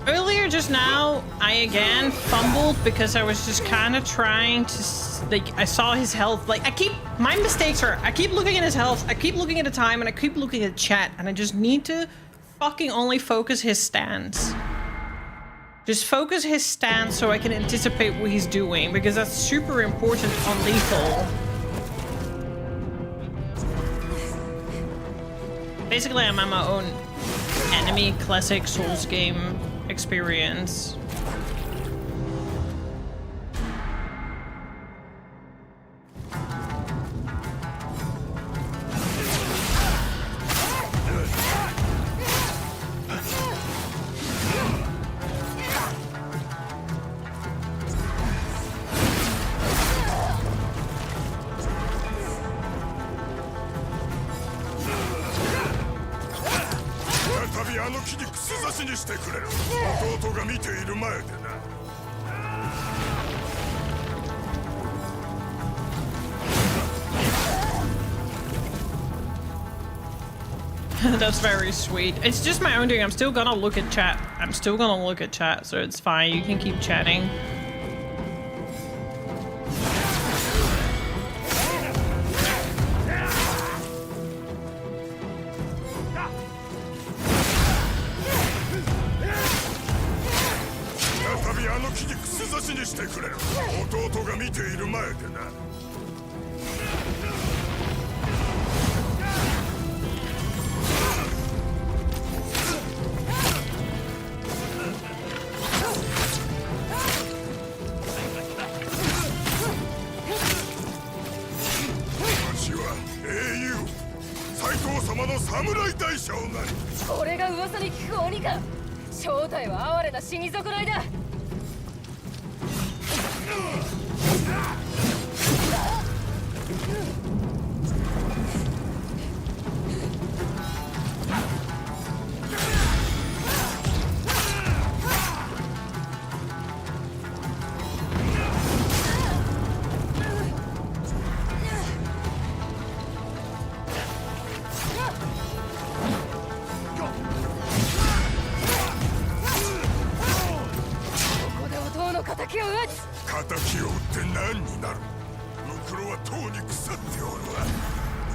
earlier just now, I again fumbled because I was just kind of trying to, like, I saw his health. Like, my mistakes are, I keep looking at his health, I keep looking at the time, and I keep looking at chat, and I just need to fucking only focus his stance. Just focus his stance so I can anticipate what he's doing, because that's super important on lethal. Basically, I'm at my own enemy classic Souls game experience. That's very sweet. It's just my own doing. I'm still gonna look at chat. So it's fine. You can keep chatting.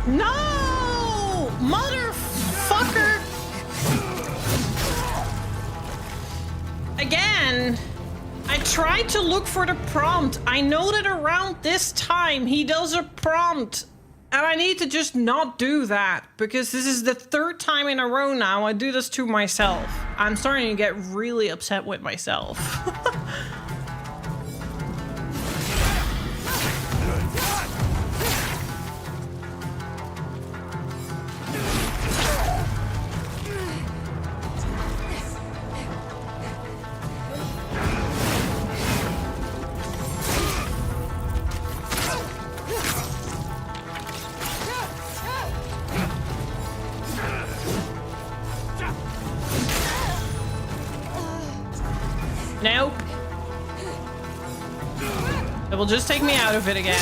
No! Motherfucker! Again, I tried to look for the prompt. I know that around this time he does a prompt. And I need to just not do that, because this is the third time in a row now I do this to myself. I'm starting to get really upset with myself. Nope. It will just take me out of it again.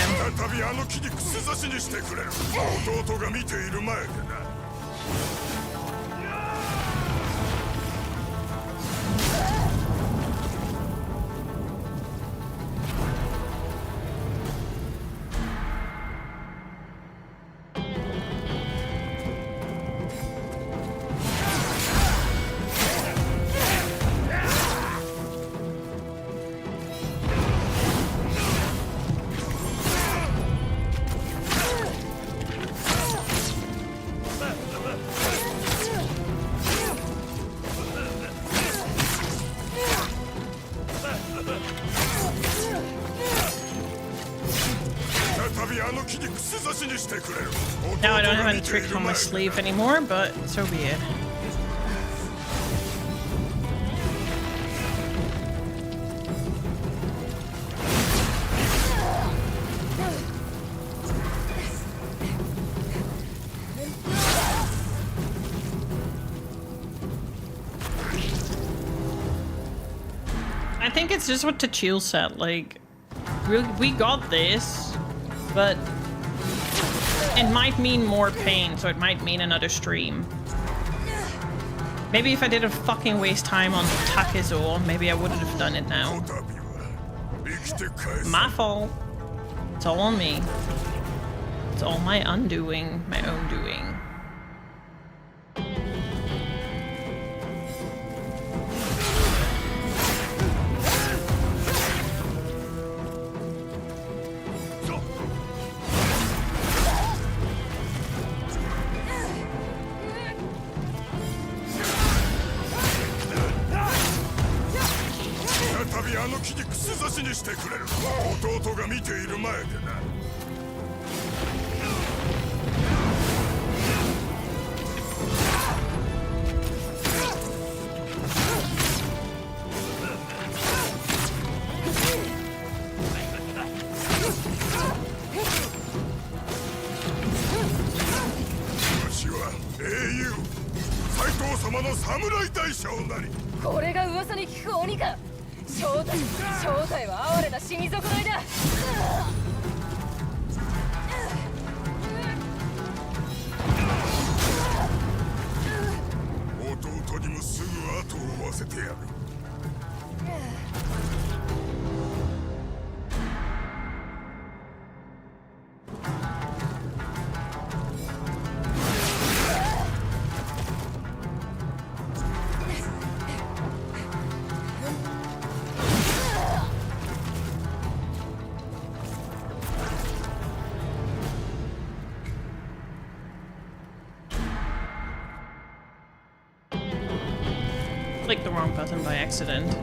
Now I don't have any tricks on my sleeve anymore, but so be it. I think it's just what Tachil said, like, we got this, but it might mean more pain, so it might mean another stream. Maybe if I didn't fucking waste time on Takezo, maybe I wouldn't have done it now. My fault. It's all on me. It's all my undoing, my own doing. あの木に串刺しにしてくれる。弟が見ている前でな。わしは英雄斎藤様の侍大将なり。これが噂に聞く鬼か。正体は哀れな死に損ないだ。弟にもすぐ後を追わせてやる。Clicked the wrong button by accident.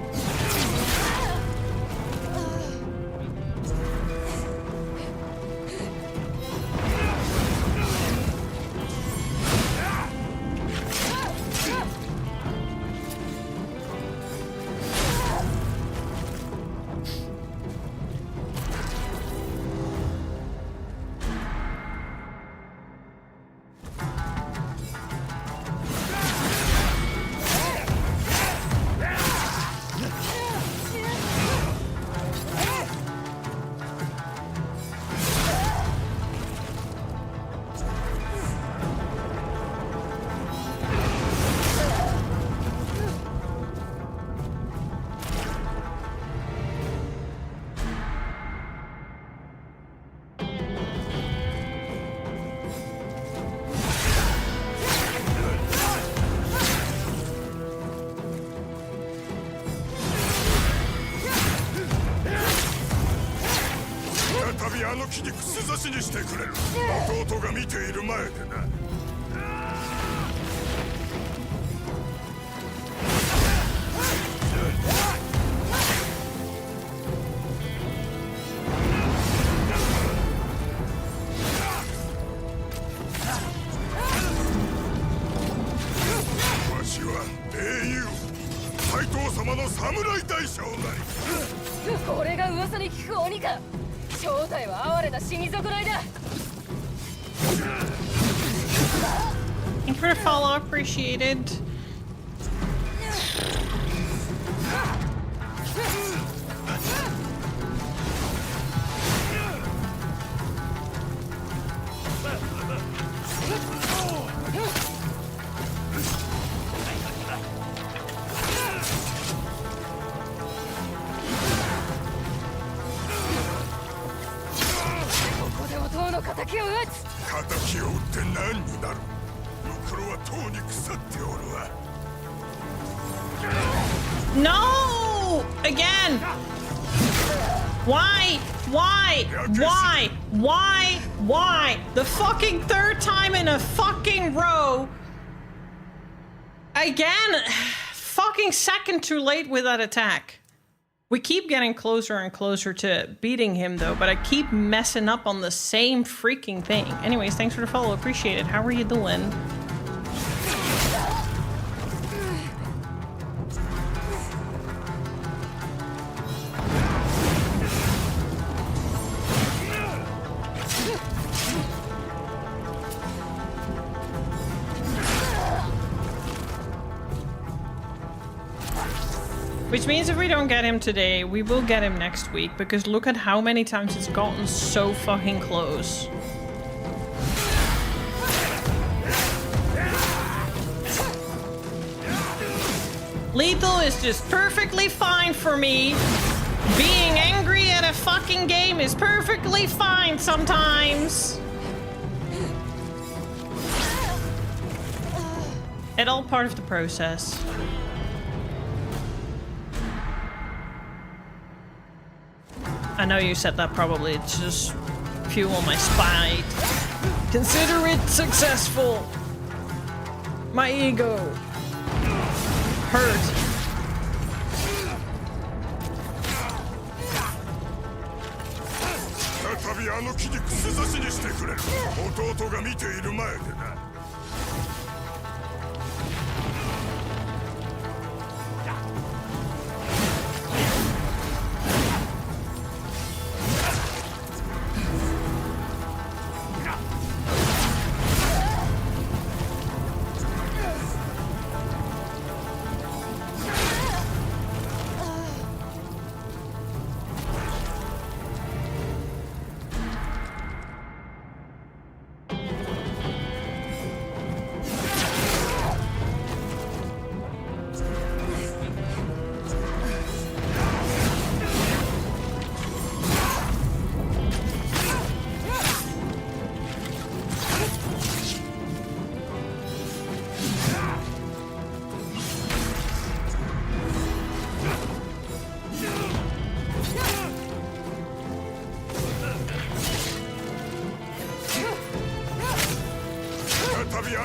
Thank you for the follow, appreciated. No! Again! Why? The fucking third time in a fucking row! Again! Fucking second too late with that attack. We keep getting closer and closer to beating him though, but I keep messing up on the same freaking thing. Anyways, thanks for the follow, appreciate it. How are you doing? Which means if we don't get him today, we will get him next week, because look at how many times it's gotten so fucking close. Lethal is just perfectly fine for me. Being angry at a fucking game is perfectly fine sometimes. It's all part of the process. I know you said that probably to just fuel my spite. Consider it successful. My ego hurt.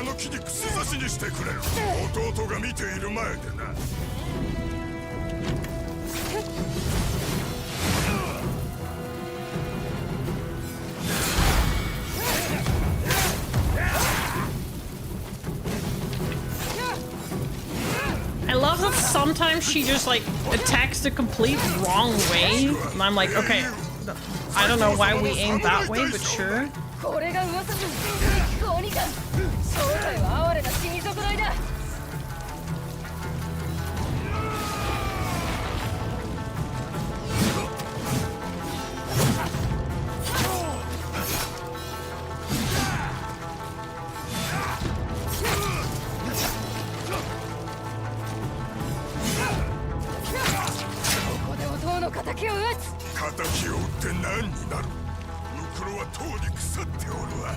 あの木に串刺しにしてくれる。弟が見ている前でな。I love that sometimes she just like attacks the complete wrong way, and I'm like, okay, I don't know why we aimed that way, but sure. これが噂する聞く鬼か。正体は哀れな死に損ないだ。ここで弟の敵を撃つ。敵を撃って何になる。ムクロはとうに腐っておるわ。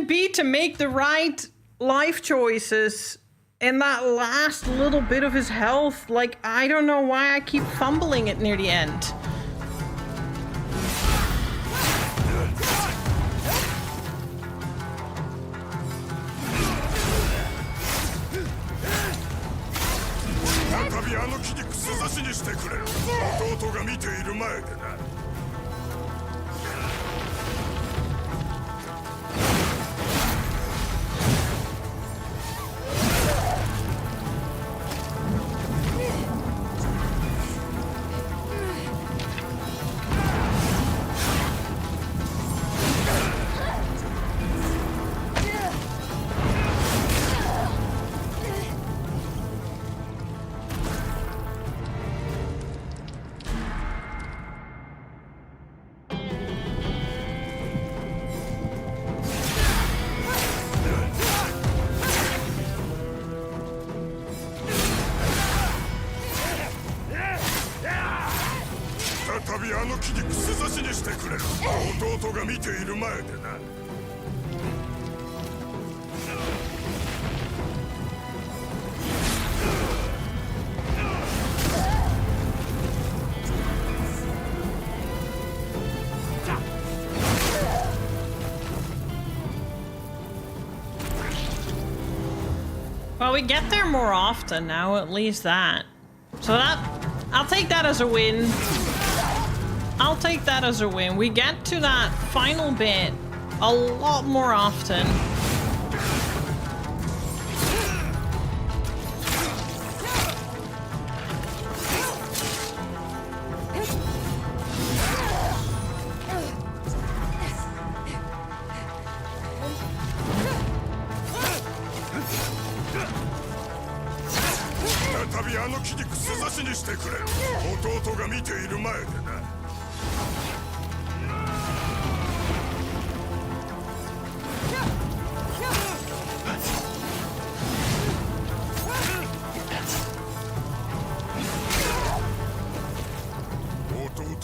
Be to make the right life choices in that last little bit of his health. Like, I don't know why I keep fumbling it near the end. Well, we get there more often now, at least that. So I'll take that as a win. I'll take that as a win. We get to that final bit a lot more often.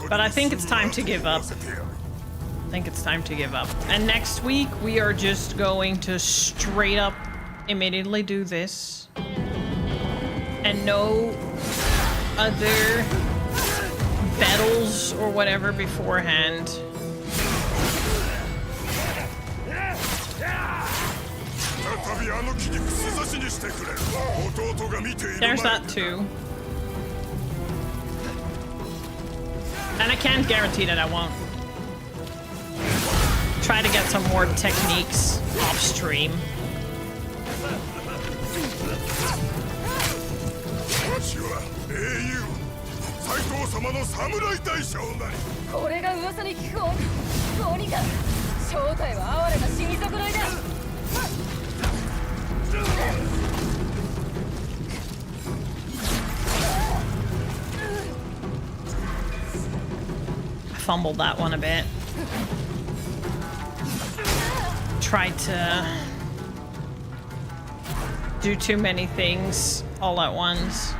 But I think it's time to give up. I think it's time to give up. And next week, we are just going to straight up immediately do this. And no other battles or whatever beforehand. There's that too. And I can't guarantee that I won't try to get some more techniques off stream. fumbled that one a bit. Tried to do too many things all at once.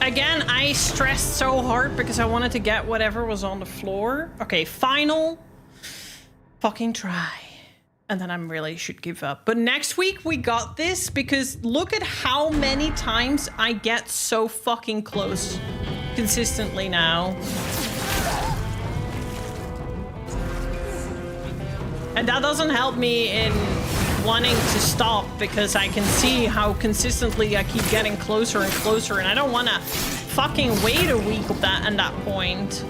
Again, I stressed so hard because I wanted to get whatever was on the floor. Okay, final fucking try. And then I really should give up. But next week we got this because look at how many times I get so fucking close consistently now. And that doesn't help me in wanting to stop because I can see how consistently I keep getting closer and closer, and I don't want to fucking wait a week at that point.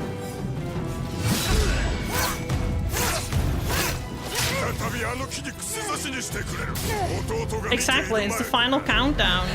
Exactly, it's the final countdown.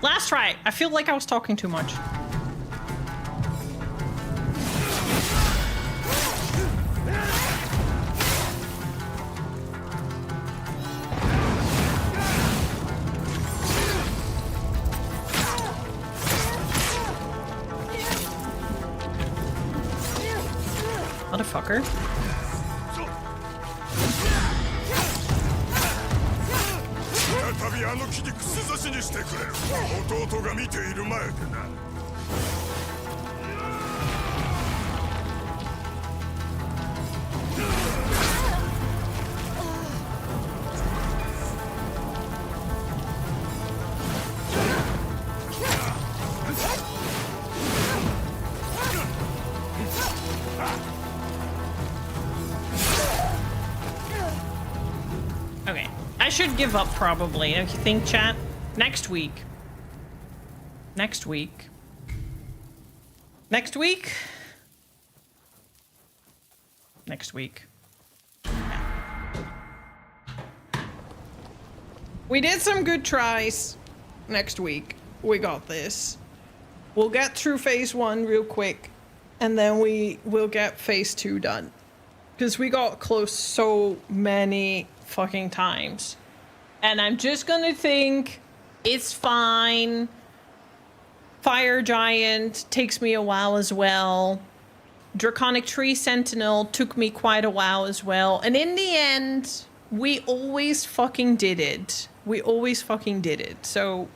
Last try. I feel like I was talking too much. Motherfucker. Okay, I should give up probably. Don't you think, chat? Next week. Next week. Next week? Next week. We did some good tries. Next week. We got this. We'll get through phase 1 real quick. And then we will get phase 2 done. Because we got close so many fucking times. And I'm just gonna think it's fine. Fire Giant takes me a while as well. Draconic Tree Sentinel took me quite a while as well. And in the end, we always fucking did it. We always fucking did it. So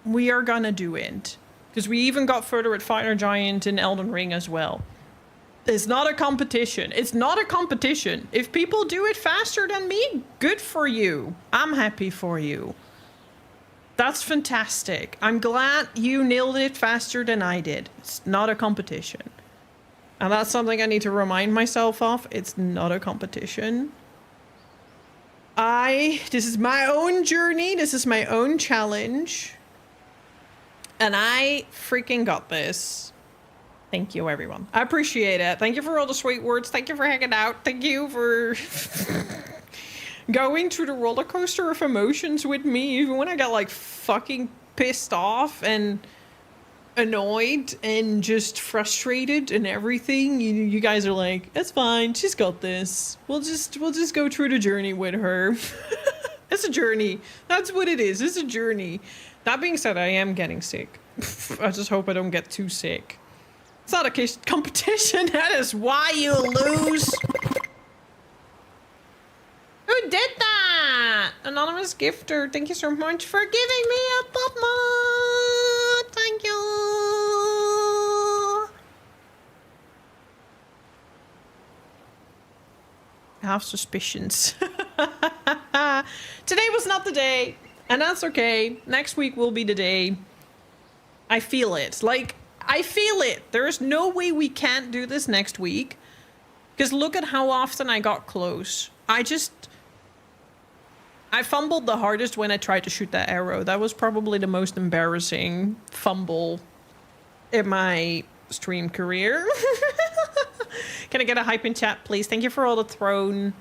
we are gonna do it. Because we even got further at Fire Giant and Elden Ring as well. It's not a competition. It's not a competition. If people do it faster than me, good for you. I'm happy for you. That's fantastic. I'm glad you nailed it faster than I did. It's not a competition. And that's something I need to remind myself of. It's not a competition. This is my own journey. This is my own challenge. And I freaking got this. Thank you, everyone. I appreciate it. Thank you for all the sweet words. Thank you for hanging out. Thank you for going through the roller coaster of emotions with me, even when I got like fucking pissed off and annoyed and just frustrated and everything. You guys are like, it's fine, she's got this. We'll just go through the journey with her. It's a journey. That's what it is. It's a journey. That being said, I am getting sick. I just hope I don't get too sick. It's not a competition. That is why you lose. Who did that? Anonymous gifter. Thank you so much for giving me a pop mod. Thank you. I have suspicions. Today was not the day, and that's okay. Next week will be the day. I feel it. Like, I feel it. There's no way we can't do this next week. Because look at how often I got close. I fumbled the hardest when I tried to shoot that arrow. That was probably the most embarrassing fumble in my stream career. Can I get a hype in chat, please? Thank you for all the throne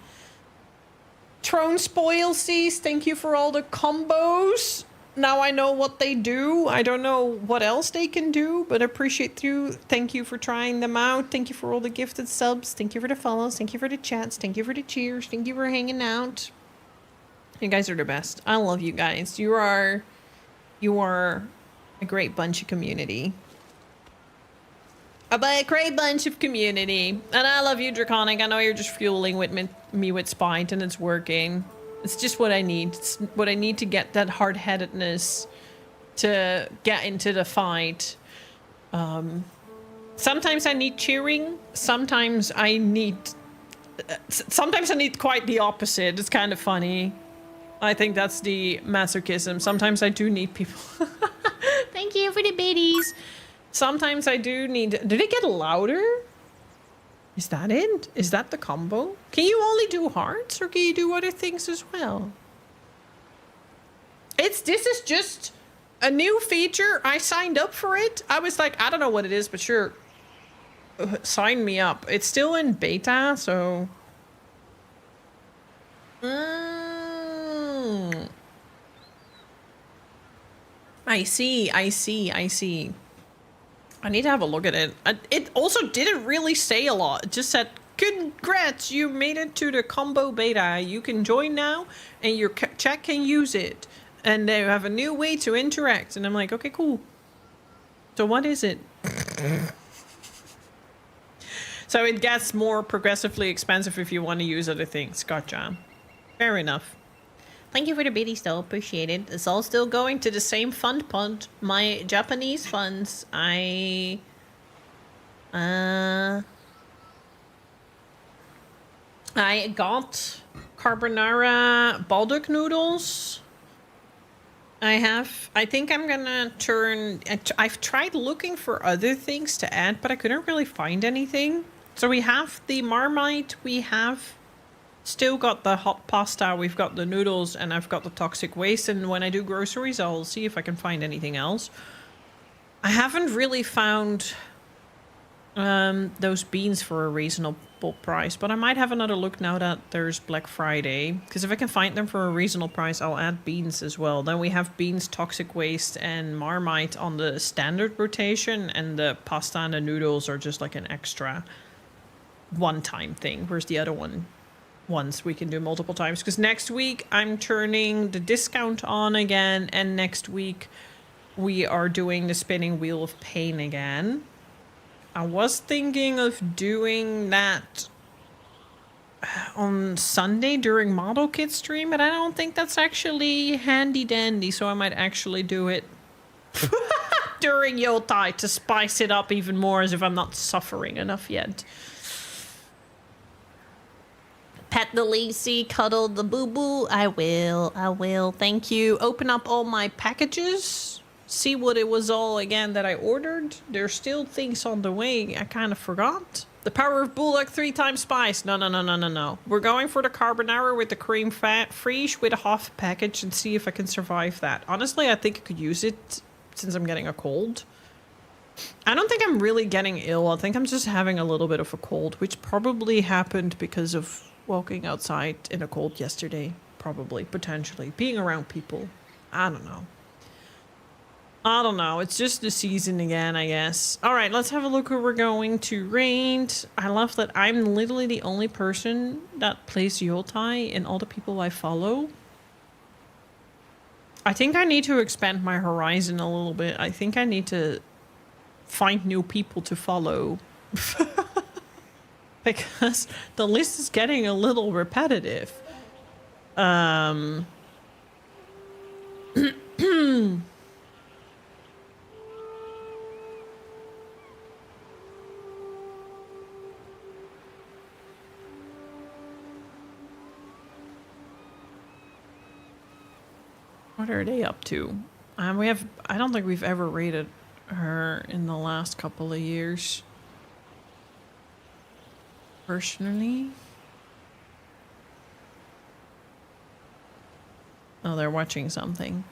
spoilsies. Thank you for all the combos. Now I know what they do. I don't know what else they can do, but I appreciate you. Thank you for trying them out. Thank you for all the gifted subs. Thank you for the follows. Thank you for the chats. Thank you for the cheers. Thank you for hanging out. You guys are the best. I love you guys. You are a great bunch of community. A great bunch of community. And I love you, Draconic. I know you're just fueling with me with spite, and it's working. It's just what I need. It's what I need to get that hard-headedness to get into the fight. Sometimes I need cheering. Sometimes I need quite the opposite. It's kind of funny. I think that's the masochism. Sometimes I do need people. Thank you for the biddies. Sometimes I do need... Did it get louder? Is that it? Is that the combo? Can you only do hearts, or can you do other things as well? This is just a new feature. I signed up for it. I was like, I don't know what it is, but sure. Sign me up. It's still in beta, so... I see. I need to have a look at it. It also didn't really say a lot. It just said, congrats, you made it to the combo beta. You can join now, and your chat can use it. And they have a new way to interact. And I'm like, okay, cool. So what is it? So it gets more progressively expensive if you want to use other things. Gotcha. Fair enough. Thank you for the biddies though, appreciate it. It's all still going to the same fund pod. My Japanese funds. I got carbonara baldock noodles. I think I'm gonna turn... I've tried looking for other things to add, but I couldn't really find anything. So we have the Marmite, we have... Still got the hot pasta, we've got the noodles, and I've got the toxic waste. And when I do groceries, I'll see if I can find anything else. I haven't really found those beans for a reasonable price, but I might have another look now that there's Black Friday. Because if I can find them for a reasonable price, I'll add beans as well. Then we have beans, toxic waste, and Marmite on the standard rotation, and the pasta and the noodles are just like an extra one-time thing. Where's the other one? Once we can do multiple times, because next week I'm turning the discount on again, and next week we are doing the spinning wheel of pain again. I was thinking of doing that on Sunday during Model Kit stream, but I don't think that's actually handy dandy, so I might actually do it during Yōtei to spice it up even more, as if I'm not suffering enough yet. Pet the Lacey, cuddle the boo-boo. I will. Thank you. Open up all my packages. See what it was all again that I ordered. There's still things on the way. I kind of forgot. The power of bulldog 3 times spice. No. We're going for the carbonara with the cream fat fraiche with a half package and see if I can survive that. Honestly, I think I could use it since I'm getting a cold. I don't think I'm really getting ill. I think I'm just having a little bit of a cold, which probably happened because of walking outside in a cold yesterday. Probably, potentially. Being around people. I don't know. It's just the season again, I guess. Alright, let's have a look who we're going to raid. I love that I'm literally the only person that plays Yōtei in all the people I follow. I think I need to expand my horizon a little bit. I think I need to find new people to follow. Because the list is getting a little repetitive. What are they up to? I don't think we've ever rated her in the last couple of years. Personally. Oh, they're watching something.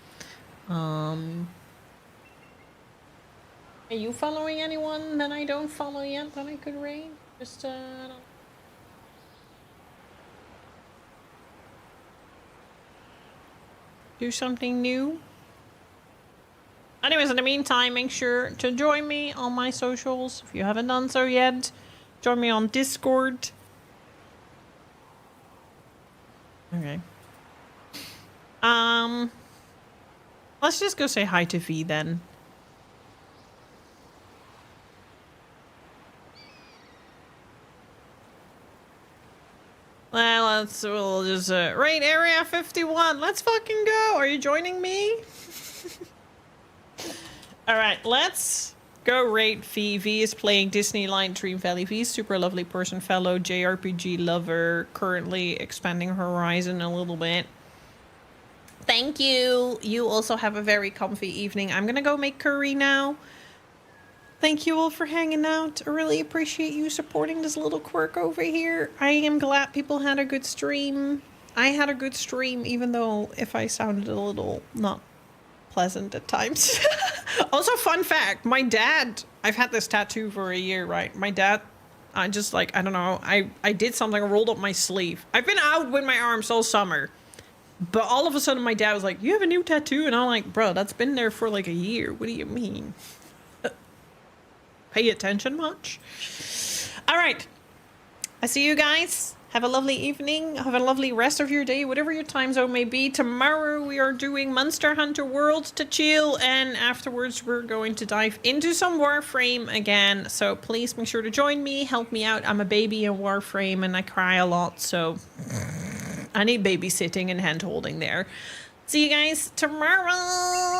Are you following anyone that I don't follow yet that I could raid? Just, do something new. Anyways, in the meantime, make sure to join me on my socials if you haven't done so yet. Join me on Discord. Okay. Let's just go say hi to V then. Well, we'll just raid Area 51. Let's fucking go. Are you joining me? Alright, let's go raid V. V is playing Disneyland Dream Valley. V is super lovely person, fellow JRPG lover, currently expanding her horizon a little bit. Thank you. You also have a very comfy evening. I'm gonna go make curry now. Thank you all for hanging out. I really appreciate you supporting this little quirk over here. I am glad people had a good stream. I had a good stream, even though if I sounded a little not pleasant at times. Also, fun fact, my dad, I've had this tattoo for a year, right? My dad, I just like, I don't know, I did something, I rolled up my sleeve. I've been out with my arms all summer. But all of a sudden my dad was like, you have a new tattoo? And I'm like, bro, that's been there for like a year. What do you mean? Pay attention much? All right. I see you guys. Have a lovely evening. Have a lovely rest of your day, whatever your time zone may be. Tomorrow we are doing Monster Hunter World to chill. And afterwards we're going to dive into some Warframe again. So please make sure to join me. Help me out. I'm a baby in Warframe and I cry a lot. So I need babysitting and hand holding there. See you guys tomorrow.